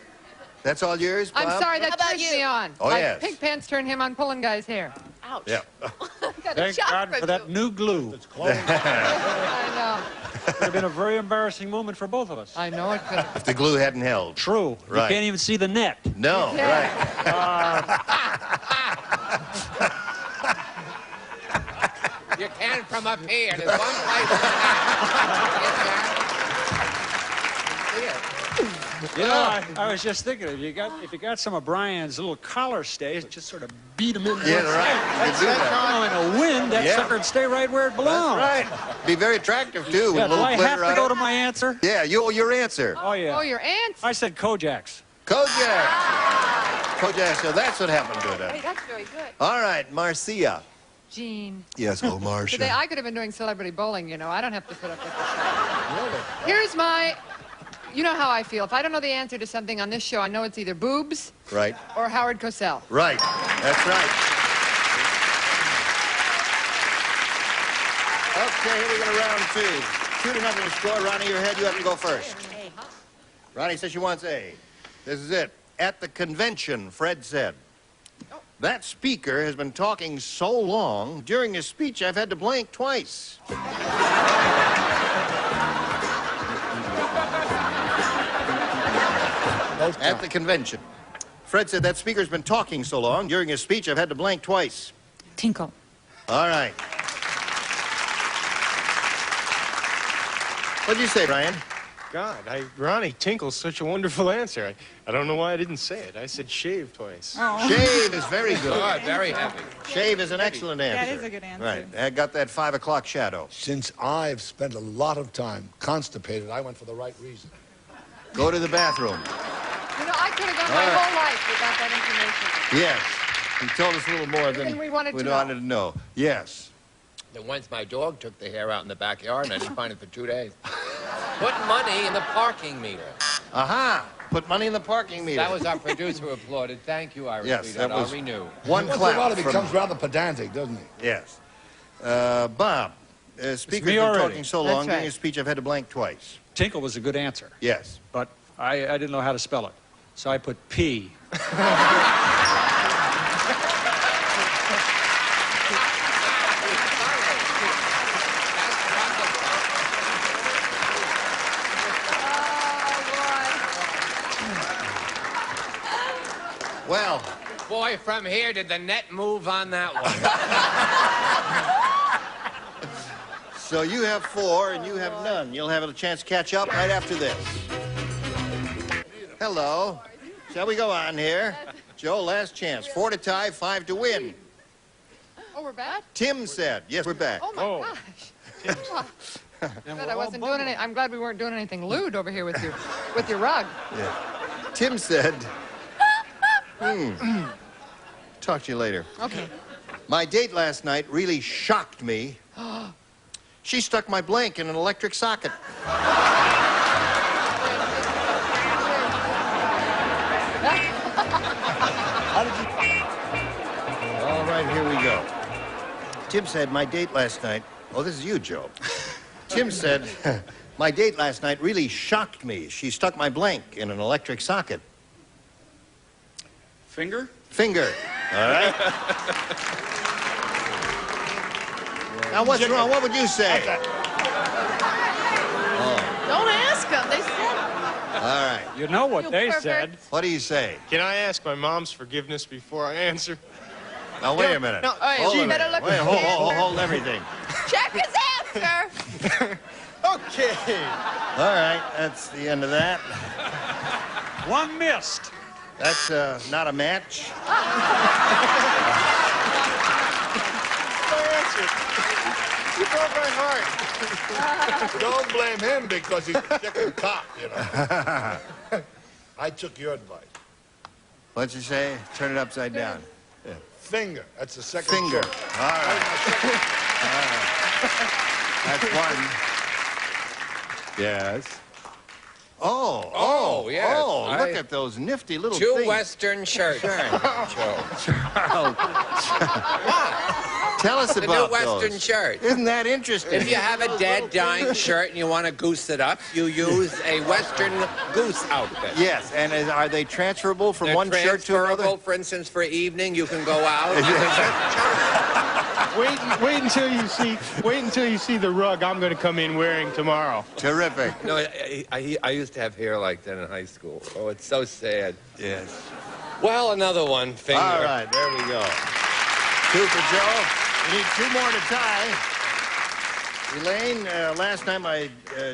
That's all yours, Bob? I'm sorry, that How about turns you? me on. Oh, like yes. pink pants turn him on pulling guys' hair. Ouch. Yeah. Got a Thank shock God for that new glue. I know. Would have been a very embarrassing moment for both of us. I know it could. If the glue hadn't held. True. Right. You can't even see the net. No, Yeah. right. You can from up here. There's one place. You know, I was just thinking, if you got some of Brian's little collar stays, just sort of beat them in. Yeah, right. You can do that. In a wind, that Yeah. sucker would stay right where it belongs. That's right. Be very attractive, too. Yeah, with a do little I glitter have to on go it. to my answer? Yeah, your answer. Oh, yeah. Oh, your aunt's? I said Kojak's. Kojak. Kojak, so that's what happened to it. Hey, that's very good. All right, Marcia. Gene. Yes, oh, Marcia. Today I could have been doing celebrity bowling, you know. I don't have to put up with this. Here's my... You know how I feel. If I don't know the answer to something on this show, I know it's either boobs Right. or Howard Cosell. Right. That's right. Okay, here we go to round two. 2-0 the score. Ronnie, your head, you have to go first. Ronnie says she wants A. This is it. At the convention, Fred said, "That speaker has been talking so long, during his speech I've had to blank twice." At the convention. Fred said, "That speaker's been talking so long, during his speech I've had to blank twice." Tinkle. All right. What'd you say, Brian? God, Ronnie Tinkle's such a wonderful answer. I don't know why I didn't say it. I said shave twice. Oh. Shave is very good. Oh, very happy. Shave is an excellent answer. That is a good answer. Right. I got that 5 o'clock shadow. Since I've spent a lot of time constipated, I went for the right reason. Go to the bathroom. You know, I could have gone my whole life without that information. Yes. He told us a little more than we wanted to to know. Yes. Then once my dog took the hair out in the backyard and I didn't find it for 2 days. Put money in the parking meter. Aha. Put money in the parking meter. That was our producer who applauded. Thank you, Irish Yes, sweetheart. that was I'll renew. one Once clap in a while, he from- becomes rather pedantic, doesn't he? Yes. Bob, speaker's me been already. talking so That's long, during right. his speech I've had to blank twice. Tinkle was a good answer, Yes. but I didn't know how to spell it. So I put P. Well. Boy, from here, did the net move on that one? So you have 4 and you have none. You'll have a chance to catch up right after this. Hello. Shall we go on here? Joe, last chance. 4 to tie, 5 to win. Oh, we're back? Tim said. Yes, we're back. Oh, my gosh. Good, I wasn't doing any. I'm glad we weren't doing anything lewd over here with your rug. Yeah. Tim said, talk to you later. Okay. My date last night really shocked me. She stuck my blank in an electric socket. All right, here we go. Tim said, my date last night... Oh, this is you, Joe. Tim said, my date last night really shocked me. She stuck my blank in an electric socket. Finger? Finger. All right. Now, what's wrong? What would you say? Don't ask them. They said it. All right. You know what You they pervert. said. What do you say? Can I ask my mom's forgiveness before I answer? Now, wait a minute. No, Hold you a better minute. look Wait, at hold everything. Check his answer. Okay. All right, that's the end of that. One missed. That's not a match. My answer. You broke my heart. Don't blame him because he's a chicken cop, you know. I took your advice. What'd you say? Turn it upside down. Yeah. Finger. That's the second Finger. choice. All right. That's one. Yes. Oh, yes. look at those nifty little 2 things. Western shirts. Charles. Tell us The about new Western those. shirt. Isn't that interesting? If you have a dead, dying shirt and you want to goose it up, you use a Western goose outfit. Yes, and are they transferable from They're one shirt to another? transferable, for instance, for evening, you can go out. Wait until you see the rug I'm going to come in wearing tomorrow. Terrific. No, I used to have hair like that in high school. Oh, it's so sad. Yes. Well, another one, finger. All right, there we go. 2 for Joe. We need 2 more to tie. Elaine, last night my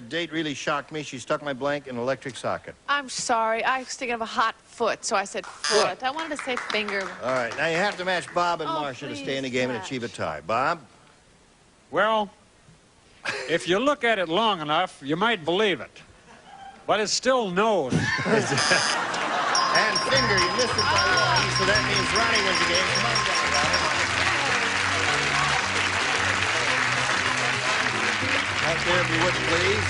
date really shocked me. She stuck my blank in an electric socket. I'm sorry. I was thinking of a hot foot, so I said foot. I wanted to say finger. All right, now you have to match Bob and Oh, Marcia to stay in the please game and match. achieve a tie. Bob? Well, if you look at it long enough, you might believe it. But it's still nose. And finger, you missed it by 1, so that means Ronnie wins the game. Come on down, Ronnie. Right there, if you would, please.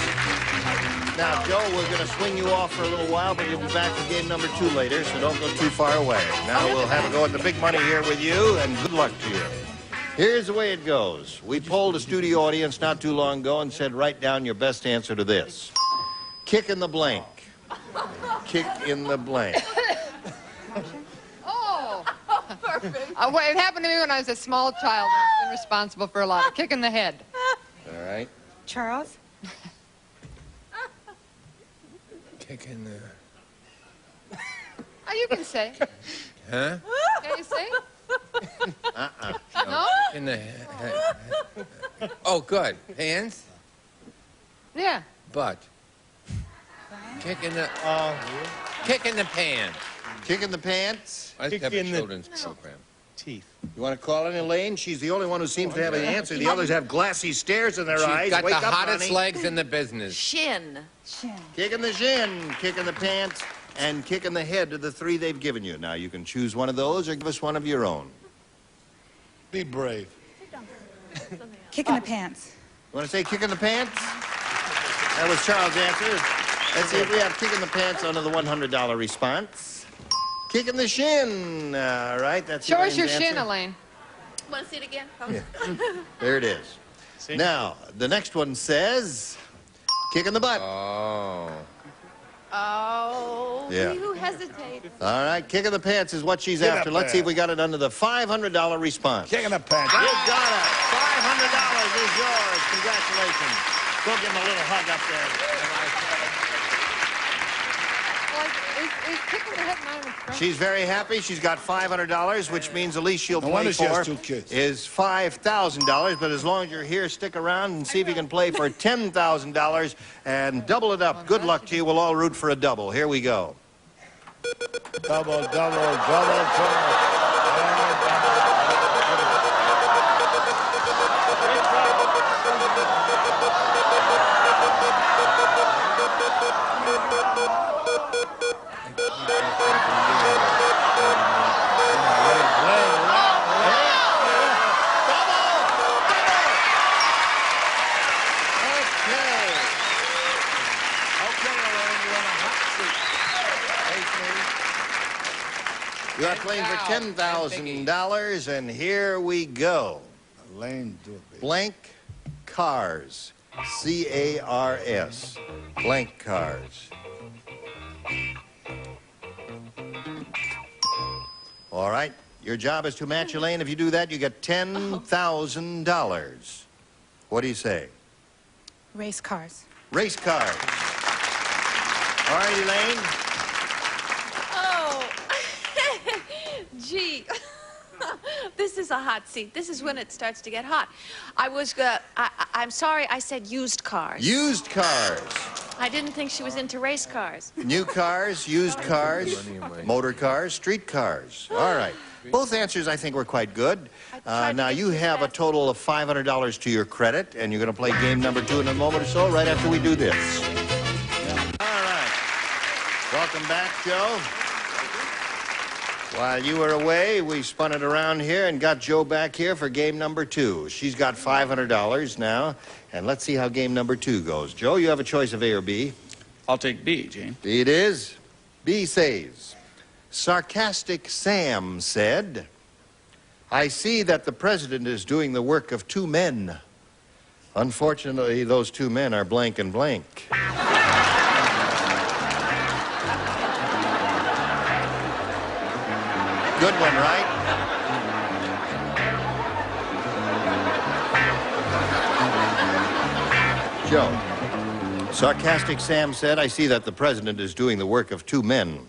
Now, Joe, we're going to swing you off for a little while, but you'll be back for game number 2 later, so don't go too far away. Now we'll have a go at the big money here with you, and good luck to you. Here's the way it goes. We polled a studio audience not too long ago and said, write down your best answer to this. Kick in the blank. Kick in the blank. Oh. Perfect. Well, it happened to me when I was a small child. I've been responsible for a lot of kick in the head. All right. Charles? Kick in the... Oh, you can say. Huh? Can you say? No? In the... Oh, good. Hands? Yeah. Butt. Kick in the... Kick in the pan. Kick in the pants. I used to have a children's program. Teeth. You want to call in Elaine? She's the only one who seems to have an answer. The others have glassy stares in their She's eyes. got Wake the up, hottest Ronnie. legs in the business. Shin. Kick in the shin, kick in the pants, and kick in the head are the 3 they've given you. Now, you can choose one of those or give us one of your own. Be brave. Kick in the pants. You want to say kick in the pants? That was Charles' answer. Let's see if we have kick in the pants under the $100 response. Kick in the shin. All right, that's Show us Elaine's your answer. shin, Elaine. Want to see it again? Yeah. There it is. Now, the next one says, kick in the butt. Oh. Oh. Yeah. Who hesitates? All right, kick in the pants is what she's Kick in after. the Let's see if pants. we got it under the $500 response. Kick in the pants. You got it. $500 is yours. Congratulations. Go give him a little hug up there. Is Tickle the Head Man in front? She's very happy. She's got $500, which means the least she'll No play wonder she has for 2 kids. is $5,000. But as long as you're here, stick around and see if you can play for $10,000 and double it up. Good luck to you. We'll all root for a double. Here we go. Double, double, double, double. You are playing for $10,000, and here we go. Elaine, do it, baby. Blank cars. C-A-R-S. Blank cars. All right. Your job is to match Elaine. If you do that, you get $10,000. What do you say? Race cars. Race cars. All right, Elaine. Oh, gee. This is a hot seat. This is when it starts to get hot. I'm sorry, I said used cars. Used cars. I didn't think she was into race cars. New cars, used cars, motor cars, street cars. All right. Both answers, I think, were quite good. Now, you have a total of $500 to your credit, and you're going to play game number 2 in a moment or so, right after we do this. All right. Welcome back, Joe. While you were away, we spun it around here and got Joe back here for game number 2. She's got $500 now, and let's see how game number 2 goes. Joe, you have a choice of A or B. I'll take B, Gene. B it is. B says, Sarcastic Sam said, I see that the president is doing the work of 2 men. Unfortunately, those 2 men are blank and blank. Good one, right? Joe. Sarcastic Sam said, I see that the president is doing the work of 2 men.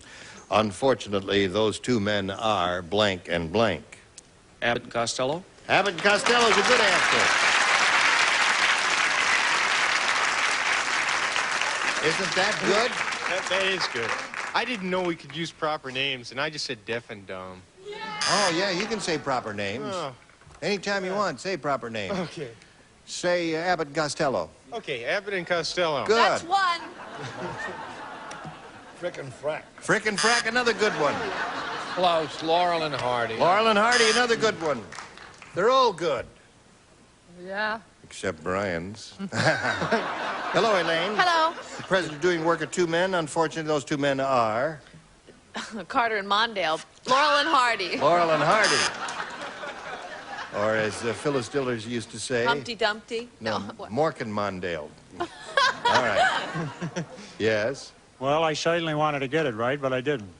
Unfortunately, those 2 men are blank and blank. Abbott and Costello? Abbott and Costello is a good answer. Isn't that good? That is good. I didn't know we could use proper names, and I just said deaf and dumb. Oh, yeah, you can say proper names. Oh. Anytime you want, say proper names. Okay. Say Abbott and Costello. Okay, Abbott and Costello. Good. That's one. Frick and frack. Frick and frack, another good one. Close. Laurel and Hardy. Laurel and Hardy, another good one. They're all good. Yeah. Except Brian's. Hello, Elaine. Hello. The president doing work of 2 men. Unfortunately, those 2 men are... Carter and Mondale. Laurel and Hardy. Laurel and Hardy. Or as Phyllis Dillers used to say... Humpty Dumpty. No, Mork and Mondale. All right. Yes? Well, I certainly wanted to get it right, but I didn't.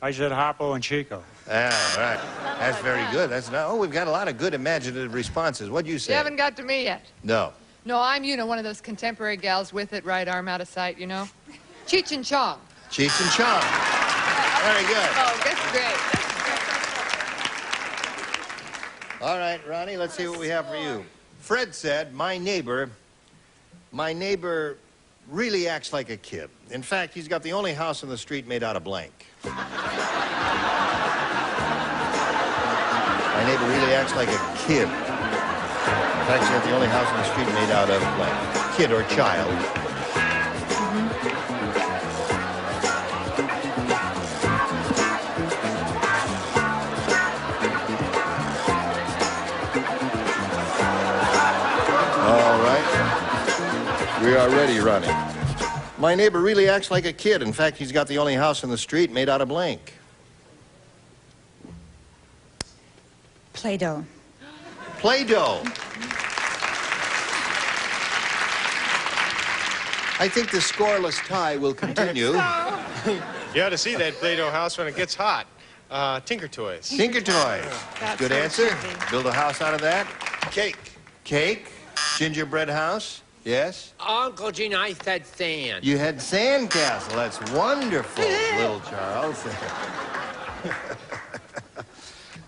I said Harpo and Chico. Ah, right. That's very good. That's not... Oh, we've got a lot of good imaginative responses. What'd you say? You haven't got to me yet. No. No, I'm, one of those contemporary gals with it, right arm out of sight, Cheech and Chong. Cheech and Chong. Very good. Oh, that's great. All right, Ronnie, let's see what we have for you. Fred said, my neighbor really acts like a kid. In fact, he's got the only house on the street made out of blank. My neighbor really acts like a kid. In fact, he's got the only house on the street made out of blank. Kid or child. We are ready, Ronnie. My neighbor really acts like a kid. In fact, he's got the only house on the street made out of blank. Play-Doh. Play-Doh. I think the scoreless tie will continue. You ought to see that Play-Doh house when it gets hot. Tinker Toys. Tinker Toys. Good answer. Build a house out of that. Cake. Cake. Gingerbread house. Yes? Uncle Gene, I said sand. You had sandcastle. That's wonderful, little Charles.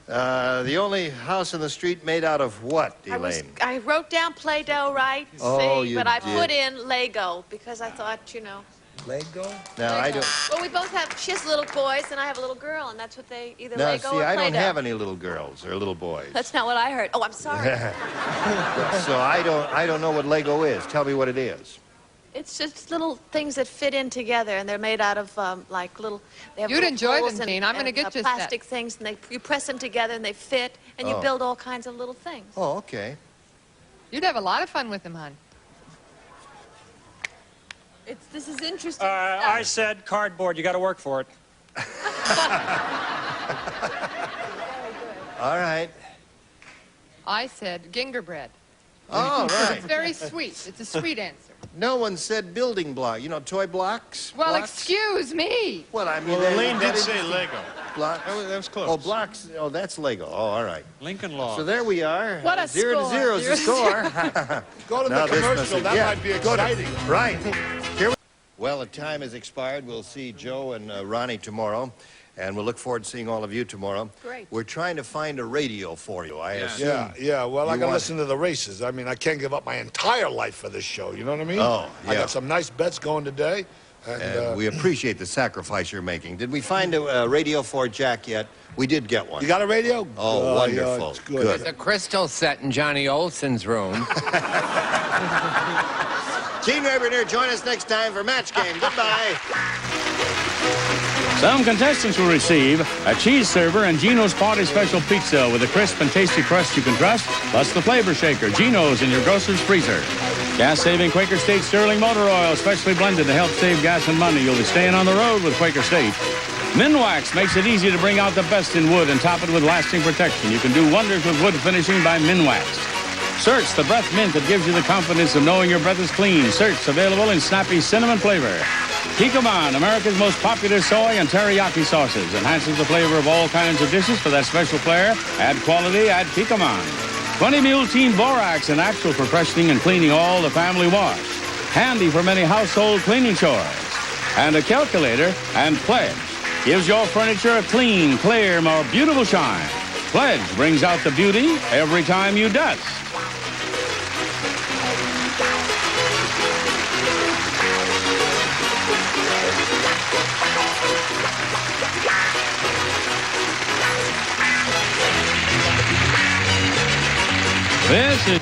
The only house in the street made out of what, Elaine? I wrote down Play-Doh, right? Oh, See, you but I did. put in Lego because I thought, you know. Lego? No, I don't. Well, we both have, she has little boys and I have a little girl, and that's what they, either No, Lego see, or Play-Doh. I don't have any little girls or little boys. That's not what I heard. Oh, I'm sorry. So I don't know what Lego is. Tell me what it is. It's just little things that fit in together, and they're made out of like little. They have You'd little enjoy holes them, and- Dean. I'm gonna and, get you a set. plastic things, and you press them together, and they fit, and you Oh. build all kinds of little things. Oh, okay. You'd have a lot of fun with them, hon. This is interesting. I said cardboard. You got to work for it. All right. I said gingerbread. Oh, right. It's very sweet. It's a sweet answer. No one said building block. You know, toy blocks? Well, Blocks? excuse me. Well, I mean, Well, Elaine that did is- say Lego. Blocks? That was close. Oh, blocks. Oh, that's Lego. Oh, all right. Lincoln Log. So there we are. What a 0 to score. 0 is the score. Go to Now the this must commercial. be- That yeah, might be go to- exciting. Right. Here we Well, the time has expired. We'll see Joe and Ronnie tomorrow, and we'll look forward to seeing all of you tomorrow. Great. We're trying to find a radio for you. I assume. Yeah. Well, I you got to want- listen to the races. I mean, I can't give up my entire life for this show. You know what I mean? Oh, I yeah. got some nice bets going today. And we appreciate the sacrifice you're making. Did we find a radio for Jack yet? We did get one. You got a radio? Oh, wonderful. Yeah, it's good. There's a crystal set in Johnny Olson's room. Gene Rayburn here. Join us next time for Match Game. Goodbye. Some contestants will receive a cheese server and Gino's Party Special Pizza with a crisp and tasty crust you can trust, plus the flavor shaker, Gino's, in your grocer's freezer. Gas-saving Quaker State Sterling Motor Oil, specially blended to help save gas and money. You'll be staying on the road with Quaker State. Minwax makes it easy to bring out the best in wood and top it with lasting protection. You can do wonders with wood finishing by Minwax. Search the breath mint that gives you the confidence of knowing your breath is clean. Search available in snappy cinnamon flavor. Kikkoman, America's most popular soy and teriyaki sauces, enhances the flavor of all kinds of dishes for that special flair. Add quality, add Kikkoman. 20 Mule Team Borax, an actual for freshening and cleaning all the family wash. Handy for many household cleaning chores. And a calculator and Pledge gives your furniture a clean, clear, more beautiful shine. Pledge brings out the beauty every time you dust. This is...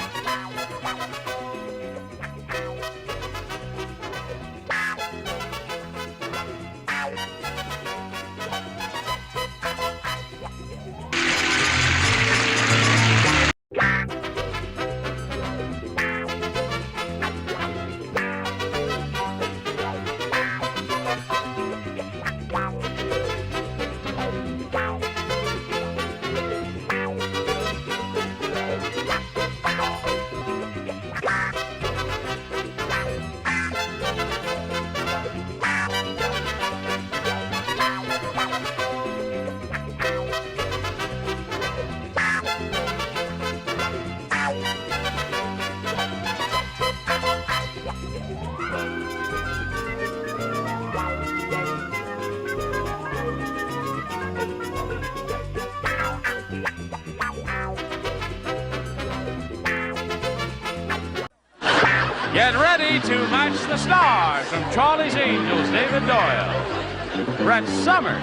Get ready to match the stars from Charlie's Angels, David Doyle, Brett Summers,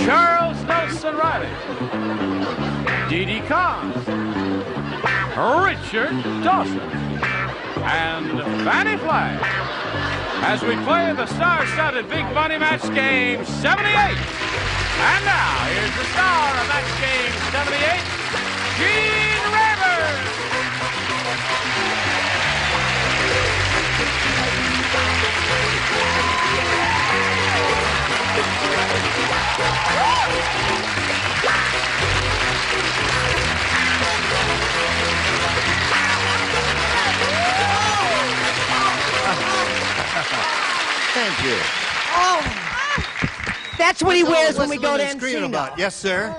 Charles Nelson Riley, Dee Dee Combs, Richard Dawson, and Fanny Flagg as we play the star-studded Big Money Match Game 78. And now, here's the star of Match Game 78, Gene Rayburn. Thank you. Oh, that's what he wears when we go to Screaming Encino. about. Yes, sir.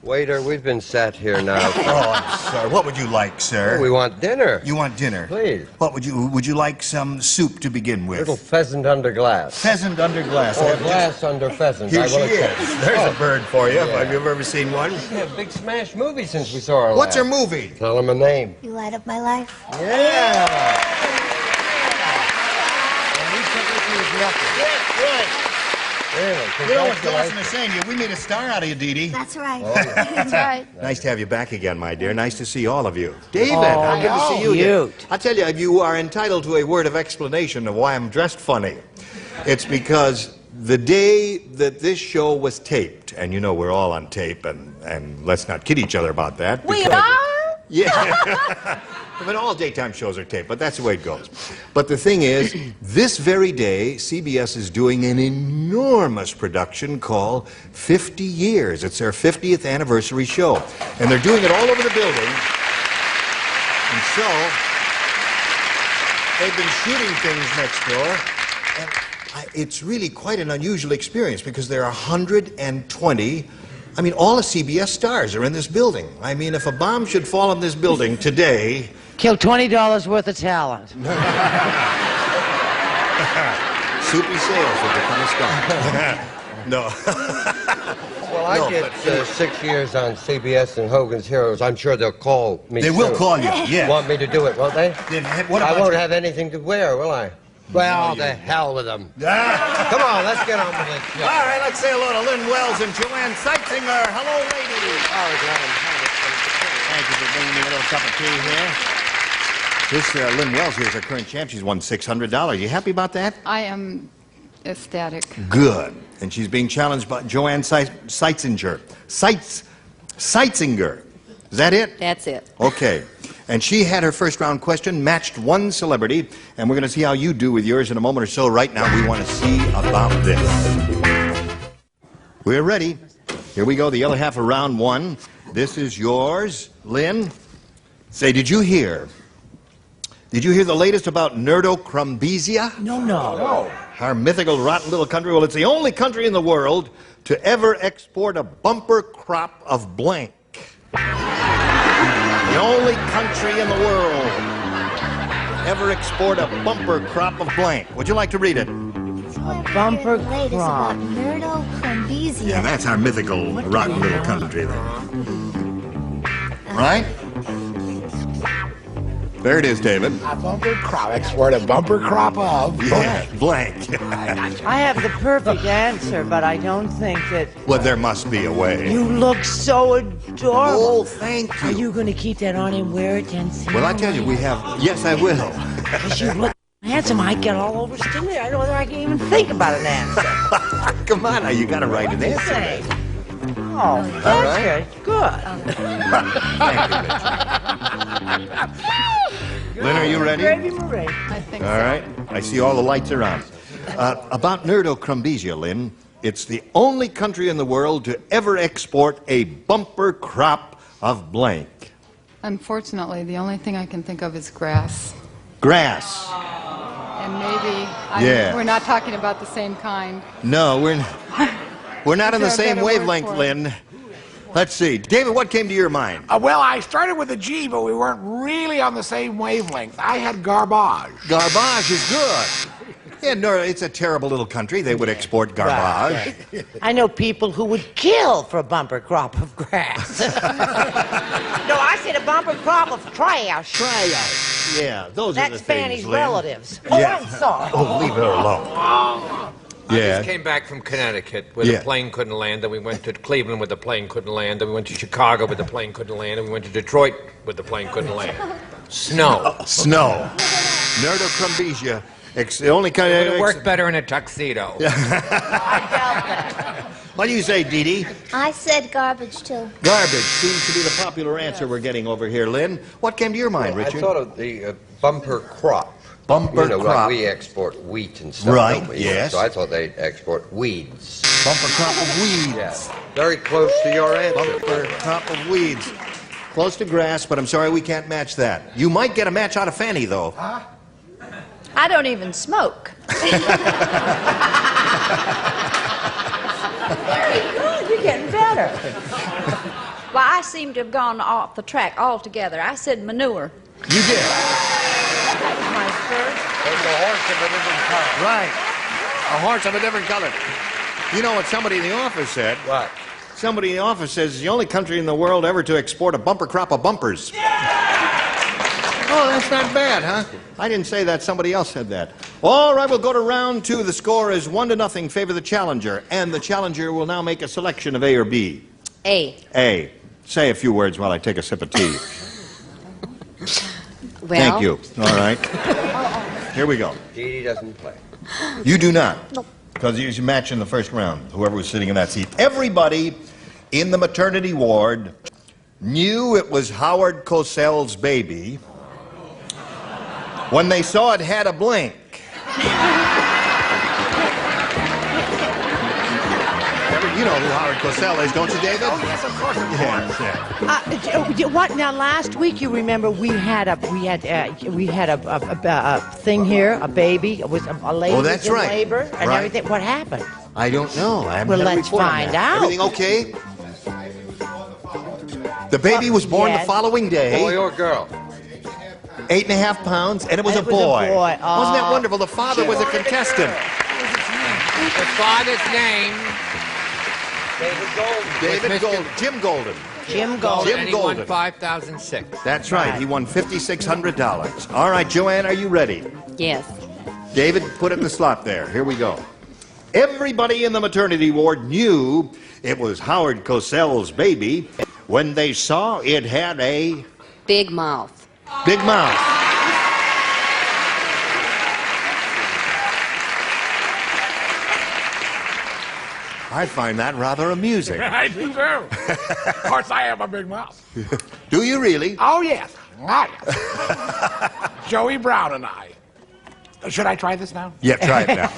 Waiter, we've been sat here now. Oh, I'm sorry. What would you like, sir? Oh, we want dinner. You want dinner? Please. What would you like some soup to begin with? Little pheasant under glass. Pheasant under glass. Or glass under pheasant. Here I she will is. accept. There's a bird for you. Yeah. Have you ever seen one? Yeah, big smash movie since we saw her What's last. her movie? Tell him a name. You light up my life. Yeah. Really? You know what Dawson is saying to you? We made a star out of you, Dee Dee. That's right. Oh, yeah. That's right. Nice to have you back again, my dear. Nice to see all of you. David, how good to see you. Cute. I tell you, you are entitled to a word of explanation of why I'm dressed funny. It's because the day that this show was taped, and you know we're all on tape, and let's not kid each other about that. We because- are? Yeah. But all daytime shows are taped, but that's the way it goes. But the thing is, this very day, CBS is doing an enormous production called 50 Years. It's their 50th anniversary show. And they're doing it all over the building. And so, they've been shooting things next door. And it's really quite an unusual experience because there are 120... I mean, all the CBS stars are in this building. I mean, if a bomb should fall in this building today... Kill $20 worth of talent. Soupy Sales would become a star. No. Well, I did 6 years on CBS and Hogan's Heroes. I'm sure they'll call me They will call you, yeah. Want me to do it, won't they? What I about won't you? have anything to wear, will I? Well, the hell with them. Come on, let's get on with it. All right, let's say hello to Lynn Wells and Joanne Seitzinger. Hello, ladies. Thank you for bringing me a little cup of tea here. This Lynn Wells here is our current champ. She's won $600. You happy about that? I am ecstatic. Good. And she's being challenged by Joanne Seitzinger. Seitzinger. Is that it? That's it. Okay. And she had her first round question, matched one celebrity, and we're going to see how you do with yours in a moment or so. Right now, we want to see about this. We're ready. Here we go, the other half of round one. This is yours, Lynn. Say, did you hear the latest about Nerdocrumbizia? No. Our mythical, rotten little country. Well, it's the only country in the world to ever export a bumper crop of blank. The only country in the world ever export a bumper crop of blank. Would you like to read it? A bumper crop. Nerdocrumbizia. Yeah, that's our mythical, rotten little country there. Right? There it is, David. A bumper crop. Export a bumper crop of blank. I have the perfect answer, but I don't think that... Well, there must be a way. You look so adorable. Oh, thank you. Are you going to keep that on and wear it and see? Well, I tell you, we have... Yes, I will. Because you look handsome. I get all overstimulated. I don't know whether I can even think about an answer. Come on, now, you got to write an answer. Oh, that's good. Thank you, Lynn, are you ready? Ready, Marie. I think All right. I see all the lights are on. About Nerdocrumbizia, Lynn, it's the only country in the world to ever export a bumper crop of blank. Unfortunately, the only thing I can think of is grass. Grass. And maybe we're not talking about the same kind. No, we're not in the Is there a same better word wavelength, for it? Lynn. Let's see. David, what came to your mind? Well, I started with a G, but we weren't really on the same wavelength. I had garbage. Garbage is good. Yeah, no, it's a terrible little country. They would export garbage. Right. I know people who would kill for a bumper crop of grass. No, I said a bumper crop of trash. Trash. Yeah, those are the That's things, Fanny's Lynn. relatives. Oh, Yeah. I'm sorry. Oh, leave her alone. I Yeah. just came back from Connecticut where Yeah. the plane couldn't land, then we went to Cleveland where the plane couldn't land, then we went to Chicago where the plane couldn't land, and we went to Detroit where the plane couldn't land. Snow. Snow. Nerdocrumbizia. The only kind It of... would work better in a tuxedo. What do you say, Dee Dee? I said garbage, too. Garbage seems to be the popular answer we're getting over here, Lynn. What came to your mind, I Richard? thought of the bumper crop. Bumper you know, crop. Like we export wheat and stuff. Right, don't we? yes. So I thought they'd export weeds. Bumper crop of weeds. Yeah. Very close to your answer. Bumper crop of weeds. Close to grass, but I'm sorry we can't match that. You might get a match out of Fanny, though. I don't even smoke. Very good. You're getting better. Well, I seem to have gone off the track altogether. I said manure. You did. My first. There's a horse of a different color. Right. A horse of a different color. You know what somebody in the office said? What? Somebody in the office says it's the only country in the world ever to export a bumper crop of bumpers. Oh, that's not bad, huh? I didn't say that. Somebody else said that. All right, we'll go to round 2. The score is 1-0, favor the challenger. And the challenger will now make a selection of A or B. A. A. Say a few words while I take a sip of tea. Well. Thank you. All right. Here we go. Dee Dee doesn't play. You do not. Because you should match in the first round, whoever was sitting in that seat. Everybody in the maternity ward knew it was Howard Cosell's baby when they saw it had a blink. You know who Howard Cosell is, don't you, David? Oh, yes, of course, of course. What now? Last week, you remember we had a thing here, a baby. It was a lady was in labor and everything. What happened? I don't know. I haven't Well, had a let's report on find that. out. Everything okay? The baby was born the following day. Boy or girl? 8.5 pounds, and it was a boy. Wasn't that wonderful? The father was a contestant. The father's name? David Golden. Jim Golden. Jim Golden. Jim And he Golden. won $5,006. That's right. He won $5,600. All right, Joanne, are you ready? Yes. David, put it in the slot there. Here we go. Everybody in the maternity ward knew it was Howard Cosell's baby when they saw it had a Big mouth. big mouth. I find that rather amusing. I do too. Of course, I have a big mouth. Do you really? Oh, yes. Joey Brown and I. Should I try this now? Yeah, try it now.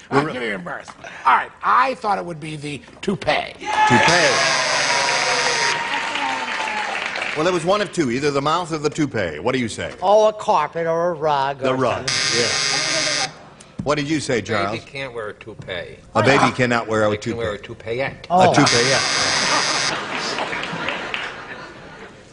I'm getting embarrassed. All right, I thought it would be the toupee. Toupee. Well, there was one of two, either the mouth or the toupee. What do you say? Oh, a carpet or a rug. The or rug, something. yeah. What did you say, Charles? A baby can't wear a toupee. A baby cannot wear a They toupee. can wear a toupeeette. A toupee, yeah.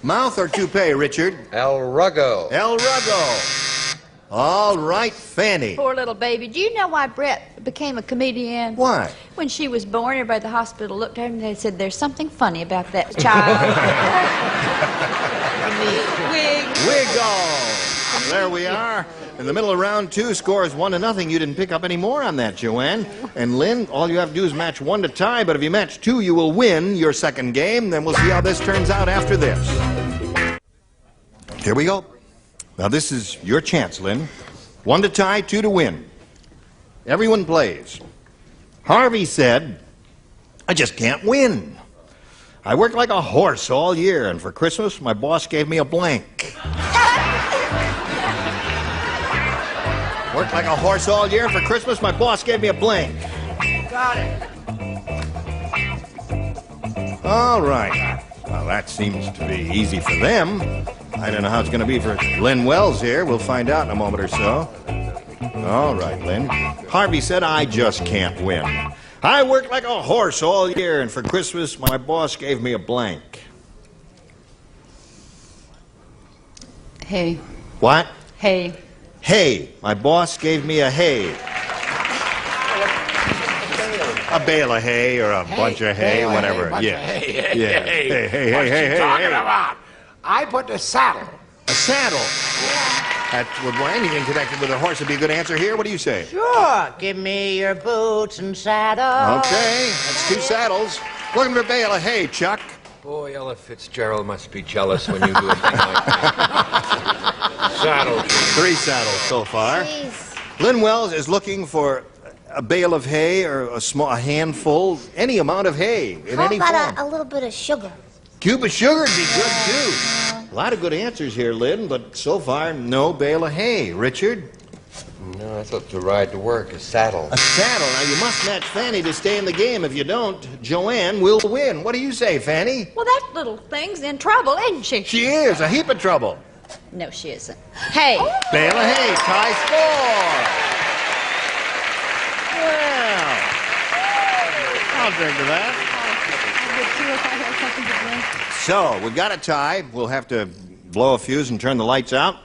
Mouth or toupee, Richard? El Ruggo. El Ruggo. All right, Fanny. Poor little baby. Do you know why Brett became a comedian? Why? When she was born, everybody at the hospital looked at her and they said, "There's something funny about that child." Wiggle. There we are. In the middle of round 2, score is 1-0. You didn't pick up any more on that, Joanne. And Lynn, all you have to do is match 1 to tie, but if you match 2, you will win your second game. Then we'll see how this turns out after this. Here we go. Now, this is your chance, Lynn. 1 to tie, 2 to win. Everyone plays. Harvey said, "I just can't win. I worked like a horse all year, and for Christmas, my boss gave me a blank." Worked like a horse all year, and for Christmas, my boss gave me a blank. Got it. All right. Well, that seems to be easy for them. I don't know how it's going to be for Lynn Wells here. We'll find out in a moment or so. All right, Lynn. Harvey said, "I just can't win. I worked like a horse all year, and for Christmas, my boss gave me a blank." Hey. What? Hey. Hay. My boss gave me a hay. A bale of hay or a bunch of hay, whatever. Yeah. Hey, Yeah. hey, Hey, hey, What's hey, she hey, talking hey. about? I put the saddle. A saddle. That would, well, anything connected with a horse would be a good answer here. What do you say? Sure. Give me your boots and saddle. Okay, that's 2 saddles. Looking for a bale of hay, Chuck. Boy, Ella Fitzgerald must be jealous when you do a thing like that. Saddles. 3 saddles so far. Jeez. Lynn Wells is looking for a bale of hay or a handful, any amount of hay in How any form. about a little bit of sugar? Cube of sugar would be good, too. A lot of good answers here, Lynn, but so far, no bale of hay. Richard? No, I thought to ride to work, a saddle. A saddle. Now, you must match Fanny to stay in the game. If you don't, Joanne will win. What do you say, Fanny? Well, that little thing's in trouble, isn't she? She is. A heap of trouble. No, she isn't. Hey. Bale of hay. Tie score. Well, I'll drink to that. if I have something to drink. So, we've got a tie. We'll have to blow a fuse and turn the lights out.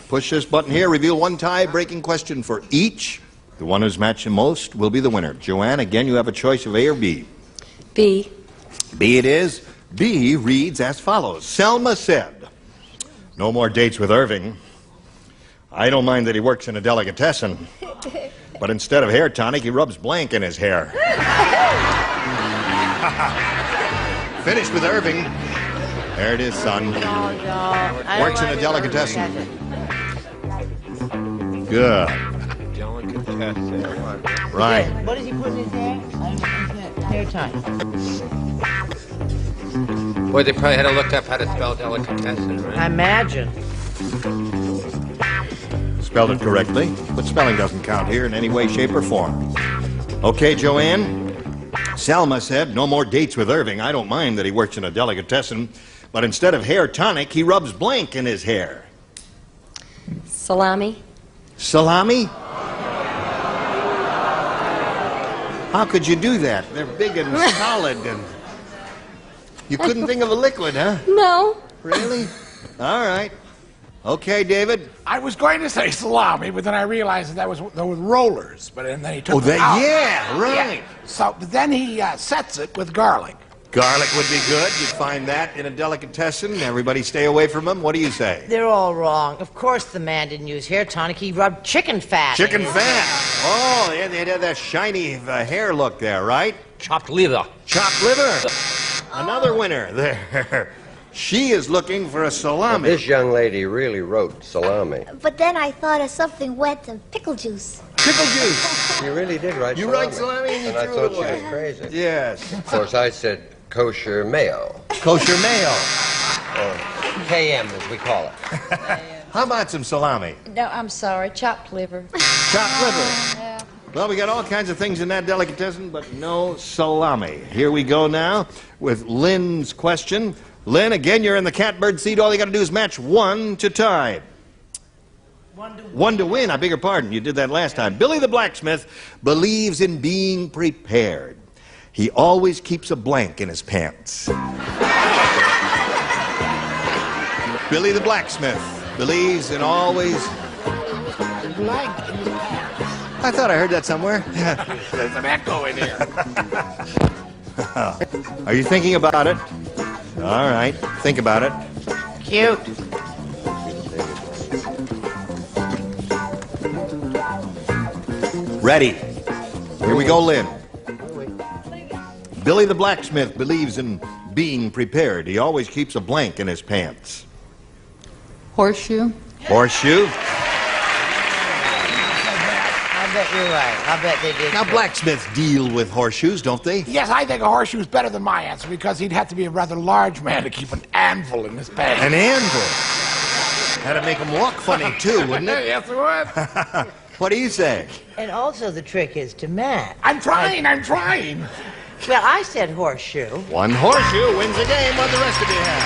Push this button here, reveal one tie-breaking question for each. The one who's matched the most will be the winner. Joanne, again, you have a choice of A or B. B. B it is. B reads as follows. Selma said, "No more dates with Irving. I don't mind that he works in a delicatessen, but instead of hair tonic, he rubs blank in his hair." Finished with Irving. There it is, son. Works in a delicatessen. Good. Delicatessen. Right. What does he put in his hair? Hair tie. Boy, they probably had to look up how to spell delicatessen, right? I imagine. Spelled it correctly, but spelling doesn't count here in any way, shape, or form. Okay, Joanne. Selma said, "No more dates with Irving. I don't mind that he works in a delicatessen, but instead of hair tonic, he rubs blank in his hair." Salami. Salami? How could you do that? They're big and solid, and you couldn't think of a liquid, huh? No. Really? All right. Okay, David. I was going to say salami, but then I realized that was those rollers. But then he took them out. Yeah, right. Yeah. So but then he sets it with garlic. Garlic would be good. You'd find that in a delicatessen. Everybody stay away from them. What do you say? They're all wrong. Of course the man didn't use hair tonic. He rubbed chicken fat. Chicken fat. Oh, yeah, they had that shiny hair look there, right? Chopped liver. Chopped liver. Another winner there. She is looking for a salami. Well, this young lady really wrote salami. But then I thought of something wet and pickle juice. Pickle juice. She really did write You salami. write salami and you I threw thought it she away. was crazy. Yes. Of course, I said kosher mayo. Kosher mayo. Or KM, as we call it. How about some salami? No, I'm sorry. Chopped liver. Chopped liver. Well, we got all kinds of things in that delicatessen, but no salami. Here we go now with Lynn's question. Lynn, again, you're in the catbird seat. All you got to do is match one to tie. One to win. I beg your pardon. You did that last time. Billy the blacksmith believes in being prepared. He always keeps a blank in his pants. Billy the blacksmith believes in always... Blank. I thought I heard that somewhere. There's an echo in here. Are you thinking about it? All right, think about it. Cute. Ready. Here we go, Lynn. Billy the blacksmith believes in being prepared. He always keeps a blank in his pants. Horseshoe. Horseshoe. I bet you're right. I bet they did. Now, too. blacksmiths deal with horseshoes, don't they? Yes, I think a horseshoe is better than my answer because he'd have to be a rather large man to keep an anvil in his pants. An anvil. Had to make him walk funny, too, wouldn't it? Yes, it would. What do you say? And also the trick is to match. I'm trying. Well, I said horseshoe. One horseshoe wins the game. What the rest of you have?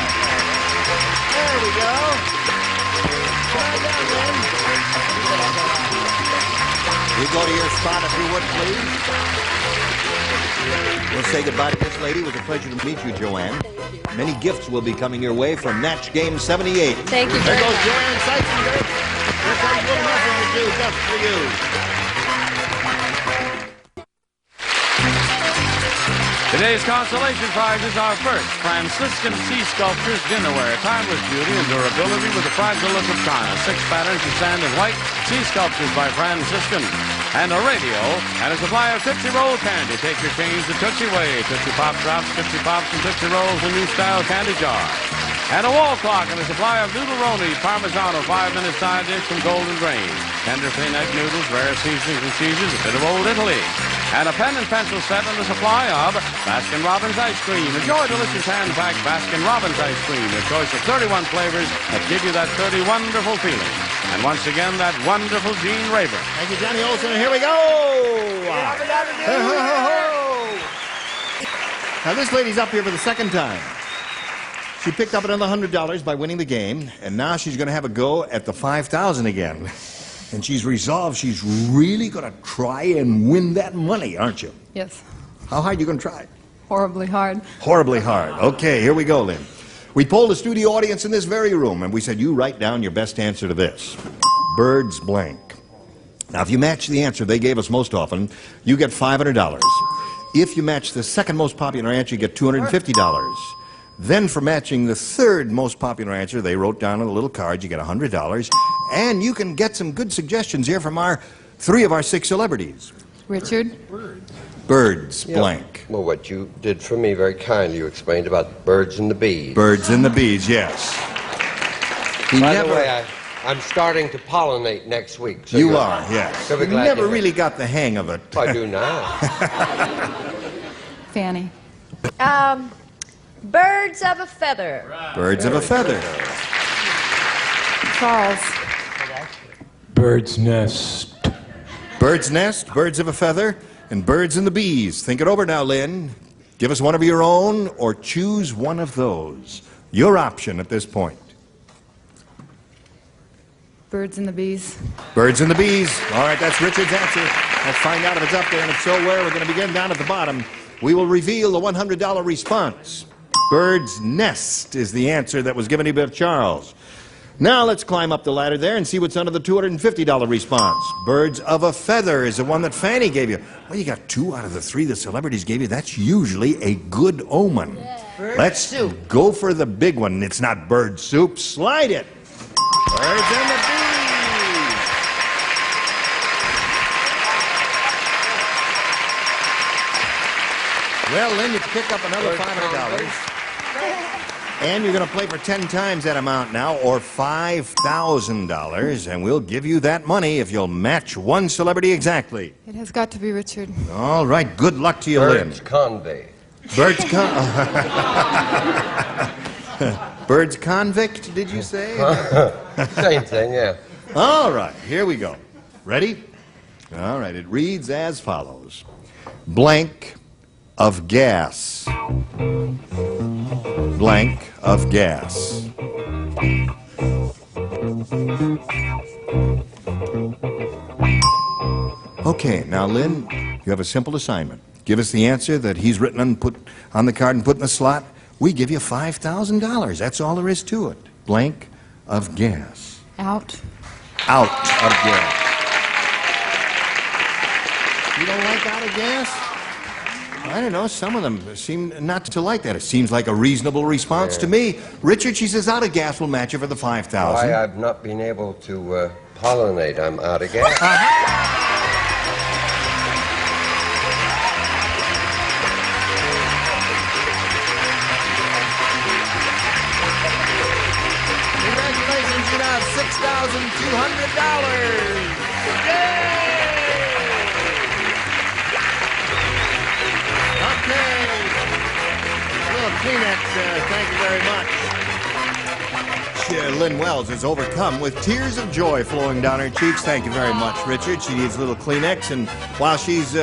There we go. Come on down, Lynn. You go to your spot if you would, please. We'll say goodbye to this lady. It was a pleasure to meet you, Joanne. Many gifts will be coming your way from Match Game 78. Thank you There very goes much. Joanne Seitzenberg. Here comes little messages due just for you. Today's consolation prizes are first, Franciscan sea sculptures dinnerware, timeless beauty and durability with the fragile look of China. 6 patterns in sand and white, sea sculptures by Franciscan. And a radio and a supply of Tootsie Roll candy. Take your change the Tootsie way. Tootsie Pop Drops, Tootsie Pops, and Tootsie Rolls, a new style candy jar. And a wall clock and a supply of Noodle-Roni Parmigiano 5-minute side dish from Golden Grain. Tender thin egg noodles, rare seasonings and cheeses, a bit of old Italy. And a pen and pencil set and a supply of Baskin-Robbins ice cream. Enjoy delicious hand-packed Baskin-Robbins ice cream. A choice of 31 flavors that give you that 30 wonderful feeling. And once again, that wonderful Gene Rayburn. Thank you, Johnny Olson. Here we go. Now, this lady's up here for the second time. She picked up another $100 by winning the game, and now she's going to have a go at the $5,000 again. And she's resolved she's really going to try and win that money, aren't you? Yes. How hard are you going to try? Horribly hard. Horribly hard. Okay, here we go, Lynn. We polled the studio audience in this very room, and we said, you write down your best answer to this. Birds blank. Now, if you match the answer they gave us most often, you get $500. If you match the second most popular answer, you get $250. Then for matching the third most popular answer, they wrote down on a little card, you get $100. And you can get some good suggestions here from three of our 6 celebrities. Richard? Birds blank. Well, what you did for me very kindly, you explained about birds and the bees. Birds and the bees, yes. By the way, I'm starting to pollinate next week. So you are, yes. So you never really got the hang of it. I do now. Fanny? Birds of a feather. Birds of a feather. Charles? Bird's nest. Bird's nest, birds of a feather, and birds and the bees. Think it over now, Lynn. Give us one of your own or choose one of those. Your option at this point. Birds and the bees. Birds and the bees. All right, that's Richard's answer. Let's find out if it's up there, and if so, where. We're going to begin down at the bottom. We will reveal the $100 response. Bird's nest is the answer that was given to you by Charles. Now let's climb up the ladder there and see what's under the $250 response. Birds of a feather is the one that Fanny gave you. Well, you got 2 out of the 3 the celebrities gave you. That's usually a good omen. Bird Let's soup. go for the big one. It's not bird soup. Slide it. Birds and the bees. Well, Lynn, you pick up another $500. And you're going to play for 10 times that amount now, or $5,000, and we'll give you that money if you'll match one celebrity exactly. It has got to be Richard. All right, good luck to you, Lynn. Birds convict. Birds Birds convict, did you say? Same thing, yeah. All right, here we go. Ready? All right, it reads as follows. Blank of gas. Blank of gas. Okay, now, Lynn, you have a simple assignment. Give us the answer that he's written and put on the card and put in the slot. We give you $5,000. That's all there is to it. Blank of gas. Out. Out of gas. You don't like out of gas? I don't know. Some of them seem not to like that. It seems like a reasonable response to me. Richard, she says out of gas will match you for the $5,000. Why, I've not been able to pollinate. I'm out of gas. Congratulations, you now have $6,200. Yay! Okay. A little Kleenex, thank you very much. Lynn Wells is overcome with tears of joy flowing down her cheeks. Thank you very much, Richard. She needs a little Kleenex, and while she's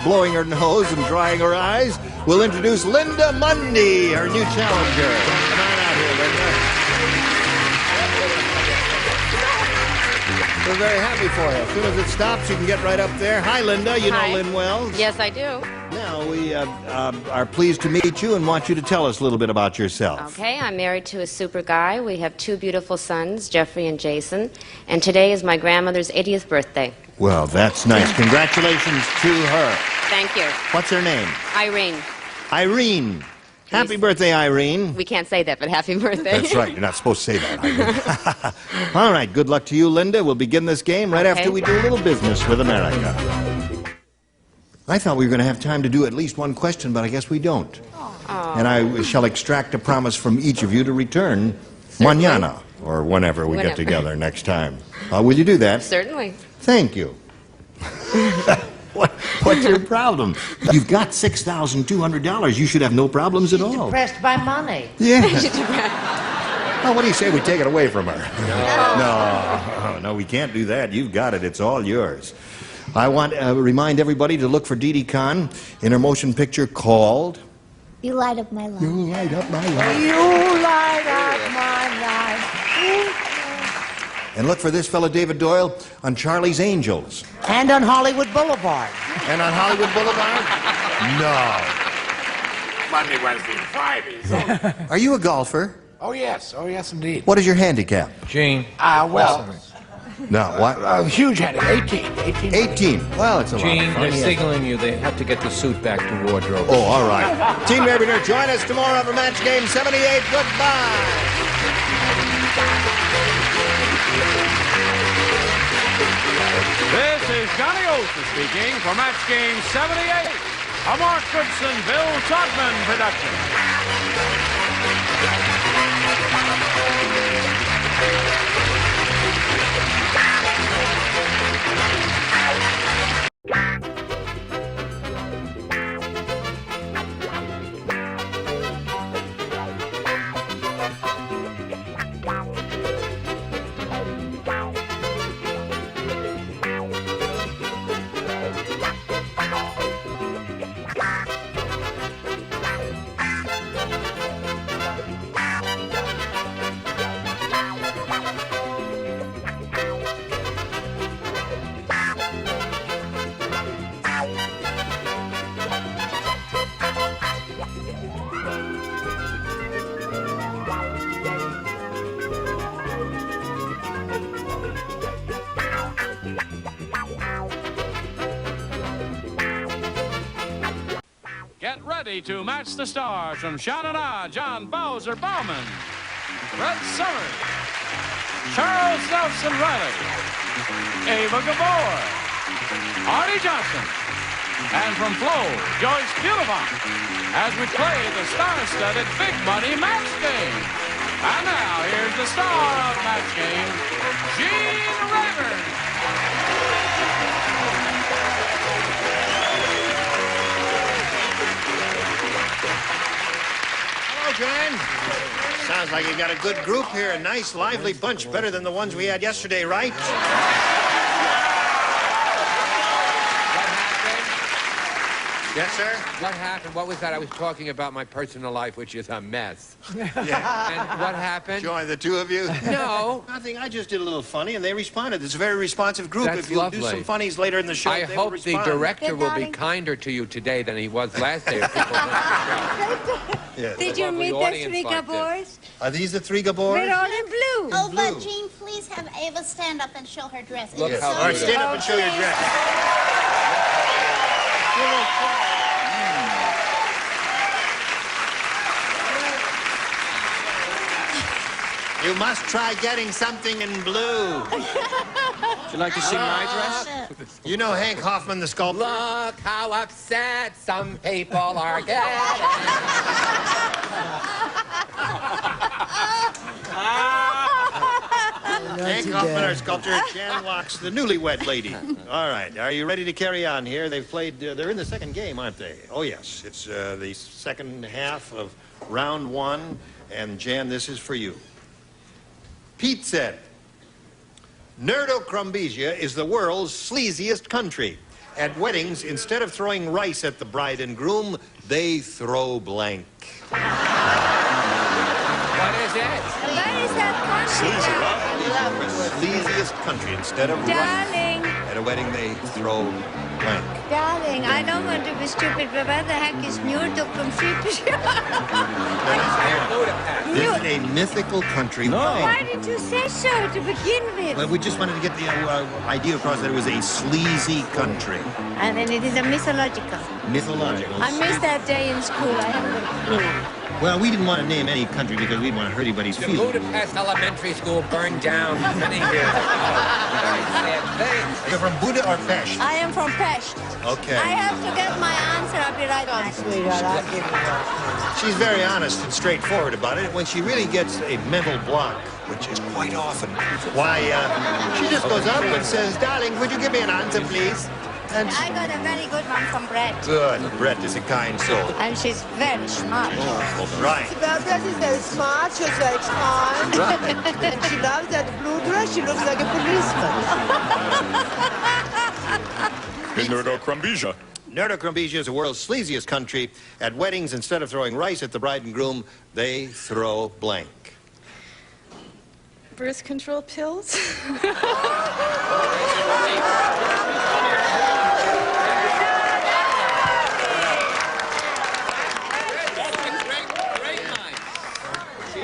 blowing her nose and drying her eyes, we'll introduce Linda Mundy, her new challenger. Come on out here, Linda. We're very happy for you. As soon as it stops, you can get right up there. Hi, Linda. You know Lynn Wells. Yes, I do. Now, we are pleased to meet you and want you to tell us a little bit about yourself. Okay, I'm married to a super guy. We have 2 beautiful sons, Jeffrey and Jason. And today is my grandmother's 80th birthday. Well, that's nice. Congratulations to her. Thank you. What's her name? Irene. Irene. Happy birthday, Irene. We can't say that, but happy birthday. That's right. You're not supposed to say that, Irene. All right. Good luck to you, Linda. We'll begin this game right after we do a little business with America. I thought we were going to have time to do at least one question, but I guess we don't. And I shall extract a promise from each of you to return mañana, or whenever we get together next time. Will you do that? Certainly. Thank you. What's your problem? You've got $6,200. You should have no problems at all. Depressed by money. Yeah. Well, what do you say we take it away from her? No, we can't do that. You've got it. It's all yours. I want to remind everybody to look for Didi Khan in her motion picture called... You light up my life. You light up my life. You light up my life. And look for this fellow David Doyle on Charlie's Angels. And on Hollywood Boulevard. And on Hollywood Boulevard? No. Monday, Wednesday, and Friday. So. Are you a golfer? Oh, yes, indeed. What is your handicap? Gene. Well, No, what? huge heading, 18. 18. Well, it's a Gene, lot of they're fun. Yes. signaling you. They have to get the suit back to wardrobe. Oh, all right. Team Rabiner, join us tomorrow for Match Game 78. Goodbye. This is Johnny Olson speaking for Match Game 78, a Mark Goodson, Bill Todman production. Get ready to match the stars from Sha-na-na, John Bowser Bowman, Red Summers, Charles Nelson Riley, Ava Gabor, Artie Johnson, and from Flo, Joyce Beautifant, as we play the star-studded Big Money Match Game. And now, here's the star of Match Game, Gene Rayburn. John. Sounds like you got a good group here. A nice, lively bunch. Better than the ones we had yesterday, right? Yes, sir? What happened? What was that? I was talking about my personal life, which is a mess. Yeah. And what happened? Join the two of you? No. Nothing. I just did a little funny, and they responded. It's a very responsive group. That's if you'll lovely. do some funnies later in the show, I they will hope the respond. director will be kinder to you today than he was last day. If people Yes. Did you meet the three Gabors? Are these the three Gabors? They're all in blue. In blue. Jean, please have Ava stand up and show her dress. Look It's how so All right, beautiful. stand up and show your dress. You must try getting something in blue. Would you like to see my dress? You know Hank Hoffman, the sculptor? Look how upset some people are getting. Hank Hoffman, our sculptor. Jan Walks, the newlywed lady. All right, are you ready to carry on here? They've played, they're in the second game, aren't they? Oh, yes. It's the second half of round one. And Jan, this is for you. Pete said, Nerdocrumbesia is the world's sleaziest country. At weddings, instead of throwing rice at the bride and groom, they throw blank. What is it? Where is that Sleaziest country. Instead of Darling. rice at a wedding, they throw blank. Darling, I don't want to be stupid, but what the heck is Nerdocrumbesia? This is a mythical country. Why did you say so to begin with? Well, we just wanted to get the idea across that it was a sleazy country. And then it is a mythological. Mythological. I missed that day in school. I haven't a clue. Well, we didn't want to name any country because we didn't want to hurt anybody's The feelings. Budapest Elementary School burned down many years ago. Very sad thing. You're from Buda or Pest? I am from Pest. Okay. I have to get my answer. I'll be right back. Sweetheart, I'll give you that. She's very honest and straightforward about it. When she really gets a mental block, which is quite often, why, she just goes up and says, darling, would you give me an answer, please? And I got a very good one from Brett. good. Brett is a kind soul. And she's very smart. Right. Brett is very smart, she's very kind. And she loves that blue dress, she looks like a policeman. Nerdocrumbesia. Nerdocrumbesia is the world's sleaziest country. At weddings, instead of throwing rice at the bride and groom, they throw blank. Birth control pills?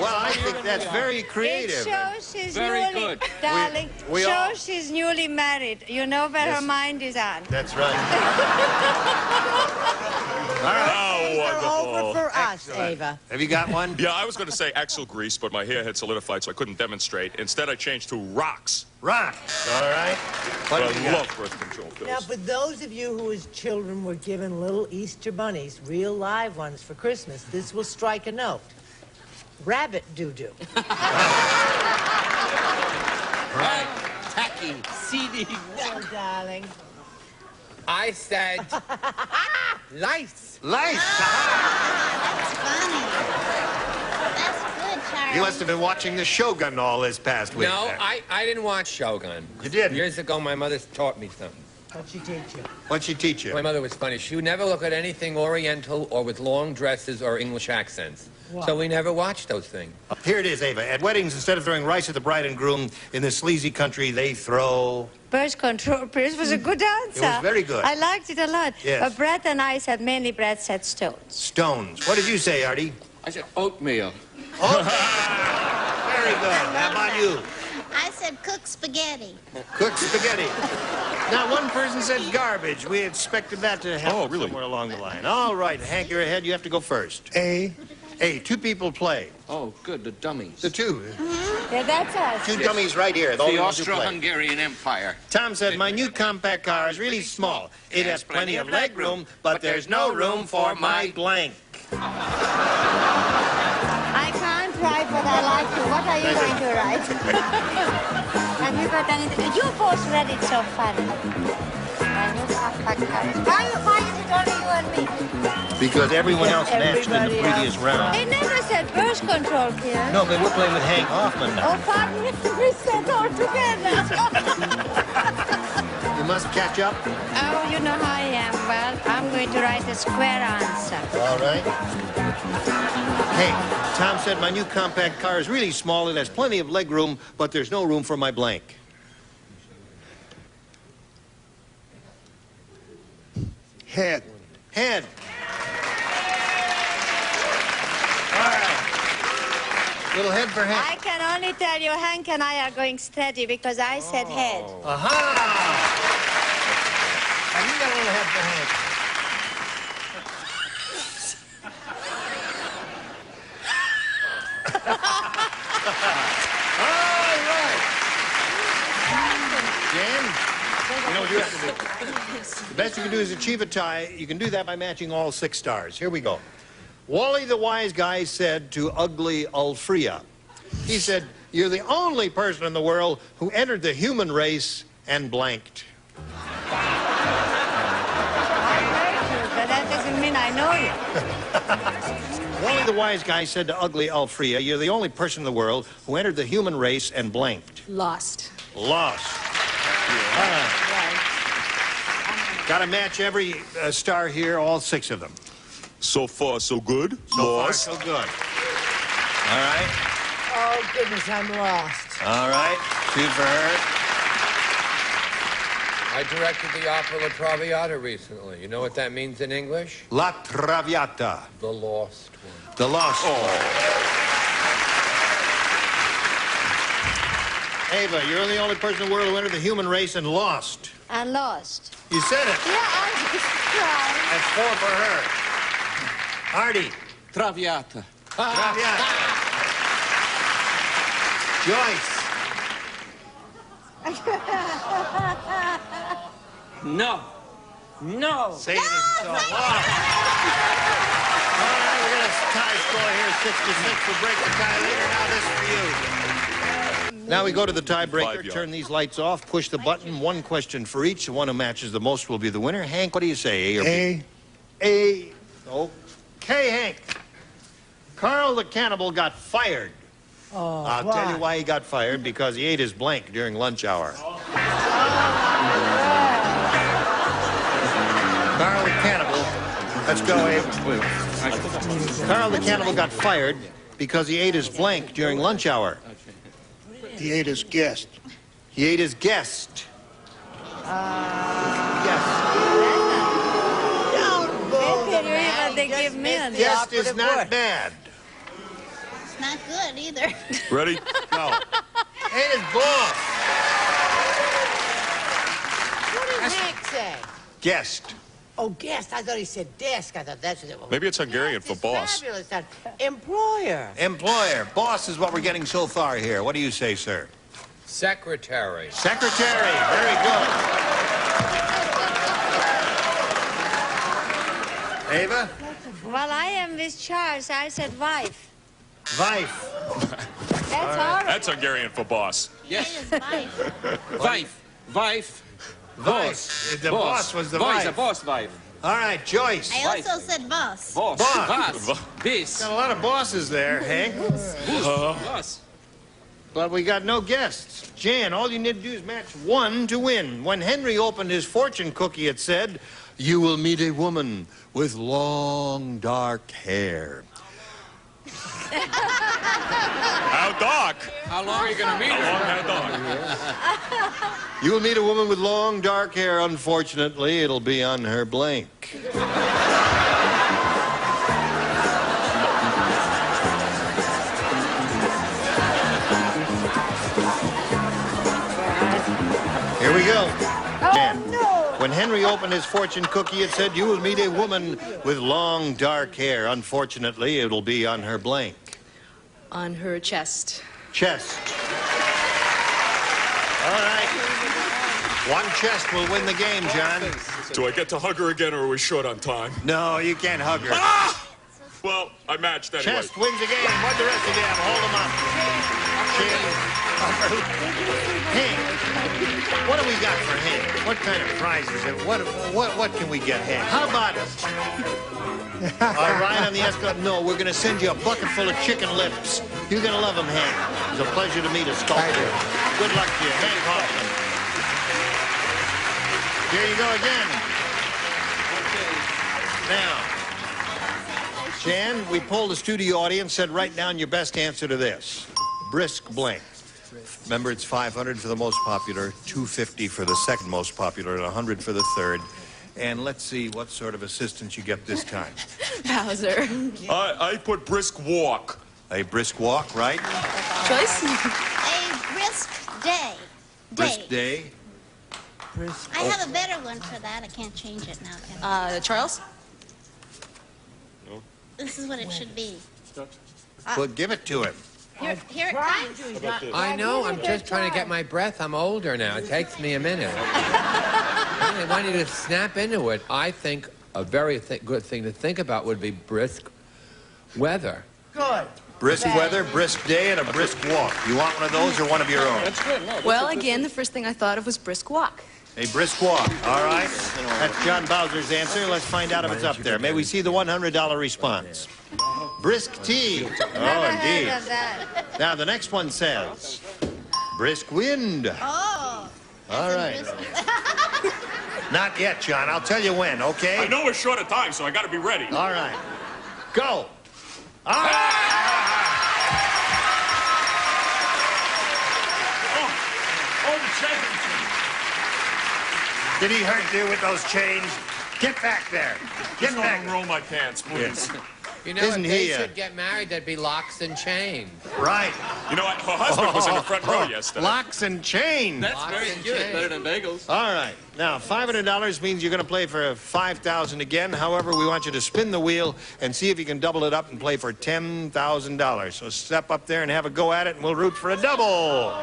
Well, I think that's very It creative. shows she's Very newly, good. darling. We all- shows she's newly married. You know where her mind is on. That's right. All right. Over for us, Ava. Have you got one? Yeah, I was going to say axle grease, but my hair had solidified, so I couldn't demonstrate. Instead, I changed to rocks. Rocks. All right. But What do you I got? love birth control pills. Now, for those of you who as children were given little Easter bunnies, real live ones for Christmas, this will strike a note. Rabbit doo-doo. Right. Tacky, seedy. No, darling. I said lice. Lice. That's funny. That's good, Charlie. You must have been watching The Shogun all this past week. No, I didn't watch Shogun. You did? Years ago, my mother taught me something. What'd she teach you? What'd she teach you? My mother was funny. She would never look at anything Oriental or with long dresses or English accents. Wow. So we never watched those things. Here it is, Ava. At weddings, instead of throwing rice at the bride and groom in this sleazy country, they throw... Birth control pills was a good answer. It was very good. I liked it a lot. Yes. But Brett and I said mainly Brett said stones. stones. What did you say, Artie? I said oatmeal. Very good. How about you? I said cook spaghetti. Cooked spaghetti. Now, one person said garbage. We expected that to happen somewhere along the line. All right, Hank, you're ahead. You have to go first. A. Two people play. Oh, good, the dummies. The two. Yeah, that's us. Two dummies right here. The Austro-Hungarian Empire. Tom said, my new compact car is really small. It has plenty of leg room, but there's no room for my blank. I can't write, but I like to. What are you going to write? Have you got anything? You both read it so funny. Why is it only you and me? Because everyone else matched in the previous round. They never said birth control pills. No, but we're playing with Hank Hoffman now. Oh, pardon me, we said all together. You must catch up. Oh, you know how I am. Well, I'm going to write a square answer. All right. Hey, Tom said my new compact car is really small. It has plenty of leg room, but there's no room for my blank. Head. Head. All right. Little head for Hank. I can only tell you Hank and I are going steady because I said head. Aha! Have you got a little head for Hank? All right. Jan, you know what you have to do. The best you can do is achieve a tie. You can do that by matching all 6 stars. Here we go. Wally the wise guy said to ugly Ulfria, he said, you're the only person in the world who entered the human race and blanked. I heard you, but that doesn't mean I know you. Wally the wise guy said to ugly Ulfria, you're the only person in the world who entered the human race and blanked. Lost. Lost. Got to match every star here, all 6 of them. So far, so good. So Lost. far, so good. All right. Oh, goodness, I'm lost. All right. 2 for her. I directed the opera La Traviata recently. You know what that means in English? La Traviata. The Lost One. The Lost One. Ava, you're the only person in the world who entered the human race and lost. And lost. You said it. Yeah, I just tried. That's 4 for her. Artie. Traviata. Traviata. Joyce. No. No. Say it isn't so. All right, we're going to tie score here, 6-6. We'll break the tie later. Now this for you. Now we go to the tiebreaker. Turn these lights off. Push the button. 1 question for each. The one who matches the most will be the winner. Hank, what do you say? A or B? A. Okay, Hank. Carl the Cannibal got fired. Oh, I'll tell you why he got fired, because he ate his blank during lunch hour. Carl the Cannibal. Let's go, Abe. Carl the Cannibal got fired because he ate his blank during lunch hour. He ate his guest. He ate his guest. They give me Guest is not bad. not good either. Ready? Go. Hey, it's boss. What did Hank say? Guest. Oh, guest. I thought he said desk. I thought that's what it was. Maybe it's Hungarian for boss. Fabulous. That employer. Employer. Boss is what we're getting so far here. What do you say, sir? Secretary. Secretary. Very good. Ava? Well, I am with Charles. I said wife. Wife. That's horrible. That's Hungarian for boss. Yes. It is wife. Wife. Wife. Boss. The boss was the wife. A boss wife. All right, Joyce. I also said boss. Boss. Boss. Bis. Got a lot of bosses there, Hank. Boss. But we got no guests. Jan, all you need to do is match one to win. When Henry opened his fortune cookie, it said, "You will meet a woman with long, dark hair." How dark? How long are you going to meet How her? long, how dark? You will meet a woman with long, dark hair. Unfortunately, it'll be on her blank. Here we go. Jan. When Henry opened his fortune cookie, it said, "You will meet a woman with long, dark hair. Unfortunately, it'll be on her blank." On her chest. Chest. All right. One chest will win the game, John. Do I get to hug her again, or are we short on time? No, you can't hug her. Ah! Well, I matched anyway. Chest wins the game. What the rest of you have? Hold them up. Hank, what do we got for Hank? What kind of prizes? What can we get, Hank? How about it? All right, on the escalator. No, we're going to send you a bucket full of chicken lips. You're going to love them, Hank. It's a pleasure to meet a sculptor. Good luck to you, Hank Hoffman. Here you go again. Now, Jan, we polled the studio audience, said write down your best answer to this. Brisk blank. Remember, it's 500 for the most popular, 250 for the second most popular, and 100 for the third. And let's see what sort of assistance you get this time. Bowser. I put brisk walk. A brisk walk, right? Joyce? A brisk day. Brisk day. I have a better one for that. I can't change it now, can I? Charles? No. This is what it should be. Well, give it to him. Here it comes. I know. I'm just trying to get my breath. I'm older now. It takes me a minute. I want you to snap into it. I think a very good thing to think about would be brisk weather. Good. Brisk weather, brisk day, and a brisk walk. You want one of those or one of your own? That's good. No, Well, again, the first thing I thought of was brisk walk. A brisk walk. All right. That's John Bowser's answer. Let's find out if it's up there. May we see the $100 response? Brisk tea. Oh, indeed. Now, the next one says, brisk wind. Oh. All right. Not yet, John. I'll tell you when, okay? I know we're short of time, so I got to be ready. All right. Go. All right. Oh, the change. Did he hurt you with those chains? Get back there. Get Just back. unroll my pants, please. You know, Isn't if they he, should get married, there'd be locks and chains. Right. You know what? Her husband was in the front row yesterday. Locks and chains. That's very good. Better than bagels. All right. Now, $500 means you're going to play for $5,000 again. However, we want you to spin the wheel and see if you can double it up and play for $10,000. So step up there and have a go at it, and we'll root for a double.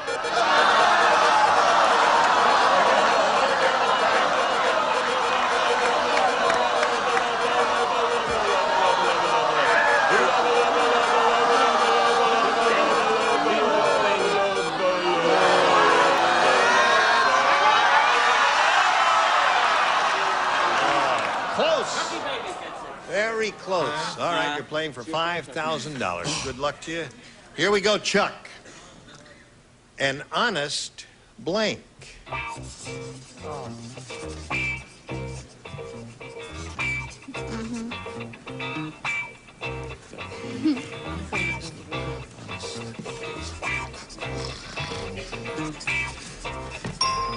Very close. All right, you're playing for $5,000. Good luck to you. Here we go, Chuck. An honest blank.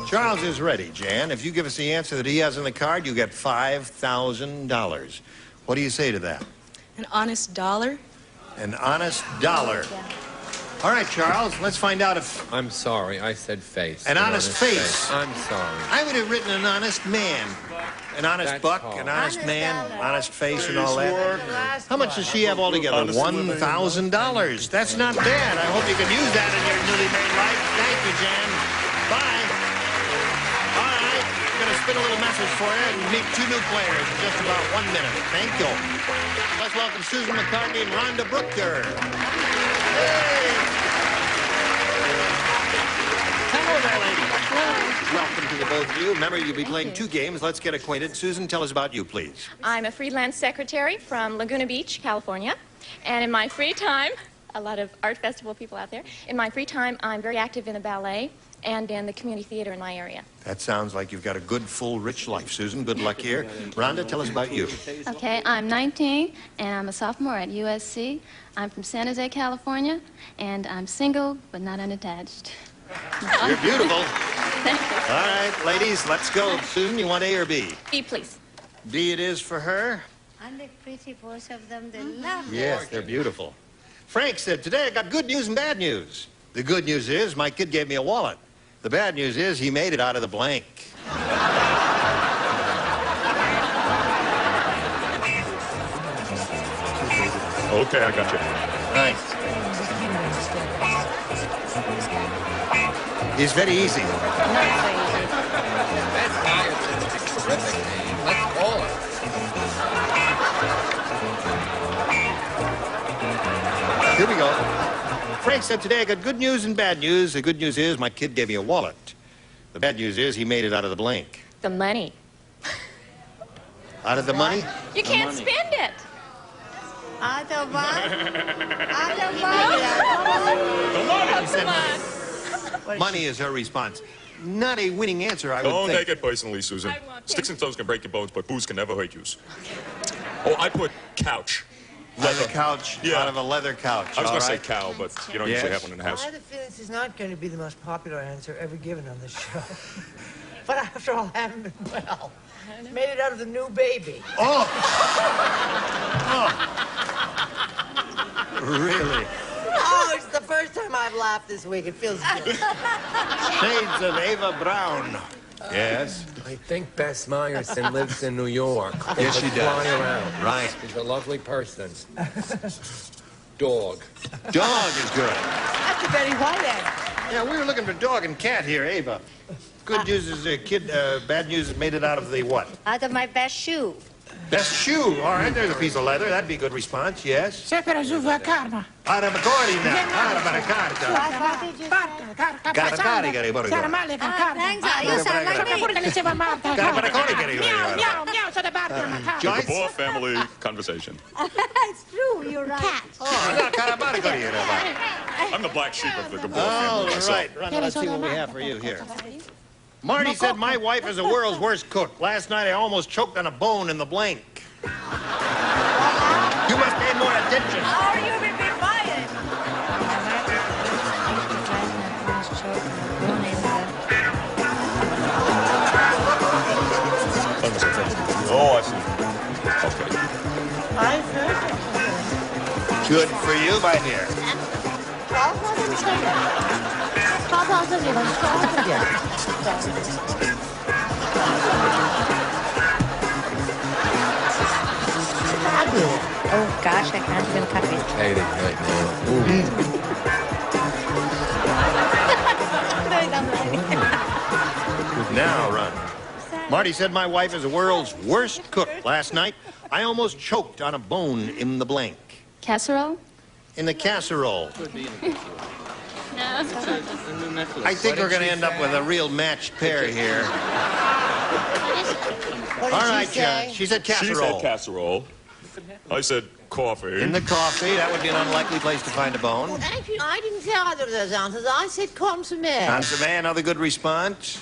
Charles is ready, Jan. If you give us the answer that he has on the card, you get $5,000. What do you say to that? An honest dollar? An honest dollar. All right, Charles, let's find out if... I'm sorry, I said face. An honest face. I'm sorry. I would have written an honest man. An honest buck, an honest man, honest face, and all that. How much does she have altogether? $1,000. That's not bad. I hope you can use that in your newly made life. Thank you, Jan. Bye. All right, I'm going to spin a little message for you and meet two new players in just about 1 minute. Thank you. Let's welcome Susan McCartney and Rhonda Brooker. Hey! Hello there, ladies. Welcome to the both of you. Remember, you'll be playing 2 games. Let's get acquainted. Susan, tell us about you, please. I'm a freelance secretary from Laguna Beach, California. And in my free time, a lot of art festival people out there, in my free time, I'm very active in the ballet and in the community theater in my area. That sounds like you've got a good, full, rich life, Susan. Good luck here. Rhonda, tell us about you. Okay, I'm 19, and I'm a sophomore at USC. I'm from San Jose, California, and I'm single, but not unattached. You're beautiful. Thank you. All right, ladies, let's go. Susan, you want A or B? B, please. B it is for her. Aren't they pretty, both of them? They love Yes, they're beautiful. Frank said, today I got good news and bad news. The good news is my kid gave me a wallet. The bad news is he made it out of the blank. Okay, I got you. Nice. It's very easy. That's Hyacinth. It's a terrific name. Let's call her. Here we go. Frank said, today I got good news and bad news. The good news is my kid gave me a wallet. The bad news is he made it out of the blank. The money. Out of the money? You can't spend it. Out of what? Out of money. Money is her response. Not a winning answer, I would Don't think. take it personally, Susan. Sticks and stones can break your bones, but booze can never hurt you. Oh, I put couch. Out of a couch, Yeah. out of a leather couch. I was all going to say right? cow, but you don't usually have one in the house. I have a feeling this is not going to be the most popular answer ever given on this show. But after all, I haven't been well. Made it out of the new baby. Oh! Really? Oh, it's the first time I've laughed this week. It feels good. Shades of Ava Brown. Yes? I think Bess Meyerson lives in New York. Yes, she does. Fly around. Right. She's a lovely person. Dog. Dog is good. That's a Betty White answer. Yeah, we were looking for dog and cat here, Ava. Good news is bad news is made it out of the what? Out of my best shoe. Best shoe. All right, there's a piece of leather. That'd be a good response, yes. Out of a corina. Out of a carta. What did you say? Thanks, you sound like me. The Gabor family conversation. It's true, you're right. I'm the black sheep of the Gabor All family myself. right, Rhonda, let's see what we have for you here. Marty said, my wife is the world's worst cook. Last night I almost choked on a bone in the blank. You must pay more attention. Or you will be fired. Oh, I see. Okay. I've heard it. Good for you, my dear. Oh gosh, I can't even cut it. Katie, right Now, run. Marty said my wife is the world's worst cook. Last night, I almost choked on a bone in the blank. Casserole? In the casserole. No. I think we're going to end up with a real matched pair here. What did All right, she say? She said She casserole. said casserole. I said coffee. In the coffee, that would be an unlikely place to find a bone. Actually, I didn't say either of those answers. I said consomme. Consomme, another good response.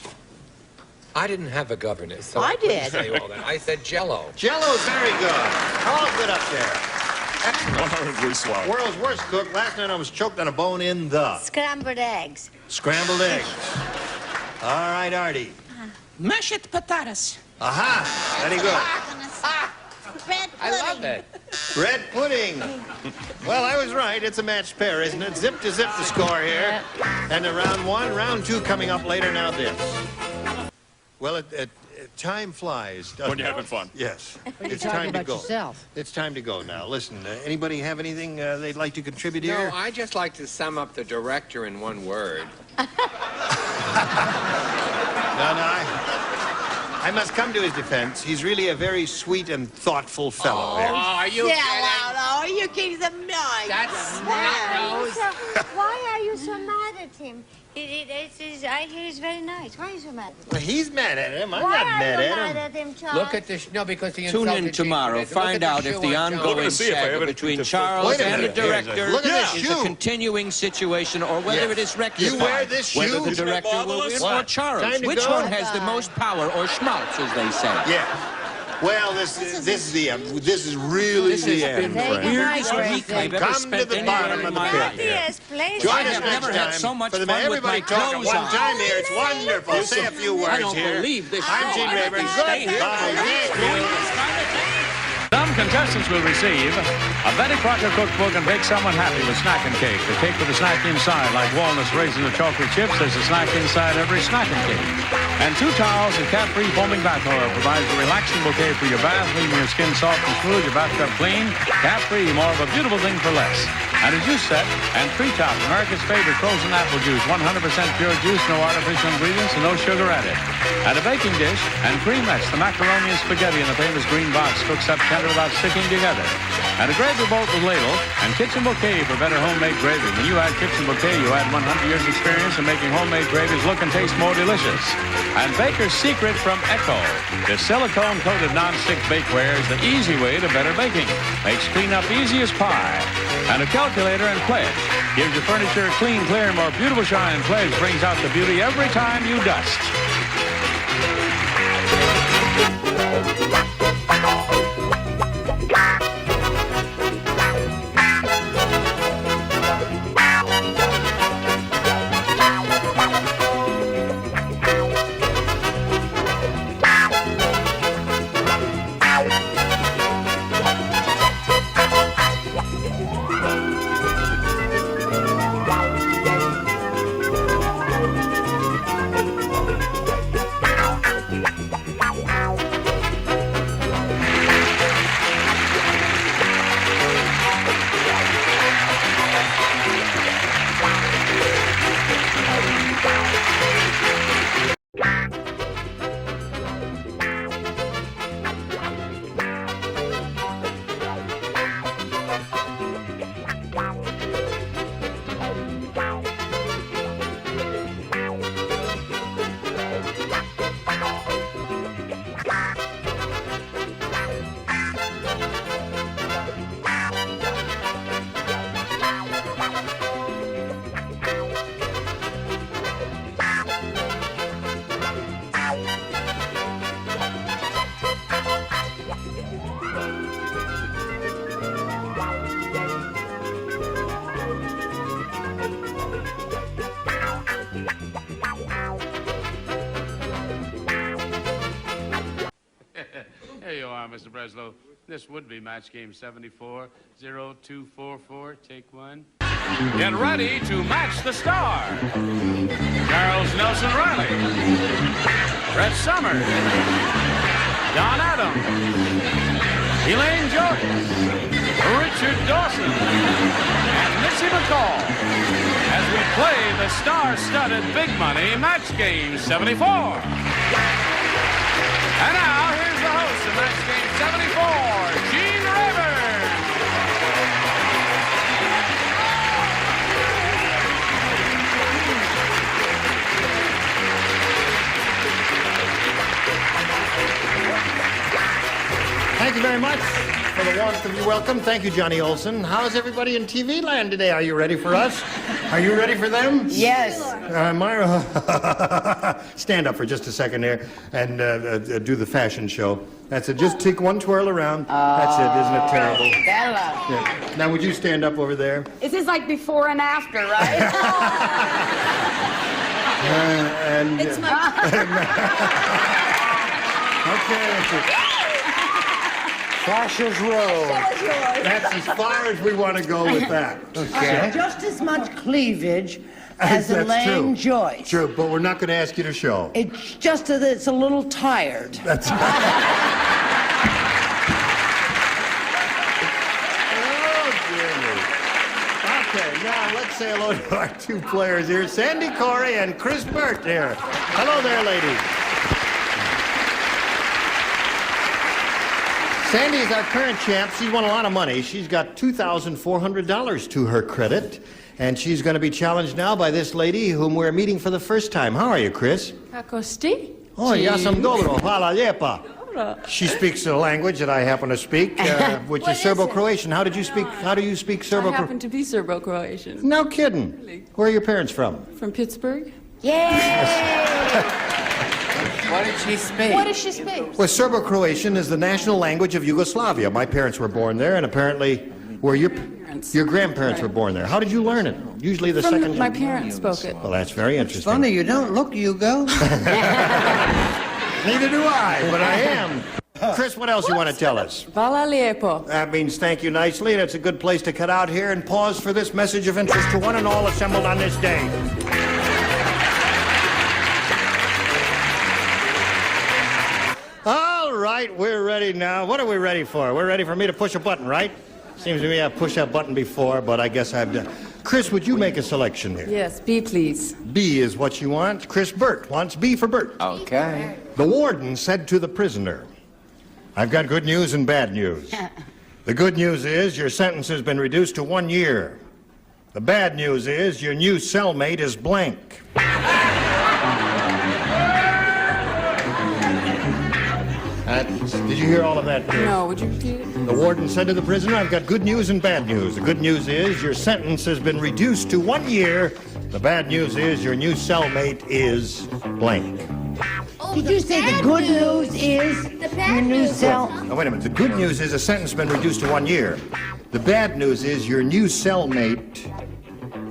I didn't have a governess, so I couldn't did. say all that. I said Jello. Jello's very good. All good up there. Excellent. Swell. World's worst cook. Last night I was choked on a bone in the Scrambled eggs. scrambled eggs. All right, Artie. Mashed potatoes. Aha, very good. Red I love it. Bread pudding. Well, I was right. It's a matched pair, isn't it? Zip to zip the score here. And to round one, round two coming up later. Now this. Well, time flies, doesn't When you're it? having fun. Yes. You're It's talking time to about go. yourself. It's time to go now. Listen, anybody have anything they'd like to contribute here? No, I just like to sum up the director in one word. No, I must come to his defense. He's really a very sweet and thoughtful fellow. Oh, are you Yeah, kidding? well, no, you keep them nice. That's Why not so, why are you so mad at him? I hear he's very nice. Why are you so mad at him? Well, he's mad at him. I'm Why not are mad you at mad him. at him, Charles? Look at this. No, because he Tune insulted in tomorrow. Gene. Look at Find out shoe if the on Charles. ongoing see if I saga ever between just- Charles Wait a and the minute. director Look at this is shoe. a continuing situation, or whether Yes. it is rectified. You wear this Whether shoe? the Isn't it director will win marvelous? or What? Time Charles. to Which go? one has the most power, or schmaltz, as they say? Yeah. Well, this is the end. This is really This has the been end, the friend. weirdest week I've ever Come to spent the anywhere bottom in of the my pit. life. Yes, please. Join I us have next never had time. so much For the fun with everybody my talk at clothes one on. time here. It's wonderful. Say a few words I don't here. believe this I'm show. Gene I Rayburn. think stay here. Goodbye. Some contestants will receive a Betty Crocker cookbook and bake someone happy with snacking cake. The cake with a snack inside, like walnuts, raisins, or chocolate chips. There's a snack inside every snacking cake. And 2 towels and cat-free foaming bath oil provides a relaxing bouquet for your bath, leaving your skin soft and smooth, your bathtub clean. Cat-free, more of a beautiful thing for less. And a juice set and Treetop, America's favorite frozen apple juice. 100% pure juice, no artificial ingredients, and no sugar added. And a baking dish and creamettes, the macaroni and spaghetti in the famous green box, cooks up tender without sticking together. And a gravy boat with ladle and kitchen bouquet for better homemade gravy. When you add kitchen bouquet, you add 100 years experience in making homemade gravies look and taste more delicious. And Baker's Secret from Echo. The silicone-coated non-stick bakeware is the easy way to better baking. Makes cleanup easy as pie. And a calculator and pledge gives your furniture a clean, clear, more beautiful shine. Pledge brings out the beauty every time you dust. Here you are, Mr. Breslow. This would be match game 74-0244. Take one. Get ready to match the star. Charles Nelson Riley. Brett Summers. Don Adams. Elaine Joyce. Richard Dawson. And Missy McCall. As we play the star-studded Big Money Match Game 74. And now, here's the host of Match Game 74, Gene Rayburn. Thank you very much for the warmth of your welcome. Thank you, Johnny Olson. How's everybody in TV land today? Are you ready for us? Are you ready for them? Yes. Myra, stand up for just a second there and do the fashion show. That's it. Just take one twirl around. That's it. Isn't it terrible? Bella. Yeah. Now, would you stand up over there? This is like before and after, right? It's my... Okay. Sasha's row. That's as far as we want to go with that. Okay. Just as much cleavage as Elaine Joyce. True, but we're not going to ask you to show. It's just that it's a little tired. That's Okay, now let's say hello to our two players here, Sandy Corey and Chris Burt here. Hello there, ladies. Sandy is our current champ. She's won a lot of money. She's got $2,400 to her credit, and she's going to be challenged now by this lady whom we're meeting for the first time. How are you, Chris? Kako ste? Oh, ja sam dobro. Hvala lijepa. She speaks a language that I happen to speak, which is Serbo-Croatian. How do you speak Serbo-Croatian? I happen to be Serbo-Croatian. No kidding. Really? Where are your parents from? From Pittsburgh. Yay! What did she speak? What does she speak? Well, Serbo-Croatian is the national language of Yugoslavia. My parents were born there, and apparently, your grandparents were born there. How did you learn it? Usually the second. My parents spoke it. Well, that's very interesting. It's funny, you don't look Yugo. Neither do I, but I am. Chris, what else you want to tell us? Hvala lijepo. That means thank you nicely, and it's a good place to cut out here and pause for this message of interest to one and all assembled on this day. All right, we're ready now. What are we ready for? We're ready for me to push a button, right? Seems to me I've pushed that button before, but I guess I've done. Chris, would you make a selection here? Yes, B, please. B is what you want. Chris Burt wants B for Burt. Okay. The warden said to the prisoner, I've got good news and bad news. The good news is your sentence has been reduced to 1 year. The bad news is your new cellmate is blank. Did you hear all of that, Chris? No, would you repeat it? The warden said to the prisoner, I've got good news and bad news. The good news is your sentence has been reduced to 1 year. The bad news is your new cellmate is blank. Did you say the good news is your new cell? Now, wait a minute. The good news is a sentence has been reduced to 1 year. The bad news is your new cellmate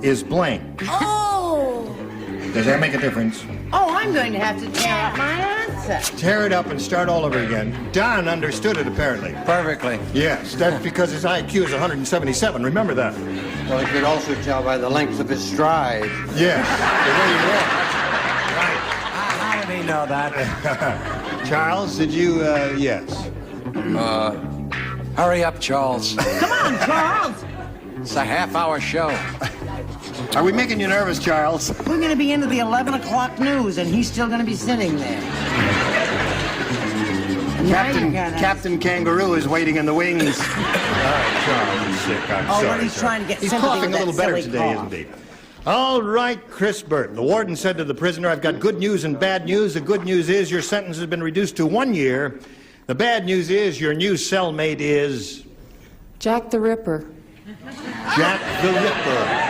is blank. Oh! Does that make a difference? Oh, I'm going to have to tear up my answer. Tear it up and start all over again. Don understood it, apparently. Perfectly. Yes, that's because his IQ is 177. Remember that. Well, you could also tell by the length of his stride. Yes, the way he walks. How did he know that? Charles, did you, yes? Hurry up, Charles. Come on, Charles. It's a half-hour show. Are we making you nervous, Charles? We're going to be into the 11 o'clock news, and he's still going to be sitting there. Captain Kangaroo is waiting in the wings. All right, Charles is sick. I'm sorry. But he's trying to get He's sympathy coughing a with little that better silly today, cough. isn't he? All right, Chris Burt. The warden said to the prisoner, I've got good news and bad news. The good news is your sentence has been reduced to 1 year. The bad news is your new cellmate is... Jack the Ripper. Jack the Ripper.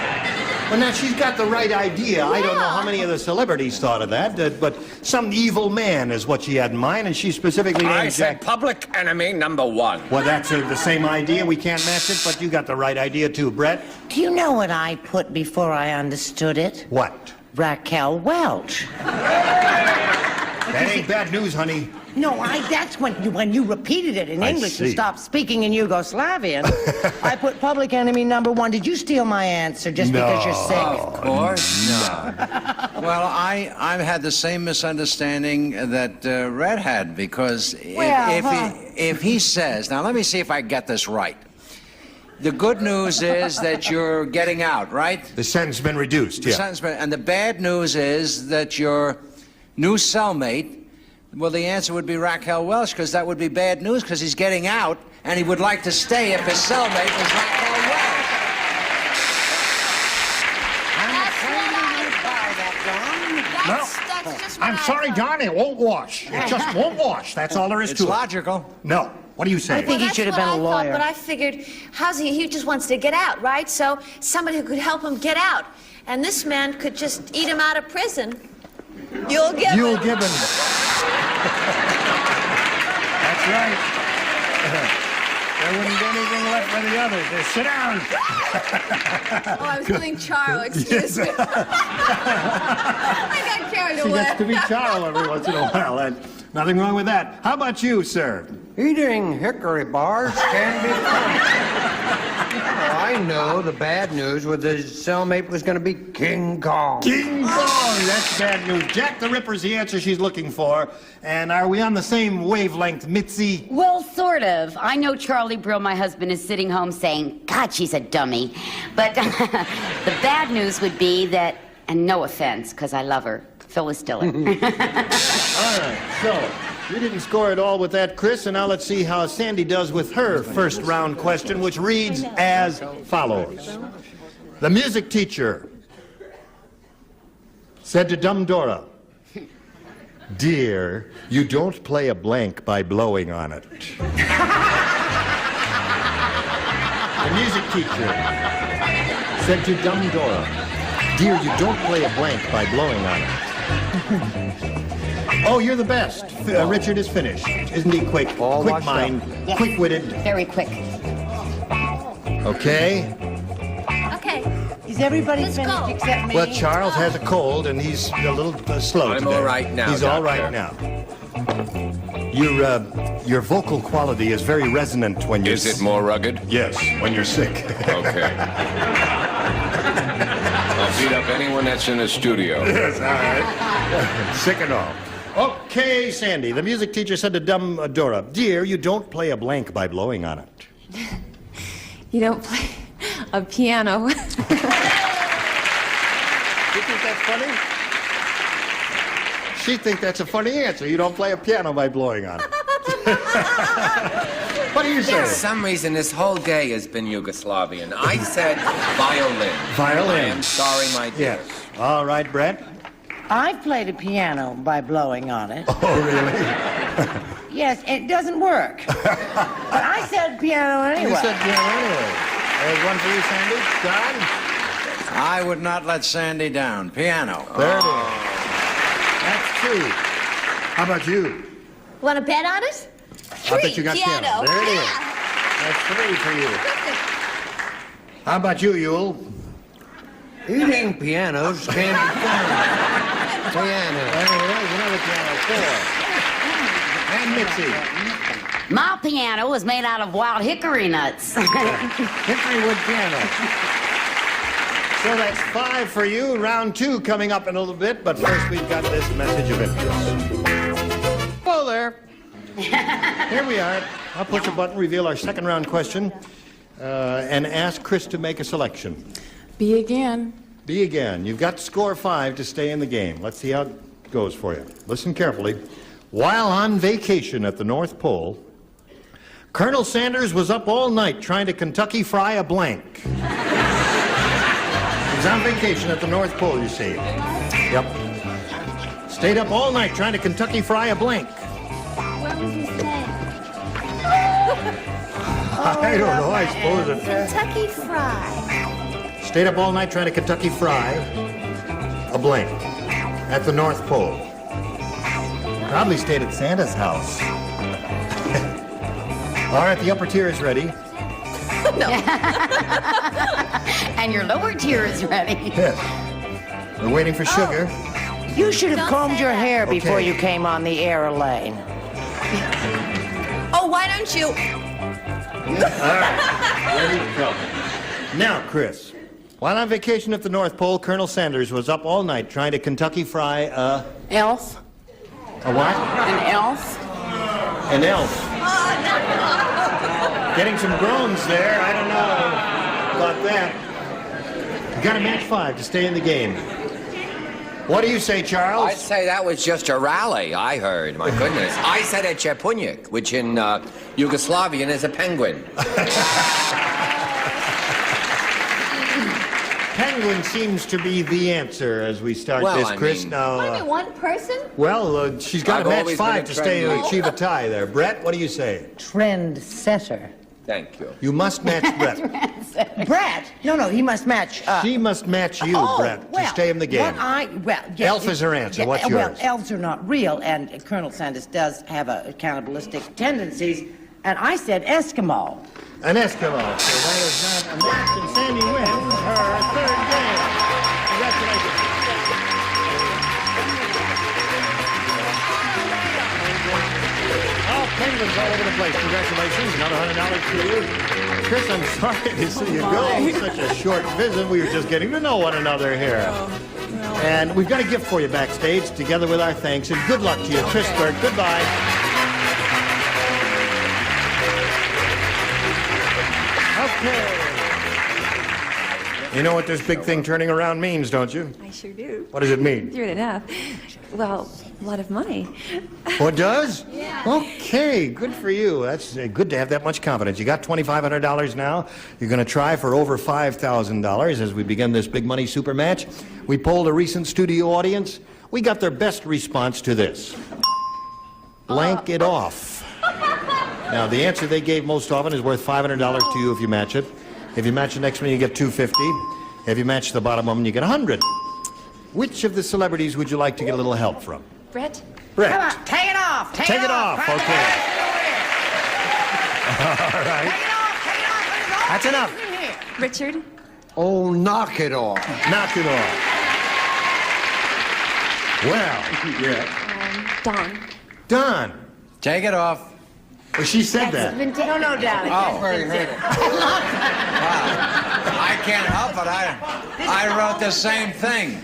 Well, now, she's got the right idea. I don't know how many of the celebrities thought of that, but some evil man is what she had in mind, and she specifically named I said Jack... public enemy number one. Well, that's the same idea. We can't match it, but you got the right idea, too, Brett. Do you know what I put before I understood it? What? Raquel Welch. That ain't bad news, honey. No, that's when you repeated it in English and stopped speaking in Yugoslavian. I put public enemy number one. Did you steal my answer just because you're sick? Of course not. Well, I've had the same misunderstanding that Red had, because if he says, now let me see if I get this right. The good news is that you're getting out, right? The sentence has been reduced, yeah. And the bad news is that your new cellmate, well, the answer would be Raquel Welch, because that would be bad news, because he's getting out, and he would like to stay if his cellmate was Raquel Welch. I'm sorry, Don, it won't wash. It just won't wash. That's all there is to it. It's logical. No. What do you say? I think he should have been a lawyer. But I figured, he just wants to get out, right? So somebody who could help him get out. And this man could just eat him out of prison. You'll give him. That's right. There wouldn't be anything left for the others. Just sit down. Oh, I was doing Charles, excuse me. I got carried away. She gets to be Charles every once in a while. And nothing wrong with that. How about you, sir? Eating hickory bars can be fun. I know the bad news with his cellmate was going to be King Kong. King Kong! That's bad news. Jack the Ripper's the answer she's looking for. And are we on the same wavelength, Mitzi? Well, sort of. I know Charlie Brill, my husband, is sitting home saying, God, she's a dummy. But the bad news would be that, and no offense, because I love her, Phyllis Diller. All right, so you didn't score at all with that, Chris, and now let's see how Sandy does with her first round question, which reads as follows. The music teacher said to Dumb Dora, Dear, you don't play a blank by blowing on it. The music teacher said to Dumb Dora, Dear, you don't play a blank by blowing on it. Oh, you're the best. Richard is finished. Isn't he quick? Quick mind, Yes. quick-witted. Very quick. Okay. Okay. Is everybody Let's finished go. except me? Well, Charles has a cold, and he's a little slow I'm today. all right now, He's all Doctor. right now. Your vocal quality is very resonant when you're... Is it more rugged? Yes, when you're sick. Okay. I'll beat up anyone that's in the studio. Yes, all right. Sick and all. Okay, Sandy. The music teacher said to Dumb Dora, Dear, you don't play a blank by blowing on it. You don't play a piano. You think that's funny? She thinks that's a funny answer. You don't play a piano by blowing on it. What do you say? For some reason, this whole day has been Yugoslavian. I said violin. Violin. I am sorry, my dear. Yes. All right, Brett. I've played a piano by blowing on it. Oh, really? Yes, it doesn't work. But I said piano anyway. You said piano anyway. There's one for you, Sandy. John? I would not let Sandy down. Piano. There it is. That's two. How about you? Want to bet on it? I bet you got piano. There it is. That's three for you. How about you, Yule? Eating pianos can be fun. Piano. There it is. Another piano. Four. And Mitzi. My piano was made out of wild hickory nuts. Hickory wood piano. So that's five for you. Round two coming up in a little bit, but first we've got this message of interest. Hello there. Here we are. I'll push a button, reveal our second round question, and ask Chris to make a selection. Be again. Be again. You've got to score 5 to stay in the game. Let's see how it goes for you. Listen carefully. While on vacation at the North Pole, Colonel Sanders was up all night trying to Kentucky fry a blank. He was on vacation at the North Pole, you see. Yep. Stayed up all night trying to Kentucky fry a blank. Where was he staying? I don't know. I suppose it. Kentucky Fried. Stayed up all night trying to Kentucky fry a blank at the North Pole. Probably stayed at Santa's house. All right, the upper tier is ready. And your lower tier is ready. Yes. We're waiting for sugar. You should have combed your hair before Okay. you came on the air, Elaine. Oh, why don't you? All right, ready to go. Now, Chris, while on vacation at the North Pole, Colonel Sanders was up all night trying to Kentucky fry a Elf. what? An elf. An elf. Getting some groans there. I don't know about that. You got to match 5 to stay in the game. What do you say, Charles? I'd say that was just a rally, I heard. My goodness. I said a chepunjik, which in Yugoslavian is a penguin. Penguin seems to be the answer as we start Well, this, I Chris. mean- Now, Only one person? well, she's got to I've match always been 5 a to stay trend- achieve a tie there. Brett, what do you say? Trend setter. Thank you. You must match Brett. Brett? No, he must match. She must match you, Brett, to stay in the game. Elf is her answer. What's Well, yours? elves are not real, and Colonel Sanders does have a cannibalistic tendencies, and I said Eskimo. An Eskimo. So that is not a match, and Sandy wins her third game. Congratulations. Oh, penguin heavens all over the place. Congratulations. Another $100 to you. Chris, I'm sorry to see you go. It's such a short visit. We were just getting to know one another here. And we've got a gift for you backstage, together with our thanks. And good luck to you, Chris Burke. Goodbye. Okay. You know what this big thing turning around means, don't you? I sure do. What does it mean? Sure enough. Well, a lot of money. Oh, it does? Yeah. Okay, good for you. That's good to have that much confidence. You got $2,500 now. You're going to try for over $5,000 as we begin this big money super match. We polled a recent studio audience. We got their best response to this. Blank it off. Now, the answer they gave most often is worth $500 to you if you match it. If you match the next one, you get $250. If you match the bottom one, you get $100. Which of the celebrities would you like to get a little help from? Brett? Brett. Come on, take it off. Take it off. Okay. All right. That's enough. Richard? Oh, knock it off. Knock it off. Well, yeah. Don. Don. Take it off. Well, she said that. No, darling. Oh. Very good. I can't help it. I wrote the same thing.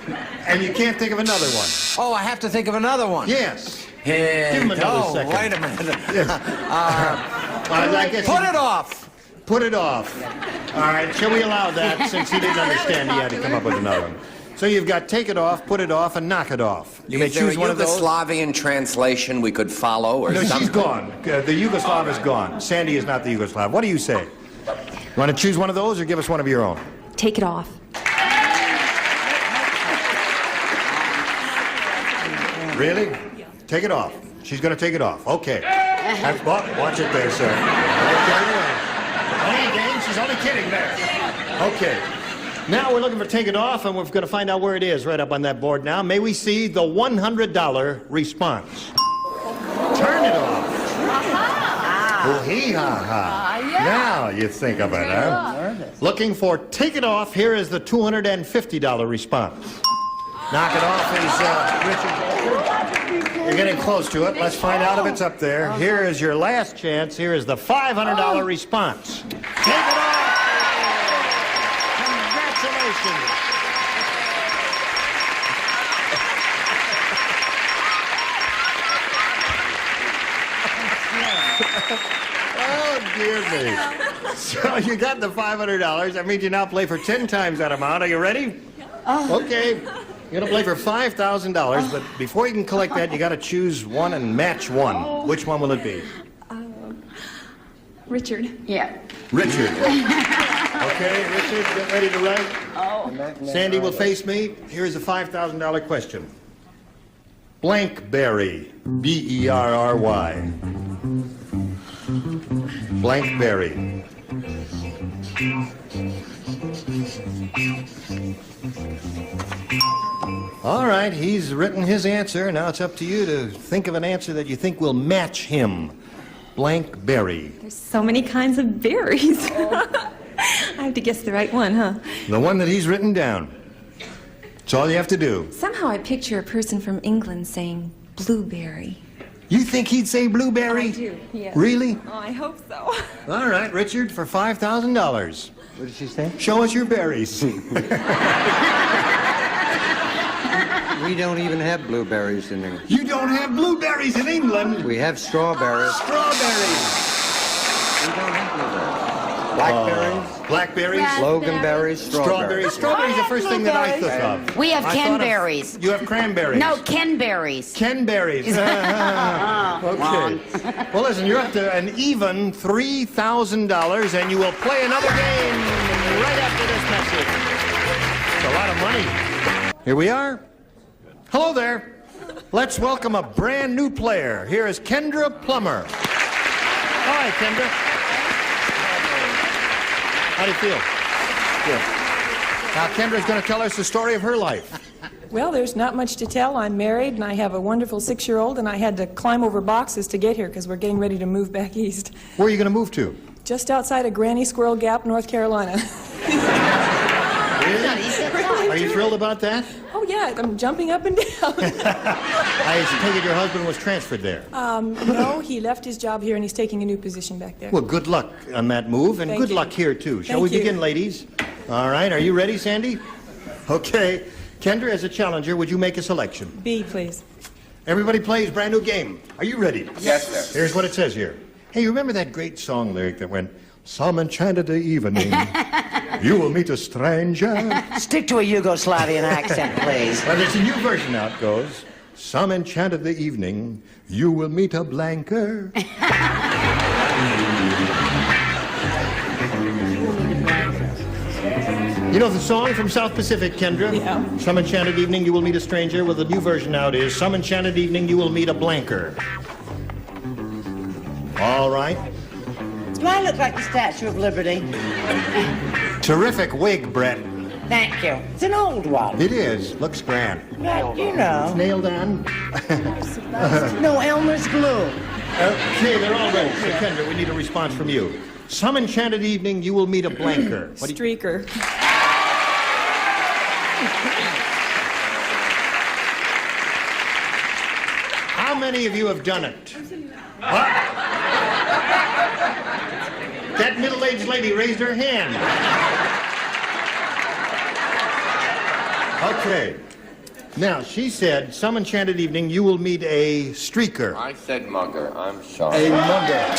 And you can't think of another one. Oh, I have to think of another one. Yes. Here, Give him another second. Wait a minute. I guess Put it off. Put it off. All right. Shall we allow that since he didn't understand he had to come up with another one? So you've got take it off, put it off, and knock it off. You may choose one of those. Is there a Yugoslavian translation we could follow or something? No, she's gone. The Yugoslav is gone. Sandy is not the Yugoslav. What do you say? You want to choose one of those or give us one of your own? Take it off. Really? Take it off. She's going to take it off. Okay. Watch it there, sir. Only a game. She's only kidding there. Okay. Now we're looking for take it off, and we're going to find out where it is right up on that board now. May we see the $100 response? Turn it off. Hoo-hee-ha-ha. Now you think of it, huh? Looking for take it off, here is the $250 response. Knock it off is Richard. You're getting close to it. Let's find out if it's up there. Here is your last chance. Here is the $500 response. Take it off. Congratulations. Oh, dear me. So you got the $500. That means you now play for 10 times that amount. Are you ready? Okay. You're going to play for $5,000, but before you can collect that, you got to choose one and match one. Which one will it be? Richard. Yeah. Richard. Okay, Richard, get ready to write. Oh. Sandy will face me. Here's a $5,000 question. Blankberry. B-E-R-R-Y. Blankberry. All right, he's written his answer. Now it's up to you to think of an answer that you think will match him. Blankberry. There's so many kinds of berries. I have to guess the right one, huh? The one that he's written down. That's all you have to do. Somehow I picture a person from England saying blueberry. You think he'd say blueberry? I do, yes. Really? Oh, I hope so. All right, Richard, for $5,000. What did she say? Show us your berries. We don't even have blueberries in England. You don't have blueberries in England? We have strawberries. Strawberries. We don't have blueberries. Blackberries. Blackberries. Loganberries. Strawberries. Strawberries is the first thing that I thought of. We have Kenberries. You have cranberries. No, Kenberries. Kenberries. Okay. Well, listen, you're up to an even $3,000, and you will play another game right after this message. It's a lot of money. Here we are. Hello there. Let's welcome a brand new player. Here is Kendra Plummer. Hi, Kendra. How do you feel? Good. Now, Kendra's going to tell us the story of her life. Well, there's not much to tell. I'm married, and I have a wonderful 6-year-old, and I had to climb over boxes to get here because we're getting ready to move back east. Where are you going to move to? Just outside of Granny Squirrel Gap, North Carolina. Really? Are you thrilled thrilled about that? Oh, yeah, I'm jumping up and down. I take it your husband was transferred there. No, he left his job here and he's taking a new position back there. Well, good luck on that move, and Thank good you. luck here, too. Shall Thank we you. begin, ladies? All right, are you ready, Sandy? Okay. Kendra, as a challenger, would you make a selection? B, please. Everybody plays brand new game. Are you ready? Yes, sir. Here's what it says here. Hey, you remember that great song lyric that went, "Some enchanted evening, you will meet a stranger"? Stick to a Yugoslavian accent, please. Well, there's a new version now. It goes, "Some enchanted evening, you will meet a blanker." You know the song from South Pacific, Kendra? Yeah. "Some enchanted evening, you will meet a stranger." Well, the new version now it is, "Some enchanted evening, you will meet a blanker." All right. Do I look like the Statue of Liberty? Terrific wig, Brett. Thank you. It's an old one. It is. Looks grand. Right, you know. Nailed on. No, Elmer's glue. Okay, they're all ready. So, Kendra, we need a response from you. "Some enchanted evening, you will meet a blanker." What do you... Streaker. How many of you have done it? What? That middle-aged lady raised her hand. Okay. Now, she said, "Some enchanted evening, you will meet a streaker." I said mugger. I'm sorry. A mugger.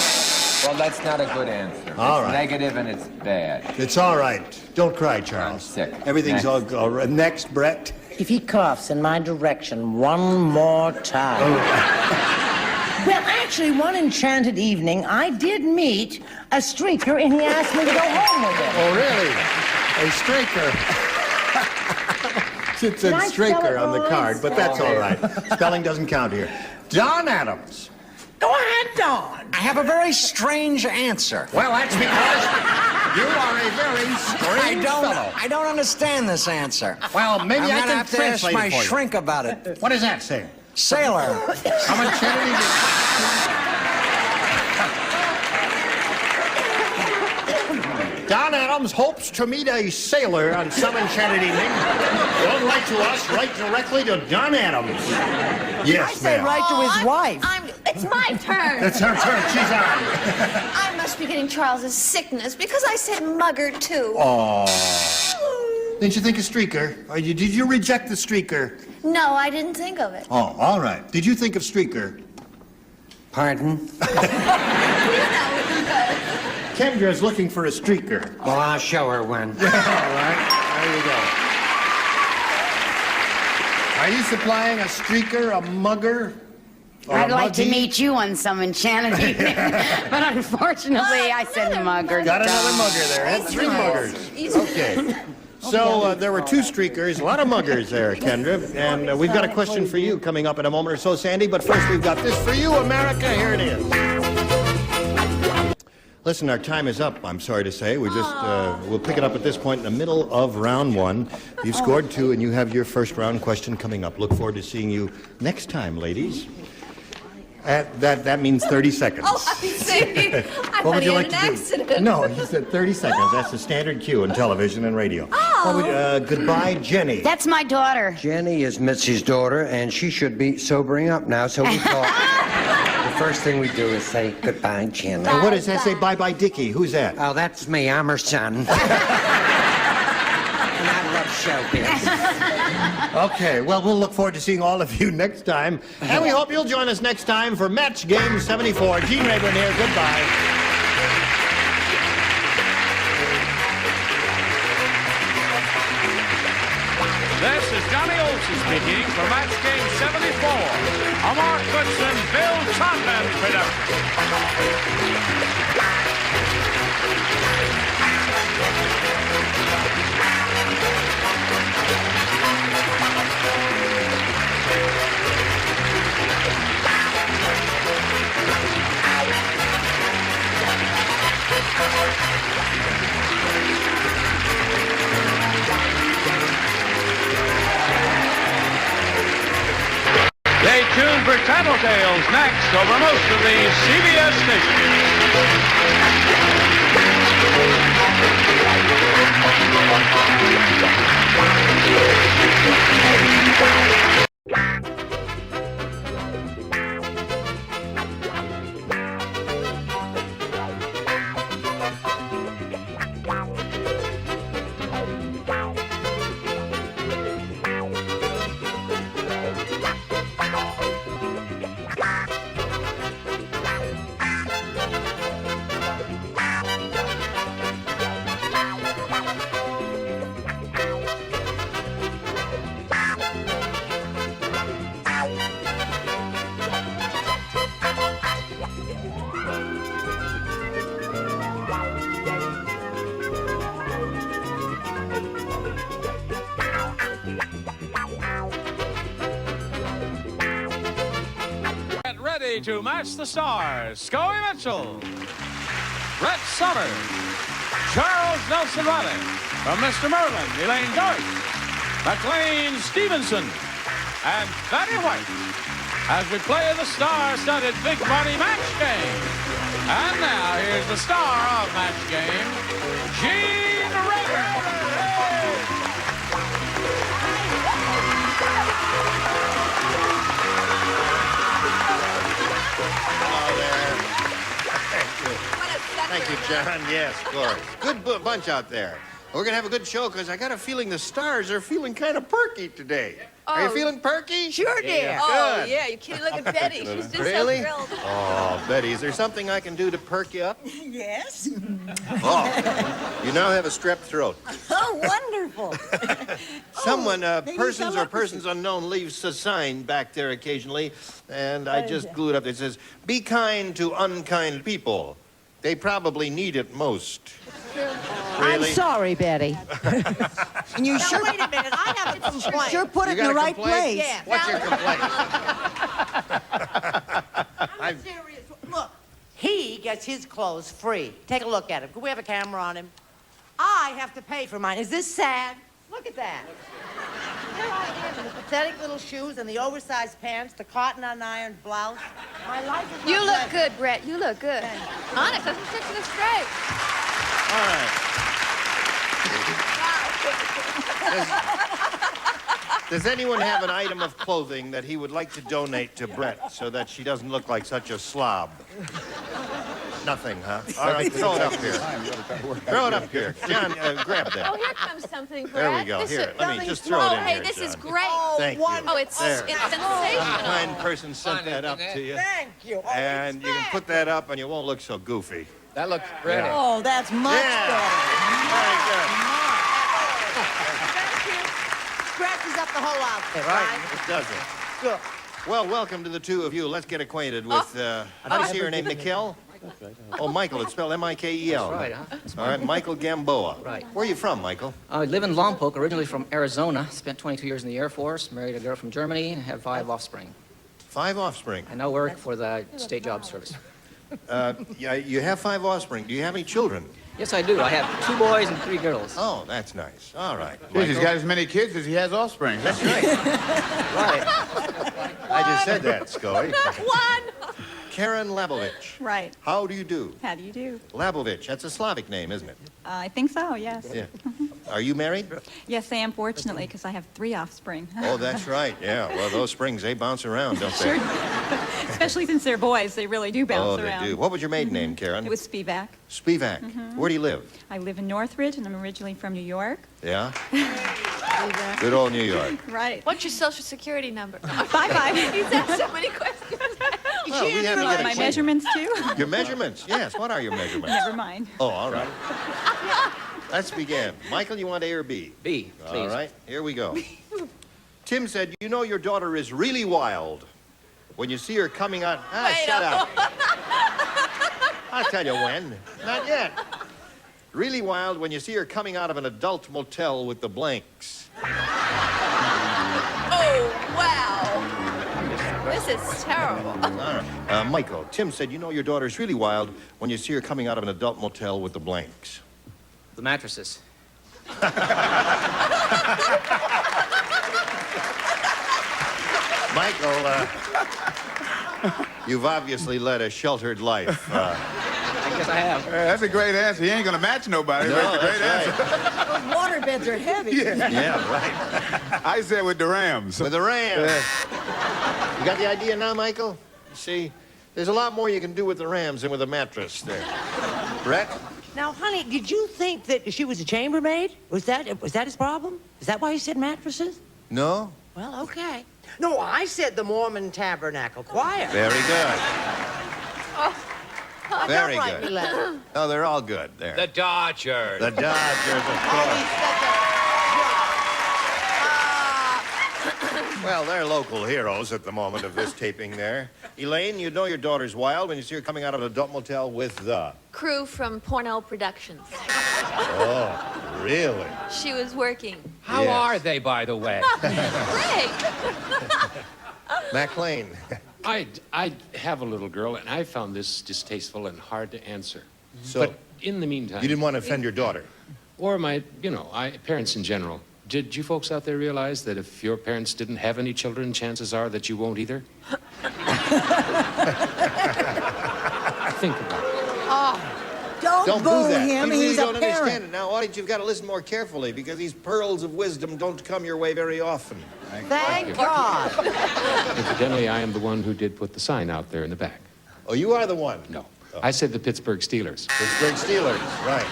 Well, that's not a good answer. All It's right. negative and it's bad. It's all right. Don't cry, Charles. I'm sick. Everything's Next. all right. Next, Brett. If he coughs in my direction one more time. Well, actually, one enchanted evening, I did meet a streaker, and he asked me to go home with him. Oh, really? A streaker. It said Did I spell streaker it on the wrong? card, but that's all right. Spelling doesn't count here. Don Adams. Go ahead, Don. I have a very strange answer. Well, that's because you are a very strange fellow. I don't understand this answer. Well, maybe I'm I gonna can have to ask translate my it for you. shrink about it. What does that say? Sailor. Some enchanted evening. Don Adams hopes to meet a sailor on some enchanted evening. Don't write to us, write directly to Don Adams. Yes, I said ma'am. right to his wife. It's my turn. It's her turn. She's on. I must be getting Charles's sickness because I said mugger, too. Oh. Didn't you think of streaker? Or did you reject the streaker? No, I didn't think of it. Oh, all right. Did you think of streaker? Pardon? Kendra's looking for a streaker. Well, I'll show her one. All right. There you go. Are you supplying a streaker, a mugger? or I'd a like to muggy? meet you on some enchanted evening. But unfortunately, I said mugger. Got another mugger there. Had three muggers. Okay. So there were two streakers, a lot of muggers there, Kendra. And we've got a question for you coming up in a moment or so, Sandy. But first, we've got this for you, America. Here it is. Listen, our time is up, I'm sorry to say. We just, we'll pick it up at this point in the middle of round one. You've scored 2, and you have your first round question coming up. Look forward to seeing you next time, ladies. That means 30 seconds. Oh, I see. I What thought would he you had like an to do? accident. No, he said 30 seconds. That's the standard cue in television and radio. Oh. Goodbye, Jenny. That's my daughter. Jenny is Mitzi's daughter, and she should be sobering up now, so we thought the first thing we do is say goodbye, Jenny. And what does that say? Bye-bye, Dickie. Who's that? Oh, that's me. I'm her son. And I love showbiz. Okay, well, we'll look forward to seeing all of you next time. And we hope you'll join us next time for Match Game 74. Gene Rayburn here. Goodbye. This is Johnny Olson speaking for Match Game 74, a Mark Goodson, Bill Todman Stay tuned for Tattletales next over most of the CBS stations. ready to match the stars, Scully Mitchell, Brett Summers, Charles Nelson Riley, from Mr. Merlin, Elaine Dorff, McLean Stevenson, and Fanny White, as we play the star-studded Big Money Match Game. And now, here's the star of Match Game, Gene Rader. Thank you, John. Yes, of course. Good bunch out there. We're going to have a good show because I got a feeling the stars are feeling kind of perky today. Are you feeling perky? Sure, dear. Yeah, Oh, good. yeah, you kidding? Look at Betty. She's just Really? so thrilled. Oh, Betty, is there something I can do to perk you up? Yes. Oh, you now have a strep throat. Oh, wonderful. Someone, maybe persons some or persons unknown, leaves a sign back there occasionally, and I just glued up. It says, "Be kind to unkind people. They probably need it most." I'm sorry, Betty. And you sure... Wait a minute, I have a complaint. Sure put You it in got the a right complaint? place. Yeah. What's your complaint? I'm serious. Look, he gets his clothes free. Take a look at him. Could we have a camera on him? I have to pay for mine. Is this sad? Look at that. Here I am in the pathetic little shoes and the oversized pants, the cotton unironed blouse. My life is You not look pleasant. good, Brett. You look good. Honest, doesn't sit to the straight. All right. Does anyone have an item of clothing that he would like to donate to Brett so that she doesn't look like such a slob? Nothing, huh? All right, throw it up here. Throw it up here. John, grab that. Oh, here comes something, Brett. There we go. This Here, is- let me just throw it in hey, here, this is John. great. Thank you. Oh, it's There. sensational. A kind person sent that up to you. Thank you. Oh, And you can put that up and you won't look so goofy. That looks pretty. Oh, that's much better. Very good. Thank you. Scratches up the whole outfit, right? It doesn't. Good. Well, welcome to the two of you. Let's get acquainted with, how do you see your name, Mikel? Oh, Michael. It's spelled M-I-K-E-L. That's right, huh? All right, Michael Gamboa. Right. Where are you from, Michael? I live in Lompoc, originally from Arizona. Spent 22 years in the Air Force, married a girl from Germany, and have 5 offspring. 5 offspring. I now work for the State Job Service. Yeah, you have 5 offspring. Do you have any children? Yes, I do. I have 2 boys and 3 girls. Oh, that's nice. All right. Jeez, he's got as many kids as he has offspring. That's right. Right. I just said that, Scully. Not one. Karen Labovich. Right. How do you do? How do you do? Labovich. That's a Slavic name, isn't it? I think so, yes. Yeah. Are you married? Yes, I am, fortunately, because I have 3 offspring. Oh, that's right. Yeah. Well, those springs, they bounce around, don't they? Especially since they're boys, they really do bounce around. Oh, they do. What was your maiden name, Karen? It was Spivak. Spivak. Where do you live? I live in Northridge, and I'm originally from New York. Yeah? Good old New York. Right. What's your social security number? Bye-bye. He's asked so many questions. Well, we have to get My acquainted. measurements, too? Your measurements? Yes. What are your measurements? Never mind. Oh, all right. Let's begin. Michael, you want A or B? B, please. All right, here we go. Tim said, "You know your daughter is really wild when you see her coming out." Ah, shut up. I'll tell you when. Not yet. Really wild when you see her coming out of an adult motel with the blanks. Oh, wow. This is terrible. All right. Michael, Tim said, "You know your daughter's really wild when you see her coming out of an adult motel with the blanks." The mattresses. Michael, you've obviously led a sheltered life. I guess I have. That's a great answer. He ain't gonna match nobody. No, That's a great that's answer. Those water beds are heavy. Yeah, right. I said with the Rams. With the Rams. You got the idea now, Michael? You see, there's a lot more you can do with the Rams than with a mattress there. Brett? Now, honey, did you think that she was a chambermaid? Was that his problem? Is that why he said mattresses? No? Well, okay. No, I said the Mormon Tabernacle Choir. Very good. Very Don't write me good. letters. Oh, they're all good there. The Dodgers. The Dodgers, of course. Well, they're local heroes at the moment of this taping there. Elaine, you know your daughter's wild when you see her coming out of an adult motel with the... Crew from Porno Productions. Oh, really? She was working. How are they, by the way? Great. MacLean. I have a little girl, and I found this distasteful and hard to answer. So, but in the meantime... You didn't want to offend your daughter? Or my, parents in general. Did you folks out there realize that if your parents didn't have any children, chances are that you won't either? Think about it. Don't boo that. him. You really He's don't a parent. understand it. Now, audience, you've got to listen more carefully because these pearls of wisdom don't come your way very often. Thank God. Incidentally, I am the one who did put the sign out there in the back. Oh, you are the one? No. I said the Pittsburgh Steelers. Pittsburgh Steelers, right.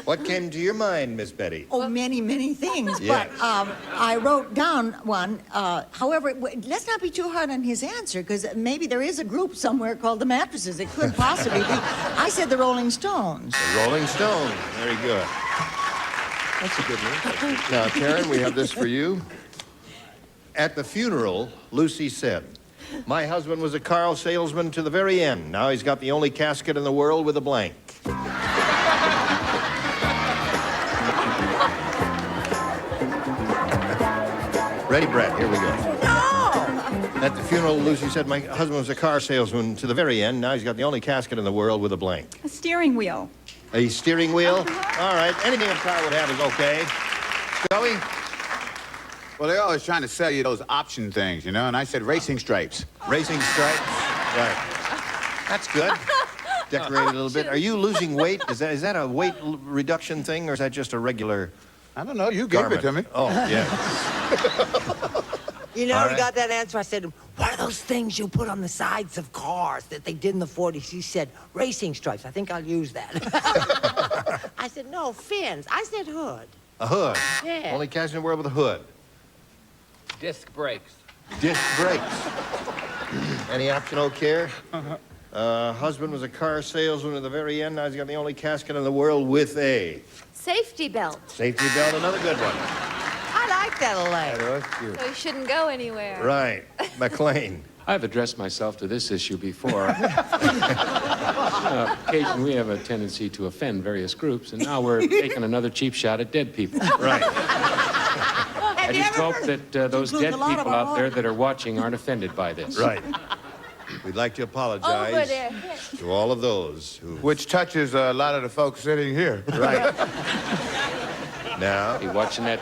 What came to your mind, Miss Betty? Oh, many, many things. Yes. But I wrote down one. However, let's not be too hard on his answer, because maybe there is a group somewhere called the Mattresses. It could possibly be. I said the Rolling Stones. The Rolling Stones. Very good. That's a good one. Now, Karen, we have this for you. At the funeral, Lucy said, "My husband was a car salesman to the very end. Now he's got the only casket in the world with a blank." Ready, Brett? Here we go. No! At the funeral, Lucy said, "My husband was a car salesman to the very end. Now he's got the only casket in the world with a blank." A steering wheel. A steering wheel? All right. Anything a car would have is okay. Joey? Well, they're always trying to sell you those option things, you know, and I said racing stripes. Racing stripes? Right. That's good. Decorated a little bit. Are you losing weight? Is that a weight reduction thing, or is that just a regular I don't know. You gave it to me. Oh, yeah. You know, All he right. got that answer. I said, what are those things you put on the sides of cars that they did in the 40s? He said, racing stripes. I think I'll use that. I said, no, fins. I said hood. A hood? Yeah. Only casket in the world with a hood. Disc brakes. Disc brakes. Any optional care? Husband was a car salesman at the very end. Now he's got the only casket in the world with a Safety belt. safety belt. Another good one. I like that leg. So you shouldn't go anywhere. Right. McLean. I've addressed myself to this issue before. Occasionally, we have a tendency to offend various groups, and now we're taking another cheap shot at dead people. Right. I just hope that those dead people out there that are watching aren't offended by this. Right. We'd like to apologize Over there. to all of those who... Which touches a lot of the folks sitting here. Right. Now... Be watching that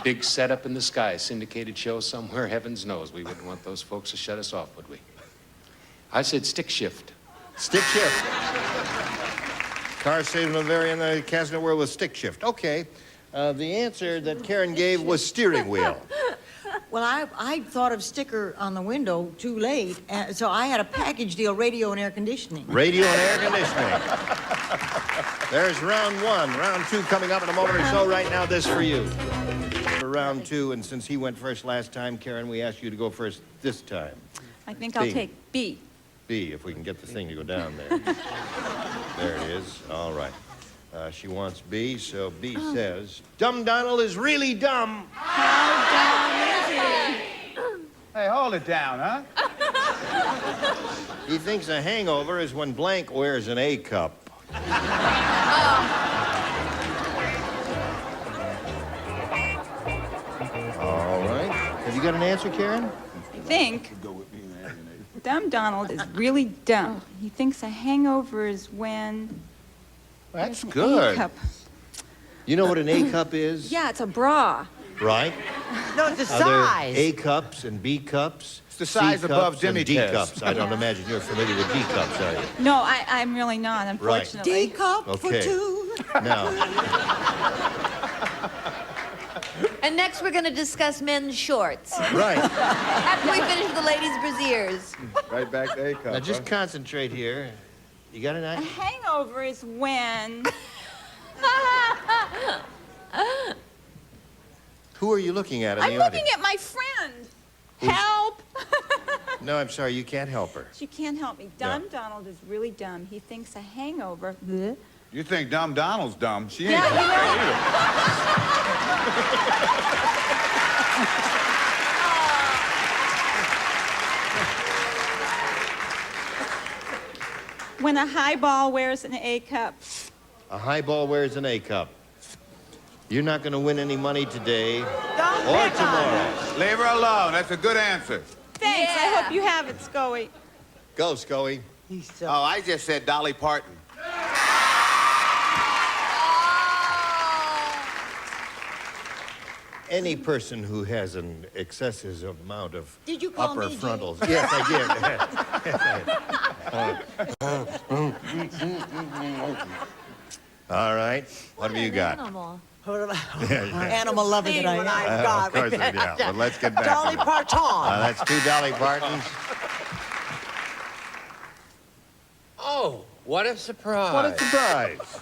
big setup in the sky, syndicated show somewhere, heavens knows. We wouldn't want those folks to shut us off, would we? I said stick shift. Stick shift. Car salesman of the very end of the casket world with stick shift. Okay. The answer that Karen gave was steering wheel. Well, I thought of sticker on the window too late, so I had a package deal, radio and air conditioning. Radio and air conditioning. There's round one. Round two coming up in a moment or so. Right now, this for you. For round two, and since he went first last time, Karen, we asked you to go first this time. I think I'll take B. B, if we can get the thing to go down there. There it is. All right. She wants B, so B says, "Dumb Donald is really dumb." How dumb is he? Hey, hold it down, huh? He thinks a hangover is when blank wears an A cup. All right. Have you got an answer, Karen? I think dumb Donald is really dumb. He thinks a hangover is when That's there's an good. A-cup. You know what an A cup is? Yeah, it's a bra. Right? No, it's the Are there size. A cups and B cups? It's the size C above cups and Jimmy D test. cups. I don't imagine you're familiar with D cups, are you? No, I'm really not, unfortunately. D-cup Okay. for two. Now, And next we're going to discuss men's shorts. right. After we finish the ladies' brassieres. Right back to A cup. Now just concentrate here. You got an A idea? hangover is when Who are you looking at in I'm the looking audience? at my friend. Help! No, I'm sorry, you can't help her. She can't help me. Dumb Donald is really dumb. He thinks a hangover. Bleh. You think Dumb Donald's dumb. She ain't Yeah, dumb you know. When a highball wears an A cup. A highball wears an A cup. You're not going to win any money today or tomorrow. Leave her alone. That's a good answer. thanks. I hope you have it, Scully. Go, Scully. Oh, I just said Dolly Parton. Any person who has an excessive amount of Did you call upper me, frontals. Gene? Yes, I did. All right. What have you got? Animal. Animal lover that I am. Of course, yeah. Well, let's get back Dolly to it. Parton. That's 2 Dolly Partons. Oh, what a surprise. What a surprise.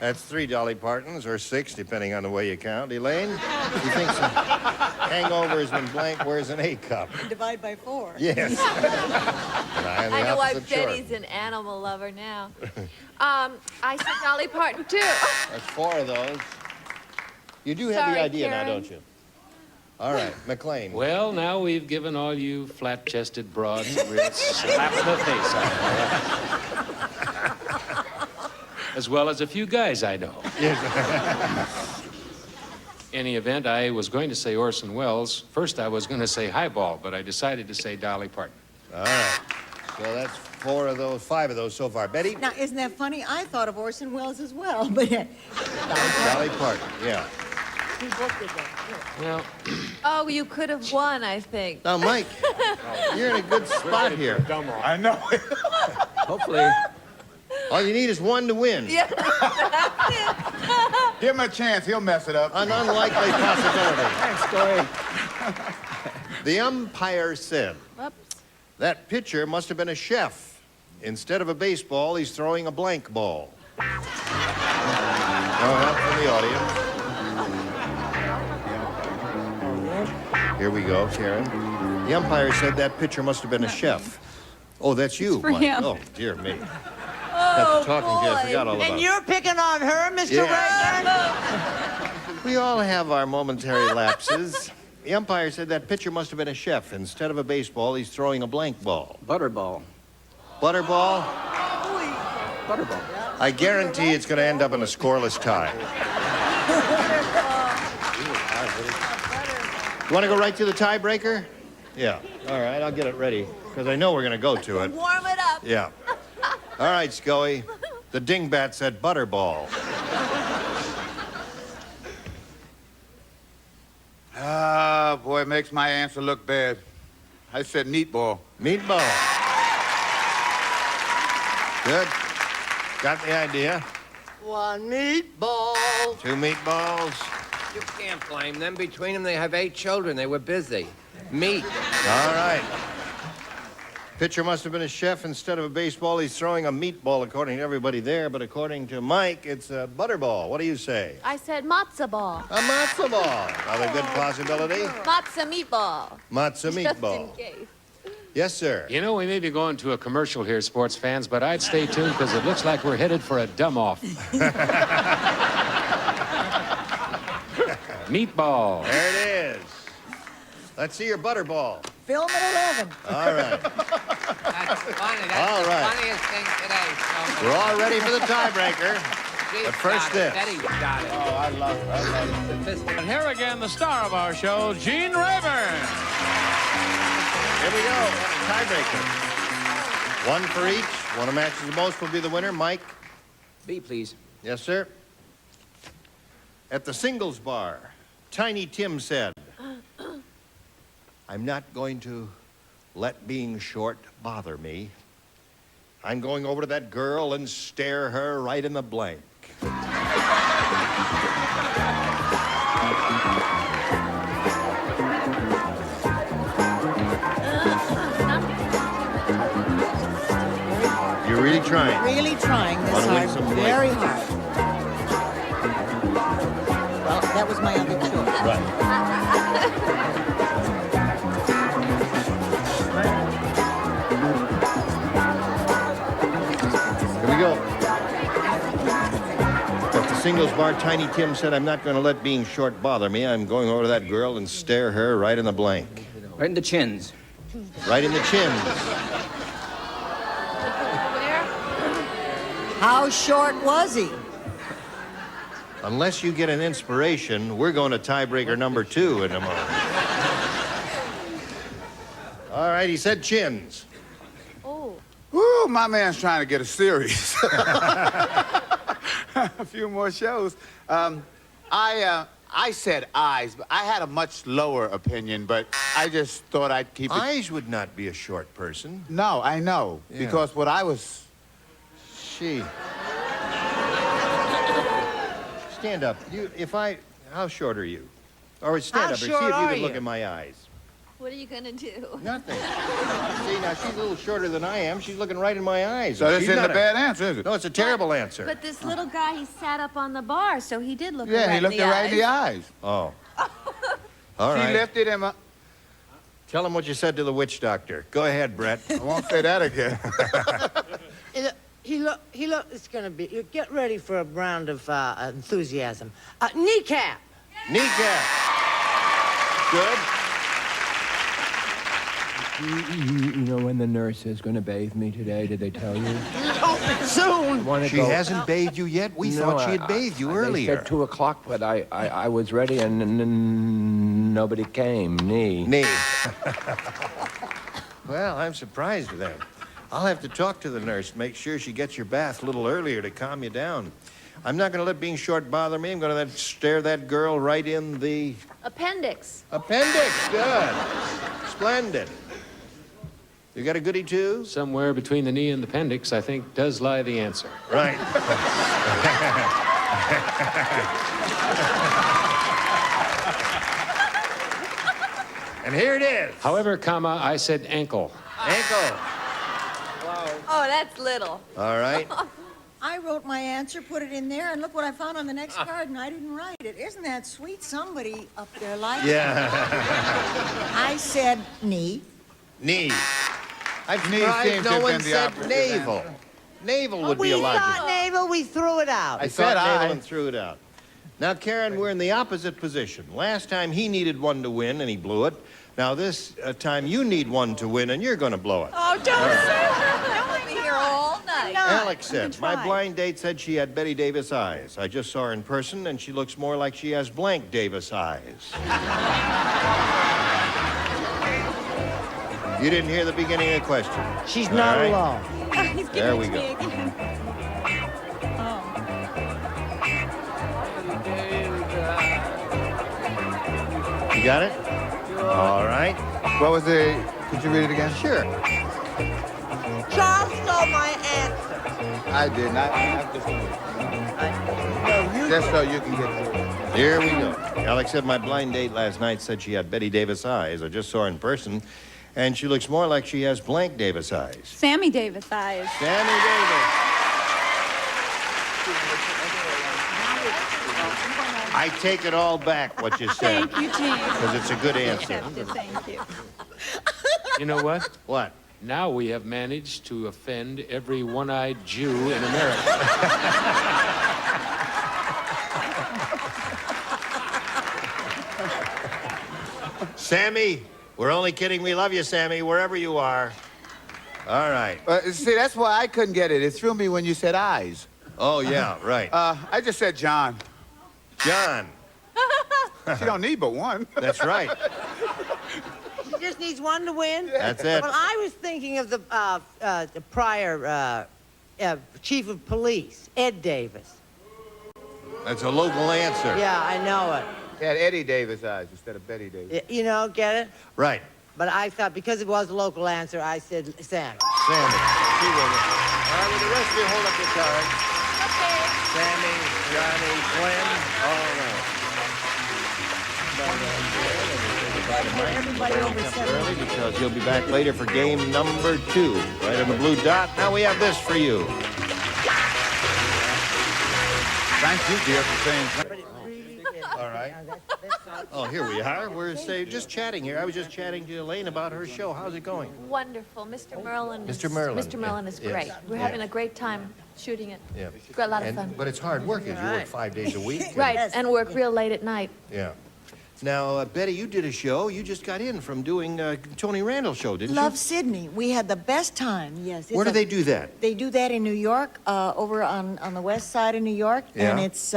That's 3 Dolly Partons, or 6, depending on the way you count. Elaine, you think some hangovers when blank wears an A cup? Divide by 4. Yes. I know why Betty's an animal lover now. I said Dolly Parton, too. That's 4 of those. You do have the Sorry, idea Karen. now, don't you? All right, McLean. Well, now we've given all you flat-chested broads a real slap in the face out there. As well as a few guys I know. Any event, I was going to say Orson Welles. First, I was going to say Highball, but I decided to say Dolly Parton. All right. So that's 4 of those, 5 of those so far. Betty? Now, isn't that funny? I thought of Orson Welles as well, but... Dolly Parton, yeah. We both did that. Well... Oh, you could have won, I think. Now, Mike, you're in a good spot here. I know. Hopefully... All you need is 1 to win. Yeah. Give him a chance. He'll mess it up. An unlikely possibility. Thanks, Corey. The umpire said that pitcher must have been a chef. Instead of a baseball, he's throwing a blank ball. No help from the audience. Here we go, Karen. The umpire said that pitcher must have been a chef. Oh, that's you, for Mike. him. Oh, dear me. Oh, talking to you, I forgot all about And it. you're picking on her, Mr. Yeah. Rayburn? We all have our momentary lapses. The umpire said that pitcher must have been a chef. Instead of a baseball, he's throwing a blank ball. Butterball. Butterball? Butterball. I guarantee it's going to end up in a scoreless tie. You want to go right to the tiebreaker? Yeah. All right, I'll get it ready, because I know we're going to go to it. Warm it up. Yeah. All right, Scully. The dingbat said butterball. Ah, boy, it makes my answer look bad. I said meatball. Meatball. Good. Got the idea. 1 meatball. 2 meatballs. You can't blame them. Between them, they have 8 children. They were busy. Meat. All right. Pitcher must have been a chef. Instead of a baseball, he's throwing a meatball, according to everybody there. But according to Mike, it's a butterball. What do you say? I said matzo ball. A matzo ball. Another good possibility. Matzo meatball. Matzo meatball. Just in case. Yes, sir. You know, we may be going to a commercial here, sports fans, but I'd stay tuned because it looks like we're headed for a dumb-off. Meatball. There it is. Let's see your butterball. Film at 11. All right. That's funny. That's All the right. funniest thing today. So We're all ready for the tiebreaker. But first this. Betty got it. Oh, I love it. And here again, the star of our show, Gene Rayburn. Here we go. Tiebreaker. 1 for each. One who matches the most will be the winner. Mike? B, please. Yes, sir. At the singles bar, Tiny Tim said, I'm not going to let being short bother me. I'm going over to that girl and stare her right in the blank. You're really trying. Really trying this Wanna win hard. some weight. Very hard. Well, that was my other choice. Right. Here we go. At the singles bar, Tiny Tim said, I'm not going to let being short bother me. I'm going over to that girl and stare her right in the blank. Right in the chins. Right in the chins. How short was he? Unless you get an inspiration, we're going to tiebreaker number 2 in a moment. All right, he said chins. Oh. Woo, my man's trying to get a series. A few more shows. I said eyes, but I had a much lower opinion, but I just thought I'd keep it. Eyes would not be a short person. No, I know. Yeah. Because what I was... Stand up. How short are you? Or stand How up here. See short if you are can look you? in my eyes. What are you gonna do? Nothing. See, now she's a little shorter than I am. She's looking right in my eyes. So this She's isn't not a bad answer, is it? No, it's a terrible answer. But this little guy, he sat up on the bar, so he did look her Yeah, right he looked in the her eyes. right in the eyes. Oh. All right. She lifted him up. Tell him what you said to the witch doctor. Go ahead, Brett. I won't say that again. He look, it's gonna be, get ready for a round of enthusiasm. Kneecap. Kneecap. Good. You know when the nurse is going to bathe me today? Did they tell you? Soon. She hasn't bathed you yet? We thought she had bathed you earlier. They said 2 o'clock, but I was ready and nobody came. Knee. Well, I'm surprised with that. I'll have to talk to the nurse, make sure she gets your bath a little earlier to calm you down. I'm not going to let being short bother me. I'm going to stare that girl right in the... Appendix. Appendix. Good. Splendid. You got a goodie, too? Somewhere between the knee and the appendix, I think, does lie the answer. Right. And here it is. However, comma, I said ankle. Ankle. Oh, that's little. All right. I wrote my answer, put it in there, and look what I found on the next card, and I didn't write it. Isn't that sweet? Somebody up there liked it. Yeah. I said knee. Knee. I'm Knee surprised seems to no have one been the said opposite navel. answer. Navel would be We a logical. thought navel, we threw it out. I said thought navel I. and threw it out. Now, Karen, we're in the opposite position. Last time he needed one to win, and he blew it. Now, this time you need one to win, and you're going to blow it. Oh, don't say that. I'll be here all night. Alex said, my blind date said she had Betty Davis eyes. I just saw her in person, and she looks more like she has blank Davis eyes. You didn't hear the beginning of the question. She's All not right. alone. He's There giving we it to go. me again. Oh. You got it? All right. What was the... Could you read it again? Sure. Charles stole my answer. I didn't. Just so you can get through it. Here we go. Alex said my blind date last night said she had Betty Davis eyes. I just saw her in person, and she looks more like she has blank Davis eyes. Sammy Davis eyes. Sammy Davis. I take it all back, what you said. Thank you, Gene. Because it's a good answer. Accepted, thank you. You know what? What? Now we have managed to offend every one-eyed Jew in America. Sammy, we're only kidding. We love you, Sammy, wherever you are. All right. See, that's why I couldn't get it. It threw me when you said eyes. Oh, yeah, right. I just said John. John. She don't need but one. That's right. She just needs one to win? That's it. Well, I was thinking of the prior chief of police, Ed Davis. That's a local answer. Yeah, I know it. He had Eddie Davis eyes instead of Betty Davis. You know, get it? Right. But I thought, because it was a local answer, I said Sam. Sammy. She will. All right, well, the rest of you hold up your cards. Okay. Sammy, Johnny, Glenn, all right. Everybody over Early because he'll be back later for game number 2. Right on the blue dot. Now we have this for you. Thank you, dear, for saying... All right. Oh, here we are. We're just chatting here. I was just chatting to Elaine about her show. How's it going? Wonderful. Mr. Merlin. Mr. Merlin, Mr. Merlin is yes. great. We're having a great time shooting it. Yeah. Got a lot of fun. But it's hard work. You work 5 days a week. Right, and work real late at night. Yeah. Now, Betty, you did a show. You just got in from doing Tony Randall's show, didn't Love you? Sydney. We had the best time, yes. Where do they do that? They do that in New York, over on the west side of New York. Yeah. And it's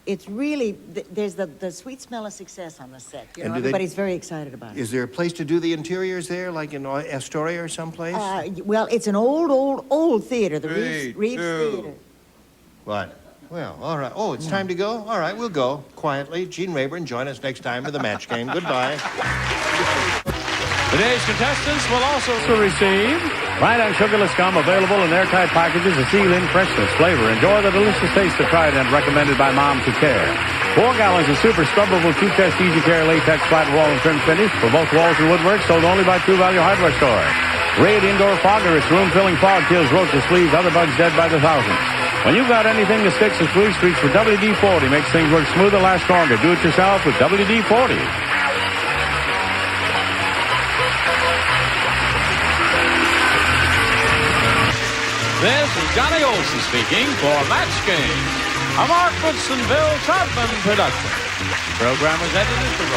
it's really, there's the sweet smell of success on the set. You And know, do they- everybody's very excited about it. Is there a place to do the interiors there, like in Astoria or someplace? Well, it's an old theater, the Reeves Theater. What? Well, all right. Oh, it's time to go? All right, we'll go. Quietly. Gene Rayburn, join us next time for the match game. Goodbye. Today's contestants will also receive Light and Sugarless Gum, available in airtight packages of seal-in freshness, flavor. Enjoy the delicious taste of Trident, recommended by Moms Who Care. 4 gallons of super scrubbable two-test easy care latex flat wall and trim finish for both walls and woodwork, sold only by True Value Hardware Store. Raid Indoor Fogger, its room-filling fog kills roaches, fleas, other bugs dead by the thousands. When you've got anything that sticks as glue, reach for WD-40. Makes things work smoother, last stronger. Do it yourself with WD-40. This is Johnny Olson speaking for Match Game, a Mark Woodsonville Troutman production. The program was edited for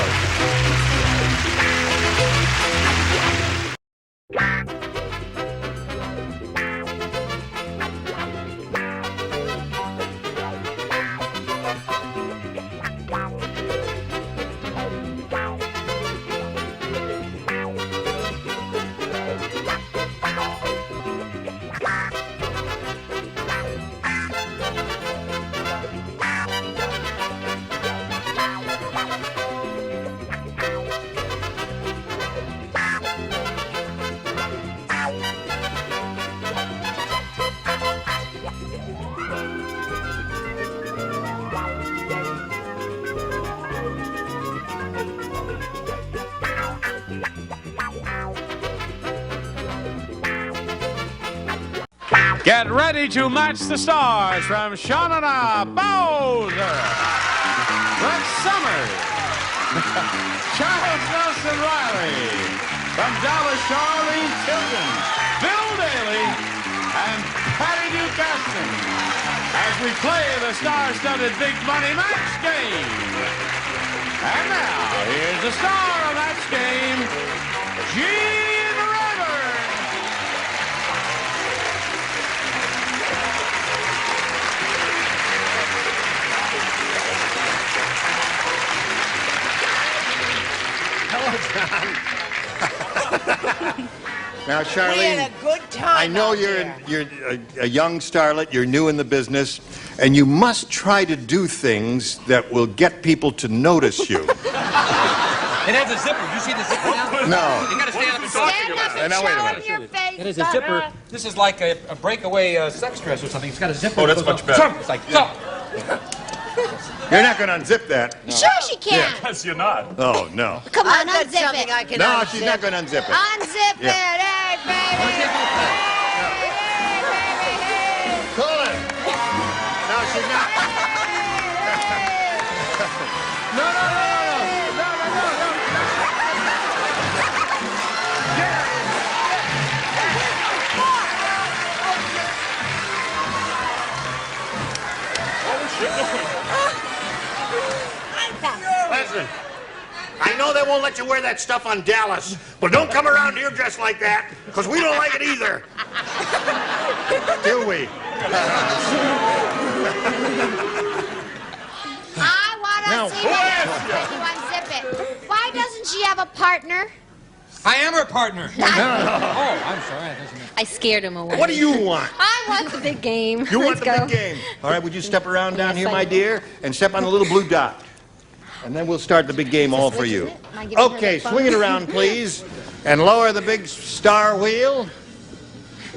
Get ready to match the stars from Shawnana Bowser, Brett Summers, Charles Nelson Riley, from Dallas Charlene Tilton, Bill Daly, and Patty Newcastle, as we play the star-studded Big Money Match Game. And now, here's the star of Match Game, Gene Rayburn. Now, Charlene, We had a good time. I know you're a young starlet, you're new in the business, and you must try to do things that will get people to notice you. It has a zipper. You see the zipper now? No. You gotta stand up and talk. Now, wait a minute. Your face, it is a zipper. This is like a breakaway sex dress or something. It's got a zipper. Oh, that's much better. It's like, so. You're not going to unzip that. Sure she can. Yeah. Yes, you're not. Oh, no. Come on, I've got unzip something it. I can No, unzip. she's not going to unzip it. Unzip Yeah. it, hey, baby. Pull it. No, she's not. Listen, I know they won't let you wear that stuff on Dallas, but don't come around here dressed like that, because we don't like it either. Do we? I want to Now, see who you unzip it. Why doesn't she have a partner? I am her partner. Oh, I'm sorry. I scared him away. What do you want? I want the big game. You want Let's the go. big game. All right, would you step around down Yes, here, I my will. dear, and step on the little blue dot. And then we'll start the big game all for you. Am I giving her Okay, the phone? swing it around, please, and lower the big star wheel.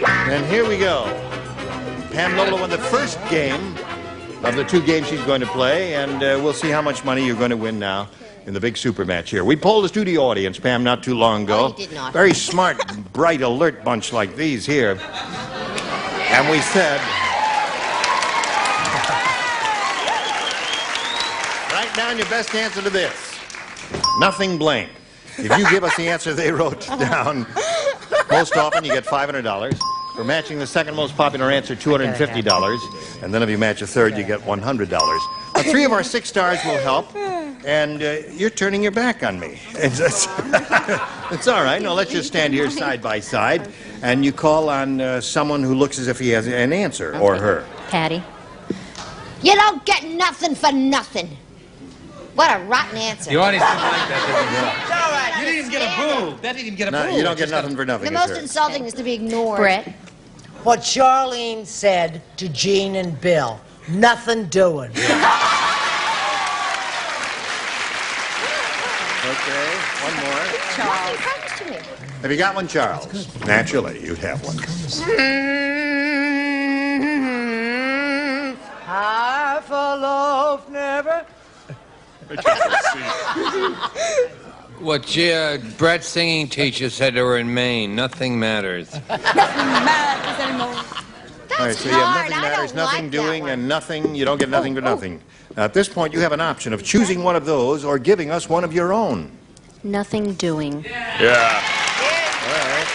And here we go. Pam Lola won the first game of the 2 games she's going to play, and we'll see how much money you're going to win now in the big super match here. We polled the studio audience, Pam, not too long ago. Oh, you did not. Very smart, bright, alert bunch like these here. And we said, write down your best answer to this. Nothing blank. If you give us the answer they wrote down, most often you get $500. For matching the second most popular answer, $250. And then if you match a third, you get $100. Now, 3 of our 6 stars will help. And you're turning your back on me. It's all right. No, let's just stand here side by side. And you call on someone who looks as if he has an answer, or her. Patty. You don't get nothing for nothing. What a rotten answer. The audience didn't like that, did they? It's all right. You didn't even get a boo. That didn't even get a No, boo. you don't get nothing for nothing. The most insulting is to be ignored. Brett? What Charlene said to Gene and Bill. Nothing doing. Okay, one more. Charles. Thanks to me. Have you got one, Charles? Naturally, you'd have one. Half a loaf never. What Brett's singing teacher said to her in Maine, nothing matters. Nothing matters anymore. All right, so you have nothing matters, nothing doing, and nothing, you don't get nothing for nothing. Now, at this point, you have an option of choosing one of those or giving us one of your own. Nothing doing. Yeah. All right.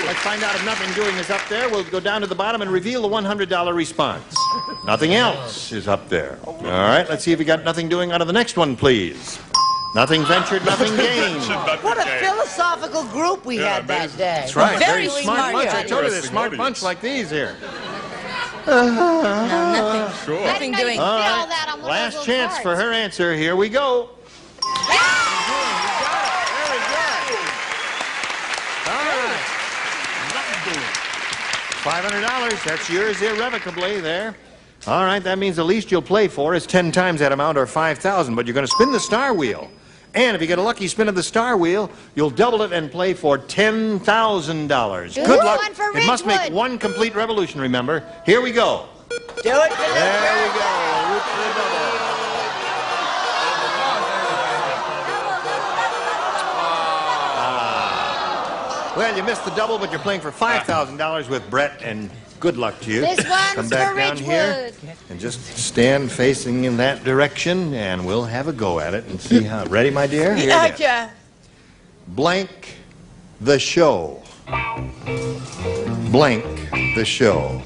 Let's find out if nothing doing is up there. We'll go down to the bottom and reveal the $100 response. Nothing else is up there. All right, let's see if you got nothing doing out of the next one, please. Nothing ventured, nothing gained. What a philosophical group we had that day. That's right. Very smart bunch. I told you, they're Interesting smart audience. bunch like these here. Nothing. Sure. Nothing doing. All Did all right. that on one of Last those chance cards. for her answer. Here we go. $500. That's yours irrevocably there. All right, that means the least you'll play for is 10 times that amount or $5,000, but you're going to spin the star wheel. And if you get a lucky spin of the star wheel, you'll double it and play for $10,000. Good luck. One for It must make Ridgewood. one complete revolution, remember. Here we go. Do it for There we go. Root for the double. Well, you missed the double, but you're playing for $5,000 with Brett, and good luck to you. This one's Come back for down here Ridgewood. and just stand facing in that direction, and we'll have a go at it and see how. Ready, my dear? Here it is. Yeah. Blank the show. Blank the show.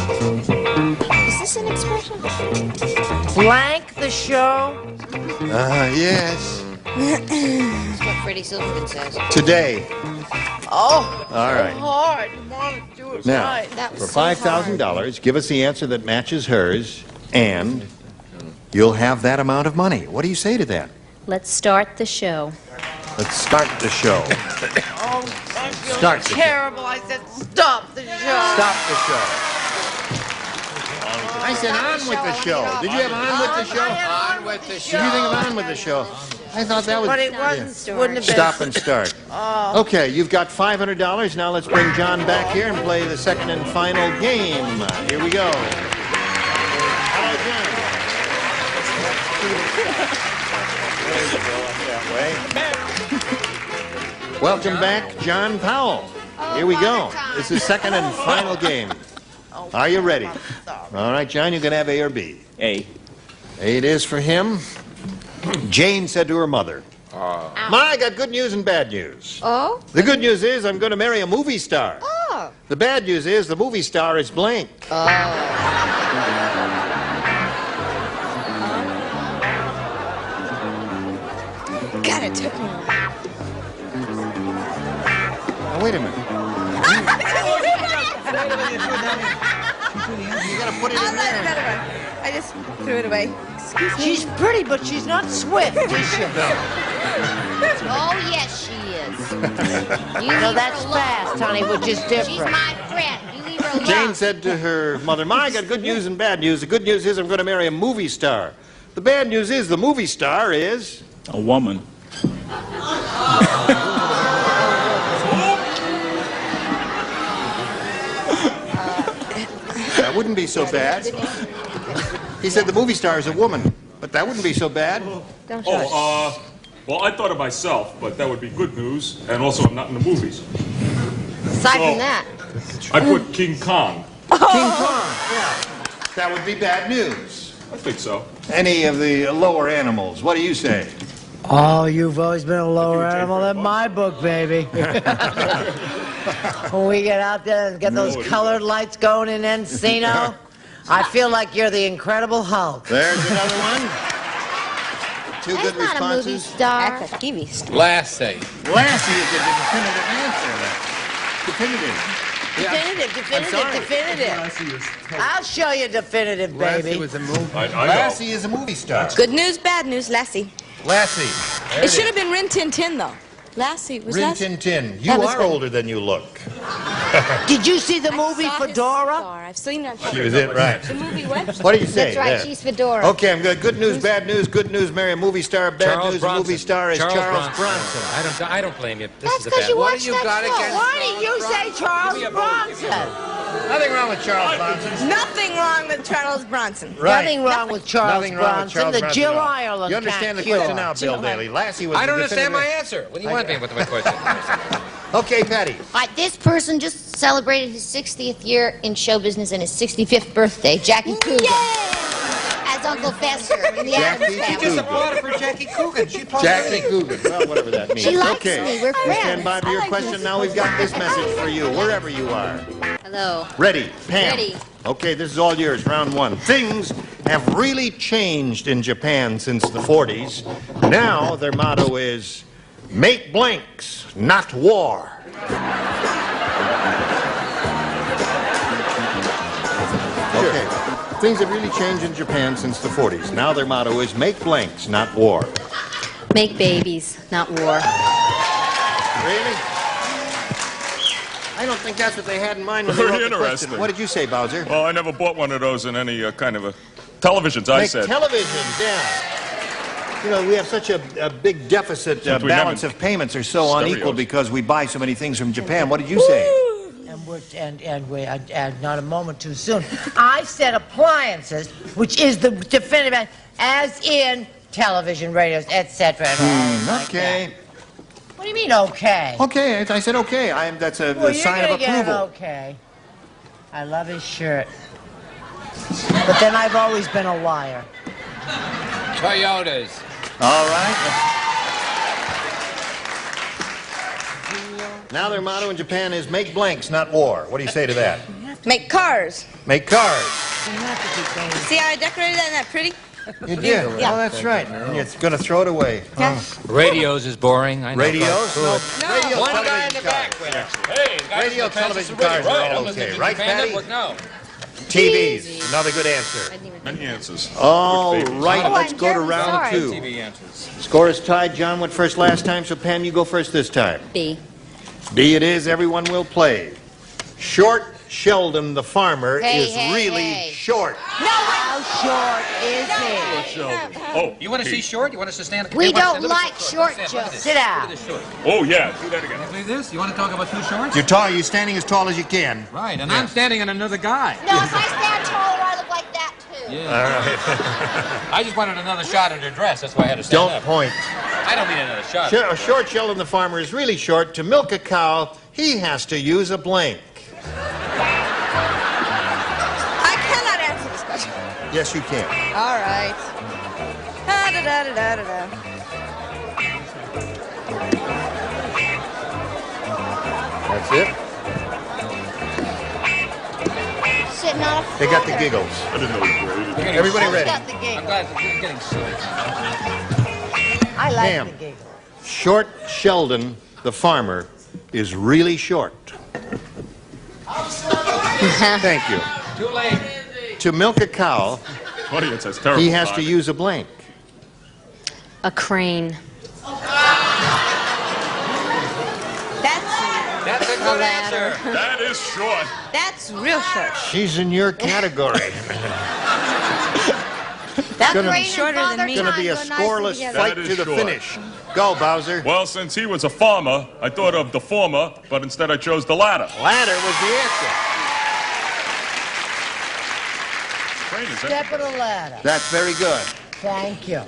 Is this an expression? Blank the show. Yes. That's what Freddie Silverman says. Today. Oh, All right. hard. You want to do it Now, right. for $5,000, give us the answer that matches hers, and you'll have that amount of money. What do you say to that? Let's start the show. Let's start the show. Oh, I feel Start the show. terrible. I said stop the show. Stop the show. I said on with the show. Did you have on with the show? On with the show. Did you think of on with the show? I thought that was... But it wasn't. Wouldn't have been. Stop and start. Oh. Okay, you've got $500. Now let's bring John back here and play the second and final game. Here we go. Hello, John. Welcome back, John Powell. Here we go. This is second and final game. Are you ready? All right, John, you can have A or B. A. A it is for him. Jane said to her mother, Ma, I got good news and bad news. Oh? The good news is I'm going to marry a movie star. Oh. The bad news is the movie star is blank. God, it took me. Now, wait a minute. You got to put it in there. I just threw it away. Excuse me. She's pretty, but she's not swift, is she? Oh, yes, she is. You No, leave that's her alone. fast, honey, which is different. She's my friend. You leave her alone. Jane said to her mother, Ma, I got good news and bad news. The good news is I'm going to marry a movie star. The bad news is the movie star is... A woman. That wouldn't be so bad. He said the movie star is a woman, but that wouldn't be so bad. Well, I thought of myself, but that would be good news, and also I'm not in the movies. Aside from that. I put King Kong. King Kong, yeah. That would be bad news. I think so. Any of the lower animals, what do you say? Oh, you've always been a lower animal in my book, baby. When we get out there and get those colored lights going in Encino, I feel like you're the Incredible Hulk. There's another one. two good That's not a movie responses? star. That's a TV star. Lassie. Lassie is the definitive answer. Definitive. Definitive. I'll show you definitive, baby. Lassie was a movie. Lassie is a movie star. Good news, bad news, Lassie. Lassie. It should have been Rin Tin Tin, though. Lassie was Rin Lassie. Tin Tin. You That was are good. older than you look. Did you see the movie saw his Fedora? star. I've seen it. Is it right? The movie what? What do you say? That's right, there? she's Fedora. Okay, I'm good. Good news, bad news. Good news, Mary, a movie star. Bad Charles news, Bronson. a movie star is Charles Bronson. I don't blame you. This That's is a because bad you one. watched that show. Why did you say Charles Bronson? Nothing wrong with Charles Bronson. Nothing wrong with Charles Bronson. Right. Nothing wrong with Charles Nothing wrong with Bronson. Charles The Bronson Jill at all. Ireland You understand the can't question cure. now, Bill Daly. Lassie was I the don't understand definitive- my answer. What do you want me with my question? Okay, Patty. This person just celebrated his 60th year in show business and his 65th birthday. Jackie Coogan. As Uncle Fester in the Addams Jackie Family. Just applauded for Jackie Coogan. She applauded Jackie me. Coogan. Well, whatever that means. She likes okay. me. We're You friends. stand by for I your like question. this. Now we've got this message for you, wherever you are. Hello. Ready? Pam. Ready. Okay, this is all yours, round one. Things have really changed in Japan since the 40s. Now their motto is, make blanks, not war. Okay. Things have really changed in Japan since the 40s. Now their motto is, make blanks, not war. Make babies, not war. Really? I don't think that's what they had in mind when Very they wrote the interesting. question. What did you say, Bowser? Well, I never bought one of those in any kind of a televisions, I Make said. televisions, yeah. You know, we have such a big deficit. Since we Balance haven't- of payments are so Stereos. unequal because we buy so many things from Japan. What did you say? And not a moment too soon. I said appliances, which is the definitive, as in television, radios, etc. Okay. What do you mean, okay? Okay, I said okay. That's a Well, sign you're of gonna get an approval. okay. I love his shirt. But then I've always been a liar. Toyotas. All right. Now their motto in Japan is make blanks, not war. What do you say to that? Make cars. Make cars. See how I decorated that? Isn't that pretty? You did. Oh, that's right. And you're going to throw it away. Yeah. Radios is boring. I know. Radios? No. Radio, One guy in television the cars. back with it. Hey, the guy Radio, from the television Kansas cars Radio. are Right, all I'm listening okay, to right, Japan Patty? Network now. TVs. Another good answer. Many answers. All Good babies. right, Oh, let's I'm go to terribly round sorry. two. TV answers. Score is tied. John went first last time, so Pam, you go first this time. B. B it is. Everyone will play. Short Sheldon the farmer Hey, is hey, really hey. short. How short is he? Oh, You want to see short? You want us to stand? We Hey, don't let me like see short Look at jokes. this. Sit down. Look at this short. Oh, yeah. Do that again. Look at this. You want to talk about two shorts? You're tall. You're standing as tall as you can. Right, and I'm standing on another guy. No, if I stand taller, I look like that too. Yeah. All right. I just wanted another shot at her dress. That's why I had to stand Don't up. point. I don't need another shot. A short Sheldon the farmer is really short. To milk a cow, he has to use a blank. I cannot answer this question. Yes, you can. All right. Da, da, da, da, da, da. That's it. Sitting on a They got the feather. giggles. I didn't know you were ready. Everybody ready? Got the I'm giggle. glad you're getting silly. I like Pam. the giggle. Short Sheldon the farmer is really short. Thank you. Too late. To milk a cow, Audience has terrible he has to timing. use a blank. A crane. That's a good answer. That is short. That's real short. She's in your category. That's Gonna way be- shorter than me. Going to be a scoreless fight That is to the short. finish. Go, Bowser. Well, since he was a farmer, I thought of the former, but instead I chose the latter. Ladder was the answer. Train is Step of the ladder. That's very good. Thank you.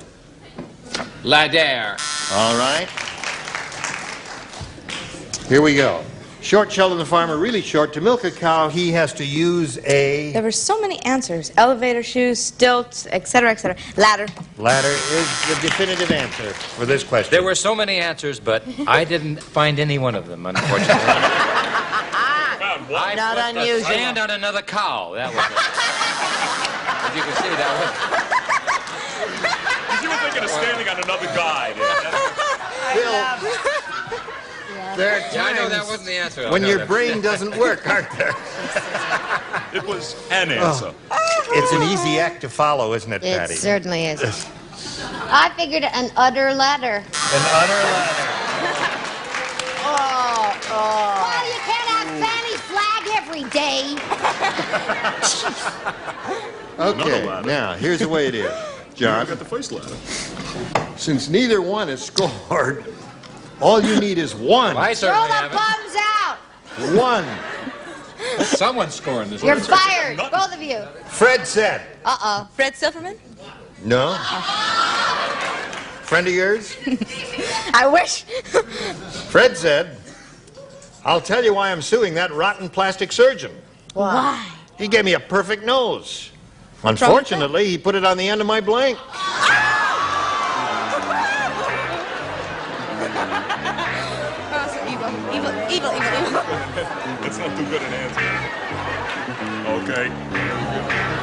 Ladder. All right. Here we go. Short Sheldon the farmer, really short. To milk a cow, he has to use a... There were so many answers. Elevator, shoes, stilts, etc., etc. Ladder. Ladder is the definitive answer for this question. There were so many answers, but I didn't find any one of them, unfortunately. I Not put the unusual. stand on another cow. That was it. As you can see, that was. Did you think thinking of standing on another guy. There are Yeah, I know that times wasn't the answer. when your brain doesn't work, aren't there? It was an answer. It's an easy act to follow, isn't it, It Patty? certainly is. I figured an utter letter. An utter ladder. Well, you can't have Fanny Flag every day. Okay, ladder. now, here's the way it is. John, I got the first ladder. since neither one is scored, all you need is one. I Throw certainly the have it. bums out. One. Someone's scoring this You're one. fired, both of you. Fred said. Uh-oh. Fred Silverman? No? Friend of yours? I wish. Fred said, I'll tell you why I'm suing that rotten plastic surgeon. Why? He gave me a perfect nose. Unfortunately, he put it on the end of my blank. Evil. That's not too good an answer. Okay.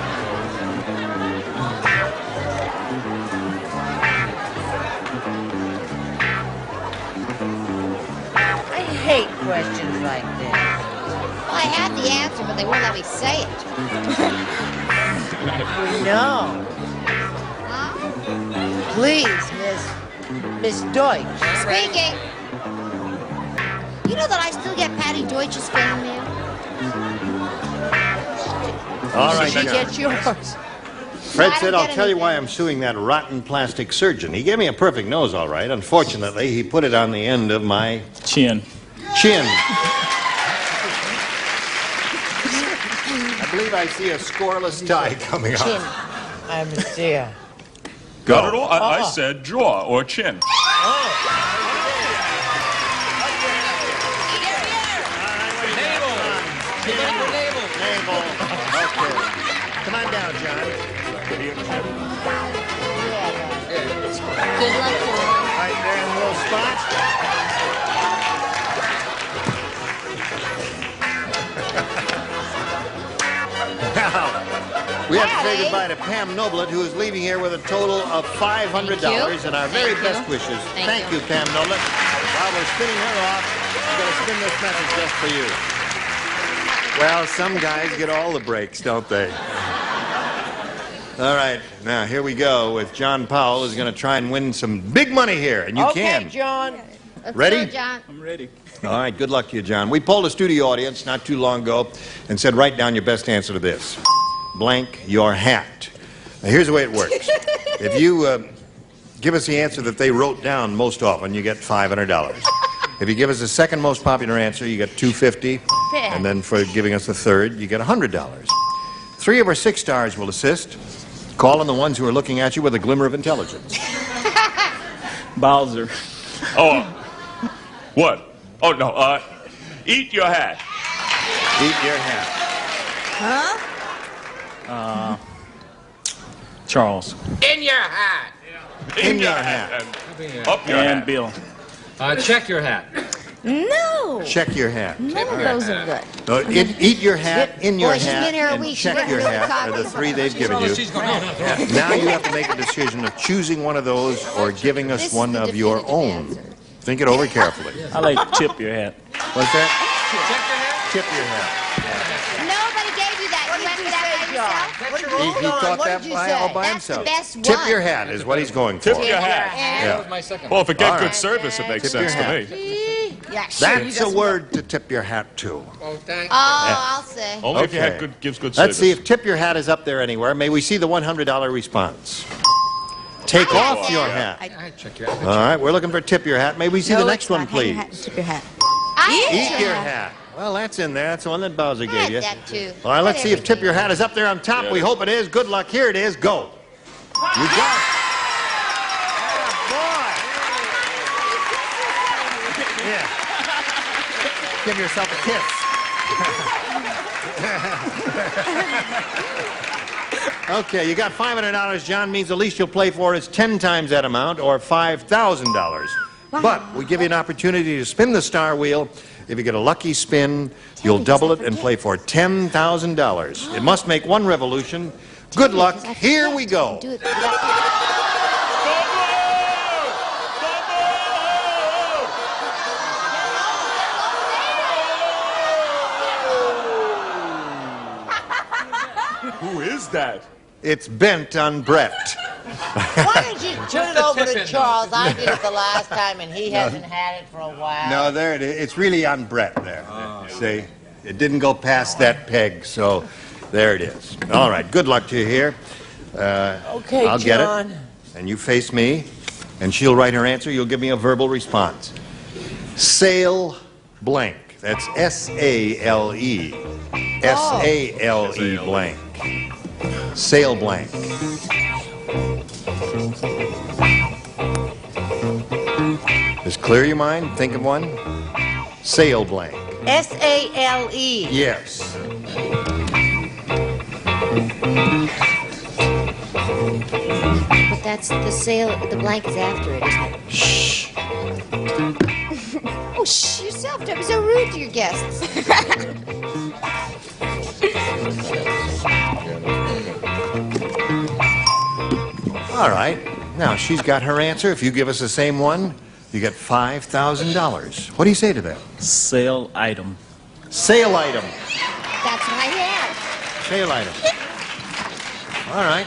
I hate questions like this. Well, I had the answer, but they won't let me say it. No. Please, Miss Deutsch. Speaking. You know that I still get Patty Deutsch's fan mail? All right, She John. gets yours. Fred I said, don't I'll get tell you anything. why I'm suing that rotten plastic surgeon. He gave me a perfect nose, all right. Unfortunately, he put it on the end of my Chin. chin. I believe I see a scoreless tie coming Chin. up. I'm a dear. Got it all? I said jaw or chin. Navel. Okay. Come on down, John. Good luck to you. Right there in the little spot. Now, we have to say goodbye to Pam Noblet, who is leaving here with a total of $500 and our very best wishes. Thank you, Pam Noblet. While we're spinning her off, I'm going to spin this message just for you. Well, some guys get all the breaks, don't they? All right, now here we go with John Powell, who's going to try and win some big money here, and you Okay, can. John. Let's Ready? go, John. I'm ready. All right, good luck to you, John. We polled a studio audience not too long ago and said, write down your best answer to this. Blank your hat. Now, here's the way it works. If you give us the answer that they wrote down most often, you get $500. If you give us the second most popular answer, you get $250. And then for giving us the third, you get $100. 3 of our 6 stars will assist. Call on the ones who are looking at you with a glimmer of intelligence. Bowser. Oh, what? Oh, no, eat your hat. Eat your hat. Huh? Charles. In your hat. In your hat. And up your And hat. Bill. Check your hat. No. Check your hat. None of those are good. No, eat your hat, in your Boy, she's hat, been here a and week. She check didn't your really hat talk are the about 3 they've given you. Now you have to make a decision of choosing one of those or giving us This is one the of your definitive own. answer. Think it over carefully. I like tip your hat. What's that? Check your hat. Tip your hat. Nobody gave you that. You went for that by yourself? He thought What that did you by, say? all by That's the himself. best Tip one. your hat is what he's going for. Tip your hat. And That was my second Well, one. if it get All good right. service, it makes Tip your sense to hat. me. yeah, sure. That's a word to tip your hat to. Oh, thank Oh, I'll say. Only if you had Okay. gives good service. Let's see if tip your hat is up there anywhere. May we see the $100 response? Take I off have your that. hat. I check your hat. All right, we're looking for tip your hat. May we see the next one, please? Tip your hat. I Eat your hat. Well, that's in there. That's the one that Bowser I gave you. had that too. All right, let's Had see if Tip everything. Your Hat is up there on top. We hope it is. Good luck. Here it is. Go. You got it. Yeah. Give yourself a kiss. Okay, you got $500. John means the least you'll play for is 10 times that amount, or $5,000. But we give you an opportunity to spin the star wheel. If you get a lucky spin, you'll double it and play for $10,000. It must make one revolution. Good luck. Here we go. Do it. is that? It's bent on Brett. Why don't you turn it over to Charles? I did it the last time, and he hasn't had it for a while. No, there it is. It's really on Brett there. See, it didn't go past that peg, so there it is. All right, good luck to you here. Okay, I'll get John. it, and you face me, and she'll write her answer. You'll give me a verbal response. Sail blank. That's S-A-L-E. S-A-L-E blank. Sail blank. Just clear your mind. Think of one. Sail blank. S-A-L-E. Yes. But that's the sail, the blank is after it, isn't it? Shh. Oh, shh yourself. Don't be so rude to your guests. All right. Now, she's got her answer. If you give us the same one, you get $5,000. What do you say to that? Sale item. Sale item. That's what I had. Sale item. All right.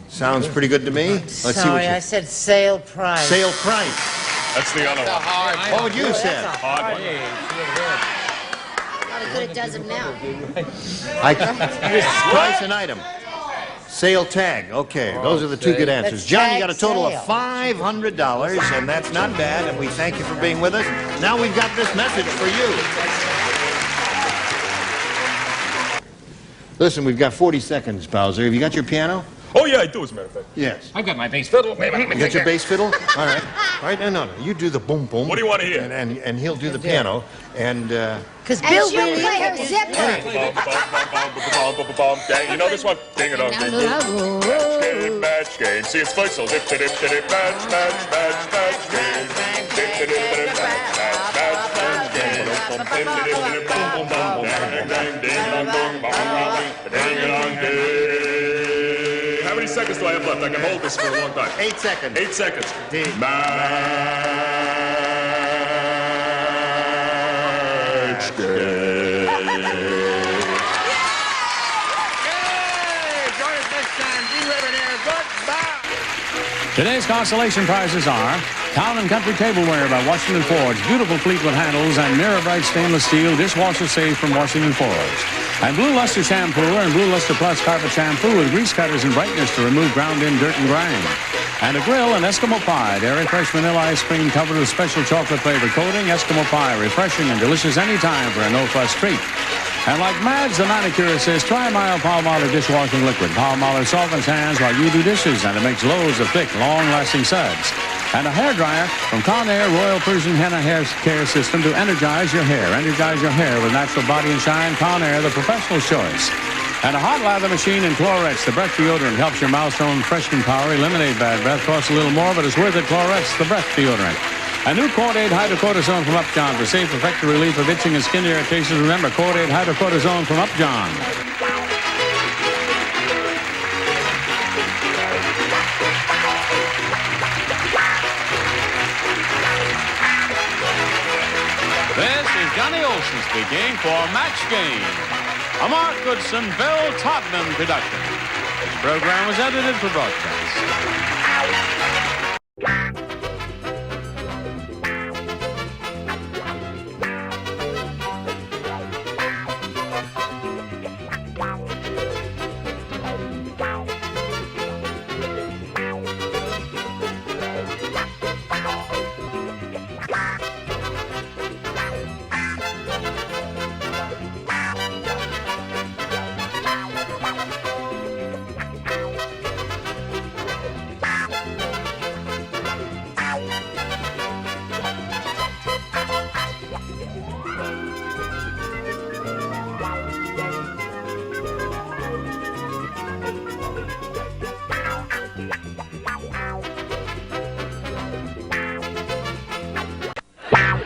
Sounds pretty good to me. Let's see what Sorry, you... I said sale price. Sale price. That's the other one. What would you say? Hard one. Not as good it does him now. Price and item. Sale tag. Okay, those are the two good answers. John, you got a total of $500, and that's not bad, and we thank you for being with us. Now we've got this message for you. Listen, we've got 40 seconds, Bowser. Have you got your piano? Oh, yeah, I do, as a matter of fact. Yes. I've got my bass fiddle. You got your bass fiddle? All right. All right, no. You do the boom boom. What do you want to hear? And he'll do the piano, and... Because Bill she'll play her zipper. You know this one? Ding it on. Match game. See, it's first, so dip, dip, dip, dip, match game. Dip, dip, dip, dip, match game. How many seconds do I have left? I can hold this for a long time. 8 seconds. 8 seconds. Today's consolation prizes are Town and Country Tableware by Washington Forge, beautiful Fleetwood handles, and Mirror Bright stainless steel dishwasher safe from Washington Forge. And Blue Luster Shampoo and Blue Luster Plus Carpet Shampoo with grease cutters and brightness to remove ground-in dirt and grime. And a grill and Eskimo Pie, dairy fresh vanilla ice cream covered with special chocolate flavored coating. Eskimo Pie, refreshing and delicious anytime for a no-fuss treat. And like Madge, the manicure says, try Mild Palmolive dishwashing liquid. Palmolive softens hands while you do dishes, and it makes loads of thick, long-lasting suds. And a hairdryer from Conair Royal Persian Henna Hair Care System to energize your hair. Energize your hair with natural body and shine. Conair, the professional's choice. And a hot lather machine in Clorets, the breath deodorant, helps your mouth's own freshening power eliminate bad breath. Costs a little more, but it's worth it. Clorets, the breath deodorant. A new Cordate Hydrocortisone from Upjohn for safe, effective relief of itching and skin irritations. Remember, Cordate Hydrocortisone from Upjohn. This is Johnny Olson speaking for Match Game, a Mark Goodson, Bill Todman production. This program was edited for broadcast.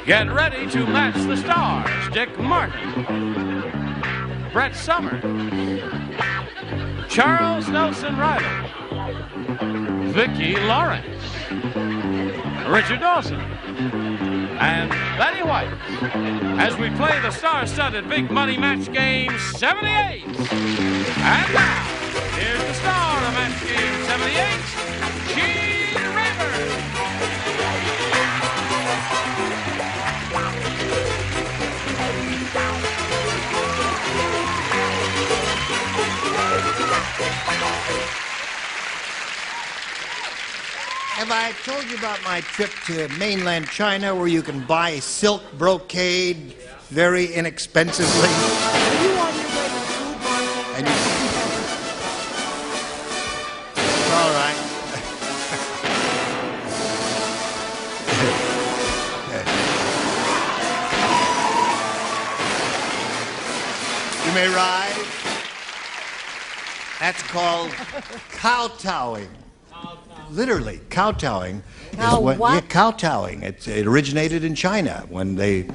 Get ready to match the stars. Dick Martin, Brett Somers, Charles Nelson Riley, Vicki Lawrence, Richard Dawson, and Betty White as we play the star-studded Big Money Match Game 78. And now, Here's the star of Match Game 78, Gene Rayburn. Have I told you about my trip to mainland China where you can buy silk brocade very inexpensively? Are you on your way to the food market? And you... All right. You may ride. That's called kowtowing. Literally, kowtowing. What? Yeah, kowtowing. It originated in China when they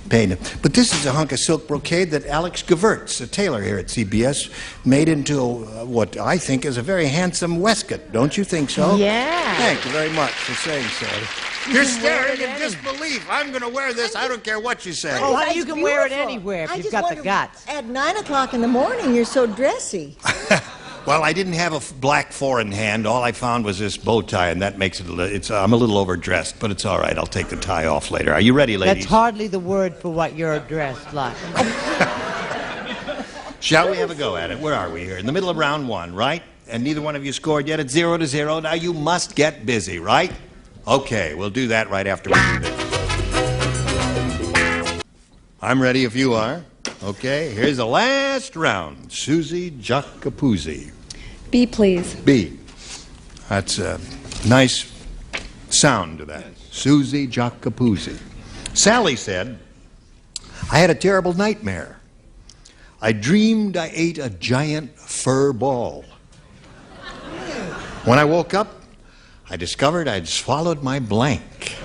painted. But this is a hunk of silk brocade that Alex Gewirtz, a tailor here at CBS, made into what I think is a very handsome waistcoat. Don't you think so? Yeah. Thank you very much for saying so. You're staring in disbelief. I'm going to wear this. I don't care what you say. Oh, honey, you It's can wear it beautiful. anywhere if I you've just got the wonder, guts. At 9 o'clock in the morning, you're so dressy. Well, I didn't have a black four in hand. All I found was this bow tie, and that makes it I'm a little overdressed, but it's all right. I'll take the tie off later. Are you ready, ladies? That's hardly the word for what you're dressed like. Shall we have a go at it? Where are we here? In the middle of round one, right? And neither one of you scored yet. It's 0-0. Now you must get busy, right? Okay, we'll do that right after we do this. I'm ready if you are. Okay, here's the last round. Susie Giacopuzzi. B, please. B. That's a nice sound to that. Susie Giacopuzzi. Sally said, I had a terrible nightmare. I dreamed I ate a giant fur ball. When I woke up, I discovered I'd swallowed my blank.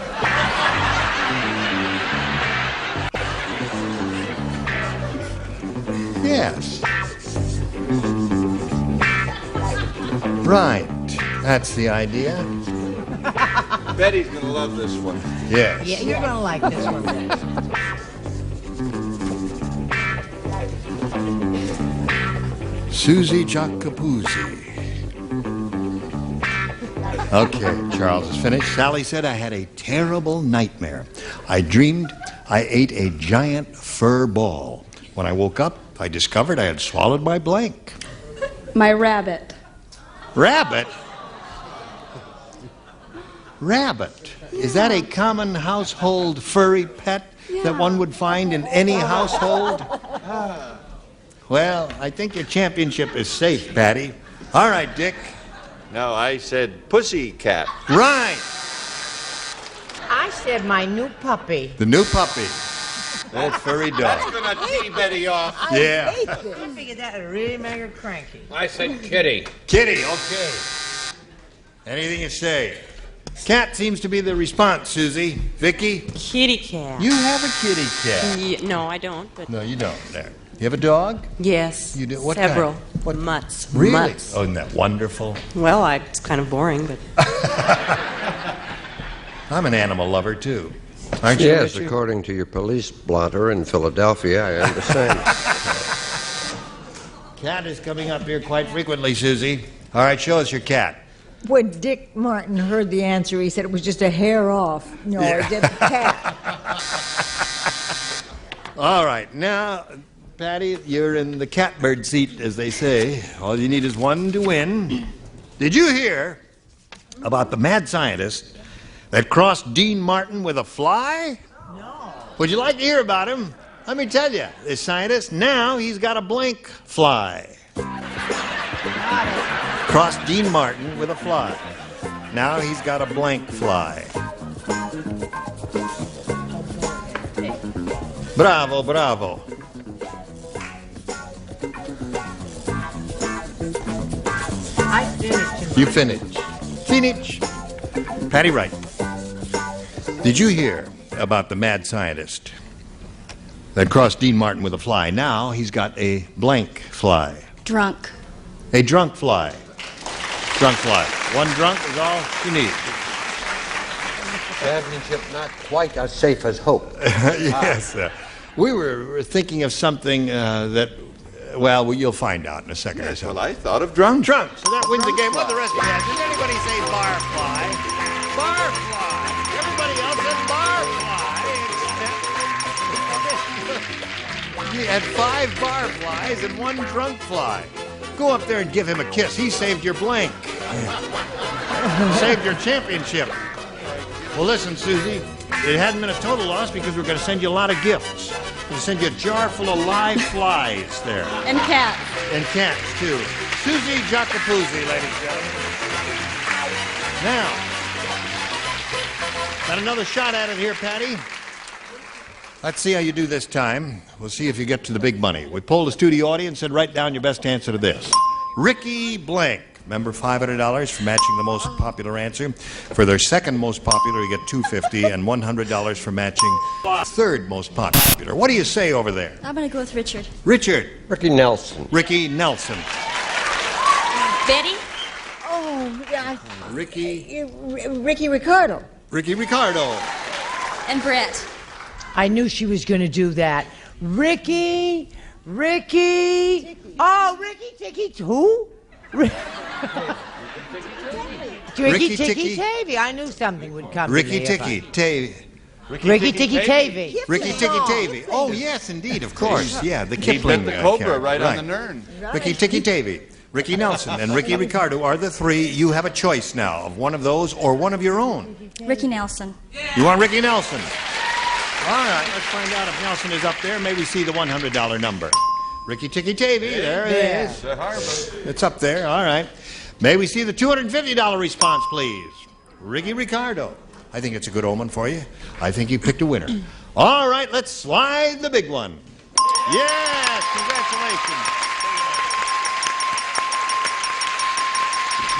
Yes. Right. That's the idea. Betty's gonna love this one. Yes. Yeah, you're gonna like this one. Susie Giacopuzzi. Okay, Charles is finished. Sally said I had a terrible nightmare. I dreamed I ate a giant fur ball. When I woke up, I discovered I had swallowed my blank. My rabbit. Rabbit? Rabbit. Is that a common household furry pet that one would find in any household? Well, I think your championship is safe, Patty. All right, Dick. No, I said pussy cat. Right. I said my new puppy. The new puppy. That furry dog. That's gonna tee Betty off. Yeah. I figured that would really make her cranky. I said kitty. Kitty, okay. Anything you say. Cat seems to be the response, Susie. Vicky? Kitty cat. You have a kitty cat. No, I don't. But No, you don't. There. You have a dog? yes, You do? What several. kind? What? Mutts. Really? Mutts. Oh, isn't that wonderful? Well, it's kind of boring, but I'm an animal lover, too. Aren't you? Yes, Richard? according to your police blotter in Philadelphia, I understand. Cat is coming up here quite frequently, Susie. All right, show us your cat. When Dick Martin heard the answer, he said it was just a hair off. No, Yeah. it did the cat. All right, now, Patty, you're in the catbird seat, as they say. All you need is one to win. Did you hear about the mad scientist that crossed Dean Martin with a fly? No. Would you like to hear about him? Let me tell you, this scientist, now he's got a blank fly. Crossed Dean Martin with a fly. Now he's got a blank fly. Bravo, bravo. I finished. You finish. Finish. Patty Wright. Did you hear about the mad scientist that crossed Dean Martin with a fly? Now he's got a blank fly. drunk. A drunk fly. Drunk fly. One drunk is all you need. Championship not quite as safe as hope. Yes. We were thinking of something that Well, you'll find out in a second or so. Well, I thought of drunk. Drunk. So that wins the game. What the rest of you guys? Does anybody say barfly? Barfly. Everybody else said barfly. You had 5 barflies and 1 drunk fly. Go up there and give him a kiss. He saved your blank. Saved your championship. Well, listen, Susie, it hadn't been a total loss because we're going to send you a lot of gifts. We're going to send you a jar full of live flies there. And cats. And cats, too. Susie Jacapuzzi, ladies and gentlemen. Now, got another shot at it here, Patty. Let's see how you do this time. We'll see if you get to the big money. We polled the studio audience and write down your best answer to this. Ricky Blank. Remember, $500 for matching the most popular answer. For their second most popular, you get $250 and $100 for matching third most popular. What do you say over there? I'm going to go with Richard. Richard. Ricky Nelson. Ricky Nelson. Betty? Oh, yeah. Ricky. Ricky Ricardo. Ricky Ricardo. And Brett. I knew she was going to do that. Ricky. Oh, Ricky Ticky. Who? Ricky Ticky Tavy. I knew something would come. Ricky Ticky Tavy. Ricky Ticky Tavy. Ricky Ticky Tavy. Oh, yes, indeed, of course. Yeah, the He Kipling. bit the cobra character. right on the nern. Ricky Ticky Tavy. Ricky Nelson and Ricky Ricardo are the 3. You have a choice now of one of those or one of your own. Ricky Nelson. You want Ricky Nelson? All right, let's find out if Nelson is up there. May we see the $100 number. Ricky Ticky Tavy, there it is. It's up there, all right. May we see the $250 response, please. Ricky Ricardo. I think it's a good omen for you. I think you picked a winner. All right, let's slide the big one. Yes, congratulations.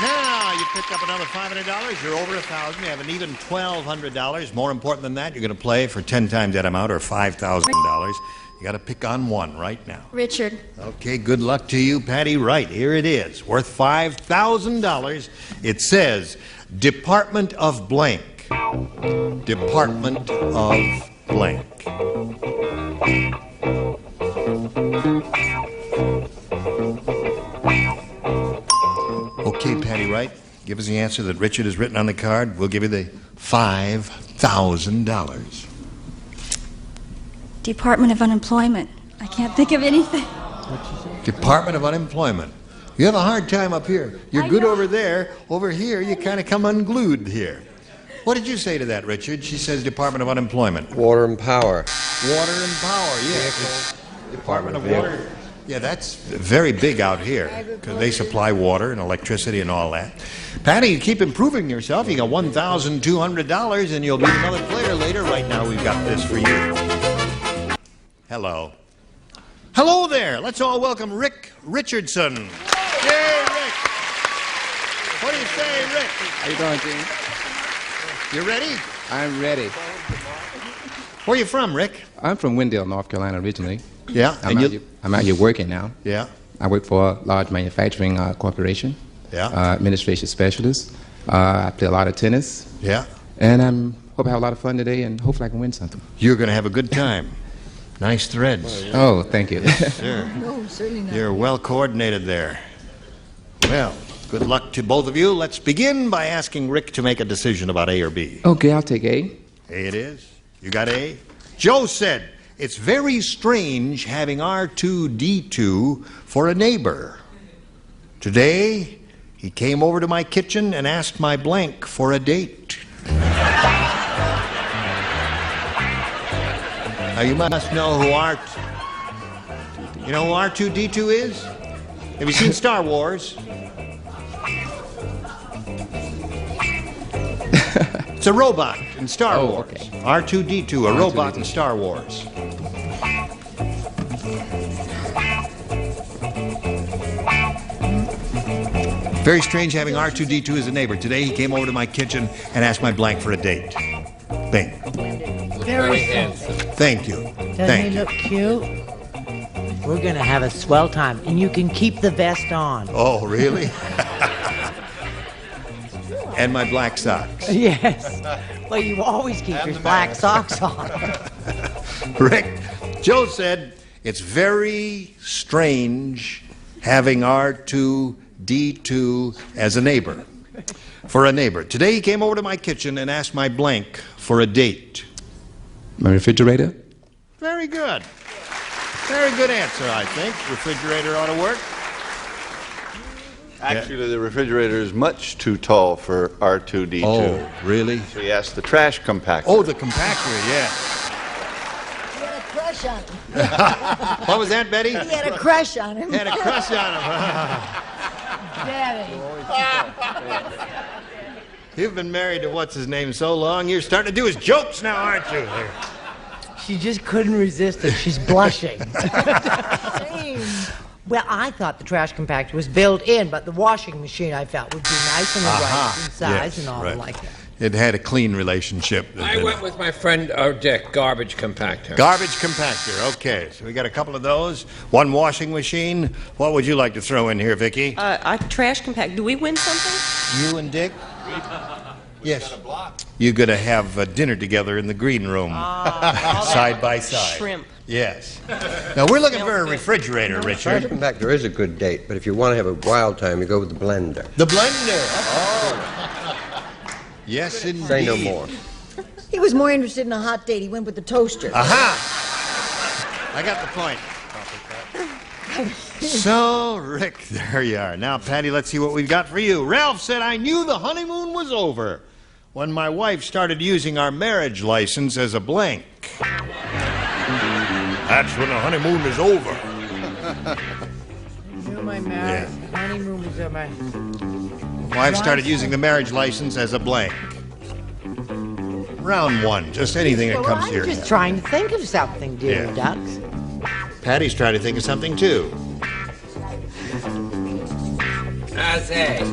Now, you picked up another $500. You're over $1,000. You have an even $1,200. More important than that, you're going to play for 10 times that amount or $5,000. You got to pick on one right now. Richard. Okay, good luck to you, Patty. Right, here it is. Worth $5,000. It says, Department of Blank. Department of Blank. Okay, Patty Wright, give us the answer that Richard has written on the card. We'll give you the $5,000. Department of Unemployment. I can't think of anything. Department of Unemployment. You have a hard time up here. You're good over there. Over here, you kind of come unglued here. What did you say to that, Richard? She says Department of Unemployment. Water and power. Water and power, yes. Department of Water. Yeah, that's very big out here because they supply water and electricity and all that. Patty, you keep improving yourself. You got $1,200 and you'll be another player later. Right now, we've got this for you. Hello. Hello there. Let's all welcome Rick Richardson. Yay, Rick. What do you say, Rick? How you doing, Gene? You ready? I'm ready. Where are you from, Rick? I'm from Wendell, North Carolina originally. Yeah. I'm out here working now. Yeah. I work for a large manufacturing corporation. Yeah. Administration specialist. I play a lot of tennis. Yeah. And I hope I have a lot of fun today and hopefully I can win something. You're going to have a good time. Nice threads. Oh, thank you. Yes, sir. No, certainly not. You're well coordinated there. Well, good luck to both of you. Let's begin by asking Rick to make a decision about A or B. Okay, I'll take A. A it is. You got A? Joe said, it's very strange having R2-D2 for a neighbor. Today, he came over to my kitchen and asked my blank for a date. Now, you must know who You know who R2-D2 is? Have you seen Star Wars? It's a robot in Star Wars. Okay. R2-D2, a robot in Star Wars. Very strange having R2-D2 as a neighbor. Today he came over to my kitchen and asked my blank for a date. Bing. Very handsome. Thank you. Doesn't he look cute? We're going to have a swell time, and you can keep the vest on. Oh, really? And my black socks. Yes. Well, you always keep your black socks on. Rick, Joe said, It's very strange having R2D2 as a neighbor. For a neighbor. Today he came over to my kitchen and asked my blank for a date. My refrigerator? Very good. Very good answer, I think. Refrigerator ought to work. Actually, the refrigerator is much too tall for R2D2. Oh, really? So he asked the trash compactor. Oh, the compactor, yeah. He had a crush on him. What was that, Betty? He had a crush on him. He had a crush on him. Daddy. You've been married to what's-his-name so long, you're starting to do his jokes now, aren't you? She just couldn't resist it. She's blushing. Well, I thought the trash compactor was built in, but the washing machine I felt would be nice and right in size Yes, and all right. like that. It had a clean relationship. I went with my friend Dick, garbage compactor. Garbage compactor, okay. So we got a couple of those. One washing machine. What would you like to throw in here, Vicki? A trash compact. Do we win something? You and Dick? Yes. You're going to have dinner together in the green room, side by side. Shrimp. Yes. Now, we're looking for a refrigerator, Trash Richard. compactor is a good date, but if you want to have a wild time, you go with the blender. The blender. Oh. Yes, indeed. Say no more. He was more interested in a hot date. He went with the toaster. Aha! I got the point. So, Rick, there you are. Now, Patty, let's see what we've got for you. Ralph said, I knew the honeymoon was over when my wife started using our marriage license as a blank. That's when the honeymoon is over. My marriage, honeymoon was over. Wife started using the marriage license as a blank. Round one, just anything that comes to your I'm just head. trying to think of something, dear Yeah. ducks. Patty's trying to think of something, too. Jose.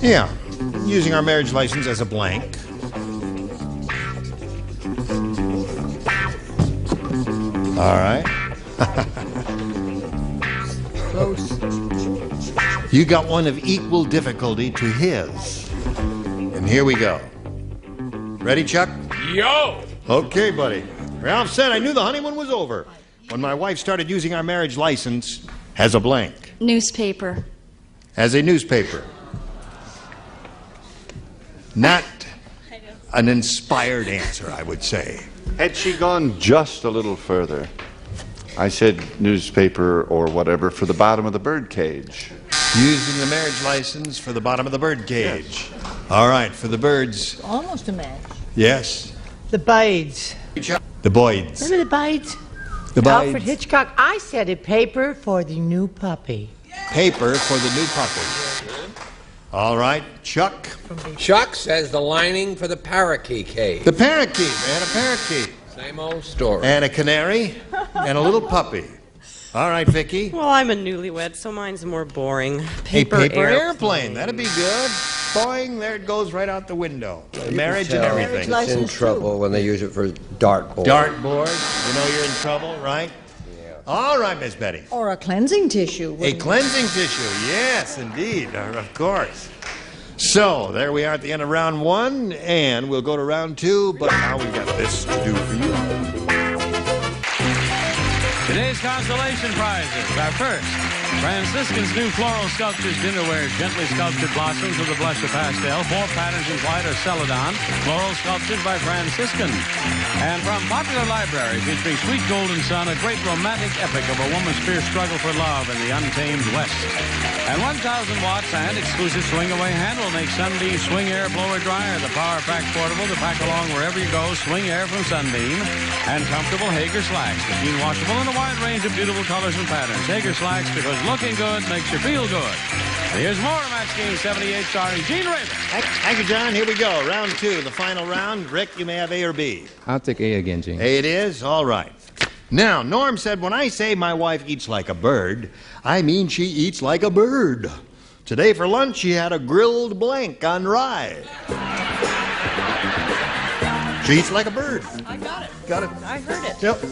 Yeah, using our marriage license as a blank. All right. Close. You got one of equal difficulty to his. And here we go. Ready, Chuck? Yo! Okay, buddy. Ralph said, I knew the honeymoon was over when my wife started using our marriage license as a blank. Newspaper. As a newspaper. Not an inspired answer, I would say. Had she gone just a little further, I said newspaper or whatever for the bottom of the bird cage. Using the marriage license for the bottom of the bird cage. All right, for the birds. Almost a match. Yes. The Bides. The Boyds. Remember the Bides? The Alfred Boyds. Hitchcock. I said it. Paper for the new puppy. Paper for the new puppy. All right, Chuck. Chuck says the lining for the parakeet cage. The parakeet, man, a parakeet. Same old story. And a canary and a little puppy. All right, Vicky. Well, I'm a newlywed, so mine's more boring. A paper airplane. That'd be good. Boing, there it goes right out the window. The marriage and everything. It's in trouble when they use it for dartboard. Dartboard. You know you're in trouble, right? Yeah. All right, Miss Betty. Or a cleansing tissue. A cleansing tissue. Yes, indeed. Of course. So, there we are at the end of round one, and we'll go to round two, but now we've got this to do for you. Today's consolation prizes are first, Franciscan's new floral sculptures dinnerware, gently sculptured blossoms with a blush of pastel, 4 patterns in white or celadon, floral sculptures by Franciscan. And from Popular Library, featuring Sweet Golden Sun, a great romantic epic of a woman's fierce struggle for love in the untamed West. And 1,000 watts and exclusive swing-away handle makes Sunbeam Swing Air Blower Dryer, the Power Pack Portable to pack along wherever you go, swing air from Sunbeam, and comfortable Hager Slacks, machine washable in a wide range of beautiful colors and patterns. Hager Slacks, because looking good makes you feel good. And here's more of Match Game 78 starring Gene Raven. Thank you, John. Here we go. Round two, the final round. Rick, you may have A or B. I'll take A again, Gene. A it is? All right. Now, Norm said, when I say my wife eats like a bird, I mean she eats like a bird. Today for lunch, she had a grilled blank on rye. She eats like a bird. I got it. Got it? I heard it. Yep.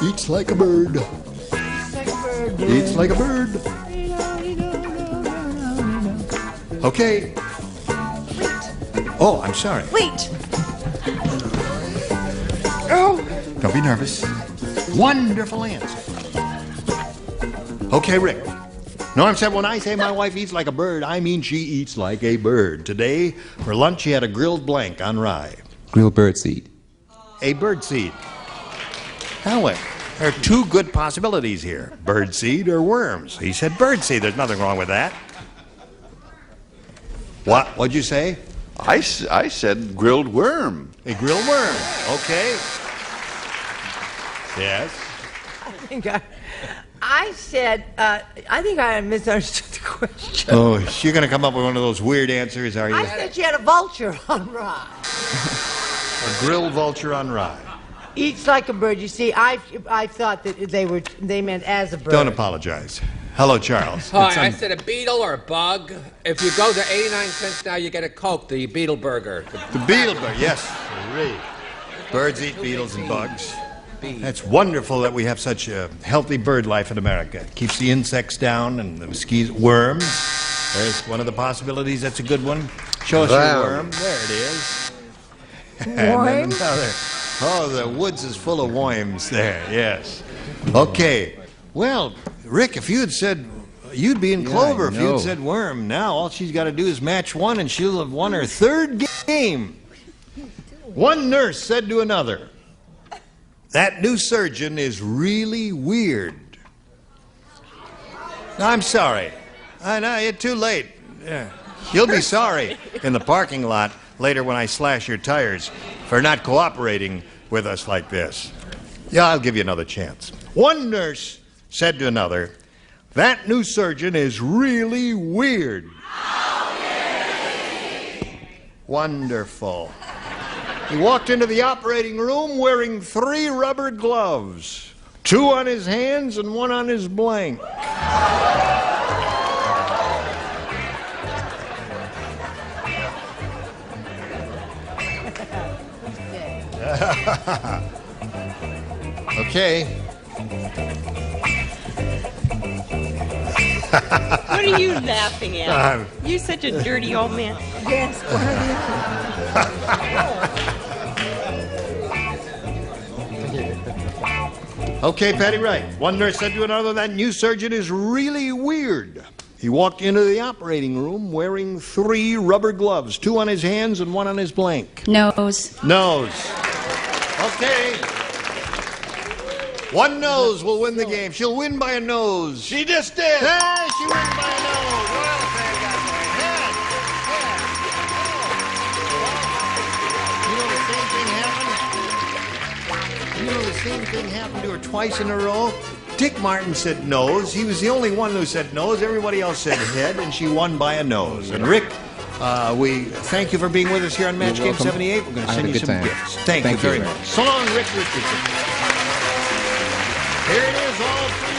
Eats like a bird. Eats like a bird. Okay. Oh, I'm sorry. Wait. be nervous. Wonderful answer. Okay, Rick. Norm said, when I say my wife eats like a bird, I mean she eats like a bird. Today, for lunch, she had a grilled blank on rye. Grilled bird seed. A bird seed. Howard, there are two good possibilities here. Bird seed or worms. He said bird seed. There's nothing wrong with that. What'd you say? I said grilled worm. A grilled worm. Okay. Yes. I said, I think I misunderstood the question. Oh, you're going to come up with one of those weird answers, are you? I said she had a vulture on rye. A grilled vulture on rye. Eats like a bird. You see, I thought that they meant as a bird. Don't apologize. Hello, Charles. Hi, I said a beetle or a bug. If you go to 89 cents now, you get a Coke, the Beetle Burger. The beetle burger, yes. Birds eat beetles and bugs. That's wonderful that we have such a healthy bird life in America. Keeps the insects down and the mosquitoes. Worms. There's one of the possibilities. That's a good one. Show us your worm. There it is. And then another. Oh, the woods is full of worms there. Yes. Okay. Well, Rick, if you had said you'd be in clover if you had said worm. Now all she's got to do is match one, and she'll have won her third game. One nurse said to another, "That new surgeon is really weird." No, I'm sorry. I know, you're too late. Yeah. You'll be sorry in the parking lot later when I slash your tires for not cooperating with us like this. Yeah, I'll give you another chance. One nurse said to another, "That new surgeon is really weird." Wonderful. He walked into the operating room wearing 3 rubber gloves, 2 on his hands and 1 on his blank. Okay. What are you laughing at? You're such a dirty old man. Yes, Okay, Patty Wright. One nurse said to another, "That new surgeon is really weird." He walked into the operating room wearing 3 rubber gloves, 2 on his hands and 1 on his blank. Nose. Nose. Okay. One nose will win the game. She'll win by a nose. She just did. Hey, she wins by a nose. Well, You know the same thing happened to her twice in a row? Dick Martin said nose. He was the only one who said nose. Everybody else said head, and she won by a nose. And Rick, we thank you for being with us here on Match Game 78. We're going to send you some gifts. Thank you very much. So long, Rick Richardson. Here it is, all for you.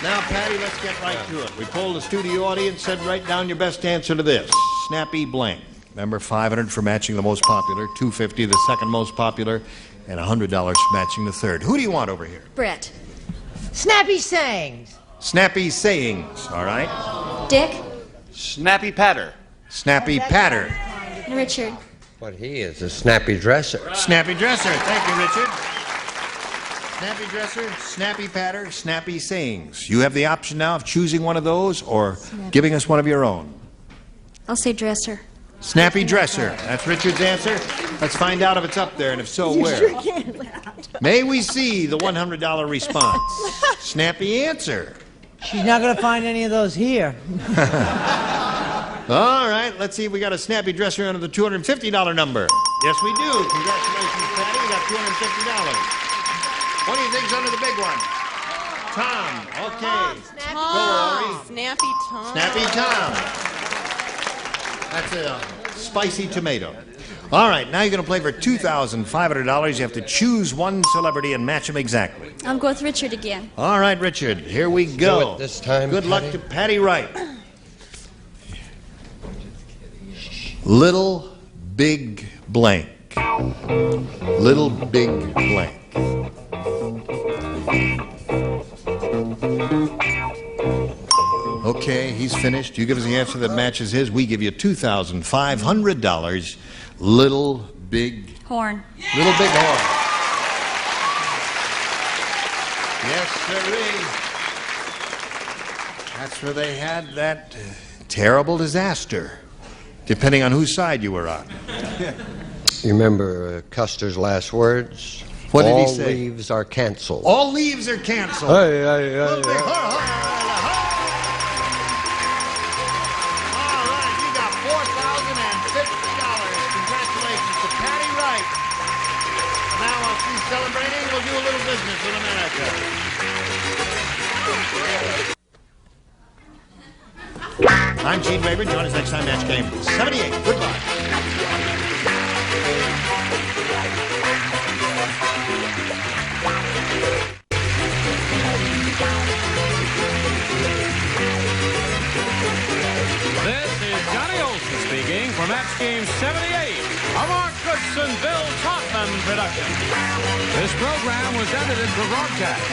Now, Patty, let's get right to it. We polled the studio audience, said write down your best answer to this. Snappy blank. Remember, $500 for matching the most popular, $250 the second most popular, and $100 for matching the third. Who do you want over here? Brett. Snappy sayings. Snappy sayings, all right? Dick. Snappy patter. Snappy patter. Richard. What he is, a snappy dresser. Snappy dresser. Thank you, Richard. Snappy dresser, snappy patter, snappy sayings. You have the option now of choosing one of those or giving us one of your own. I'll say dresser. Snappy dresser. That's Richard's answer. Let's find out if it's up there, and if so, where. May we see the $100 response? Snappy answer. She's not going to find any of those here. All right, let's see if we got a snappy dresser under the $250 number. Yes, we do. Congratulations, Patty. We got $250. What do you think's under the big one? Tom. Okay. Tom. Snappy Tom. Snappy Tom. That's a spicy tomato. All right, now you're going to play for $2,500. You have to choose one celebrity and match him exactly. I'll go with Richard again. All right, Richard, here we go. Do it this time, Good luck Patty. to Patty Wright. Little big blank. Little big blank. Okay, he's finished. You give us the answer that matches his. We give you $2,500. Little big Horn. Little Big Horn. Yes, sirree. That's where they had that terrible disaster, depending on whose side you were on. You remember Custer's last words? What did he All say? leaves are canceled. All leaves are canceled. Hey, hey, hey, Little Big hey. Horn. All right, you got $4,050. Congratulations to Patty Wright. Now, while she's celebrating, we'll do a little business with America. I'm Gene Rayburn. Join us next time, Match Game 78. Goodbye. This is Johnny Olson speaking for Match Game 78, a Mark Goodson, Bill Totman production. This program was edited for broadcast.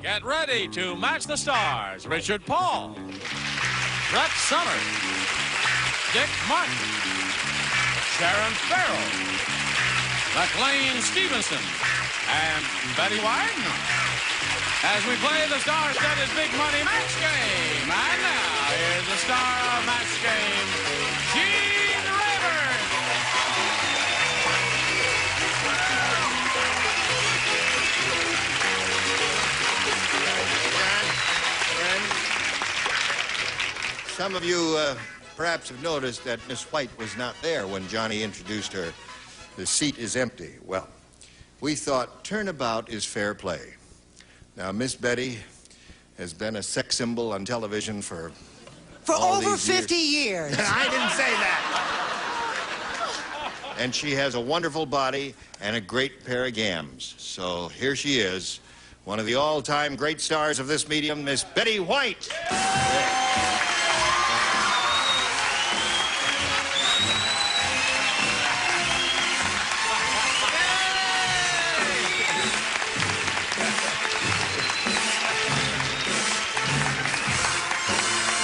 Get ready to match the stars. Richard Paul, Brett Summers, Dick Martin, Sharon Farrell, McLean Stevenson, and Betty White. As we play the star-studded Big Money Match Game. And now, here's the star of Match Game, Gene Rayburn. Some of you perhaps have noticed that Miss White was not there when Johnny introduced her. The seat is empty. Well, we thought turnabout is fair play. Now, Miss Betty has been a sex symbol on television for all over these 50 years. I didn't say that. And she has a wonderful body and a great pair of gams. So here she is, one of the all-time great stars of this medium, Miss Betty White.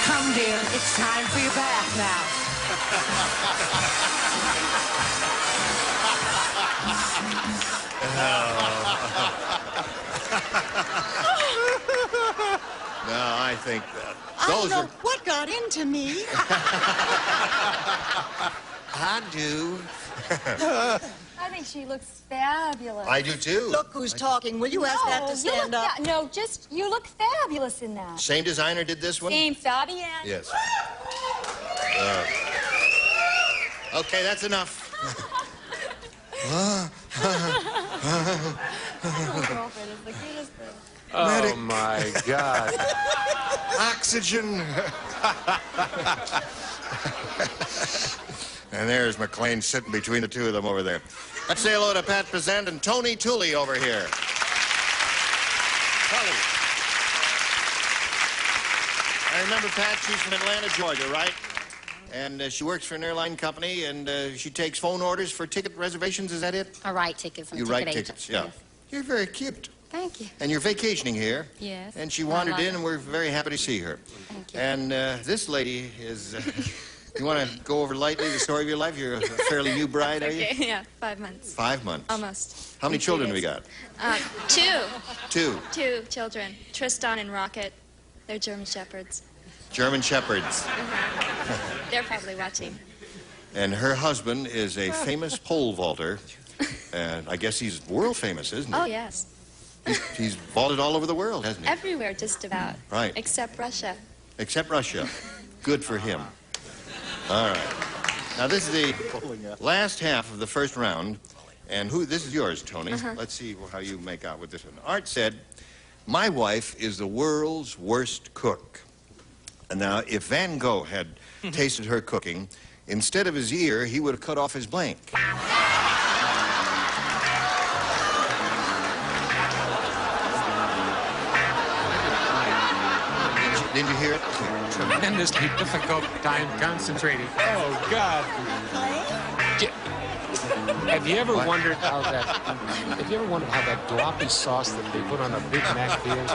Come, dear, it's time for your bath now. No, I think that I don't those know are... what got into me. I do. I think she looks fabulous. I do too. Look who's talking. Will you ask that to stand up? No, just, you look fabulous in that. Same designer did this one? Same Fabienne. Yes. Okay, that's enough. My girlfriend is the cutest thing. Medic. my God. Oxygen. And there's McLean sitting between the two of them over there. Let's say hello to Pat Prezant and Tony Tooley over here. Tully. I remember Pat, she's from Atlanta, Georgia, right? And she works for an airline company, and she takes phone orders for ticket reservations. Is that it? I write tickets. I'm a You ticket write agent. tickets, yeah. Yes. You're very cute. Thank you. And you're vacationing here. Yes. And she I wandered love in, it. and we're very happy to see her. Thank you. And this lady is... you want to go over lightly the story of your life? You're a fairly new bride, are you? Okay, yeah, 5 months. 5 months. Almost. How many In 3 children have we days. got? 2. 2. 2 children. Tristan and Rocket. They're German Shepherds. German Shepherds. They're probably watching. And her husband is a famous pole vaulter. And I guess he's world famous, isn't he? Oh, yes. He's vaulted all over the world, hasn't he? Everywhere, just about. Right. Except Russia. Except Russia. Good for him. All right. Now, this is the last half of the first round. And this is yours, Tony. Let's see how you make out with this one. Art said, my wife is the world's worst cook. And now, if Van Gogh had tasted her cooking, instead of his ear, he would have cut off his blank. Did you hear it? Tremendously difficult time concentrating. Oh, God. Have you ever wondered how that? Have you ever wondered how that gloppy sauce that they put on a Big Mac feels?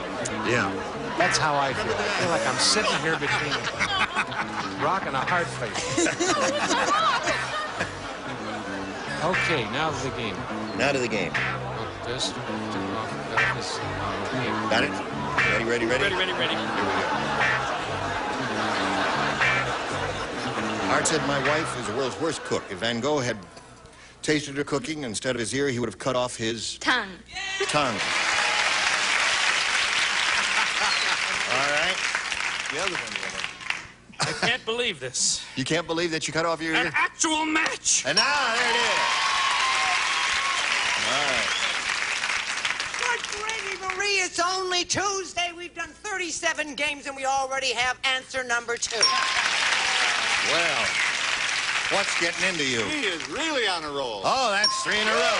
Yeah. That's how I feel. I feel like I'm sitting here between a rock and a hard place. Okay, now to the game. Now to the game. This. Got it? Ready? Ready. Here we go. Art said my wife is the world's worst cook. If Van Gogh had tasted her cooking, instead of his ear, he would have cut off his tongue. Tongue. All right. The other one. I can't believe this. You can't believe that you cut off your ear? An actual match. And now, there it is. All right. Good gravy, Marie. It's only Tuesday. We've done 37 games, and we already have answer number 2. Well, what's getting into you? He is really on a roll. Oh, that's 3 in a row.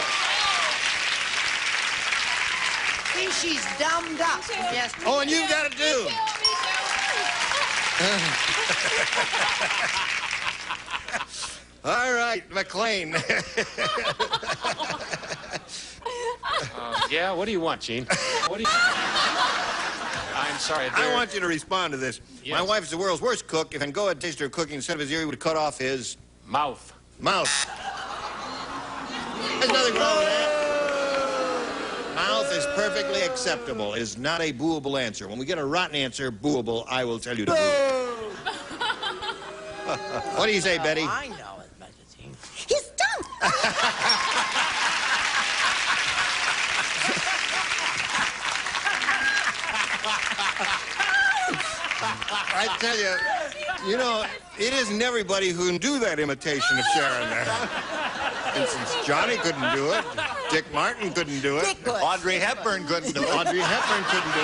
See, she's dumbed up. Yes. Oh, and you've got to do. All right, McLean. Yeah, what do you want, Gene? What do you... I'm sorry. I want you to respond to this. Yes. My wife's the world's worst cook. If Van Gogh had tasted her cooking, instead of his ear, he would have cut off his... Mouth. Mouth. There's nothing wrong with that. Mouth is perfectly acceptable. It is not a booable answer. When we get a rotten answer, booable, I will tell you to boo. What do you say, Betty? I know as much as he. He's done. I tell you, you know, it isn't everybody who can do that imitation of Sharon there. For instance, Johnny couldn't do it. Dick Martin couldn't do it. Audrey Hepburn couldn't do it. Audrey Hepburn couldn't do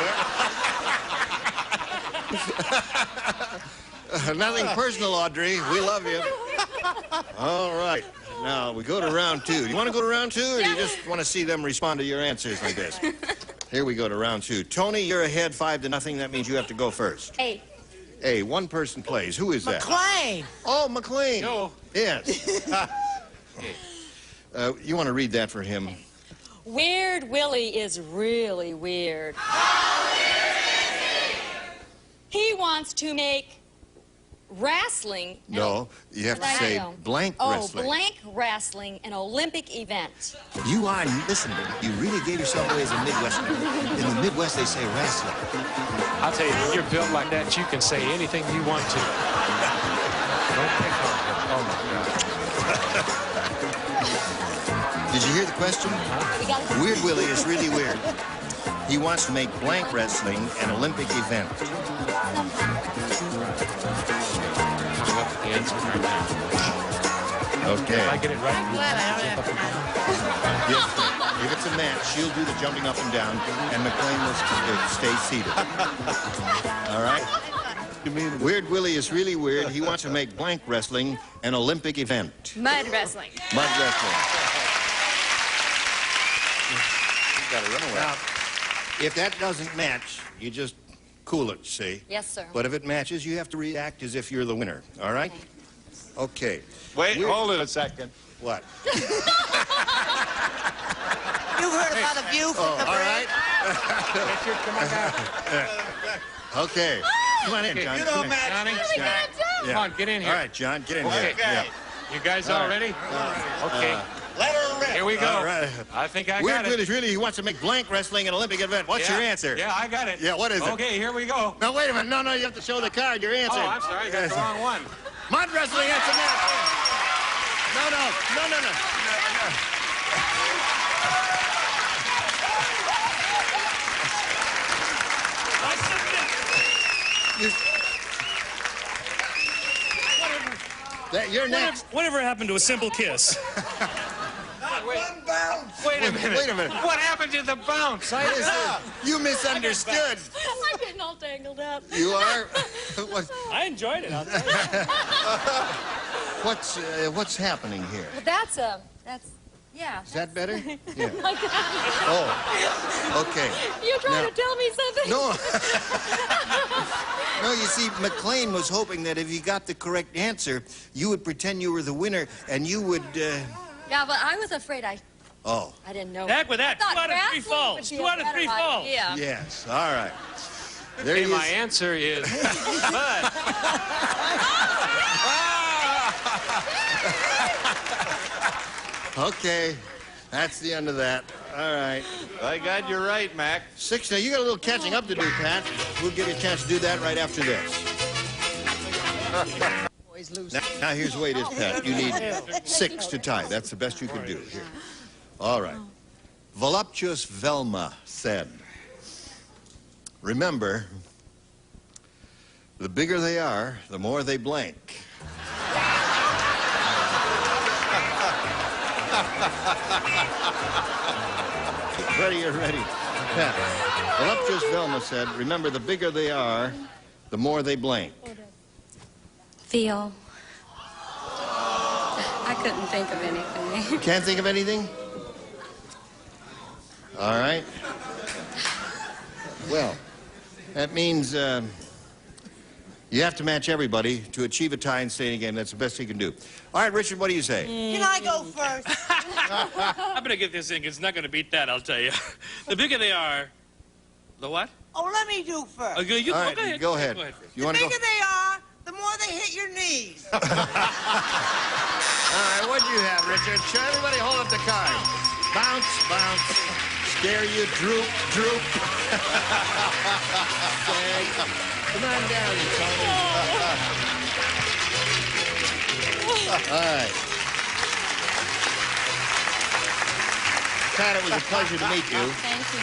it. Nothing personal, Audrey. We love you. All right. Now, we go to round 2. Do you want to go to round 2, or do you just want to see them respond to your answers like this? Here we go to round 2. Tony, you're ahead 5-0. That means you have to go first. A. A, one person plays. Who is that? McLean. Oh, McLean. No. Yes. You want to read that for him? Weird Willie is really weird. He wants to make wrestling. No, you have to say blank wrestling. Oh, blank wrestling, an Olympic event. You are, listen, you really gave yourself away as a Midwesterner. In the Midwest, they say wrestling. I'll tell you, when you're built like that, you can say anything you want to. Don't pick on him. Oh, my God. Did you hear the question? Weird Willie is really weird. He wants to make blank wrestling an Olympic event. Coming up with the answer right now. Okay. If I get it right, Yes, sir. If it's a match, she'll do the jumping up and down, and McLean will stay seated. All right? Weird Willie is really weird. He wants to make blank wrestling an Olympic event. Mud wrestling. Mud wrestling. He's got a runaway. Now, if that doesn't match, you just cool it, see? Yes, sir. But if it matches, you have to react as if you're the winner, all right? Okay. Wait, hold it a second. What? You've heard about a view from the all bridge? right. Okay. Come on in, John. You don't match. Johnny, Yeah. come on, get in here. All right, John, get in Okay. here. Yeah. You guys all ready? Okay. Let her rip. Here we go. All right. I think I Weird got it. Willie really, he wants to make blank wrestling an Olympic event. What's your answer? Yeah, I got it. Yeah, what is it? Okay, here we go. No, wait a minute. No, you have to show the card. Your answer. Oh, I'm sorry, I got the wrong one. Mud wrestling, that's a match. No. You're next. Whatever happened to a simple kiss? One bounce. Wait a minute. Wait a minute. What happened to the bounce? You misunderstood. I'm getting all tangled up. You are? I enjoyed it, I'll tell you. What's happening here? Well, yeah. Is that better? Yeah. Like that. Oh, okay. You're trying Now- to tell me something? No. No, you see, McLean was hoping that if you got the correct answer, you would pretend you were the winner, and you would, Yeah, but I was afraid I didn't know. Heck with that. I thought 2 out of 3 wrestling falls. would be 2 a out of 3 better falls. idea. Yes, all right. There Okay, he my is. answer is Bud. Okay, that's the end of that. All right. By God, you're right, Mac. 6 now. You got a little catching up to do, Pat. We'll give you a chance to do that right after this. Now here's the way it is, Pat. You need 6 to tie. That's the best you can do. Here. All right. Voluptuous Velma said, remember, the bigger they are, the more they blank. Ready, you're ready. Pat. Voluptuous Velma said, remember, the bigger they are, the more they blank. Feel. I couldn't think of anything. Can't think of anything? All right. Well, that means you have to match everybody to achieve a tie and stay in a game. That's the best he can do. All right, Richard, what do you say? Can I go first? I better get this in, 'cause it's not going to beat that, I'll tell you. The bigger they are, the what? Oh, let me do first. All right, go ahead. You The want to go? bigger they are, the more they hit your knees. All right, what do you have, Richard? Show everybody hold up the card. Bounce, bounce. Scare you, droop, droop. Stag. Come on down, you Tony. All right. Pat, it was a pleasure to meet you. Thank you.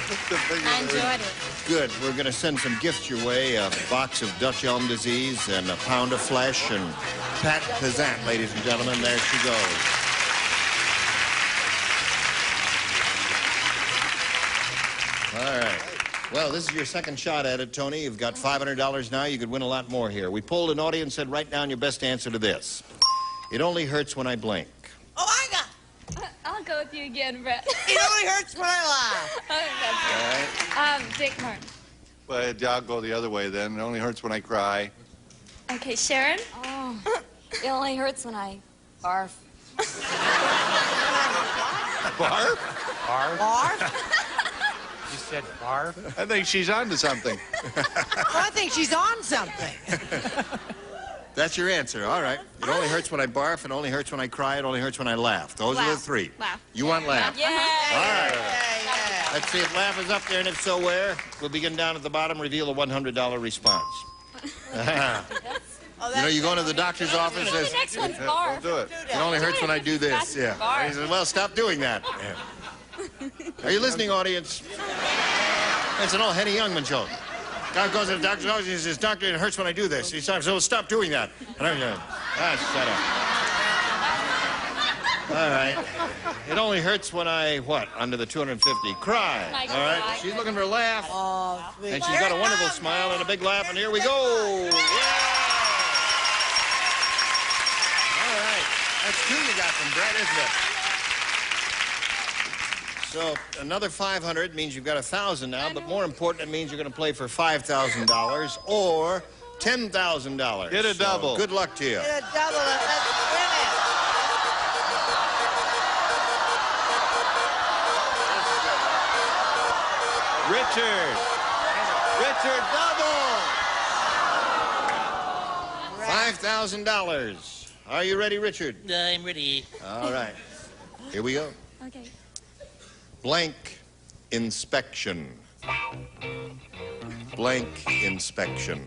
I enjoyed it. Good. We're going to send some gifts your way, a box of Dutch elm disease and a pound of flesh, and Pat Pezant, ladies and gentlemen. There she goes. All right. Well, this is your second shot at it, Tony. You've got $500 now. You could win a lot more here. We polled an audience, said, write down your best answer to this. It only hurts when I blink. Oh, I got. I'll go with you again, Brett. It only hurts when I laugh. All right. Dick Martin. Well, I'll go the other way then. It only hurts when I cry. Okay, Sharon. Oh, it only hurts when I barf. Barf? Barf? Barf? You said barf? I think she's on to something. Oh, I think she's on something. That's your answer. All right. It only hurts when I barf. It only hurts when I cry. It only hurts when I laugh. Those are the 3. Laugh. You want laugh? Yeah. All right. Let's see if laugh is up there, and if so, where? We'll begin down at the bottom, reveal a $100 response. You know, you go into the doctor's office, The says, next one's barf. Do it. it only hurts when I do this. Yeah. And he says, well, stop doing that. Yeah. Are you listening, audience? It's an old Henny Youngman show. Guy goes to the doctor's office, he says, doctor, it hurts when I do this. He says, so stop doing that. And I'm going, shut up. All right. It only hurts when I, what, under the 250? Cry. All right. She's looking for a laugh. Oh, sweet. And she's got a wonderful smile and a big laugh, and here we go. Yeah! All right. That's 2 you got from Brett, isn't it? So another 500 means you've got 1,000 now, but more important, it means you're going to play for $5,000 or $10,000. Get a double. So good luck to you. Get a double. Let's win it. Richard. Richard, double. $5,000. Are you ready, Richard? I'm ready. All right. Here we go. Okay. Blank inspection. Blank inspection.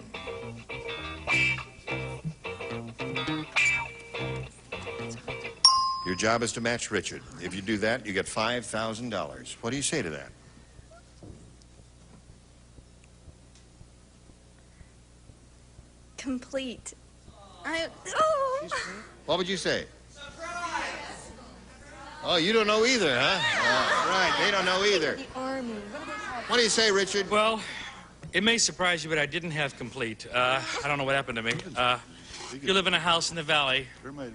Your job is to match Richard. If you do that, you get $5,000. What do you say to that? Complete. What would you say? Oh, you don't know either, huh? Right, they don't know either. The Army. What do you say, Richard? Well, it may surprise you, but I didn't have complete. I don't know what happened to me. You live in a house in the valley.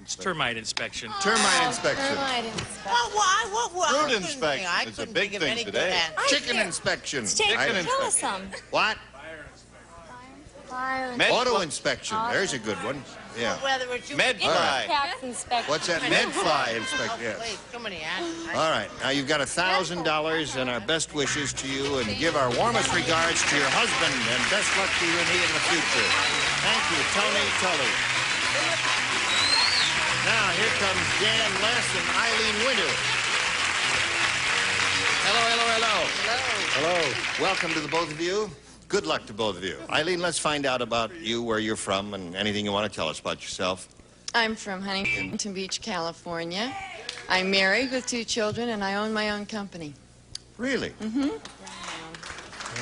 It's termite inspection. Termite inspection. Termite inspection. What? Fruit inspection is a big thing today. Chicken inspection. Tell us some. What? Fire. Auto inspection. There's a good one. Yeah. Med-fly. Tax inspection. What's that? Med-fly inspection. Yes. Too many answers. All right. Now you've got $1,000 and our best wishes to you, and give our warmest regards to your husband, and best luck to you and he in the future. Thank you, Tony Tully. Now here comes Dan Less and Eileen Winter. Hello. Welcome to the both of you. Good luck to both of you. Eileen, let's find out about you, where you're from, and anything you want to tell us about yourself. I'm from Huntington Beach, California. I'm married with 2 children, and I own my own company. Really? Mm-hmm.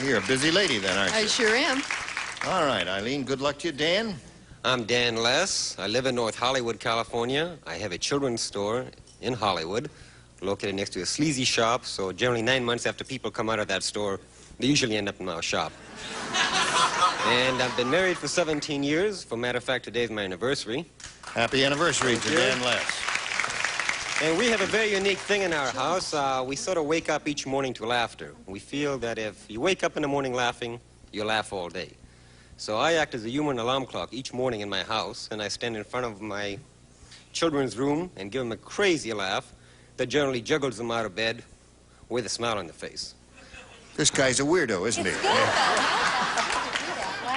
You're a busy lady then, aren't you? I sure am. All right, Eileen, good luck to you. Dan? I'm Dan Less. I live in North Hollywood, California. I have a children's store in Hollywood, located next to a sleazy shop, so generally 9 months after people come out of that store, they usually end up in our shop. And I've been married for 17 years. For matter of fact, today's my anniversary. Happy anniversary to Dan Less. And we have a very unique thing in our house. We sort of wake up each morning to laughter. We feel that if you wake up in the morning laughing, you laugh all day. So I act as a human alarm clock each morning in my house, and I stand in front of my children's room and give them a crazy laugh that generally juggles them out of bed with a smile on their face. This guy's a weirdo, isn't he?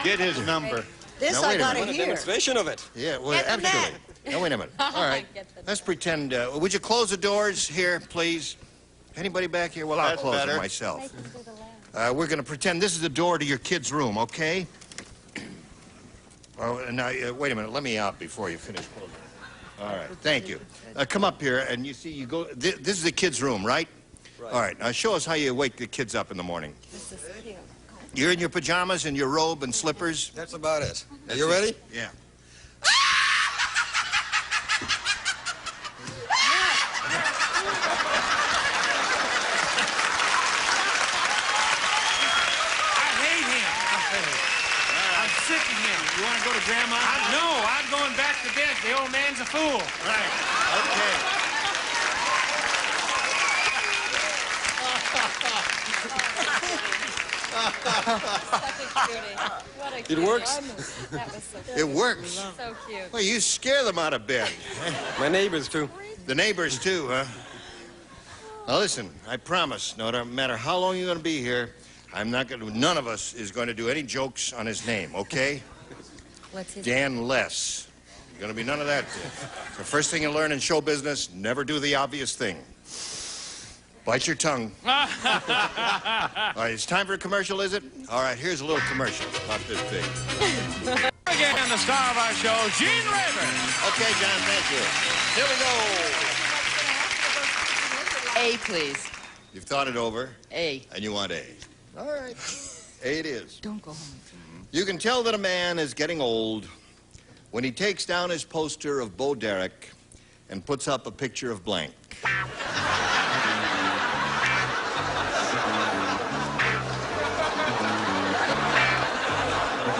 Get his number. This Now, I wait a gotta minute. A hear. demonstration of it. Yeah, well, actually. Now, wait a minute. All right. Let's pretend. Would you close the doors here, please? Anybody back here? Well, I'll That's close better. them myself. We're going to pretend this is the door to your kid's room, okay? Oh, now, wait a minute. Let me out before you finish closing. All right. Thank you. Come up here, and you see, you go. This is the kid's room, right? Right. All right. Now, show us how you wake the kids up in the morning. This is cute. You're in your pajamas and your robe and slippers? That's about it. Are you ready? Yeah. I'm sick of him. You want to go to Grandma? No, I'm going back to bed. The old man's a fool. Right. Okay. It works. It works. So cute. Well, you scare them out of bed. My neighbors, too. The neighbors, too, huh? Now, listen, I promise, no matter how long you're going to be here, none of us is going to do any jokes on his name, okay? What's his Dan Less. Going to be none of that. The first thing you learn in show business, never do the obvious thing. Bite your tongue. All right, it's time for a commercial, is it? All right, here's a little commercial about this big. Again, the star of our show, Gene Rayburn. Okay, John, thank you. Here we go. A, please. You've thought it over. A. And you want A. All right. A it is. Don't go home. You can tell that a man is getting old when he takes down his poster of Bo Derek and puts up a picture of blank.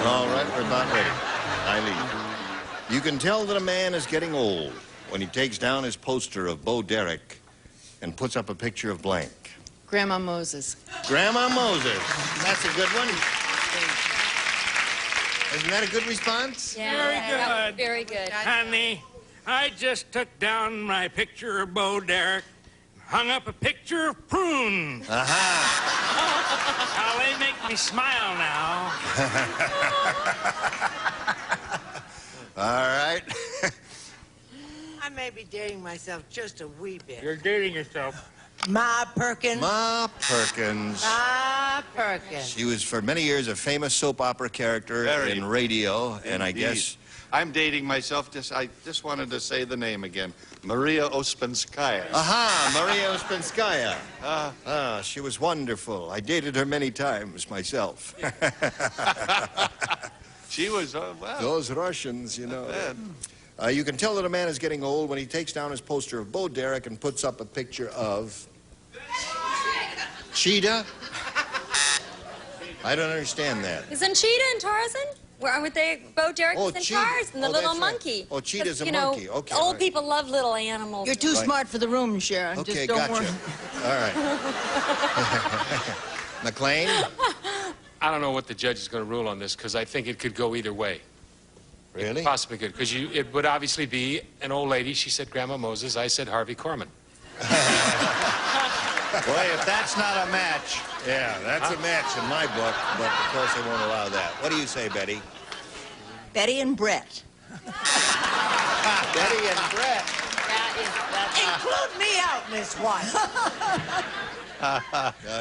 All right, we're about ready. Eileen. You can tell that a man is getting old when he takes down his poster of Bo Derek and puts up a picture of blank. Grandma Moses. Grandma Moses. That's a good one. Isn't that a good response? Very good. Very good. Honey, I just took down my picture of Bo Derek, hung up a picture of prunes. Aha. Now they make me smile now. All right. I may be dating myself just a wee bit. You're dating yourself. Ma Perkins. Ma Perkins. Ma Perkins. She was for many years a famous soap opera character in radio, and I guess I'm dating myself. I just wanted to say the name again. Maria Ospinskaya. Aha, Maria Ospinskaya. She was wonderful. I dated her many times myself. She was, well. Those Russians, you know. You can tell that a man is getting old when he takes down his poster of Bo Derek and puts up a picture of... Cheetah? I don't understand that. Isn't Cheetah in Tarzan? Where aren't they? Bo Derek was in Cheetah. Tarzan, the little monkey. Oh, Cheetah's a You monkey. know, Okay. old people love little animals. You're too Right. smart for the room, Sharon. Okay, Just don't gotcha. worry. All right. McLean? I don't know what the judge is going to rule on this because I think it could go either way. Really? It possibly could, because it would obviously be an old lady. She said Grandma Moses. I said Harvey Korman. Boy, if that's not a match. Yeah, that's a match in my book, but of course they won't allow that. What do you say, Betty? Betty and Brett. Betty and Brett. Include me out, Miss White.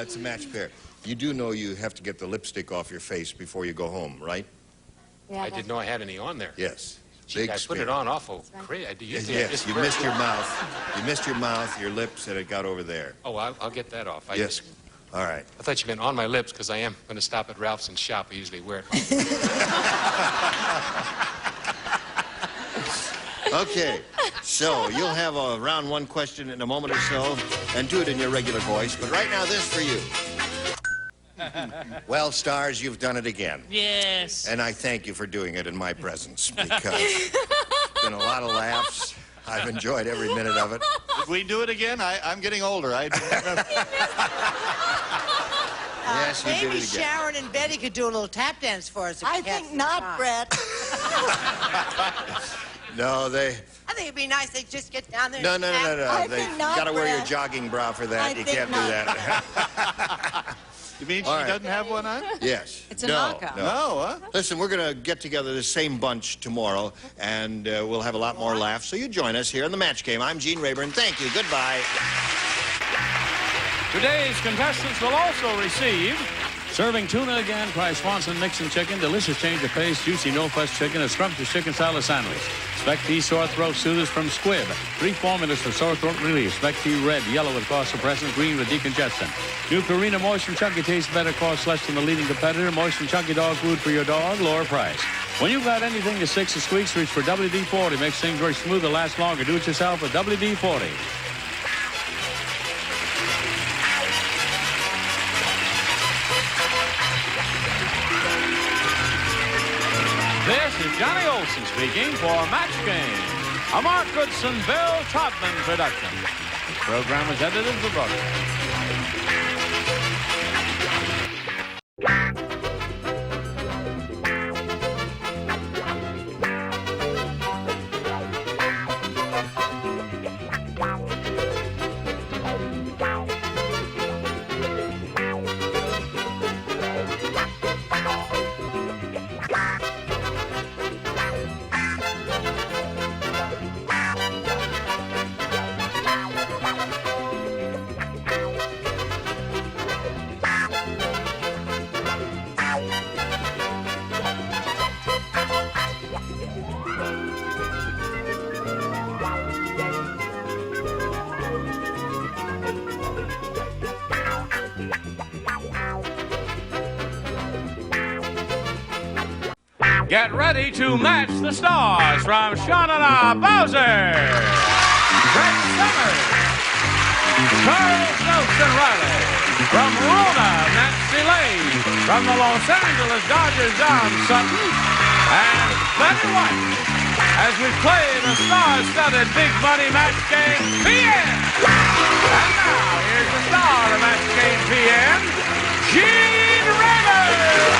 It's a match pair. You do know you have to get the lipstick off your face before you go home, right? I didn't know I had any on there. Yes. Gee, I put it on awful crazy. Yes, you missed your mouth. You missed your mouth, your lips, and it got over there. Oh, I'll get that off. Yes. All right. I thought you meant on my lips because I am going to stop at Ralph's and shop. I usually wear it. Okay, so you'll have a round one question in a moment or so, and do it in your regular voice. But right now, this for you. Well, Stars, you've done it again. Yes. And I thank you for doing it in my presence, because it's been a lot of laughs. I've enjoyed every minute of it. Did we do it again? I'm getting older. Yes, you did Maybe it again. Sharon and Betty could do a little tap dance for us. If I we had think some not, time. Brett. No, they... I think it'd be nice they just get down there. No, and no, tap. no, no, no. I They think not, gotta wear your Brett. jogging bra for that. I You think can't not. do that. You mean All she right. doesn't have one on? Yes. It's a no, knockout. No. No, huh? Listen, we're going to get together the same bunch tomorrow, and we'll have a lot more laughs. So you join us here in the match game. I'm Gene Rayburn. Thank you. Goodbye. Today's contestants will also receive serving tuna again, Price Swanson mixing chicken, delicious change of pace, juicy no-fuss chicken, a scrumptious chicken salad sandwich. Spec-T sore throat soothers from Squibb. 3 formulas for sore throat relief. Spec-T red, yellow with cough suppressant, green with decongestant. New Purina Moist & Chunky tastes better, costs less than the leading competitor. Moist & Chunky dog food for your dog, lower price. When you've got anything that sticks and squeaks, reach for WD-40. Makes things work smoother, last longer. Do it yourself with WD-40. This is Johnny Olson speaking for Match Game, a Mark Goodson, Bill Todman production. This program was edited for broadcast. Get ready to match the stars from Shauna Bowser, Brett Summers, Charles Nelson Riley, from Rona, Nancy Lane, from the Los Angeles Dodgers, Don Sutton, and Betty White, as we play the star-studded big money match game PN. And now, here's the star of match game PN, Gene Rayburn.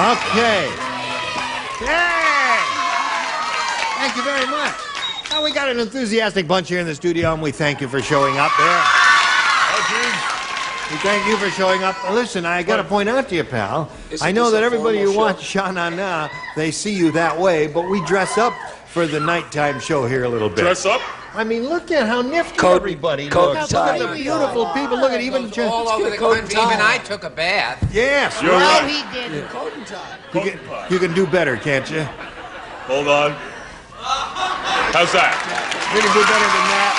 Okay. Yay! Thank you very much. Now, we got an enthusiastic bunch here in the studio, and we thank you for showing up there. We thank you for showing up. Listen, I got to point out to you, pal. I know that everybody who watches Sha Na Na, they see you that way, but we dress up for the nighttime show here a little bit. Dress up? I mean, look at how nifty everybody looks. Look at the beautiful people. Look at even... All over the country. Even I took a bath. Yes. You're right. right. He did. You can do better, can't you? Hold on. How's that? Really do better than that.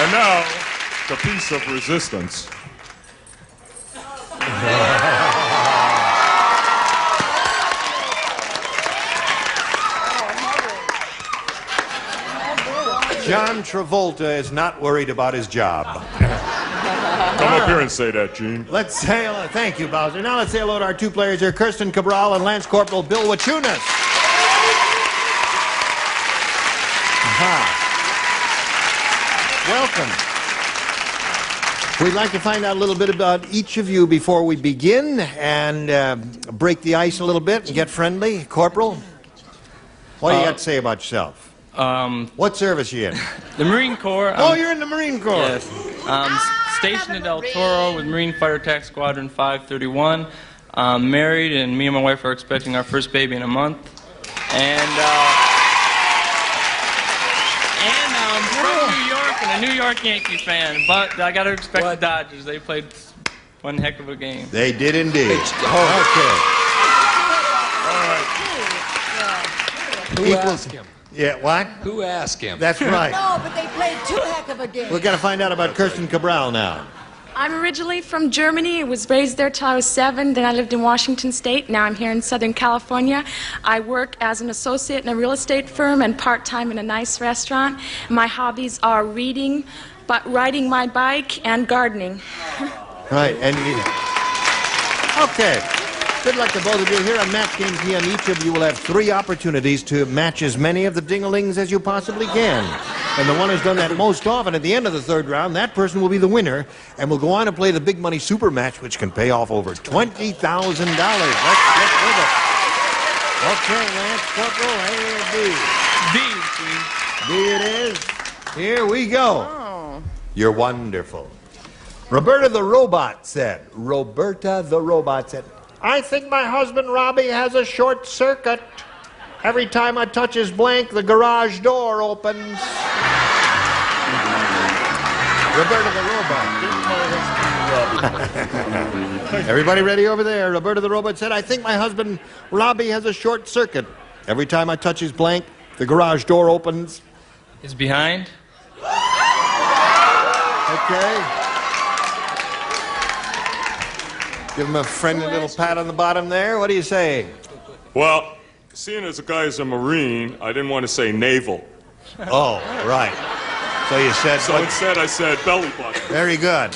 And now, the piece of resistance. John Travolta is not worried about his job. Come up here and say that, Gene. Let's say hello. Thank you, Bowser. Now let's say hello to our two players here, Kirsten Cabral and Lance Corporal Bill Wachunas. Welcome. We'd like to find out a little bit about each of you before we begin and break the ice a little bit and get friendly. Corporal, what do you got to say about yourself? What service you in? The Marine Corps. Oh, you're in the Marine Corps. Yes. Stationed at El Toro with Marine Fighter Attack Squadron 531. I'm married, and me and my wife are expecting our first baby in a month. And I'm from New York and a New York Yankee fan, but I got to respect the Dodgers. They played one heck of a game. They did indeed. Who asked him? Yeah, what? Who asked him? That's right. No, but they played too heck of a game. We've got to find out about Kirsten Cabral now. I'm originally from Germany. I was raised there till I was 7. Then I lived in Washington State. Now I'm here in Southern California. I work as an associate in a real estate firm and part-time in a nice restaurant. My hobbies are reading, riding my bike, and gardening. Right, and okay. Good luck to both of you. Here on Match Game PM, each of you will have 3 opportunities to match as many of the ding-a-lings as you possibly can. And the one who's done that most often at the end of the 3rd round, that person will be the winner and will go on to play the big money super match, which can pay off over $20,000. Let's get with it. Okay, Lance Corporal, A or B? B it is. Here we go. Oh. You're wonderful. Roberta the Robot said, I think my husband Robbie has a short circuit. Every time I touch his blank, the garage door opens. Roberta the Robot. Everybody ready over there? Roberta the Robot said, I think my husband Robbie has a short circuit. Every time I touch his blank, the garage door opens. It's behind. Okay. Give him a friendly little pat on the bottom there. What do you say? Well, seeing as the guy is a Marine, I didn't want to say navel. Oh, right. So you said... So instead I said belly button. Very good.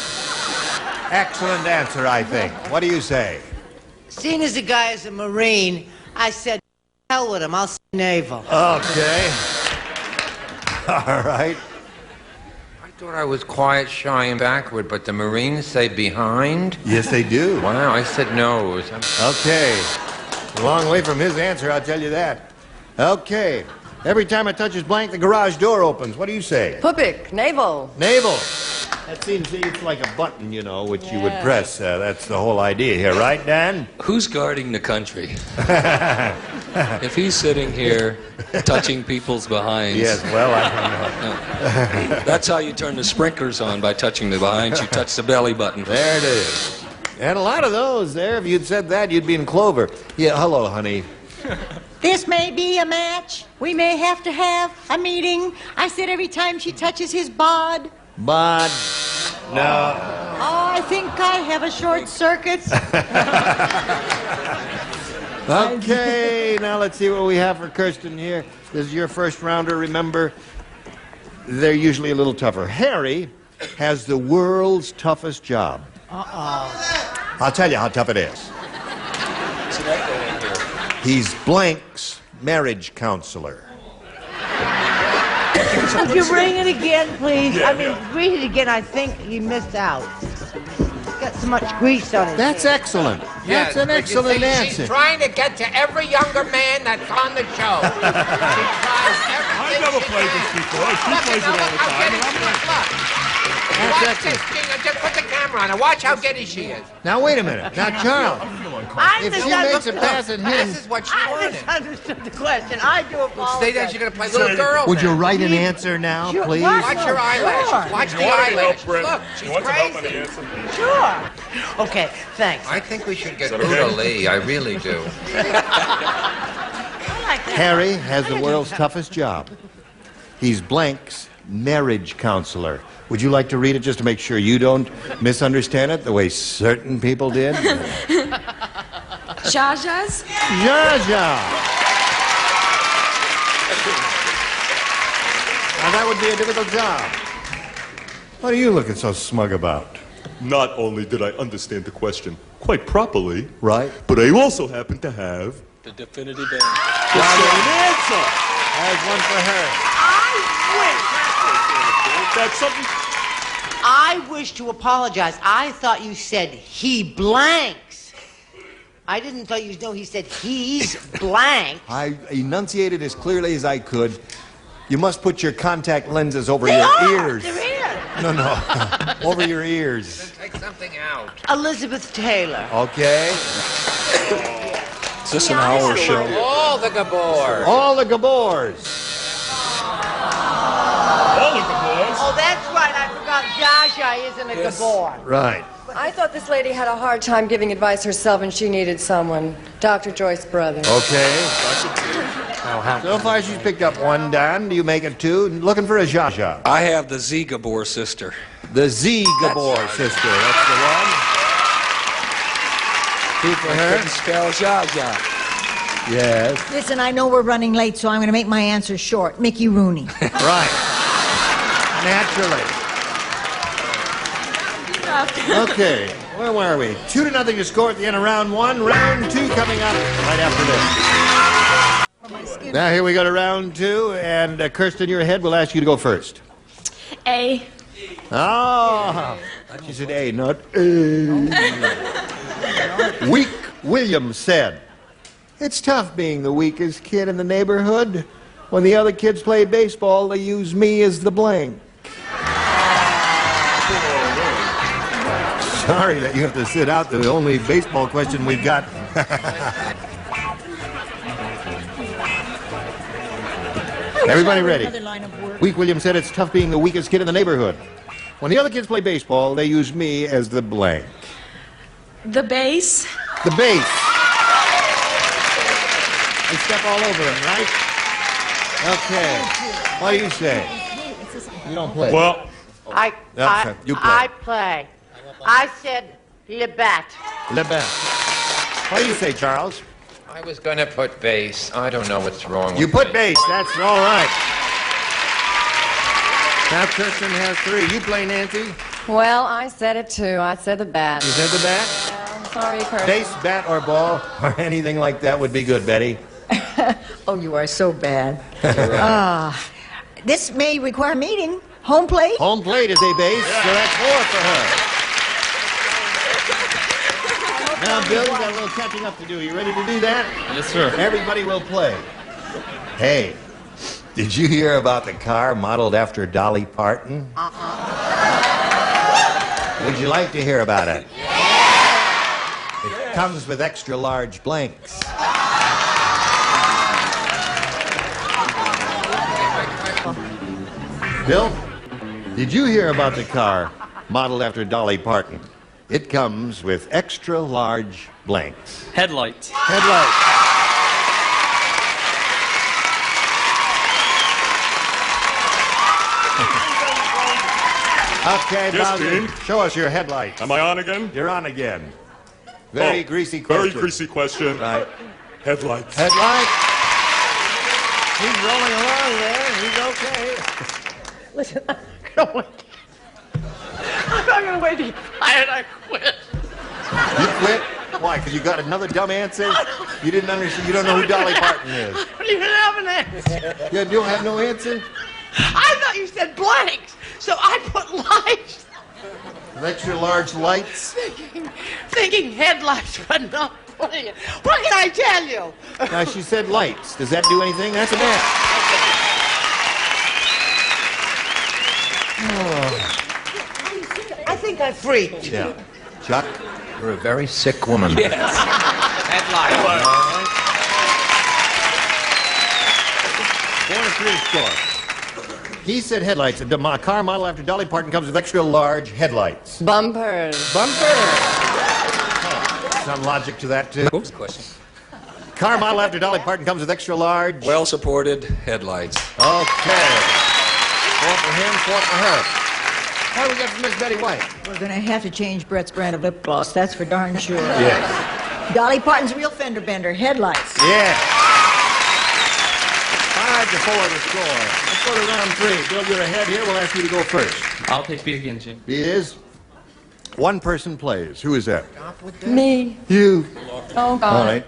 Excellent answer, I think. What do you say? Seeing as the guy is a Marine, I said, hell with him, I'll say navel. Okay. All right. I thought I was quiet, shy, and backward, but the Marines say behind? Yes, they do. Wow, I said nose. Okay. A long way from his answer, I'll tell you that. Okay. Every time I touch his blank, the garage door opens. What do you say? Pupik, navel. Navel. That seems it's like a button, you know, which you would press. That's the whole idea here, right, Dan? Who's guarding the country? If he's sitting here touching people's behinds. Yes, well, I don't know. That's how you turn the sprinklers on, by touching the behinds. You touch the belly button. There it is. And a lot of those there. If you'd said that, you'd be in clover. Yeah, hello, honey. This may be a match. We may have to have a meeting. I said every time she touches his bod. Bod. No. Oh, I think I have a short circuit. Okay, now let's see what we have for Kirsten here. This is your first rounder, remember. They're usually a little tougher. Harry has the world's toughest job. Uh-oh. I'll tell you how tough it is. He's Blank's marriage counselor. Would you ring it again, please? Read it again. I think he missed out. He's got so much grease on it. That's excellent. That's an excellent answer. She's trying to get to every younger man that's on the show. She tries everything. I never played this before. She plays it all the time. Watch this, King. Just put the camera on her. Watch how giddy she is. Now, wait a minute. Now, Charles, if she makes a pass at him... This is what she wanted. I misunderstood the question. I do apologize. Say that you're going to play little girl. Would you write an answer now, please? Watch your eyelashes. Watch the eyelashes. Look, she's crazy. Sure. Okay, thanks. I think we should get Ruta Lee. I really do. like that. Harry has the world's toughest job. He's Blank's marriage counselor. Would you like to read it just to make sure you don't misunderstand it the way certain people did? Jaja's? Jaja! Now, that would be a difficult job. What are you looking so smug about? Not only did I understand the question quite properly, right, but I also happen to have the definitive the same answer. There's one for her. That's something. I wish to apologize. I thought you said he blanks. I didn't thought you know he said he's blank. I enunciated as clearly as I could. You must put your contact lenses over They your are. ears. They're here. No. Over your ears. Take something out. Elizabeth Taylor. Okay. Is this an hour show? All the Gabors. All the Gabors. All the Gabors? Oh, that's right. I forgot Jaja isn't a Gabor. Right. I thought this lady had a hard time giving advice herself and she needed someone. Dr. Joyce Brothers. Okay. So far she's picked up one, Don. Do you make it two? Looking for a Jaja. I have the Z Gabor sister. The Z Gabor sister. That's the one. Two for I her. couldn't spell Jaja. Yes. Listen, I know we're running late, so I'm going to make my answer short. Mickey Rooney. Right. Naturally. Okay, where were we? 2-0 to score at the end of round one. Round two coming up right after this. Now here we go to round two, and Kirsten, you're ahead. We'll ask you to go first. A. Oh, she said A, not A. Weak Williams said, "It's tough being the weakest kid in the neighborhood. When the other kids play baseball, they use me as the blank." Sorry that you have to sit out the only baseball question we've got. Everybody ready? Weak Williams said it's tough being the weakest kid in the neighborhood. When the other kids play baseball, they use me as the blank. The base. The base. They step all over him, right? Okay. What do you say? You don't play. Well, you play. I play. I said Le Bat. Le Bat. What do you say, Charles? I was going to put bass. I don't know what's wrong You with put me. base. That's all right. Now Kirsten has three. You play, Nancy? Well, I said it too. I said the bat. You said the bat? I'm sorry, Kirsten. Base, bat, or ball, or anything like that would be good, Betty. Oh, you are so bad. This may require meeting. Home plate? Home plate is a base, so that's 4 for her. Now, Bill, you got a little catching up to do. You ready to do that? Yes, sir. Everybody will play. Hey, did you hear about the car modeled after Dolly Parton? Would you like to hear about it? It comes with extra large blanks. Bill, did you hear about the car modeled after Dolly Parton? It comes with extra large blanks. Headlights. Headlights. Okay, Yes, Bowser, Dean? show us your headlights. Am I on again? You're on again. Very greasy question. Very greasy question. Right. Headlights. Headlights. He's rolling along there. He's okay. Listen, I'm not going to wait to get fired. I quit. You quit? Why? Because you got another dumb answer? You didn't understand. You don't know who Dolly Parton is. I don't even have an answer. You don't have no answer? I thought you said blanks, so I put lights. With extra large lights? Thinking headlights, but not putting it. What can I tell you? Now, she said lights. Does that do anything? That's a match. I think I freaked. Yeah. Chuck? You're a very sick woman. Yes. Headlights. 4-3 score. He said headlights. A car model after Dolly Parton comes with extra large headlights. Bumpers. Bumpers. Some logic to that, too. What was the question? Car model after Dolly Parton comes with extra large. Well-supported headlights. Okay. 4 for him, 4 for her. What do we got from Miss Betty White? We're going to have to change Brett's brand of lip gloss. That's for darn sure. Yes. Dolly Parton's real fender bender, headlights. Yeah. 5-4 the score. Let's go to round 3. Bill, you're ahead here. We'll ask you to go first. I'll take B again, Jim. B is? One person plays. Who is that? Me. You. Oh, God. All right.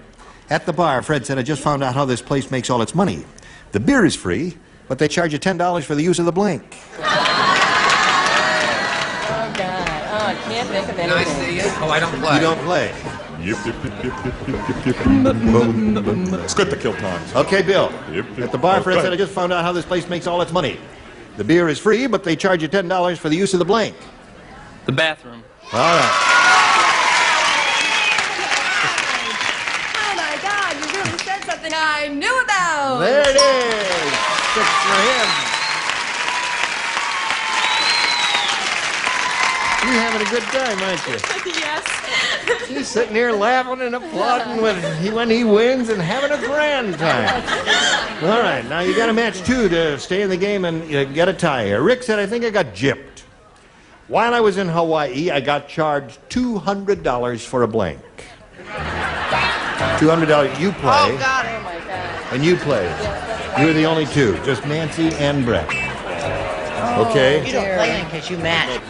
At the bar, Fred said, I just found out how this place makes all its money. The beer is free, but they charge you $10 for the use of the blank. Oh, God. Oh, I can't think of anything. Can I see you? Oh, I don't play. You don't play. It's good to kill time. Okay, Bill. At the bar, Fred said, I just found out how this place makes all its money. The beer is free, but they charge you $10 for the use of the blank. The bathroom. All right. Oh, my God. You really said something I knew about. There it is. 6 for him. You're having a good time, aren't you? Yes. She's sitting here laughing and applauding when he wins and having a grand time. All right, now you got a match 2 to stay in the game and get a tie here. Rick said, I think I got gypped. While I was in Hawaii, I got charged $200 for a blank. $200. You play. Oh, God. Oh, my God. And you play. You're the only two, just Nancy and Brett. Okay? You don't play in case you match.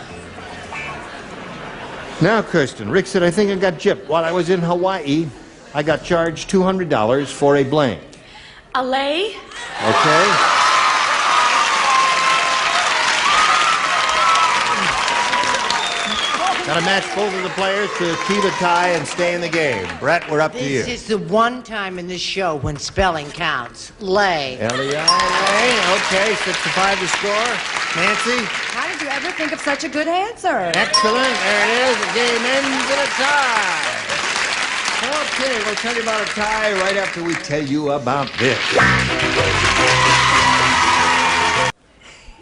Now, Kirsten, Rick said, I think I got gypped. While I was in Hawaii, I got charged $200 for a blank. A lay. Okay? Got to match both of the players to keep a tie and stay in the game. Brett, we're up to you. This is the one time in this show when spelling counts. Lay. L-E-I-A. Okay, 6-5 to score. Nancy? How did you ever think of such a good answer? Excellent. There it is. The game ends in a tie. Okay, we'll tell you about a tie right after we tell you about this.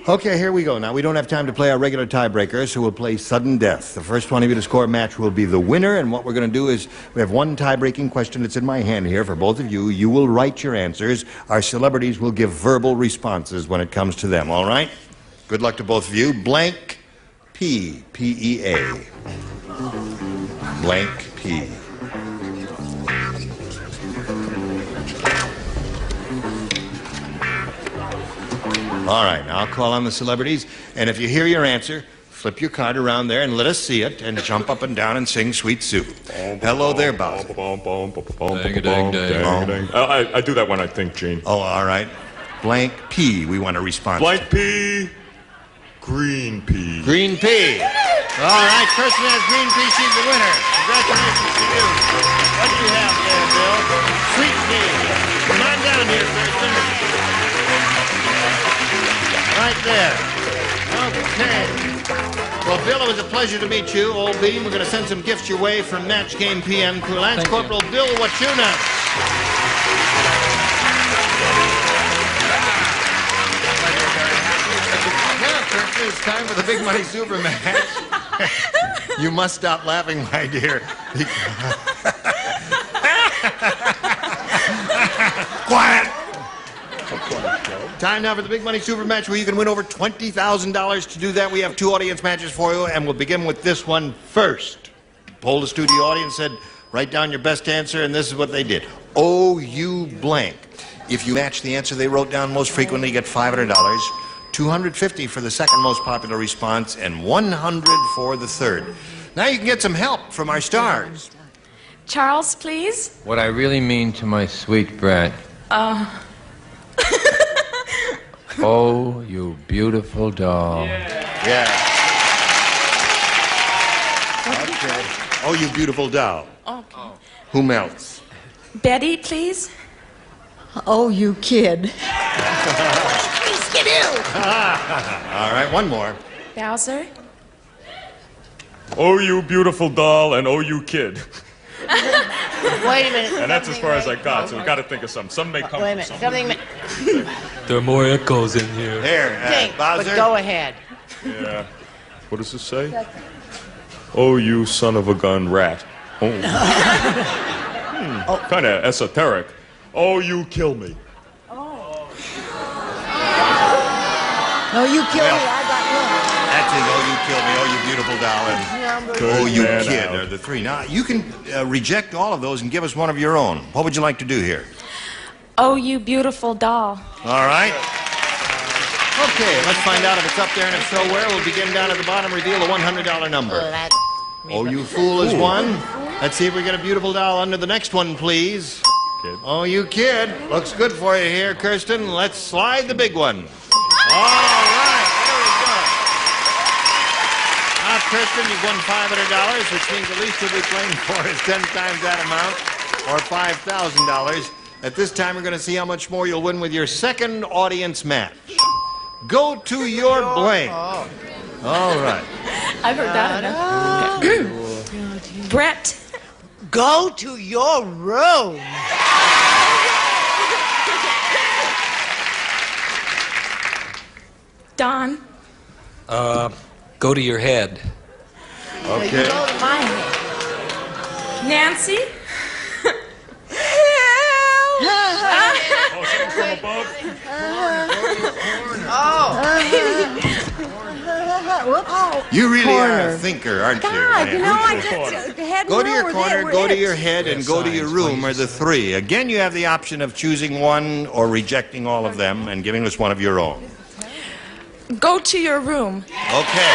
Okay, here we go. Now, we don't have time to play our regular tiebreakers, so we'll play sudden death. The first one of you to score a match will be the winner, and what we're going to do is we have one tie-breaking question that's in my hand here for both of you. You will write your answers. Our celebrities will give verbal responses when it comes to them, all right? Good luck to both of you. Blank P, P-E-A. Blank P. All right, now I'll call on the celebrities, and if you hear your answer, flip your card around there and let us see it, and jump up and down and sing Sweet Sue. Hello there, Bowser. I do that when I think, Gene. Oh, all right. Blank P, we want a response. Blank P. Green pea. Green pea. All right, Kirsten has green pea. She's the winner. Congratulations to you. What do you have there, Bill? Sweet pea. Come on down here, Kirsten. Right there. Okay. Well, Bill, it was a pleasure to meet you, old bean. We're going to send some gifts your way from Match Game PM crew. Lance Corporal Bill Wachuna. It's time for the Big Money Super Match. You must stop laughing, my dear. Quiet! Time now for the Big Money Super Match where you can win over $20,000. To do that, we have 2 audience matches for you, and we'll begin with this one first. Polled the studio audience, said, write down your best answer, and this is what they did. O-U blank. If you match the answer they wrote down most frequently, you get $500. $250 for the second most popular response, and $100 for the third. Now you can get some help from our stars. Charles, please. What I really mean to my sweet Brett. Oh, you beautiful doll. Yeah. Okay. Oh, you beautiful doll. Okay. Whom else? Betty, please. Oh, you kid. All right, one more. Bowser. Oh, you beautiful doll, and oh, you kid. Wait a minute. And that's as far as I got, so we got to think of something. Some may come Wait a from minute. something. There are more echoes in here. There, Think, Bowser. but go ahead. Yeah. What does this say? Oh, you son of a gun rat. Oh. Kind of esoteric. Oh, you kill me. No, you kill me. I got That's it. Oh, you killed me. Oh, you beautiful doll. And oh, you Man kid out. are the three. Now, you can reject all of those and give us one of your own. What would you like to do here? Oh, you beautiful doll. All right. Okay, let's find out if it's up there, and if so, where. We'll begin down at the bottom, reveal the $100 number. Oh, you fool is one. Let's see if we get a beautiful doll under the next one, please. Kid. Oh, you kid. Looks good for you here, Kirsten. Let's slide the big one. All right, there we go. Now, Kirsten, you've won $500, which means the least you'll be playing for is 10 times that amount, or $5,000. At this time, we're going to see how much more you'll win with your second audience match. Go to your blank. All right. I've heard that enough. Brett. Go to your room. Don. Go to your head. Okay. You go to my head. Nancy. You really are a thinker, aren't you? God, you man? know, I just head Go to your and corner, we're go to it. your head, and go to your room are the three. Again, you have the option of choosing one or rejecting all of them and giving us one of your own. Go to your room. Okay.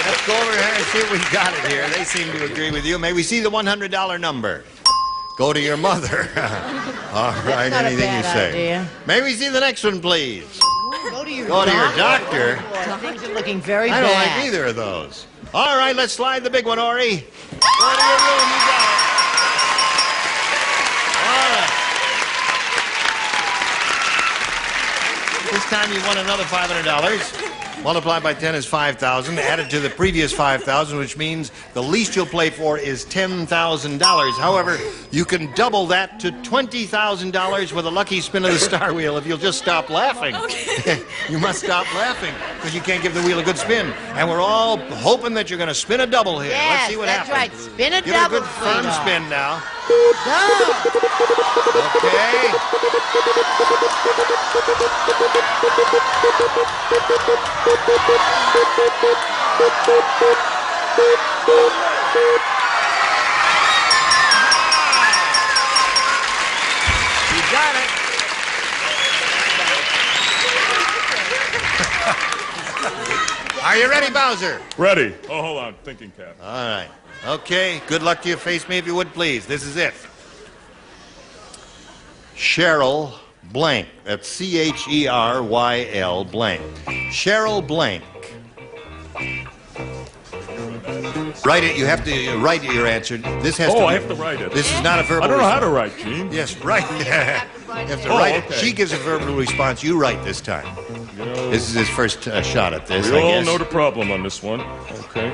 Let's go over here and see if we've got it here. They seem to agree with you. May we see the $100 number? Go to your mother. All right, not a anything you bad say. idea. May we see the next one, please? Go to your doctor. Boy, things are looking very I bad. don't like either of those. All right, let's slide the big one, Ori. Go to your room, you got it. All right. This time you won another $500. Multiplied by 10 is 5,000. Added to the previous 5,000, which means the least you'll play for is $10,000. However, you can double that to $20,000 with a lucky spin of the star wheel if you'll just stop laughing. Okay. You must stop laughing because you can't give the wheel a good spin. And we're all hoping that you're going to spin a double here. Yes, Let's see what that's happens. right. Spin a Give double, it a good firm sweetheart. spin now. Go. Okay. You got it. Are you ready, Bowser? Ready. Oh, hold on. Thinking cap. All right. Okay. Good luck to you. Face me if you would, please. This is it. Cheryl Blank. That's Cheryl blank. Cheryl Blank. Write it. You have to write your answer. This has to. Oh, be, I have to write it. This is not a verbal. I don't know how to response. write, Gene. Yes, right. You have to Oh, write it. okay. She gives a verbal response. You write this time. You know, This is his first shot at this, we I all guess. know the problem on this one. Okay.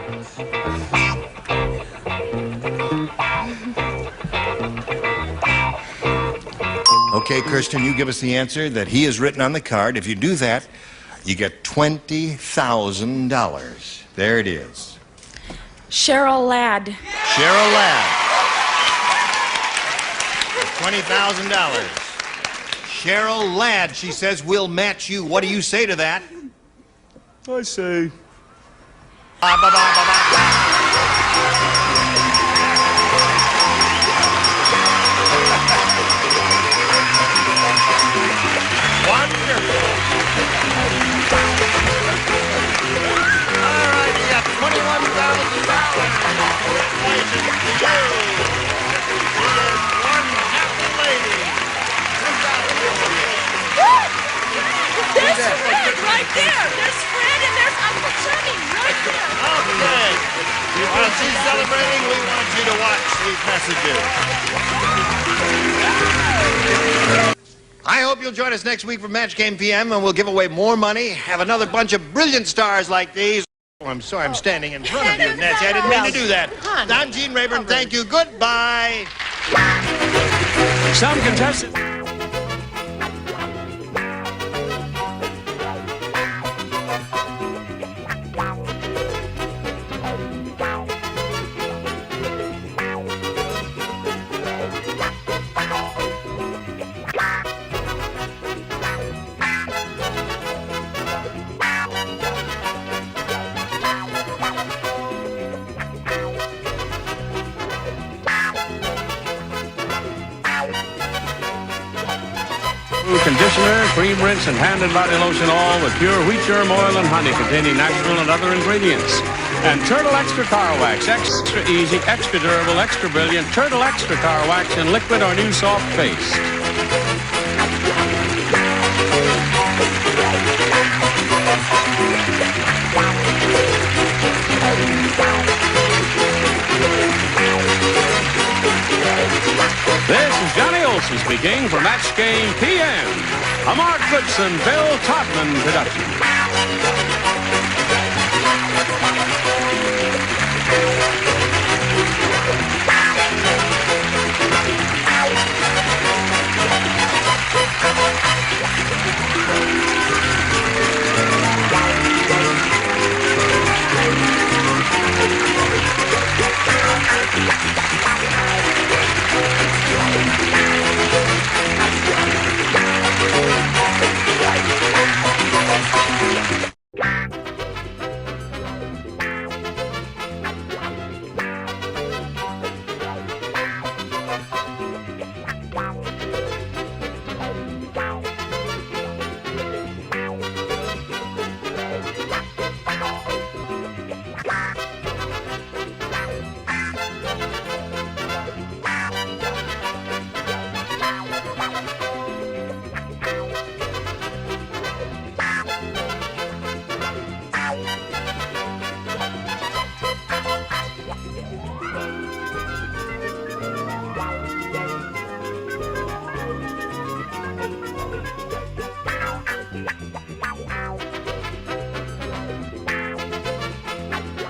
Okay, Kirsten, you give us the answer that he has written on the card. If you do that, you get $20,000. There it is. Cheryl Ladd. Cheryl Ladd. $20,000. Cheryl Ladd, she says, we'll match you. What do you say to that? I say, Ba, ba, ba, ba, ba, ba. Wonderful. All right, you got $21,000. Congratulations to you. He is one happy lady. There's Fred right there. There's Fred and there's Uncle Chubby right there. Okay. While she's celebrating, we want you to watch these messages. I hope you'll join us next week for Match Game PM, and we'll give away more money, have another bunch of brilliant stars like these. Oh, I'm sorry I'm standing in front of you, Nancy. I didn't mean to do that. I'm Gene Rayburn. Thank you. Goodbye. Some contestants. conditioner, cream rinse, and hand and body lotion, all with pure wheat germ oil and honey containing natural and other ingredients. And Turtle Extra Car Wax, extra easy, extra durable, extra brilliant. Turtle Extra Car Wax in liquid or new soft paste. This is Johnny Olson speaking for Match Game PM, a Mark Goodson, Bill Todman production.